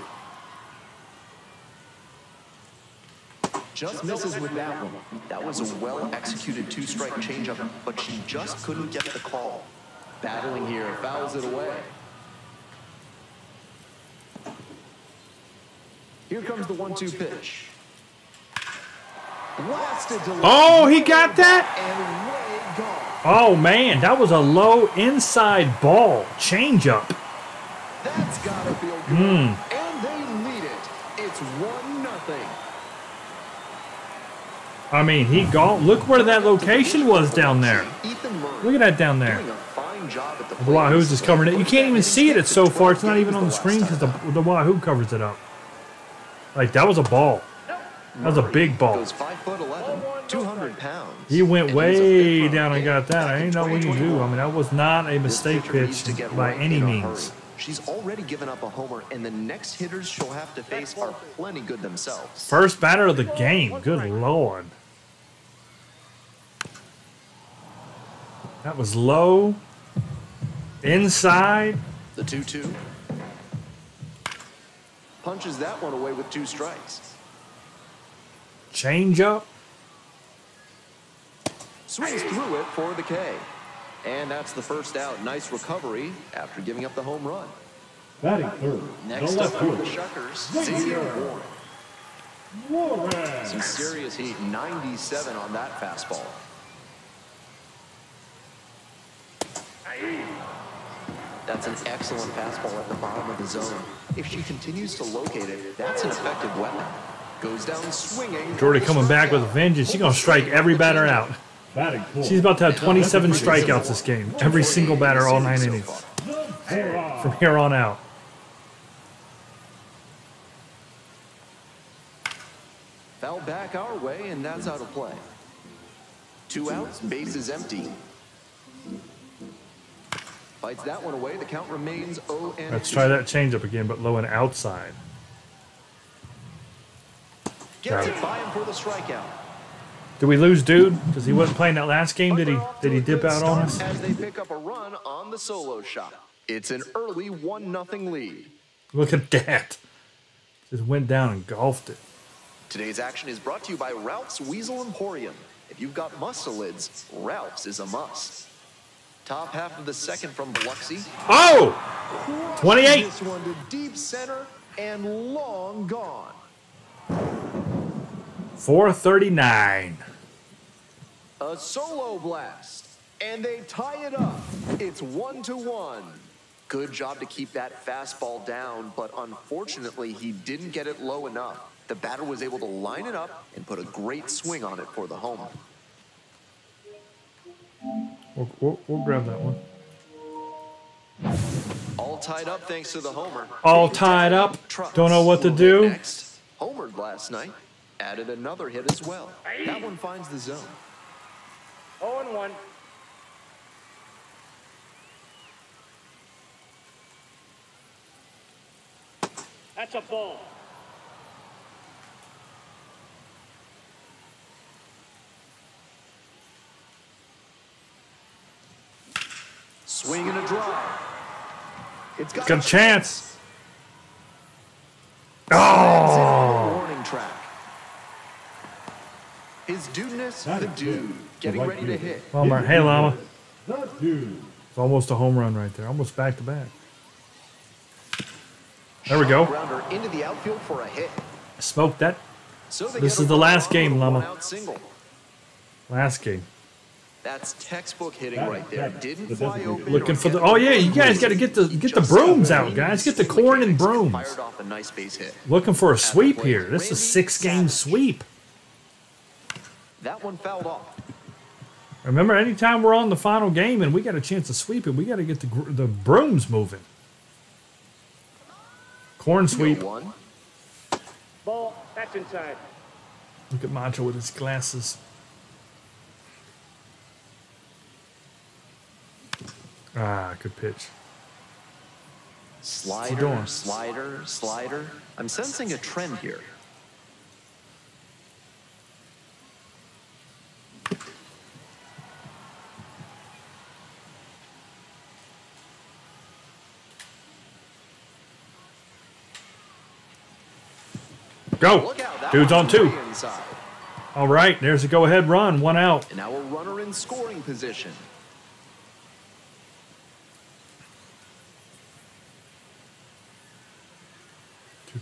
Just misses with that one. That was a well-executed 2-strike changeup, but she just couldn't get the call. Battling here, fouls it away. Here comes the 1-2 pitch. Blasted to Oh, he got that? and way gone. Oh, man. That was a low inside ball. Changeup. That's gotta feel good. And they lead it. It's 1-0. I mean, he gone. Look where that location was down there. Ethan Murray Look at that down there. doing a fine job at the The plate. Wahoos is covering it. You can't even see it. It's so far. It's not even on the screen because the Wahoo covers it up. Like, that was a ball. That was a big ball. Goes 5'11", 200 pounds. He went And he's a way fit down and front got that. I ain't know what you do. I mean, that was not a This mistake pitcher needs pitch to get by right any in a means. hurry. She's already given up a homer, and the next hitters she'll have to face are plenty good themselves. First batter of the game. Good Lord. That was low. Inside. The 2-2. Punches that one away with 2 strikes. Change up. Swings through it for the K. And that's the first out. Nice recovery after giving up the home run. Batting third, Next the up left for the fielder. Shuckers, Xavier Warren. Warren. Some serious heat, 97 on that fastball. That's an excellent fastball at the bottom of the zone. If she continues to locate it, that's an effective weapon. Goes down swinging. Jordy coming back with a vengeance. She's going to strike every batter out. Batting fourth. She's about to have 27 strikeouts this game. Every single batter, all 9 innings. Hurrah. From here on out. Foul back our way, and that's out of play. 2 outs, base is empty. Fights that one away. The count remains 0-2. Let's try that changeup again, but low and outside. Gets it by him for the strikeout. Did we lose dude? Because he wasn't playing that last game. Did he dip out on us? As they pick up a run on the solo shot. It's an early 1-0 lead. Look at that. Just went down and golfed it. Today's action is brought to you by Ralph's Weasel Emporium. If you've got mustelids, Ralph's is a must. Top half of the second from Biloxi. Oh! 28. This one to deep center and long gone. 439. A solo blast, and they tie it up. It's 1-1. Good job to keep that fastball down, but unfortunately, he didn't get it low enough. The batter was able to line it up and put a great swing on it for the homer. We'll grab that one. All tied up thanks to the homer. All tied up. Don't know what to do. Next, homered last night. Added another hit as well. That one finds the zone. 0-1. That's a ball. Swing and a drive. It's got Got a chance. Oh! Warning track. His dudeness, the dude, getting ready to hit. Llama. Hey, Llama. The dude. It's almost a home run right there. Almost back to back. There we go. Grounder into the outfield for a hit. Smoked that. So they This get is a the last run game, on a Llama. one-out single. Last game. That's textbook hitting right there. Didn't fly open. Looking or for the. get Oh away yeah, you from guys the got to get the Just brooms said, out, guys. Get the swing corn and mechanics brooms. Fired off a nice base hit. Looking for a sweep plate, here. This is a Randy 6-game sweep. That one fouled off. Remember, anytime we're on the final game and we got a chance to sweep it, we got to get the brooms moving. Corn sweep. 0-1. Ball. That's inside. Look at Macho with his glasses. Ah, good pitch. Slider, slider, slider. I'm sensing a trend here. Go. Look out, that Dude's on one's 2. way inside. All right, there's a go-ahead run. 1 out. And now a runner in scoring position.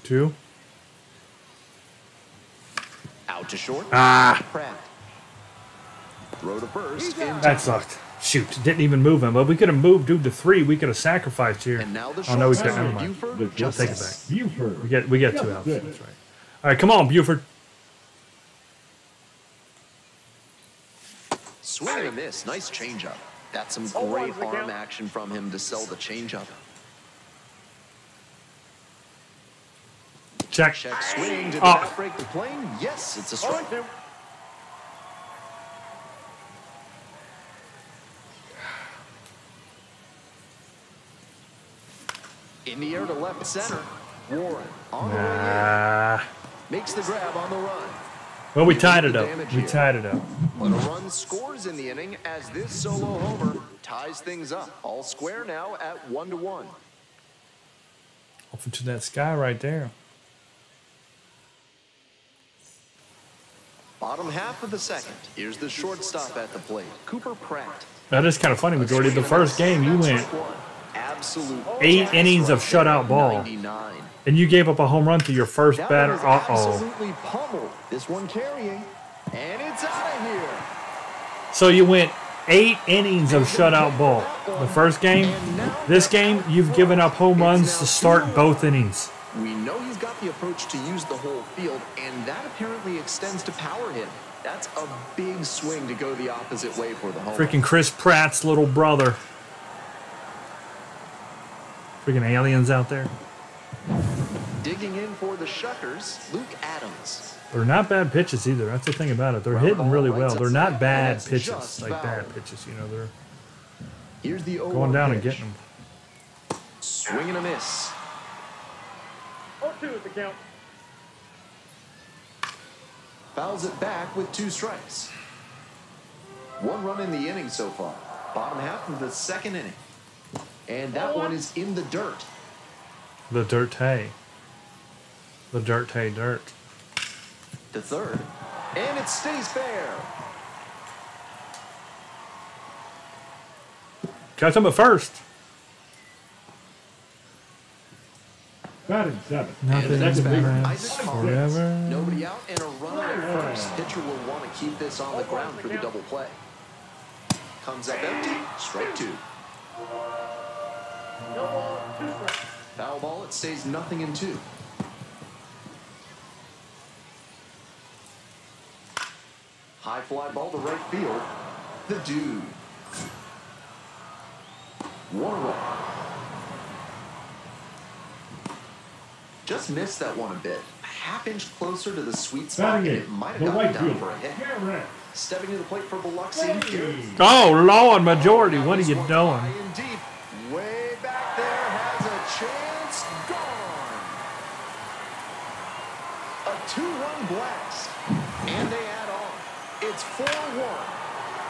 Two. Out to short. Ah, Pratt. Throw to first. In that sucked. Shoot, didn't even move him. But we could have moved dude to 3. We could have sacrificed here. And now the Oh no, we short couldn't. Never batter, mind. Buford, We'll just take it this. back. Buford. We get 2 outs. That's right. All right, come on, Buford. Swing and a miss. Nice changeup. That's some Oh, great one's the arm count. action from him to sell the changeup. Check. Check swing. Did Oh. that break the plane? Yes, it's a strike. 0-2. In the air to left center. Warren on the way Ah. in. Makes the grab on the run. Well, we tied it The up. damage We here. tied it up. But a run scores in the inning as this solo homer ties things up. All square now at 1-1. Off into that sky right there. Bottom half of the second. Here's the shortstop at the plate, Cooper Pratt. That is kind of funny. Majority of the first game, you went Absolute 8 innings of shutout ball, 99. and you gave up a home run to your first That batter. one is absolutely pummeled. This one carrying, and it's out of here. So you went 8 innings of shutout ball. The first game, this game, you've given up home runs to start both innings. We know he's got the approach to use the whole field, and that apparently extends to power hit. That's a big swing to go the opposite way for the home. Freaking Chris Pratt's little brother. Freaking aliens out there. Digging in for the Shuckers, Luke Adams. They're not bad pitches either. That's the thing about it. They're hitting really well. They're not bad pitches, like bad pitches. You know, they're Here's the going down and getting them. Swing and a miss. 0-2 is the count. Fouls it back with 2 strikes. 1 run in the inning so far. Bottom half of the second inning. And that one is in the dirt. The dirt hay. The dirt hay dirt. to third, and it stays fair. Catch him at first. Batting seven. Nothing Isaac lasts Collins. forever. Nobody out and a runner at first. Pitcher will want to keep this on the ground for the double play. Comes up empty, strike two. No ball, 2 strikes. Foul ball, it stays 0-2. High fly ball to right field. The dude. 1 away. Just missed that one a bit. A half-inch closer to the sweet spot, and Batting it eight. might have The gotten right down field. for a hit. Garrett. Stepping to the plate for Biloxi. Here's Oh, Lord, majority. What are you high doing? and deep. Way back there, has a chance. Gone. A 2-run blast. And they add on. It's 4-1.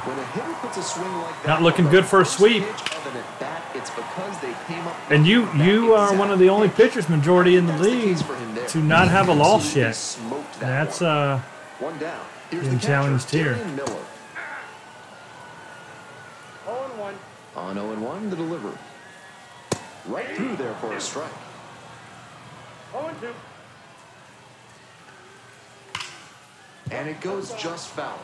When a hitter puts a swing like that, Not looking good for a sweep. It's because they came up And you are one of the only pitchers majority in the league to not have a loss yet. That's one down. Here's being the challenged catcher, here. Darian Miller. 0-1. On 0-1, the delivery. Right through there for a strike. 0-2. And it goes just foul.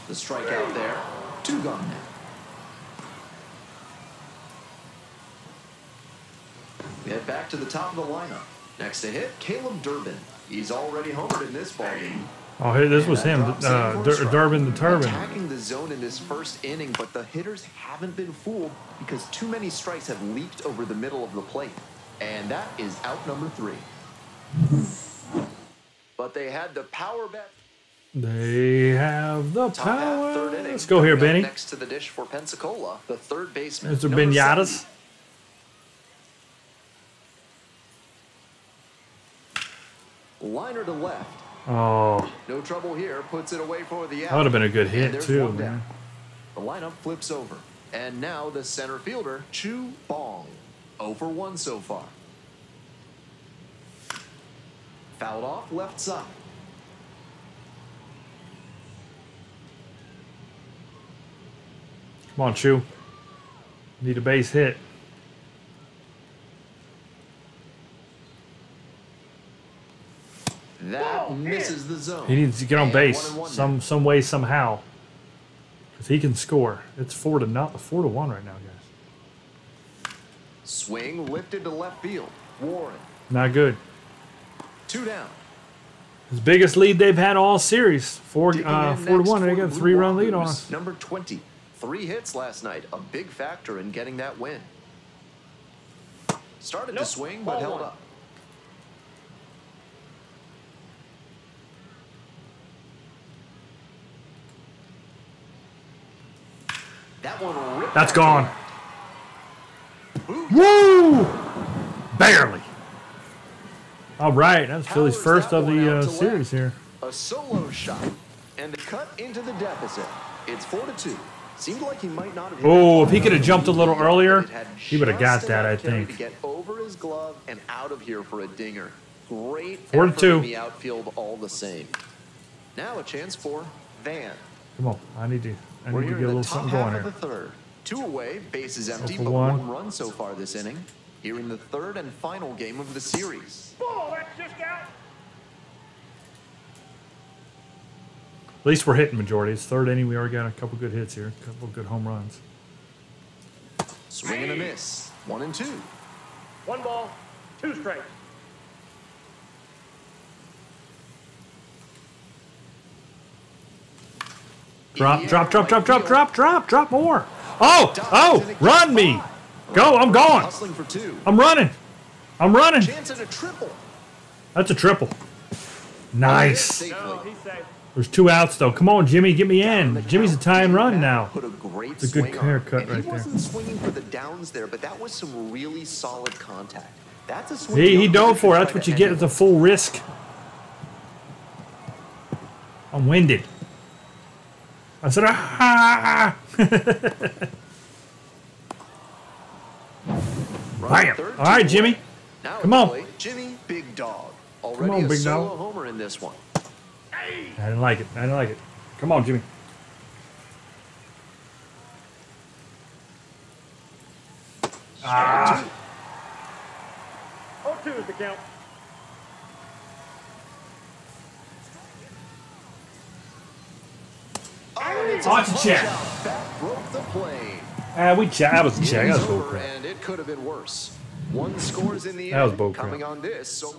The strikeout there. 2 gone now. We head back to the top of the lineup. Next to hit, Caleb Durbin. He's already homered in this ballgame. Oh, hey, this was him, Durbin the Turbin. Attacking the zone in this first inning, but the hitters haven't been fooled because too many strikes have leaked over the middle of the plate. And that is out number 3. But they had the power bet. They have the Top half, power. third inning. Let's go here, Coming up Benny. Next to the dish for Pensacola, the third baseman. Mr. number Beniatas. 70. Liner to left. Oh, No trouble here. Puts it away for the out. that would have been a good And hit, there's too, one man. down. The lineup flips over. And now the center fielder, Chu Bong. 0 for 1 so far. Fouled off left side. Come on, Chu. Need a base hit. That misses the zone. He needs to get on And base 1-1 now. some way, somehow. Because he can score. It's 4-1 right now, guys. Swing lifted to left field. Warren. Not good. 2 down. His biggest lead they've had all series. 4 Digging in to next 1. for They got a the 3-run lead Wahoos, on us. Number 20. 3 hits last night. A big factor in getting that win. Started to swing, but Ball held 1. up. That one ripped That's back to gone. left. Woo! Barely. All right, that's Philly's Powers first that of one out the to series left. here. A solo shot. And the cut into the deficit. It's 4-2. Seemed like he might not have hit Oh, that if he could have jumped a little ball, earlier, but it had he would have got just that, I enough carry think. To get over his glove and out of here for a dinger. Great 4-2. effort in the outfield all the same. Now a chance for Van. Come on, I need to We're get here a in the little top something half going of the here. third. 2 away, bases empty, for but 1. 1 run so far this inning. Here in the third and final game of the series. Ball, that's just out. At least we're hitting majority. It's third inning. We already got a couple good hits here. A couple good home runs. Swing and a miss. 1-2. 1 ball, 2 strikes. Drop more. Oh, run me. Go, I'm going. Hustling for 2. I'm running. Chance at a triple. That's a triple. Nice. Safely. No, he's safe. There's 2 outs, though. Come on, Jimmy, get me in. Jimmy's a tie and run now. Put a great It's a good swing on. haircut And right he there. wasn't swinging for the downs there, but that was some really solid contact. That's a swing. He the dove other for it. pitcher That's what tried you to get. end It's a full risk. I'm winded. I said, ah. Bam! All right, Jimmy. Now Come at the on. plate, Jimmy Big Dog. Already on, a Big solo Dog. homer in this one. I didn't like it. I didn't like it. Come on, Jimmy. Oh, 2 is the count. Oh, it's a check. That broke the plane. That was a check. That was bull Over, crap. and it could have been worse. One scores in the That was end. bull crap. Coming on this, so.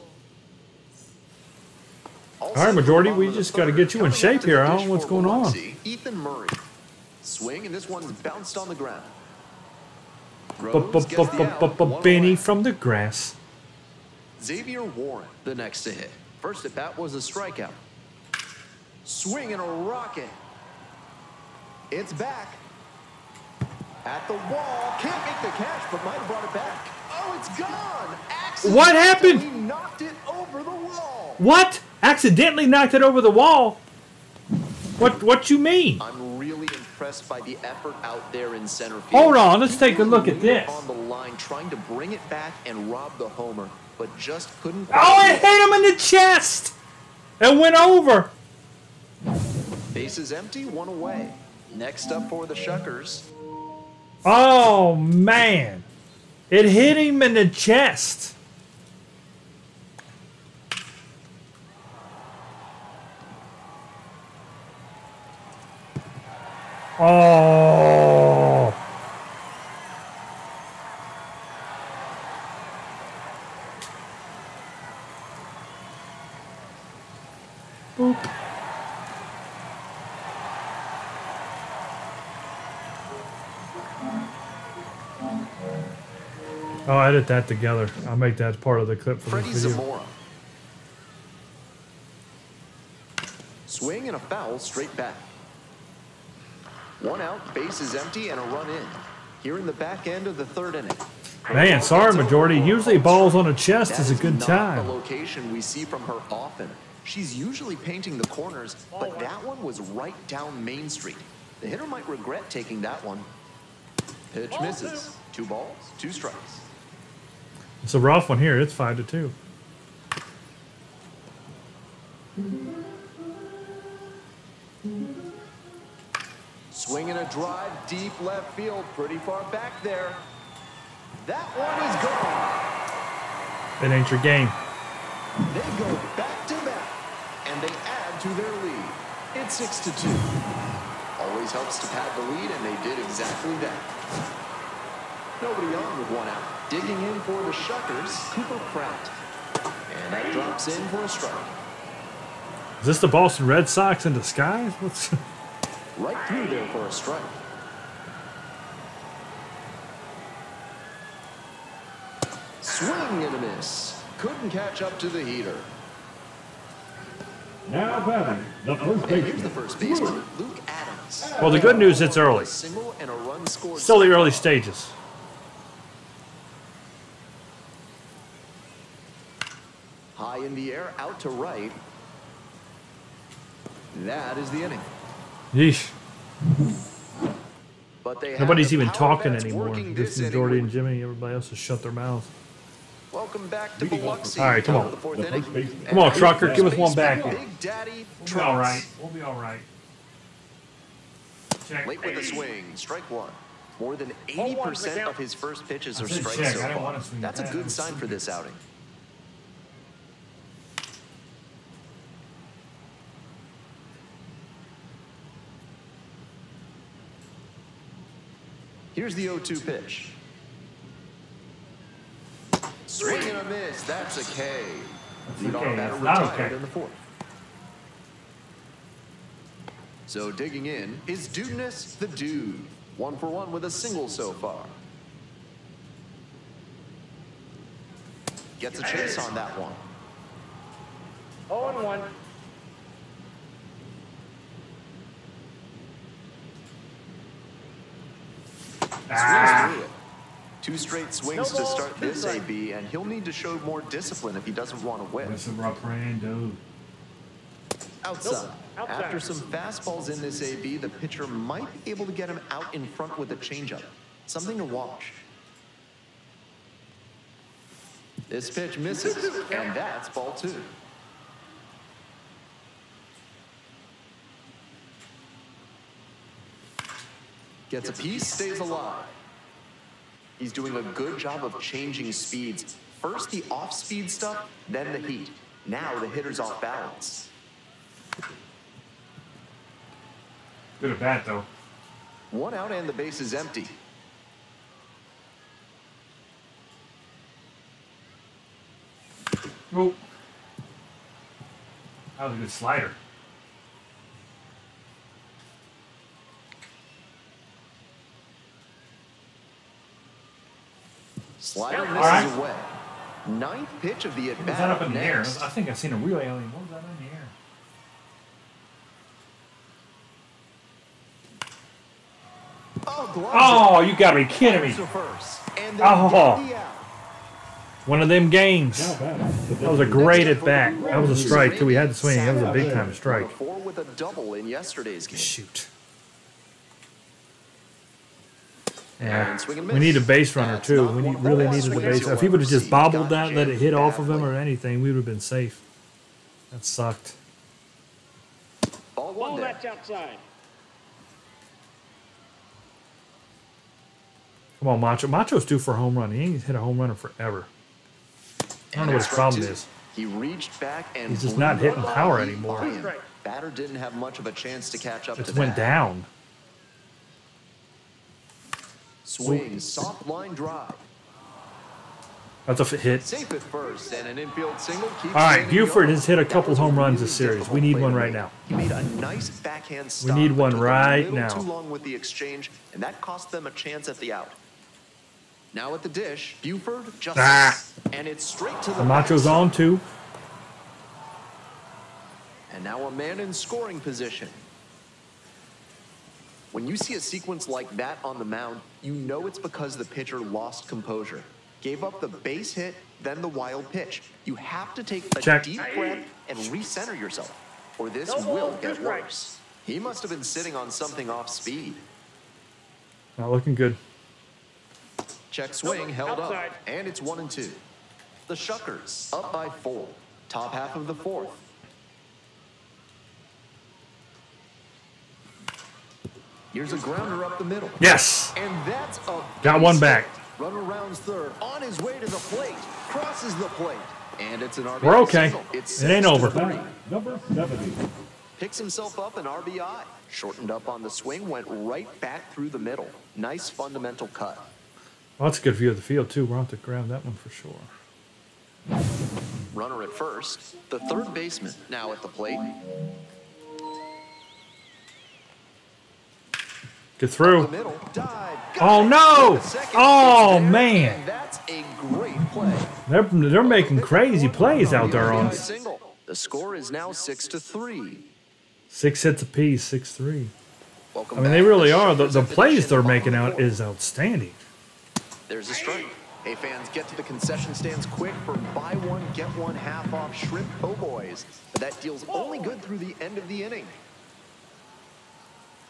All right, Majority, we just got to get you in shape here. I don't know what's going on. Ethan Murray. Swing, and this one's bounced on the ground. Rose gets the out, one Benny away. from the grass. Xavier Warren, the next to hit. First at bat was a strikeout. Swing and a rocket. It's back. At the wall. Can't make the catch, but might have brought it back. Oh, it's gone. Accidentally What happened? He knocked it over the wall. What? Accidentally knocked it over the wall? What you mean? I'm really impressed by the effort out there in center field. Hold on, let's take a look at this. On the line, trying to bring it back and rob the homer, but just couldn't. Oh, it hit him in the chest! It went over. Bases empty, one away. Next up for the Shuckers. Oh, man. It hit him in the chest. Oh. Boop. I'll edit that together. I'll make that part of the clip for Freddie this video. Zamora. Swing and a foul straight back. One out, base is empty, and a run in. Here in the back end of the third inning. Man, sorry, Majority. Usually balls on the chest That is a good not time. a location we see from her often. She's usually painting the corners, but that one was right down Main Street. The hitter might regret taking that one. Pitch misses. 2 balls, 2 strikes. It's a rough one here. It's 5-2. Swinging a drive deep left field, pretty far back there. That one is gone. It ain't your game. They go back to back, and they add to their lead. It's 6-2. Always helps to pad the lead, and they did exactly that. Nobody on with 1 out. Digging in for the Shuckers, Cooper Pratt. And that drops in for a strike. Is this the Boston Red Sox in disguise? What's... Right through there for a strike. Swing and a miss. Couldn't catch up to the heater. Now batting, the first And here's the baseman. first baseman, Luke Adams. Well, the good news, it's early. A single and a run scored. Still the early stages. High in the air, out to right. That is the inning. Yeesh. But they have Nobody's the even power talking bats anymore. working Just this inning. Majority and Jimmy. Everybody else has shut their mouths. Welcome back to Biloxi. All right, come Top on. of the fourth The inning. first baseman. Come on, And Trucker, first give us one baseman, back here. Big Daddy We'll be all right. Trucks. We'll be all right. Check. Late with a swing, strike 1. More than Oh, 80% one, of his first pitches I are said strikes check. so I didn't far. want to swing That's a that. good sign for this outing. Here's the 0-2 pitch. Swing and a miss. That's a K. Lead okay. off batter It's not retired okay. in the 4th. So digging in is Dudeness the Dude. 1 for 1 with a single so far. Gets a chase on that one. 0-1. Swings through it. 2 straight swings No to ball, start 2 this strikes. AB, and he'll need to show more discipline if he doesn't want to win. That's a rough rando. Outside. Nope, outside. After some fastballs in this AB, the pitcher might be able to get him out in front with a changeup. Something to watch. This pitch misses, and that's ball 2. Gets a piece, stays alive. He's doing a good job of changing speeds. First the off-speed stuff, then the heat. Now the hitter's off balance. Good at bat, though. 1 out and the base is empty. Oh. That was a good slider. Slider misses right. away. 9th pitch of the at-bat. Was that up in the air? next. I think I've seen a real alien. What was that in the air? Oh, you gotta be kidding me. Oh. One of them games. That was a great at bat. That was a strike too. We had to swing. That was a big time strike. 4 with a double in yesterday's game. Shoot. Yeah, we need a base runner too. We really needed a base. If he would have just bobbled that, let it hit off of him or anything, we would have been safe. That sucked. Ball 1 there. That's outside. Come on, Macho. Macho's due for a home run. He ain't hit a home run in forever. I don't know what his problem is. He reached back and He's just not hitting power anymore. Batter didn't have much of a chance to catch up It to went that. down. Swing, soft line drive. That's a hit. Safe at first, and an infield single keeps. All right, Sandy Buford going. has hit a That couple was home runs really this series. difficult We need play one to right make. now. He made a nice backhand stop. need one but took right a little now. Too long with the exchange, and that cost them a chance at the out. Now at the dish, Buford just and it's straight to the Macho's back. on too. And now a man in scoring position. When you see a sequence like that on the mound, you know it's because the pitcher lost composure. Gave up the base hit, then the wild pitch. You have to take a Check. deep breath and recenter yourself, or this will get worse. He must have been sitting on something off speed. Not looking good. Check swing, held Outside. up, and it's 1-2. The Shuckers up by 4. Top half of the 4th. Here's a grounder up the middle. Yes. And that's a Got one back. Runner rounds third, on his way to the plate, crosses the plate, and it's an RBI. We're okay. single. It's It ain't over. 6-3. Number 70. Picks himself up an RBI. Shortened up on the swing, went right back through the middle. Nice fundamental cut. Well, that's a good view of the field too. We'll have to grab that one for sure. Runner at first. The third baseman now at the plate. Get The through. middle, dive. Oh no! Second, Oh it's there, man! and that's a great play. They're making crazy plays out there on RBI us. single. The score is now 6-3. 6 hits apiece, 6-3. Welcome I mean, they back. really The are. The Shuckers at plays position they're bottom making out fourth. is outstanding. There's a strike. Hey, fans, get to the concession stands quick for buy one, get one half off shrimp po' boys. But that deal's only good through the end of the inning.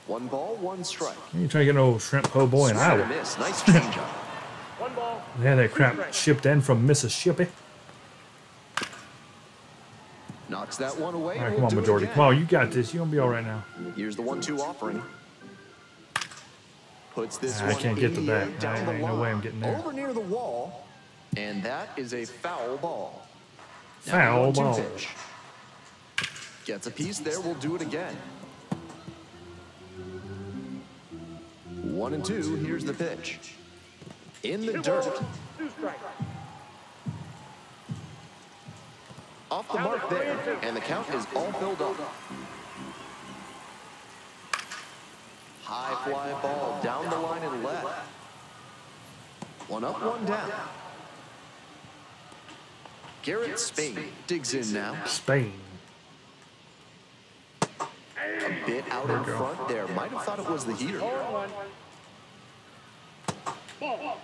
1 ball, 1 strike. You try to get no shrimp po' boy in Swing and a Iowa. miss. Nice changeup. 1 ball. They had that crap shipped in from Mississippi. Knocks that one away. All right, and come we'll on, do it majority. again. Come on, you got this. You're gonna be all right now. Here's the 1-2 offering. Puts this I one can't get to in the air that. down the Ain't no way I'm line. getting there. Over near the wall, and that is a foul ball. Now Foul the 1-2 ball. pitch. Gets a piece there. We'll do it again. 1-2. Here's the pitch. In the dirt. 2 strikes. Off the mark there, and the count is all filled up. High fly ball down the line and left. 1 up, 1 down. Garrett Spain digs in now. Spain. A bit out in front there. Might have thought it was the heater. 1. Ball.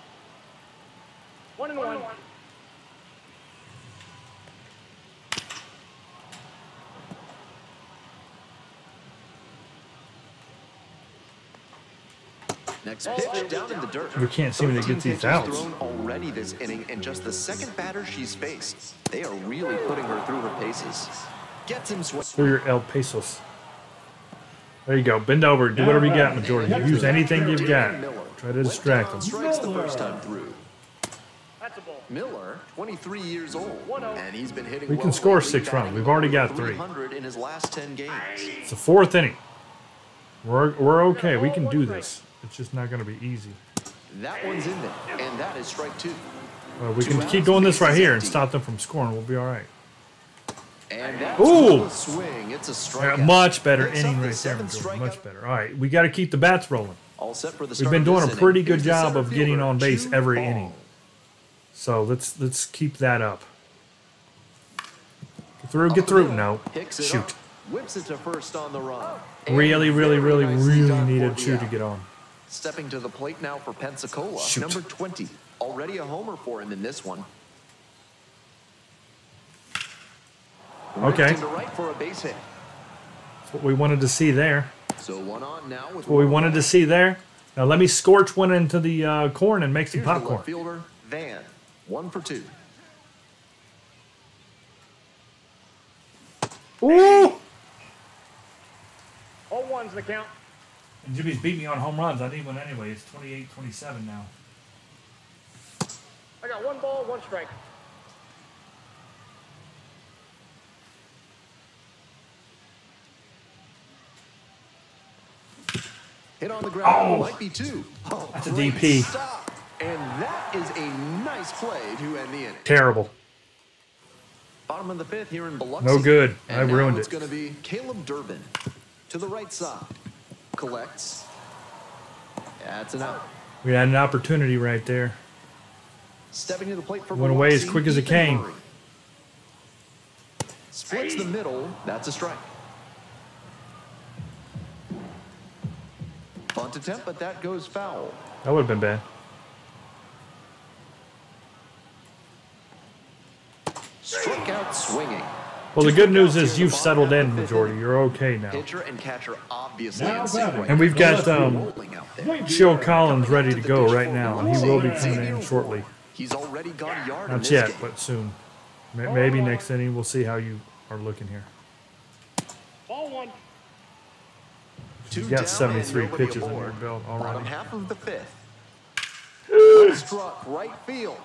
1-1. Next pitch down in the dirt. We can't seem to get 13 these pitches outs. thrown already this inning, and just the second batter she's faced. They are really putting her through her paces. Gets him swing. Through your El Pesos. There you go. Bend over. Do whatever you got, Majority. Use anything you've got. Try to distract them. Strikes the first time through. That's a ball. Miller, 23 years old, and he's been hitting. We can well score lately, 6 runs. batting We've already got 3. 300 in his last 10 games. It's the 4th inning. We're okay. We can do this. It's just not going to be easy. That one's in there, and that is strike 2. We can keep doing this right here and stop them from scoring. We'll be all right. And that's Ooh! a swing. It's a Yeah, strikeout. much better Picks inning up the right there, 7th Majority. strikeout. Much better. All right, we got to keep the bats rolling. All set for the We've start been of doing this a inning. pretty good Here's the job center of getting fielder, on base Jude every Ball. inning. So let's keep that up. Get through. No, Picks it shoot. up, whips it to first on the run. Really, And really, very really, nicely really done for needed the Chu to out. get on. Stepping to the plate now for Pensacola, Shoot. number 20. Already a homer for him in this one. Okay. Ripped into right for a base hit. That's what we wanted to see there. So one on now with That's what we wanted to see there. Now let me scorch one into the corn and make some Here's the popcorn. left fielder, Van. 1 for 2. Ooh! All ones the count. And Jimmy's beat me on home runs. I need one anyway. It's 28-27 now. I got 1 ball, 1 strike. Hit on the ground. Oh. Might be 2. Oh, That's a great DP. Stop. And that is a nice play to end the inning. Terrible. Bottom of the 5th here in Biloxi. No good. And I ruined now it's it. going to be Caleb Durbin to the right side. Collects. That's an out. We had an opportunity right there. Stepping to the plate for Went away as Biloxi, quick as it Ethan came. Murray. Splits the middle. That's a strike. Bunt attempt, but that goes foul. That would have been bad. Struck out swinging. Well, the good news is Here in you've the settled bottom in, of the 5th Majority. inning. You're okay now. Pitcher and catcher obviously Now in sync batting. right And we've got rolling out there. Chill Collins ready to go right now, and he will be coming in shortly. He's already gone yard in Not this yet, game. but soon. Maybe next inning. We'll see how you are looking here. Ball 1. Two He's down got 73 and nobody pitches under aboard. your belt Bottom already. half of the 5th. Struck right field.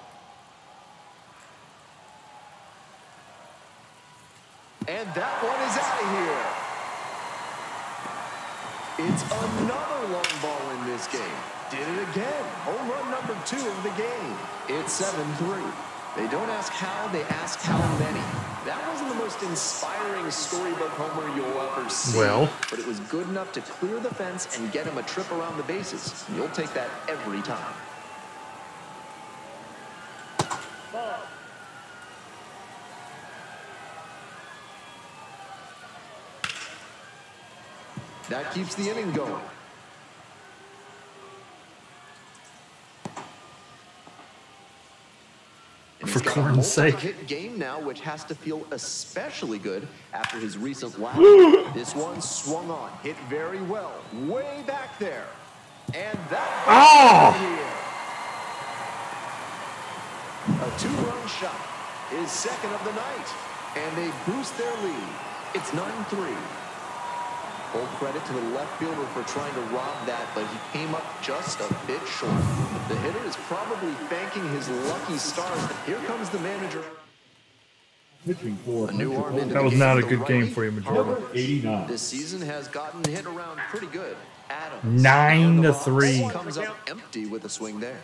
And that one is out of here. It's another long ball in this game. Did it again. Home run number 2 of the game. It's 7-3. They don't ask how, they ask how many. That wasn't the most inspiring storybook homer you'll ever see. Well. But it was good enough to clear the fence and get him a trip around the bases. You'll take that every time. Ball. That keeps the inning going. And For he's got a corn's sake. multi-hit game now, which has to feel especially good after his recent lapse. This one swung on, hit very well, way back there. And that a 2-run shot, his second of the night, and they boost their lead. It's 9-3. Full credit to the left fielder for trying to rob that, but he came up just a bit short. The hitter is probably thanking his lucky stars. Here comes the manager. Pitching for A new arm into That the was game not a for the good game righty. for you, Majority. number 89. This season has gotten hit around pretty good. Adams. 9-3. Box comes up empty with a swing there.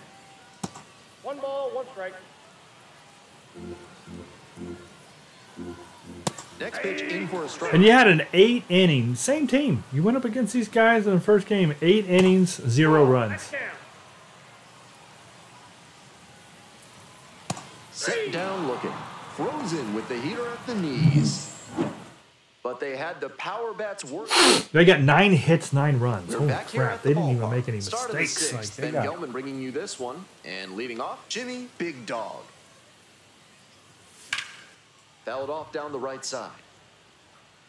1 ball, 1 strike. Next pitch in for a strike. And you had an 8 inning, same team. You went up against these guys in the first game, 8 innings, 0 runs. Down. Set down looking. Frozen with the heater at the knees. But they had the power bats working. They got 9 hits, 9 runs. We're Holy back here crap! at They the didn't even ballpark. make any Start of the mistakes. Like 6th, they Ben got. Gelman bringing you this one. And leading off, Jimmy Big Dog. Fouled off down the right side.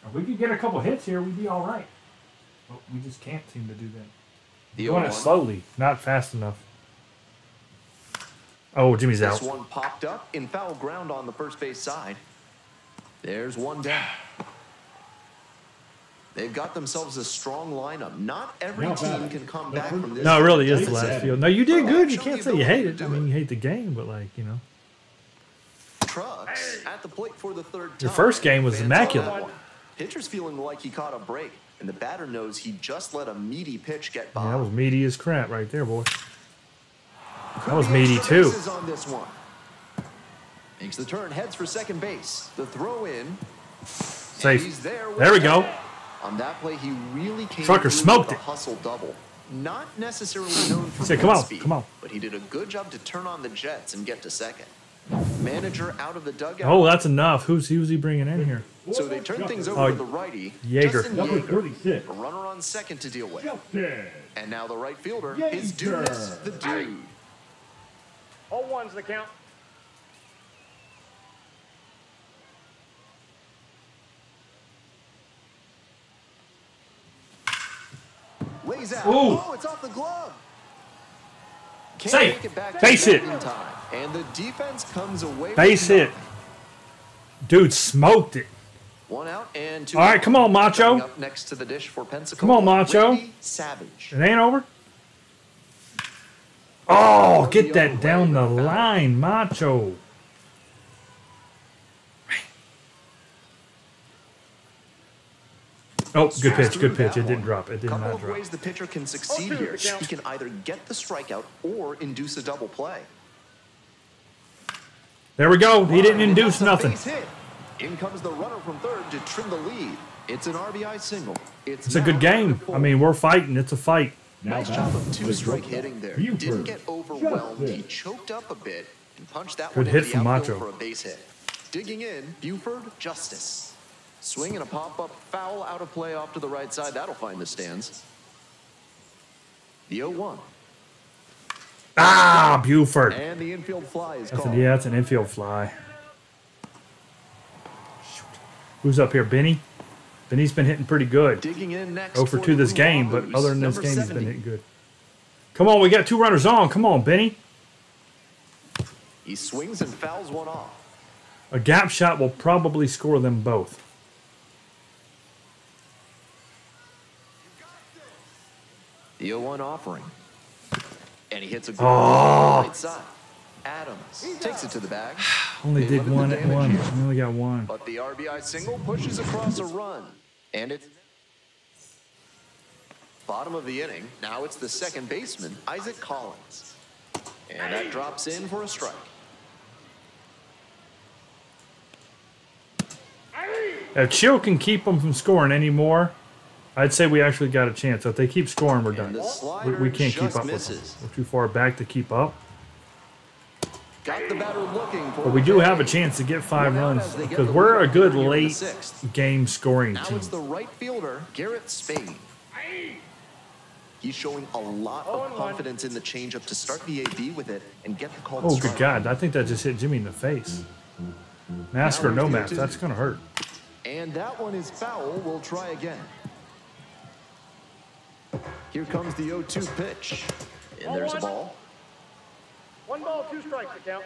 If we could get a couple hits here, we'd be all right. But we just can't seem to do that. The Doing 0-1. it slowly, not fast enough. Oh, Jimmy's This out. one popped up in foul ground on the first base side. There's one down. They've got themselves a strong lineup. Not every team can come back from this. No, it really is the deficit. last field. No, you did good. You can't say you hate it. I mean, you hate the game, but like, you know. Trucks at the plate for the third Your time. first game was Fans immaculate. on that one. Pitcher's feeling like he caught a break, and the batter knows he just let a meaty pitch get by. Yeah, that was meaty as crap right there, boy. Could That was be meaty extra too. bases on this one. Makes the turn, heads for second base. The throw in. Safe. He's there with There we it. go. On that play, he really came Trucker through smoked with it. a hustle double. Not necessarily known for Say, come on, speed, come on. but he did a good job to turn on the jets and get to second. Manager out of the dugout. Oh, that's enough. Who's he bringing in here? So they turn things over Oh, to the righty. Yeager. Justin Number Yeager, 36. a runner on second to deal with. Justin. And now the right fielder Yeager. is Dunas, the dude. 0-1's the count. Lays out. Ooh. Oh, it's off the glove. Can't Safe. make it back to Base the hit. bat in time. And the defense comes away Base with hit. Dude smoked it. one out and two. All right, come on, Macho. Coming up next to the dish for Pensacola. Come on, Macho. Randy Savage. It ain't over. Oh, get that down the line, Macho. Oh, good pitch, good pitch. It didn't drop. It did Couple not of drop. ways the pitcher can succeed 0-2 here. the count. He can either get the strikeout or induce a double play. There we go. He didn't And induce that's a nothing. base hit. In comes the runner from third to trim the lead. It's an RBI single. It's a now good game. 4. I mean, we're fighting. It's a fight. Now Nice back. job of two-strike Buford. hitting there. Buford. Didn't get overwhelmed. He Justin. choked up a bit and punched that Good one hit into the from outfield Macho. for a base hit. Digging in, Buford, Justice. Swing and a pop-up foul out of play off to the right side. That'll find the stands. The 0-1. Ah, Buford. And the infield fly is That's called. yeah, that's an infield fly. Shoot. Who's up here? Benny? Benny's been hitting pretty good. Digging in next 0 for 2 this the game, but Wahoos, other than this number game, he's 70. been hitting good. Come on, we got 2 runners on. Come on, Benny. He swings and fouls one off. A gap shot will probably score them both. The 0-1 offering. And he hits a good on the right side. Adams takes it to the bag. Only They did limit one the at damage one. here. We only got one. But the RBI single pushes across a run. And it's bottom of the inning. Now it's the second baseman, Isaac Collins. And that drops in for a strike. If Chill can keep them from scoring anymore, I'd say we actually got a chance. So if they keep scoring, we're And done. the We slider can't keep just up with misses. them. We're too far back to keep up. Got the batter looking for But we a do have a fade. chance to get 5 One out runs as they get because the we're a lead good here in the late sixth. game scoring Now team. it's the right fielder, Garrett Spade. He's showing a lot of confidence in the changeup to start the AB with it and get the call to Oh, strike. good God. I think that just hit Jimmy in the face. Mask or no mask, that's going to hurt. And that one is foul. We'll try again. Here comes the 0-2 pitch. And there's a ball. 1 ball, 2 strikes the count.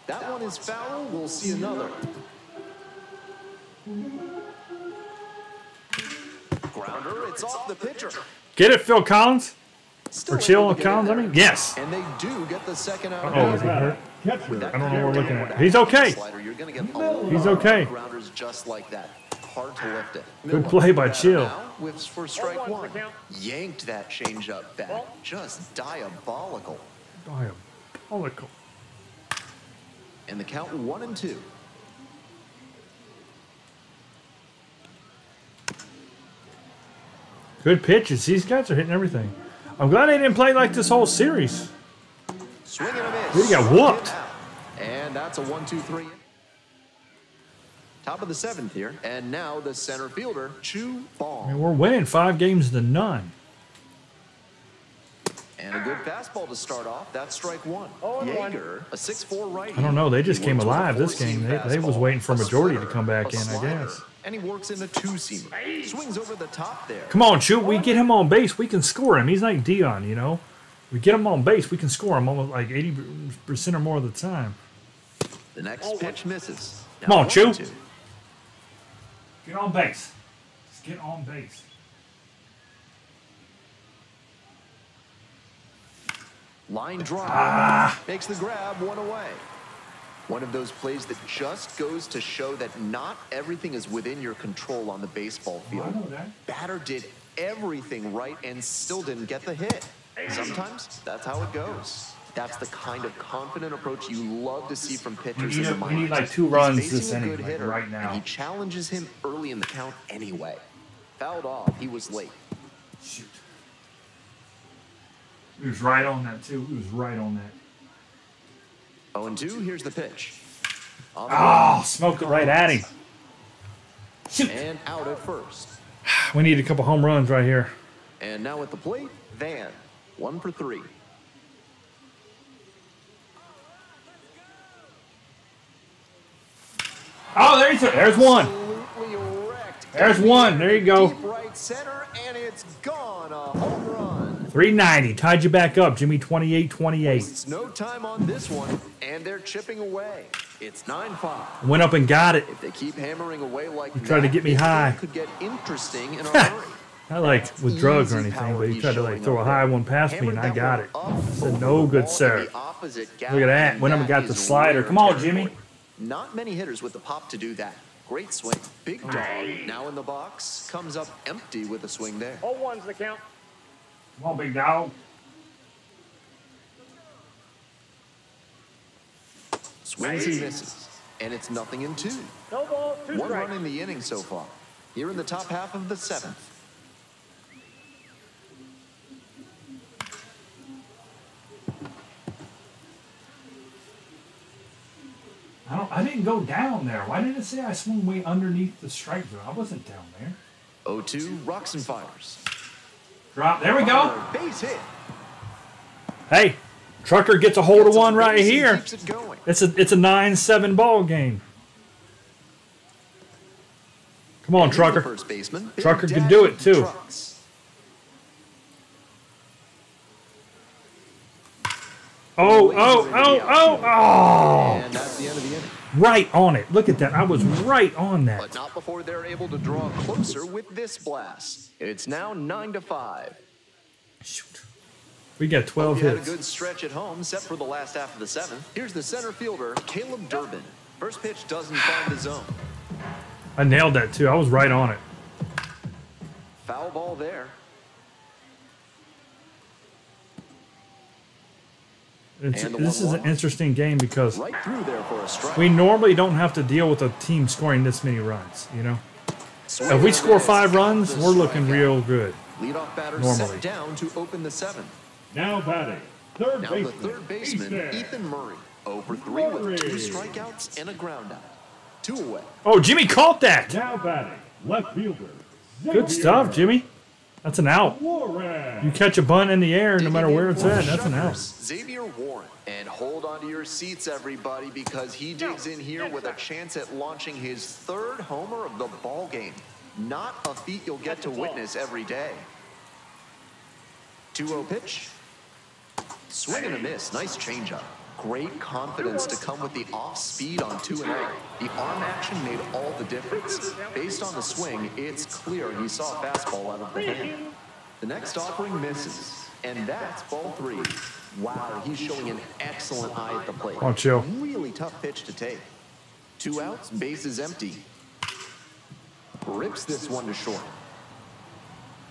That one is foul. We'll see another. Grounder. It's off the pitcher. Get it, Phil Collins? Still Or Chill able to get Collins, it I there. mean? Yes. And they do get the second out. Oh, is he hurt? Catcher. I don't know what we're looking at. He's okay. Slider, you're gonna get a lot He's of okay. grounders just like that. Hard to lift it. Good play by Chill. Now whiffs for strike 0-1 one. for count. Yanked that changeup back. Just diabolical. Diabolical. And the count 1-2. Good pitches. These guys are hitting everything. I'm glad they didn't play like this whole series. Swing and a miss. He got whooped. And that's a 1-2-3. Top of the 7th here. And now the center fielder, Chu I Bong. mean, we're winning 5 games to none. And a good fastball to start off. That's strike 1. 0-1. Yeager, a 6'4 righty. I don't know. They just He came works with a alive this 4-seam game. They was fastball, waiting for a majority to slider, come back a in, I slider, guess. and he works in a two-seamer. Swings over the top there. Come on, shoot. We get him on base, we can score him. He's like Dion, you know. We get him on base, we can score him almost like 80% or more of the time. The next pitch misses. Come on, Chew. 1-2. Get on base. Just get on base. Line drive. Makes the grab, one away. One of those plays that just goes to show that not everything is within your control on the baseball field. I know that. Batter did everything right and still didn't get the hit. Sometimes that's how it goes. That's the kind of confident approach you love to see from pitchers in the minors. We need like 2 runs He's this facing a inning, good like hitter, right now. and he challenges him early in the count anyway. Fouled off, he was late. Shoot. He was right on that, too. He was right on that. 0-2, here's the pitch. On the Oh, smoked it right at him. Shoot. and out at first. We need a couple home runs right here. And now at the plate, Van. 1 for 3. Oh, there's one. Absolutely wrecked. There's one. There you go. Deep right center, and it's gone. A home run. 390. Tied you back up, Jimmy. 28-28. It's no time on this one, and they're chipping away. It's 9-5. Went up and got it. If they keep hammering away like that, tried to get me this high. game could get interesting in a hurry. Not like with drugs or Easy anything, power but he he's tried to like showing throw a up high there. one past me, and I Hammered got that it. one up Said over no the good, ball sir. in the opposite gap, Look at that. and Went up and got that the is slider. rare Come on, territory. Jimmy. Not many hitters with the pop to do that. Great swing. Big dog. Now in the box. Comes up empty with a swing there. 0-1's the count. Come on, big dog. Swings and misses. And it's 0-2. No balls, 2 One strikes. run in the inning so far. Here in the top half of the 7th. I didn't go down there. Why did it say I swung way underneath the strike zone? I wasn't down there. 0-2. Rocks and fires. Drop. There we go. Base hit. Hey, Trucker gets a hold of Gets one on right base and here. keeps it going. It's a 9-7 ball game. Come on, And here's the Trucker. first baseman, Big Trucker can Daddy do it, too. Trucks. Oh. And that's the end of the inning. Right on it. Look at that. I was right on that. But not before they're able to draw closer with this blast. It's now 9-5. Shoot. We got 12 You had a hits. good stretch at home, set for the last half of the 7th. Here's the center fielder, Caleb Durbin. First pitch doesn't find the zone. I nailed that, too. I was right on it. Foul ball there. This is an interesting game because Right through there for a strike. we normally don't have to deal with a team scoring this many runs, you know? Swing If we and a score miss. 5 runs, The we're looking strikeout. real good. Leadoff batter normally. set down to open the 7th. Now batting, third Now the baseman, third baseman, Ethan. Ethan Murray. 0 for 3 with 2 strikeouts and a ground out. 2 away. Oh, Jimmy caught that. Now batting, left fielder, Good stuff, Jimmy. That's an out. Warren. You catch a bunt in the air, no matter Digging where in it's for the at, that's an out. Shuckers, Xavier Warren. And hold on to your seats, everybody, because he digs in here with a chance at launching his 3rd homer of the ball game. Not a feat you'll get to witness every day. 2-0 pitch. Swing and a miss. Nice changeup. Great confidence to come with the off speed on 2-0. The arm action made all the difference. Based on the swing, it's clear he saw a fastball out of the hand. The next offering misses, and that's ball 3. Wow, he's showing an excellent eye at the plate. Oh, chill. Really tough pitch to take. 2 outs, bases empty. Rips this one to short.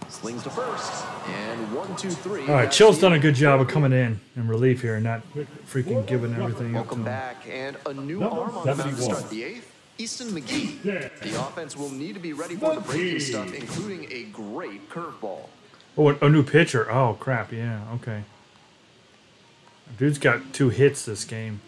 Slings to first, and 1-2-3. All right, Chill's done a good job of coming in relief here and not freaking giving everything up to Welcome him. back, and a new Number arm on the mound to 71. start the 8th. Easton McGee. Yeah. The offense will need to be ready for the breaking stuff, including a great curveball. Oh, a new pitcher. Oh, crap. Yeah, okay. Dude's got 2 hits this game.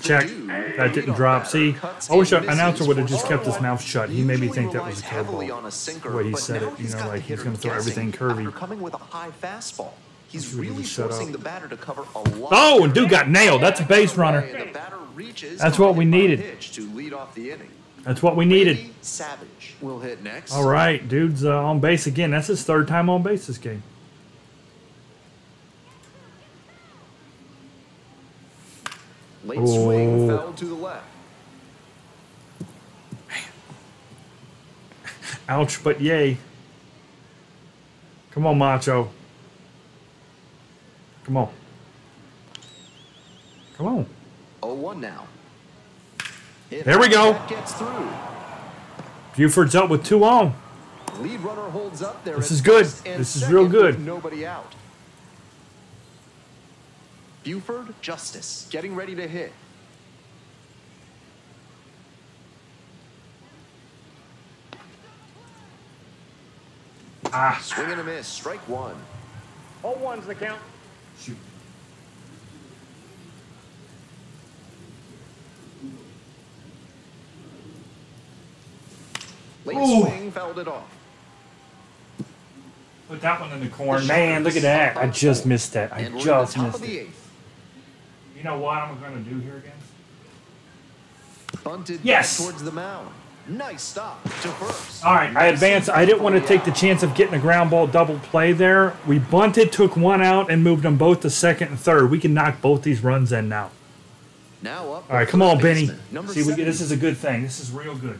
Check. That didn't drop. See, I wish our announcer would have just kept his mouth shut. He made me think that was a curveball. The way he said it, you know, like he's going to throw everything curvy. After coming with a high fastball. He's really shut forcing up. the batter to cover a lot. Oh, and dude got nailed. That's a base runner. And the batter reaches That's for what a we hit by needed. pitch to lead off the inning. That's what we needed. Randy Savage will hit next. All right, dude's on base again. That's his third time on base this game. Late swing, foul to the left. Ouch, but yay. Come on, Macho. Come on. Come on. 0-1 now. There we go. That gets through. Buford's up with 2 on. Lead runner holds up there. This at is good. first and This is real second good. with nobody out. Buford Justice getting ready to hit. Swing and a miss. Strike one. 0-1's the count. Shoot. Late Ooh. swing, fouled it off. Put that one in the corner. Man, look at that. I just missed that. I And we're just in the top missed of the it. eighth. You know what I'm going to do here again? Bunted Yes. back towards the mound. Nice stop to first. All right, I advanced. I didn't want to take the chance of getting a ground ball double play there. We bunted, took one out, and moved them both to second and third. We can knock both these runs in now. Now up. All right, come on, Benny. Number See, seven. this is a good thing. This is real good.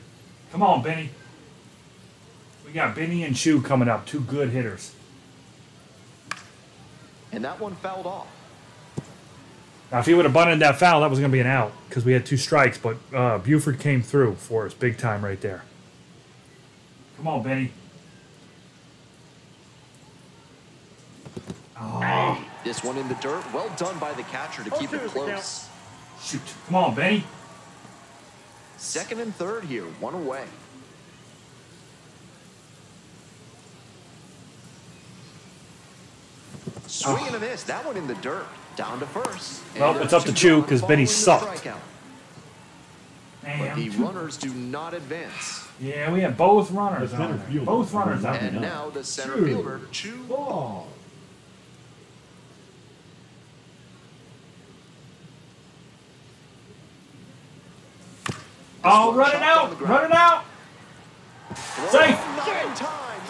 Come on, Benny. We got Benny and Chu coming up. 2 good hitters. And that one fouled off. Now, if he would have bunted that foul, that was going to be an out because we had 2 strikes. But Buford came through for us big time right there. Come on, Benny. Oh, This one in the dirt. Well done by the catcher to keep it 0-2's the count. close. shoot. Come on, Benny. Second and third here. One away. Swing and a miss. That one in the dirt. Down to first. Well, And it's up to Chu because Benny sucked. But the Damn. runners do not advance. Yeah, we had both runners The on center there. fielder. Both runners out And there. now the center Chu. fielder, Chu. Ball. Oh, run it out! Run it out! Safe!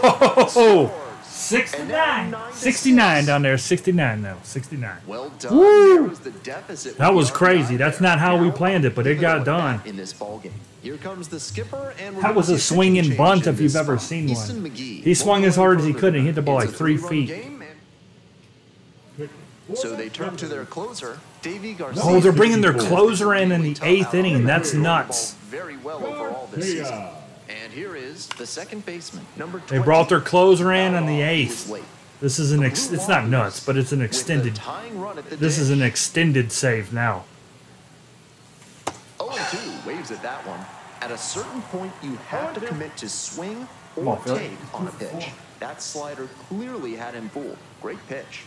Oh, 69. 69 down there. 69 now. 69. Well done. Woo! There was the deficit That was with the crazy. RBI That's there. not how we Now, planned it, but it even got with done. that in this ball game. Here comes the skipper, and we're That gonna was a see swinging pitching bunt change if in you've this ever spot. seen Easton one. McGee He swung won't as go hard any as he further could and than hit the ball it's like a 3 3-run feet. game, and so they turn to their closer, Davey Garcia. Oh, they're bringing their closer in Really the tough 8th out inning. there. That's Throwing the ball nuts. Very well overall this season. Garcia. And here is the second baseman, number 20. They brought their closer in on the He was 8th. late. This is it's not nuts, but it's an With the extended. tying run at the This is an dish. extended save now. 0-2 waves at that one. At a certain point, you have to commit to swing Come or on, Phil. take on a pitch. That slider clearly had him fooled. Great pitch.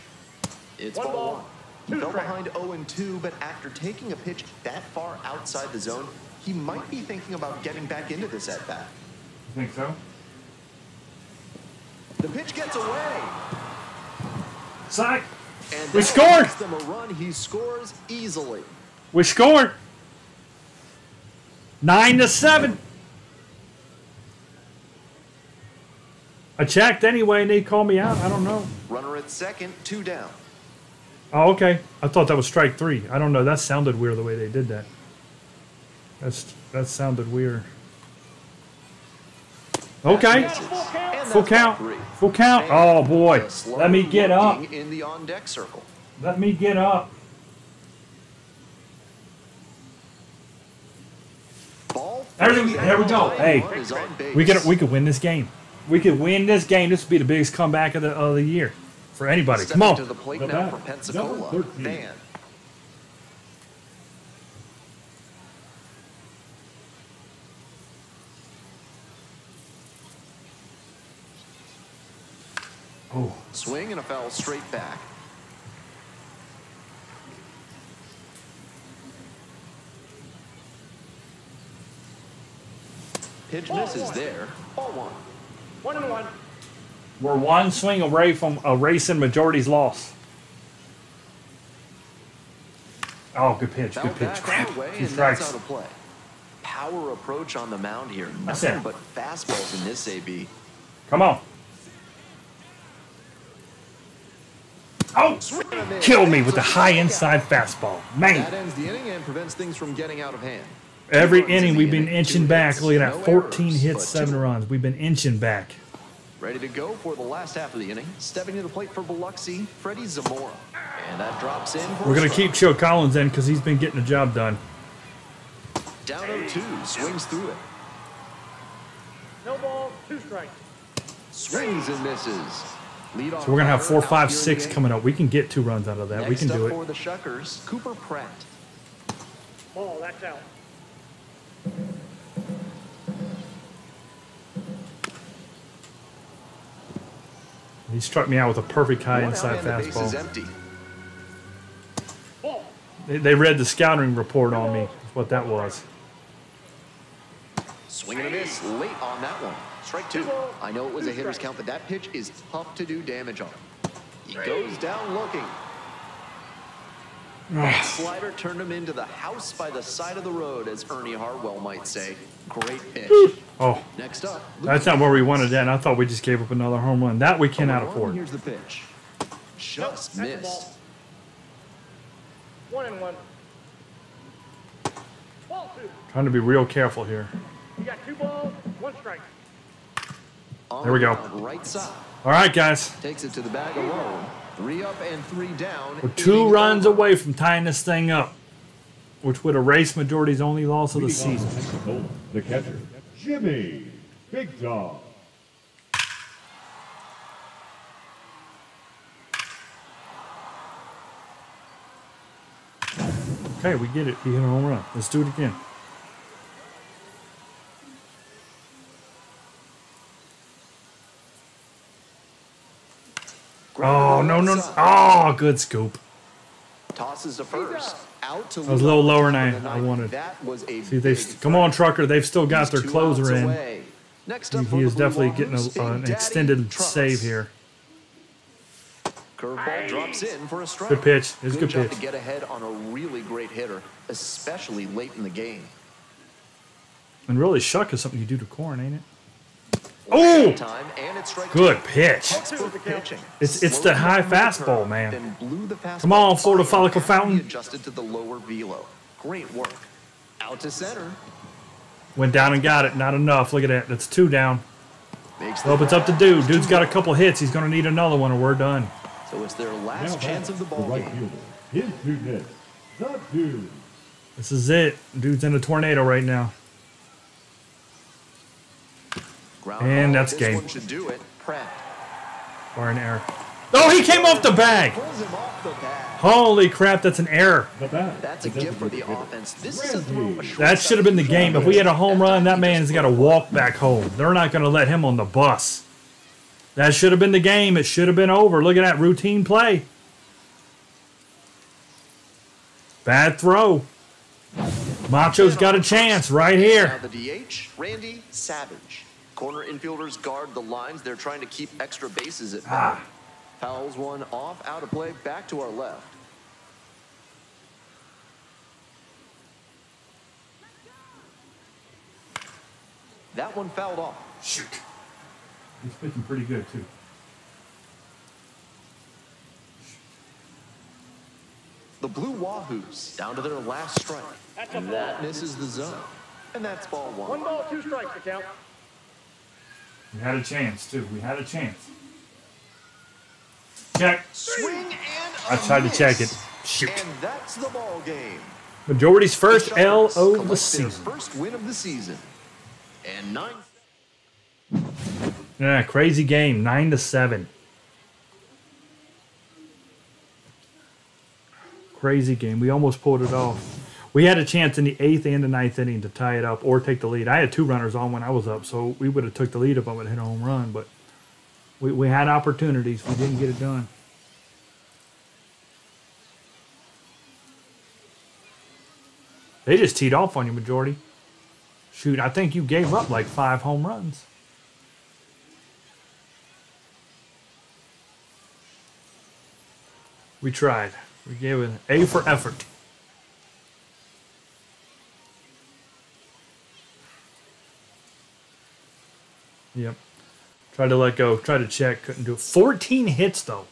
It's One ball ball, one. He 2 fell strikes. behind 0-2, but after taking a pitch that far outside the zone, he might be thinking about getting back into this at bat. You think so? The pitch gets away. Psych! And We that scored! gives them a run. He scores easily. We scored. 9-7. I checked anyway, and they called me out. I don't know. Runner at second, 2 down. Oh, okay. I thought that was strike 3. I don't know. That sounded weird the way they did that. That sounded weird. Okay. And that's Full ball count. 3. Full count. Oh boy. Just Let me get up. lurking in the on-deck circle. Let me get up. Ball There three, we and go. the tying Hey, run is on base. we could win this game. We could win this game. This would be the biggest comeback of the year for anybody. Come Stepping to on. the plate The now bat, for Pensacola. number 13. Van. Oh, Swing and a foul straight back. Pitch misses there. Ball one. 1-1. we're one swing away from a racing majority's loss. Oh, good pitch, Foul good pitch. back Crap, on the way, 2 and that's strikes. out of play. Power approach on the mound here. That's Nothing it. but fastballs in this AB. Come on. Oh, Swing and a miss. killed me with the high inside fastball. That Man, ends the inning and prevents things from getting out of hand. every 2 runs in inning the we've been inning, inching 2 back. hits, Look at that, no 14 errors, hits, but 7 2 runs. We've been inching back. Ready to go for the last half of the inning. Stepping to the plate for Biloxi, Freddie Zamora. And that drops in for We're going a to keep Chill Collins in because he's been getting the job done. strike. Down 0-2, swings through it. No ball, 2 strikes. Swings and misses. Lead off So we're going to have 4, batter 5, out here 6 in the coming up. We can get 2 runs out of that. We Next can up do for it. the Shuckers, Cooper Pratt. Ball, that's out. He struck me out with a perfect high 1 out inside and the base is fastball. empty. Ball. They read the scouting report on me. That's what that was. Swing and a miss late on that one. Strike 2. I know it was a hitter's count, but that pitch is tough to do damage on. He goes down looking. That slider turned him into the house by the side of the road, as Ernie Hartwell might say. Great pitch. Oh, Next up, that's not where we wanted that. And I thought we just gave up another home run. That we cannot 0-1. afford. Here's the pitch. Just That's the missed. ball. 1-1. Ball 2. Trying to be real careful here. You got 2 balls, 1 strike. On There we the go. ground, right side. All right, guys. Takes it to the bag alone. 3 up and 3 down. We're 2 Inning runs over. away from tying this thing up, which would erase Majority's only loss of the Leading off season. Pensacola, the catcher, Jimmy Big Dog. Okay, we get it. He hit a home run. Let's do it again. Oh, no, no. Oh, good scoop. Tosses to first. Out to That was a little lead off lower the than top of the I ninth. wanted. That was a See, they big come on, Trucker. They've still got He's their 2 closer outs in. away. Next up for He the is Blue definitely getting Wahoos, an Big Daddy extended Truss. save here. Curveball drops in for a strike. Good pitch. It's a good job pitch. to get ahead on a really great hitter, especially late in the game. And really, shuck is something you do to corn, ain't it? Oh, Time, and it's strike good 2. pitch. Textbook pitching. It's the Slowed high down with the fastball, curve, man. then blew the fastball Come on, Florida by Follicle after he Fountain. adjusted to the lower velo. Great work. Out to center. Went down and got it. Not enough. Look at that. That's 2 down. Makes the Well, it's up to grab. Dude. Dude's got a couple hits. He's going to need another one or we're done. So it's their Now last chance of the back, ball right game. fielder, his dudeness, the Dude. This is it. Dude's in a tornado right now. Ground And ball. that's This game. one should do it. Pratt Or an error. Oh, he came off the bag. pulls him off the bat. Holy crap, that's an error. The bat. That's a the gift for the designated offense. This is a throw. A short That should have been the game. If we had a home run, that man's got to walk back home. They're not going to let him on the bus. That should have been the game. It should have been over. Look at that routine play. Bad throw. Macho's got a chance right Now here. the DH, Randy Savage. Corner infielders guard the lines. They're trying to keep extra bases at bat. Fouls one off, out of play, back to our left. That one fouled off. Shoot. He's pitching pretty good, too. The Blue Wahoos down to their last strike. That's a And ball. that misses the zone. And that's ball 1 one. ball, 2 strikes to count. We had a chance, too. We had a chance. Check. Swing and a I tried to check miss. it. Shoot. And that's the ball game. Majority's first The L Shuckers of collect the their season. First win of the season. And 9. Yeah, crazy game. 9-7. Crazy game. We almost pulled it off. We had a chance in the 8th and the 9th inning to tie it up or take the lead. I had 2 runners on when I was up, so we would have took the lead if I would have hit a home run. But we had opportunities. We didn't get it done. They just teed off on you, Majority. Shoot, I think you gave up like 5 home runs. We tried. We gave an A for effort. Yep. Tried to let go. Tried to check. Couldn't do it. 14 hits, though.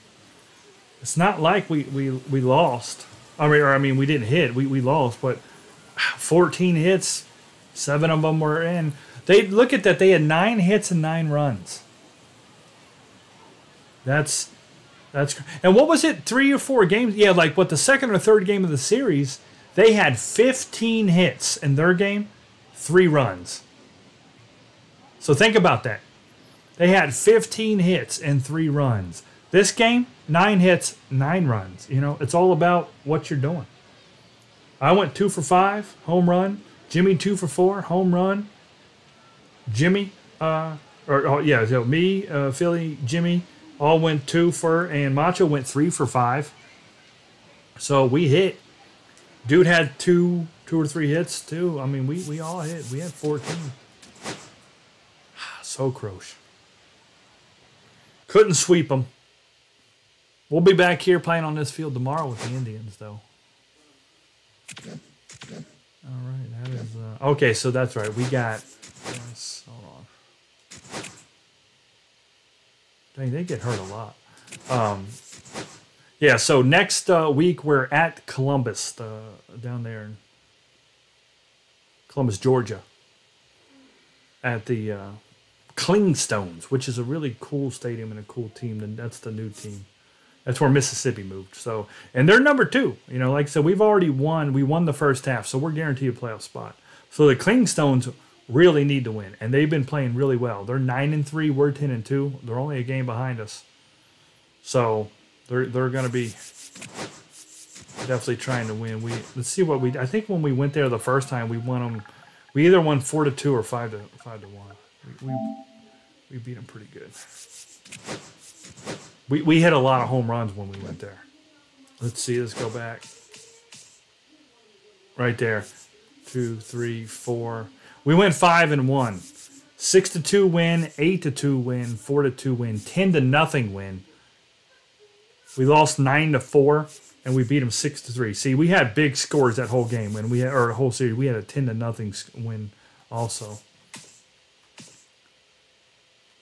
It's not like we lost. I mean, we didn't hit. We lost, but 14 hits, 7 of them were in. They look at that. They had 9 hits and 9 runs. That's and what was it? 3 or 4 games? Yeah, like what the second or third game of the series, they had 15 hits in their game, 3 runs. So think about that. They had 15 hits and 3 runs. This game, 9 hits, 9 runs. You know, it's all about what you're doing. I went 2 for 5, home run. Jimmy 2 for 4, home run. Jimmy, me, Philly, Jimmy, all went 2 for, and Macho went 3 for 5. So we hit. Dude had 2 or 3 hits too. I mean, we all hit. We had 14. So croche. Couldn't sweep them. We'll be back here playing on this field tomorrow with the Indians, though. All right, that is... okay, so that's right. We got... Yes, hold on. Dang, they get hurt a lot. Yeah, so next week we're at Columbus, down there in Columbus, Georgia, at the Clingstones, which is a really cool stadium and a cool team. And that's the new team. That's where Mississippi moved. So, and they're number 2. You know, like I said, we've already won. We won the first half, so we're guaranteed a playoff spot. So the Clingstones really need to win, and they've been playing really well. They're 9-3. We're 10-2. They're only a game behind us. So they're going to be definitely trying to win. Let's see what we. I think when we went there the first time, we won them. We either won 4-2 or 5-1. We beat them pretty good. We hit a lot of home runs when we went there. Let's see. Let's go back. Right there. 2, 3, 4. We went 5-1. 6-2 win, 8-2 win, 4-2 win, 10-0 win. We lost 9-4, and we beat them 6-3. See, we had big scores that whole game when we had, or the whole series. We had a 10-0 win also.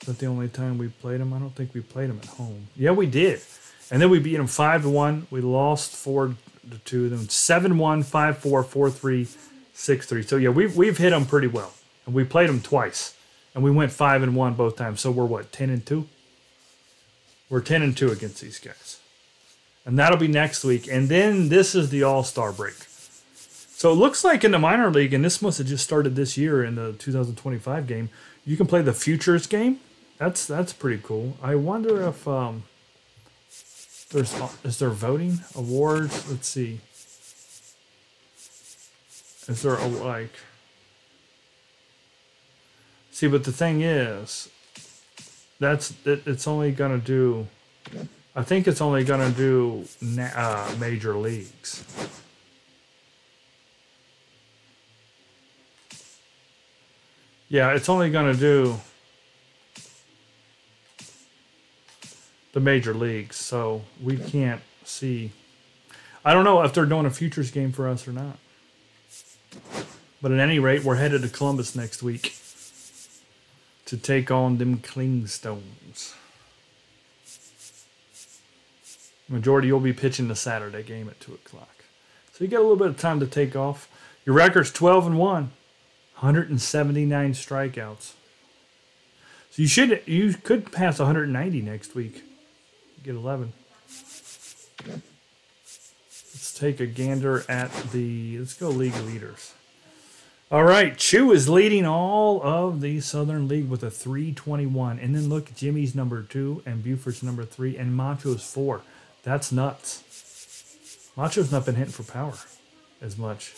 Is that the only time we played them? I don't think we played them at home. Yeah, we did. And then we beat them 5-1. We lost 4-2. Then 7-1, 5-4, 4-3, 6-3. So yeah, we've hit them pretty well, and we played them twice, and we went 5-1 both times. So we're what, 10-2? We're 10-2 against these guys, and that'll be next week. And then this is the All-Star break. So it looks like in the minor league, and this must have just started this year in the 2025 game, you can play the futures game. That's pretty cool. I wonder if is there voting awards? Let's see. Is there a like? See, but the thing is, it's only gonna do. I think it's only gonna do major leagues. Yeah, it's only gonna do the major leagues, so we can't see. I don't know if they're doing a futures game for us or not. But at any rate, we're headed to Columbus next week to take on them Clingstones. Majority, you'll be pitching the Saturday game at 2 o'clock. So you get a little bit of time to take off. Your record's 12-1, 179 strikeouts. So you could pass 190 next week. Get 11. Let's take a gander at let's go league leaders. All right, Chew is leading all of the Southern League with a 321. And then look, Jimmy's number 2 and Buford's number 3 and Macho's 4. That's nuts. Macho's not been hitting for power as much.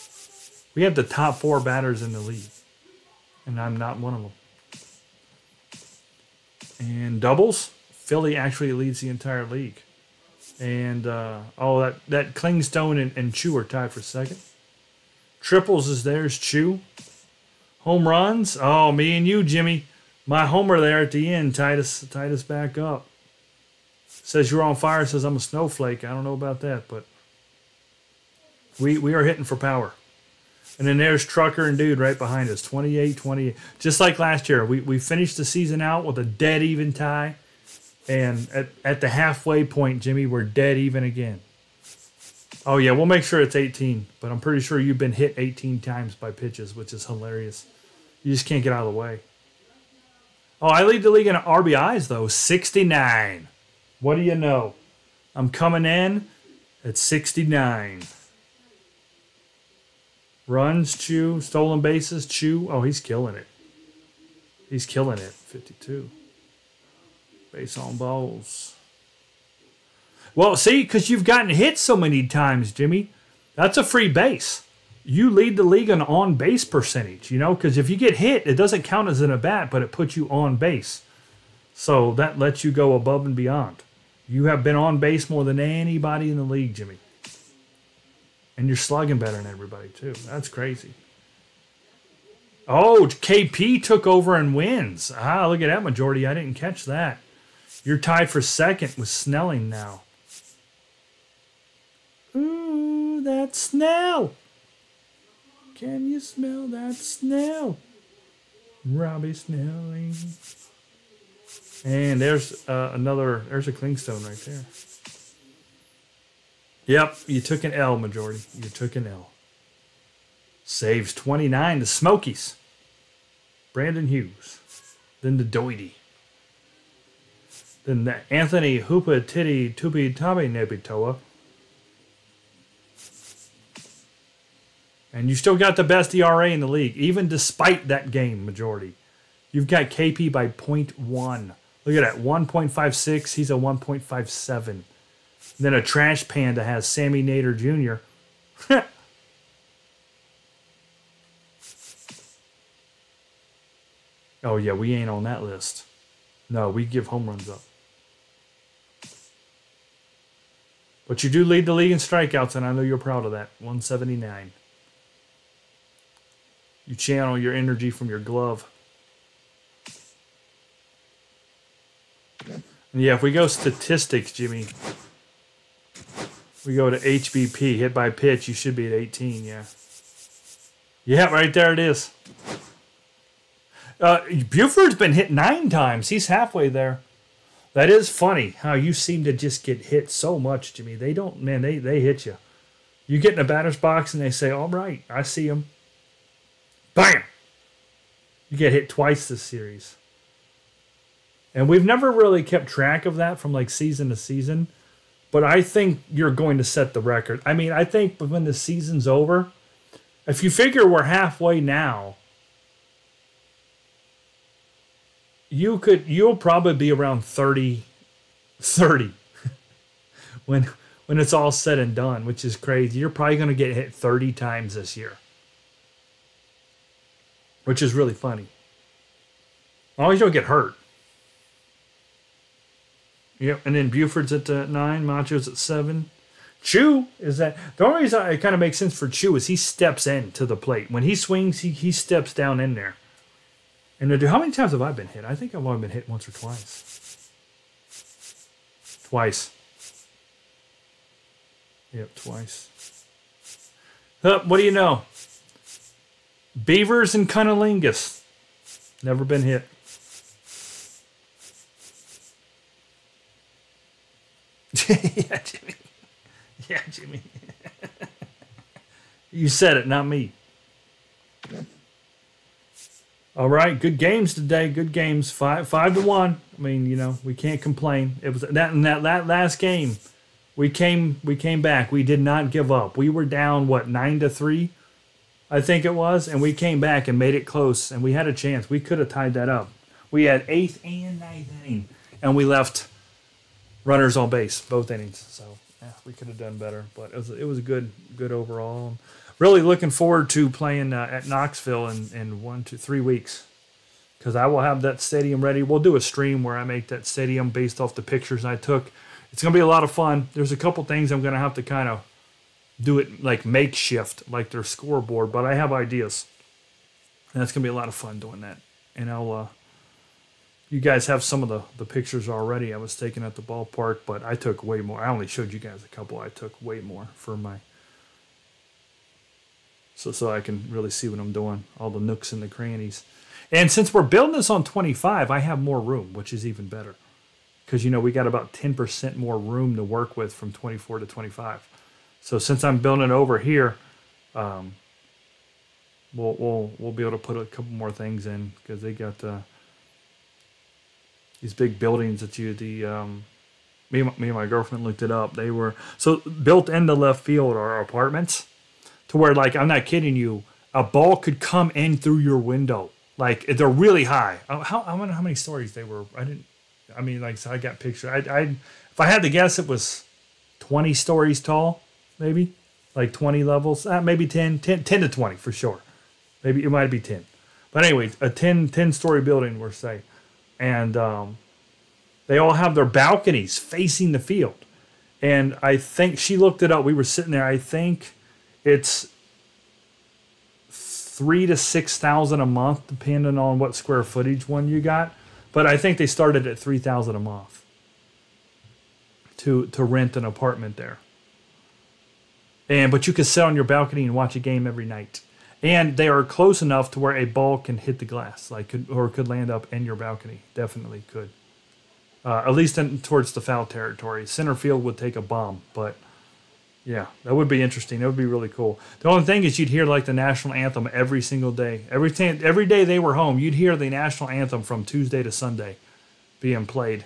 We have the top 4 batters in the league, and I'm not one of them. And doubles, Philly actually leads the entire league. And, that Clingstone and Chew are tied for second. Triples is there's Chew. Home runs, me and you, Jimmy. My homer there at the end tied us back up. Says you're on fire, says I'm a snowflake. I don't know about that, but we are hitting for power. And then there's Trucker and Dude right behind us, 28-28. Just like last year, we finished the season out with a dead even tie. And at the halfway point, Jimmy, we're dead even again. Oh, yeah, we'll make sure it's 18. But I'm pretty sure you've been hit 18 times by pitches, which is hilarious. You just can't get out of the way. Oh, I lead the league in RBIs, though, 69. What do you know? I'm coming in at 69. Runs, Chew. Stolen bases, Chew. Oh, he's killing it. He's killing it. 52. Base on balls. Well, see, because you've gotten hit so many times, Jimmy. That's a free base. You lead the league in on-base percentage, you know, because if you get hit, it doesn't count as an at-bat, but it puts you on base. So that lets you go above and beyond. You have been on base more than anybody in the league, Jimmy. And you're slugging better than everybody, too. That's crazy. Oh, KP took over and wins. Ah, look at that majority. I didn't catch that. You're tied for second with Snelling now. Ooh, that's Snell. Can you smell that Snell? Robbie Snelling. And there's there's a Clingstone right there. Yep, you took an L, majority. You took an L. Saves 29, the Smokies. Brandon Hughes. Then the Doity. Then the Anthony Hoopa Titty Tubi Tabe Nebitoa. And you still got the best ERA in the league, even despite that game, majority. You've got KP by 0.1. Look at that, 1.56. He's a 1.57. Then a trash panda has Sammy Nader Jr. Oh, yeah, we ain't on that list. No, we give home runs up. But you do lead the league in strikeouts, and I know you're proud of that. 179. You channel your energy from your glove. And yeah, if we go statistics, Jimmy, we go to HBP, hit by pitch, you should be at 18, yeah. Yeah, right there it is. Buford's been hit 9 times. He's halfway there. That is funny how you seem to just get hit so much, Jimmy. They don't, man, they hit you. You get in a batter's box and they say, all right, I see him. Bam! You get hit twice this series. And we've never really kept track of that from like season to season. But I think you're going to set the record. I mean, I think when the season's over, if you figure we're halfway now, you'll probably be around 30 when it's all said and done, which is crazy. You're probably going to get hit 30 times this year, which is really funny. As long as you don't get hurt. Yep, and then Buford's at 9, Macho's at 7. Chew is that the only reason it kind of makes sense for Chew is he steps in to the plate. When he swings, he steps down in there. And how many times have I been hit? I think I've only been hit once or twice. Twice. Yep, twice. What do you know? Beavers and Cunnilingus. Never been hit. Yeah, Jimmy. Yeah, Jimmy. You said it, not me. All right, good games today. Good games. 5-1. I mean, you know, we can't complain. It was that last game. We came back. We did not give up. We were down 9-3, I think it was, and we came back and made it close. And we had a chance. We could have tied that up. We had 8th and 9th inning, and we left runners on base both innings. So yeah, we could have done better, but it was good overall. Really looking forward to playing at Knoxville in 3 weeks, because I will have that stadium ready. We'll do a stream where I make that stadium based off the pictures I took. It's going to be a lot of fun. There's a couple things I'm going to have to kind of do it like makeshift, like their scoreboard, but I have ideas. And that's going to be a lot of fun doing that. And you guys have some of the pictures already I was taking at the ballpark, but I took way more. I only showed you guys a couple. I took way more for my so I can really see what I'm doing, all the nooks and the crannies. And since we're building this on 25, I have more room, which is even better. Because, you know, we got about 10% more room to work with from 24 to 25. So since I'm building over here, we'll be able to put a couple more things in, because they got these big buildings that me and my girlfriend looked it up. They were so built into left field are apartments, to where, like, I'm not kidding you, a ball could come in through your window. Like, they're really high. I wonder how many stories they were. So I got pictures. If I had to guess, it was 20 stories tall, maybe, like 20 levels, maybe 10 to 20 for sure. Maybe it might be 10. But anyway, a 10-story building, we're saying. And they all have their balconies facing the field. And I think she looked it up. We were sitting there. I think it's 3,000 to 6,000 a month, depending on what square footage one you got. But I think they started at 3,000 a month to rent an apartment there. But you can sit on your balcony and watch a game every night. And they are close enough to where a ball can hit the glass, could land up in your balcony. Definitely could. At least towards the foul territory. Center field would take a bomb, but yeah, that would be interesting. That would be really cool. The only thing is, you'd hear like the national anthem every single day. Every day they were home, you'd hear the national anthem from Tuesday to Sunday being played,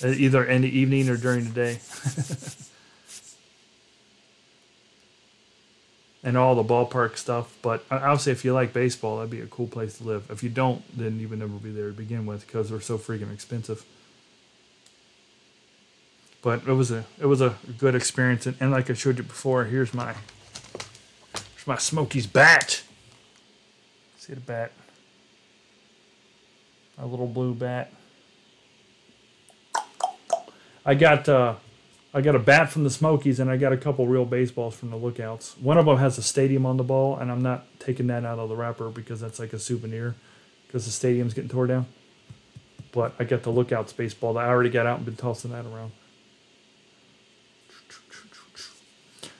either in the evening or during the day. And all the ballpark stuff. But obviously, if you like baseball, that'd be a cool place to live. If you don't, then you would never be there to begin with, because they're so freaking expensive. But it was a good experience, and like I showed you before, here's my Smokies bat. See the bat? A little blue bat. I got a bat from the Smokies, and I got a couple real baseballs from the Lookouts. One of them has a stadium on the ball, and I'm not taking that out of the wrapper because that's like a souvenir, because the stadium's getting tore down. But I got the Lookouts baseball that I already got out and been tossing that around.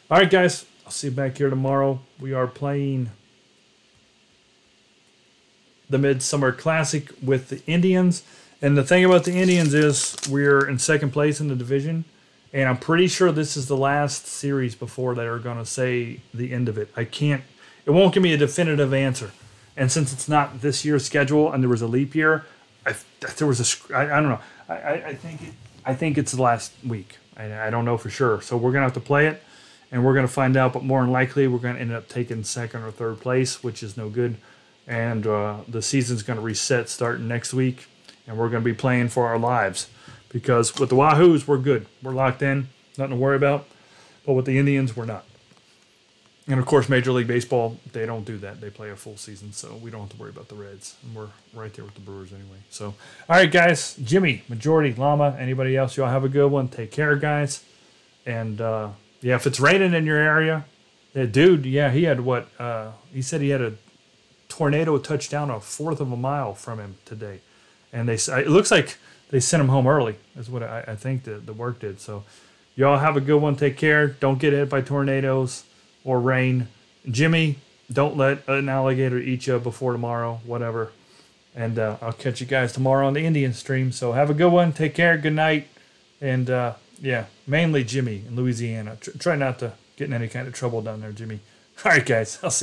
All right, guys. I'll see you back here tomorrow. We are playing the Midsummer Classic with the Indians. And the thing about the Indians is we're in second place in the division. And I'm pretty sure this is the last series before they are going to say the end of it. It won't give me a definitive answer. And since it's not this year's schedule and there was a leap year, I don't know. I think it's the last week. I don't know for sure. So we're going to have to play it, and we're going to find out. But more than likely, we're going to end up taking second or third place, which is no good. And the season's going to reset starting next week, and we're going to be playing for our lives. Because with the Wahoos, we're good. We're locked in. Nothing to worry about. But with the Indians, we're not. And, of course, Major League Baseball, they don't do that. They play a full season, so we don't have to worry about the Reds. And we're right there with the Brewers anyway. So, all right, guys. Jimmy, Majority, Llama, anybody else, y'all have a good one. Take care, guys. And, yeah, if it's raining in your area, that dude, yeah, he had what? He said he had a tornado touchdown a fourth of a mile from him today. And it looks like they sent him home early, is what I think the work did. So, y'all have a good one. Take care. Don't get hit by tornadoes or rain. Jimmy, don't let an alligator eat you before tomorrow, whatever. And I'll catch you guys tomorrow on the Indian stream. So have a good one. Take care. Good night. And, yeah, mainly Jimmy in Louisiana. Try not to get in any kind of trouble down there, Jimmy. All right, guys. I'll see you.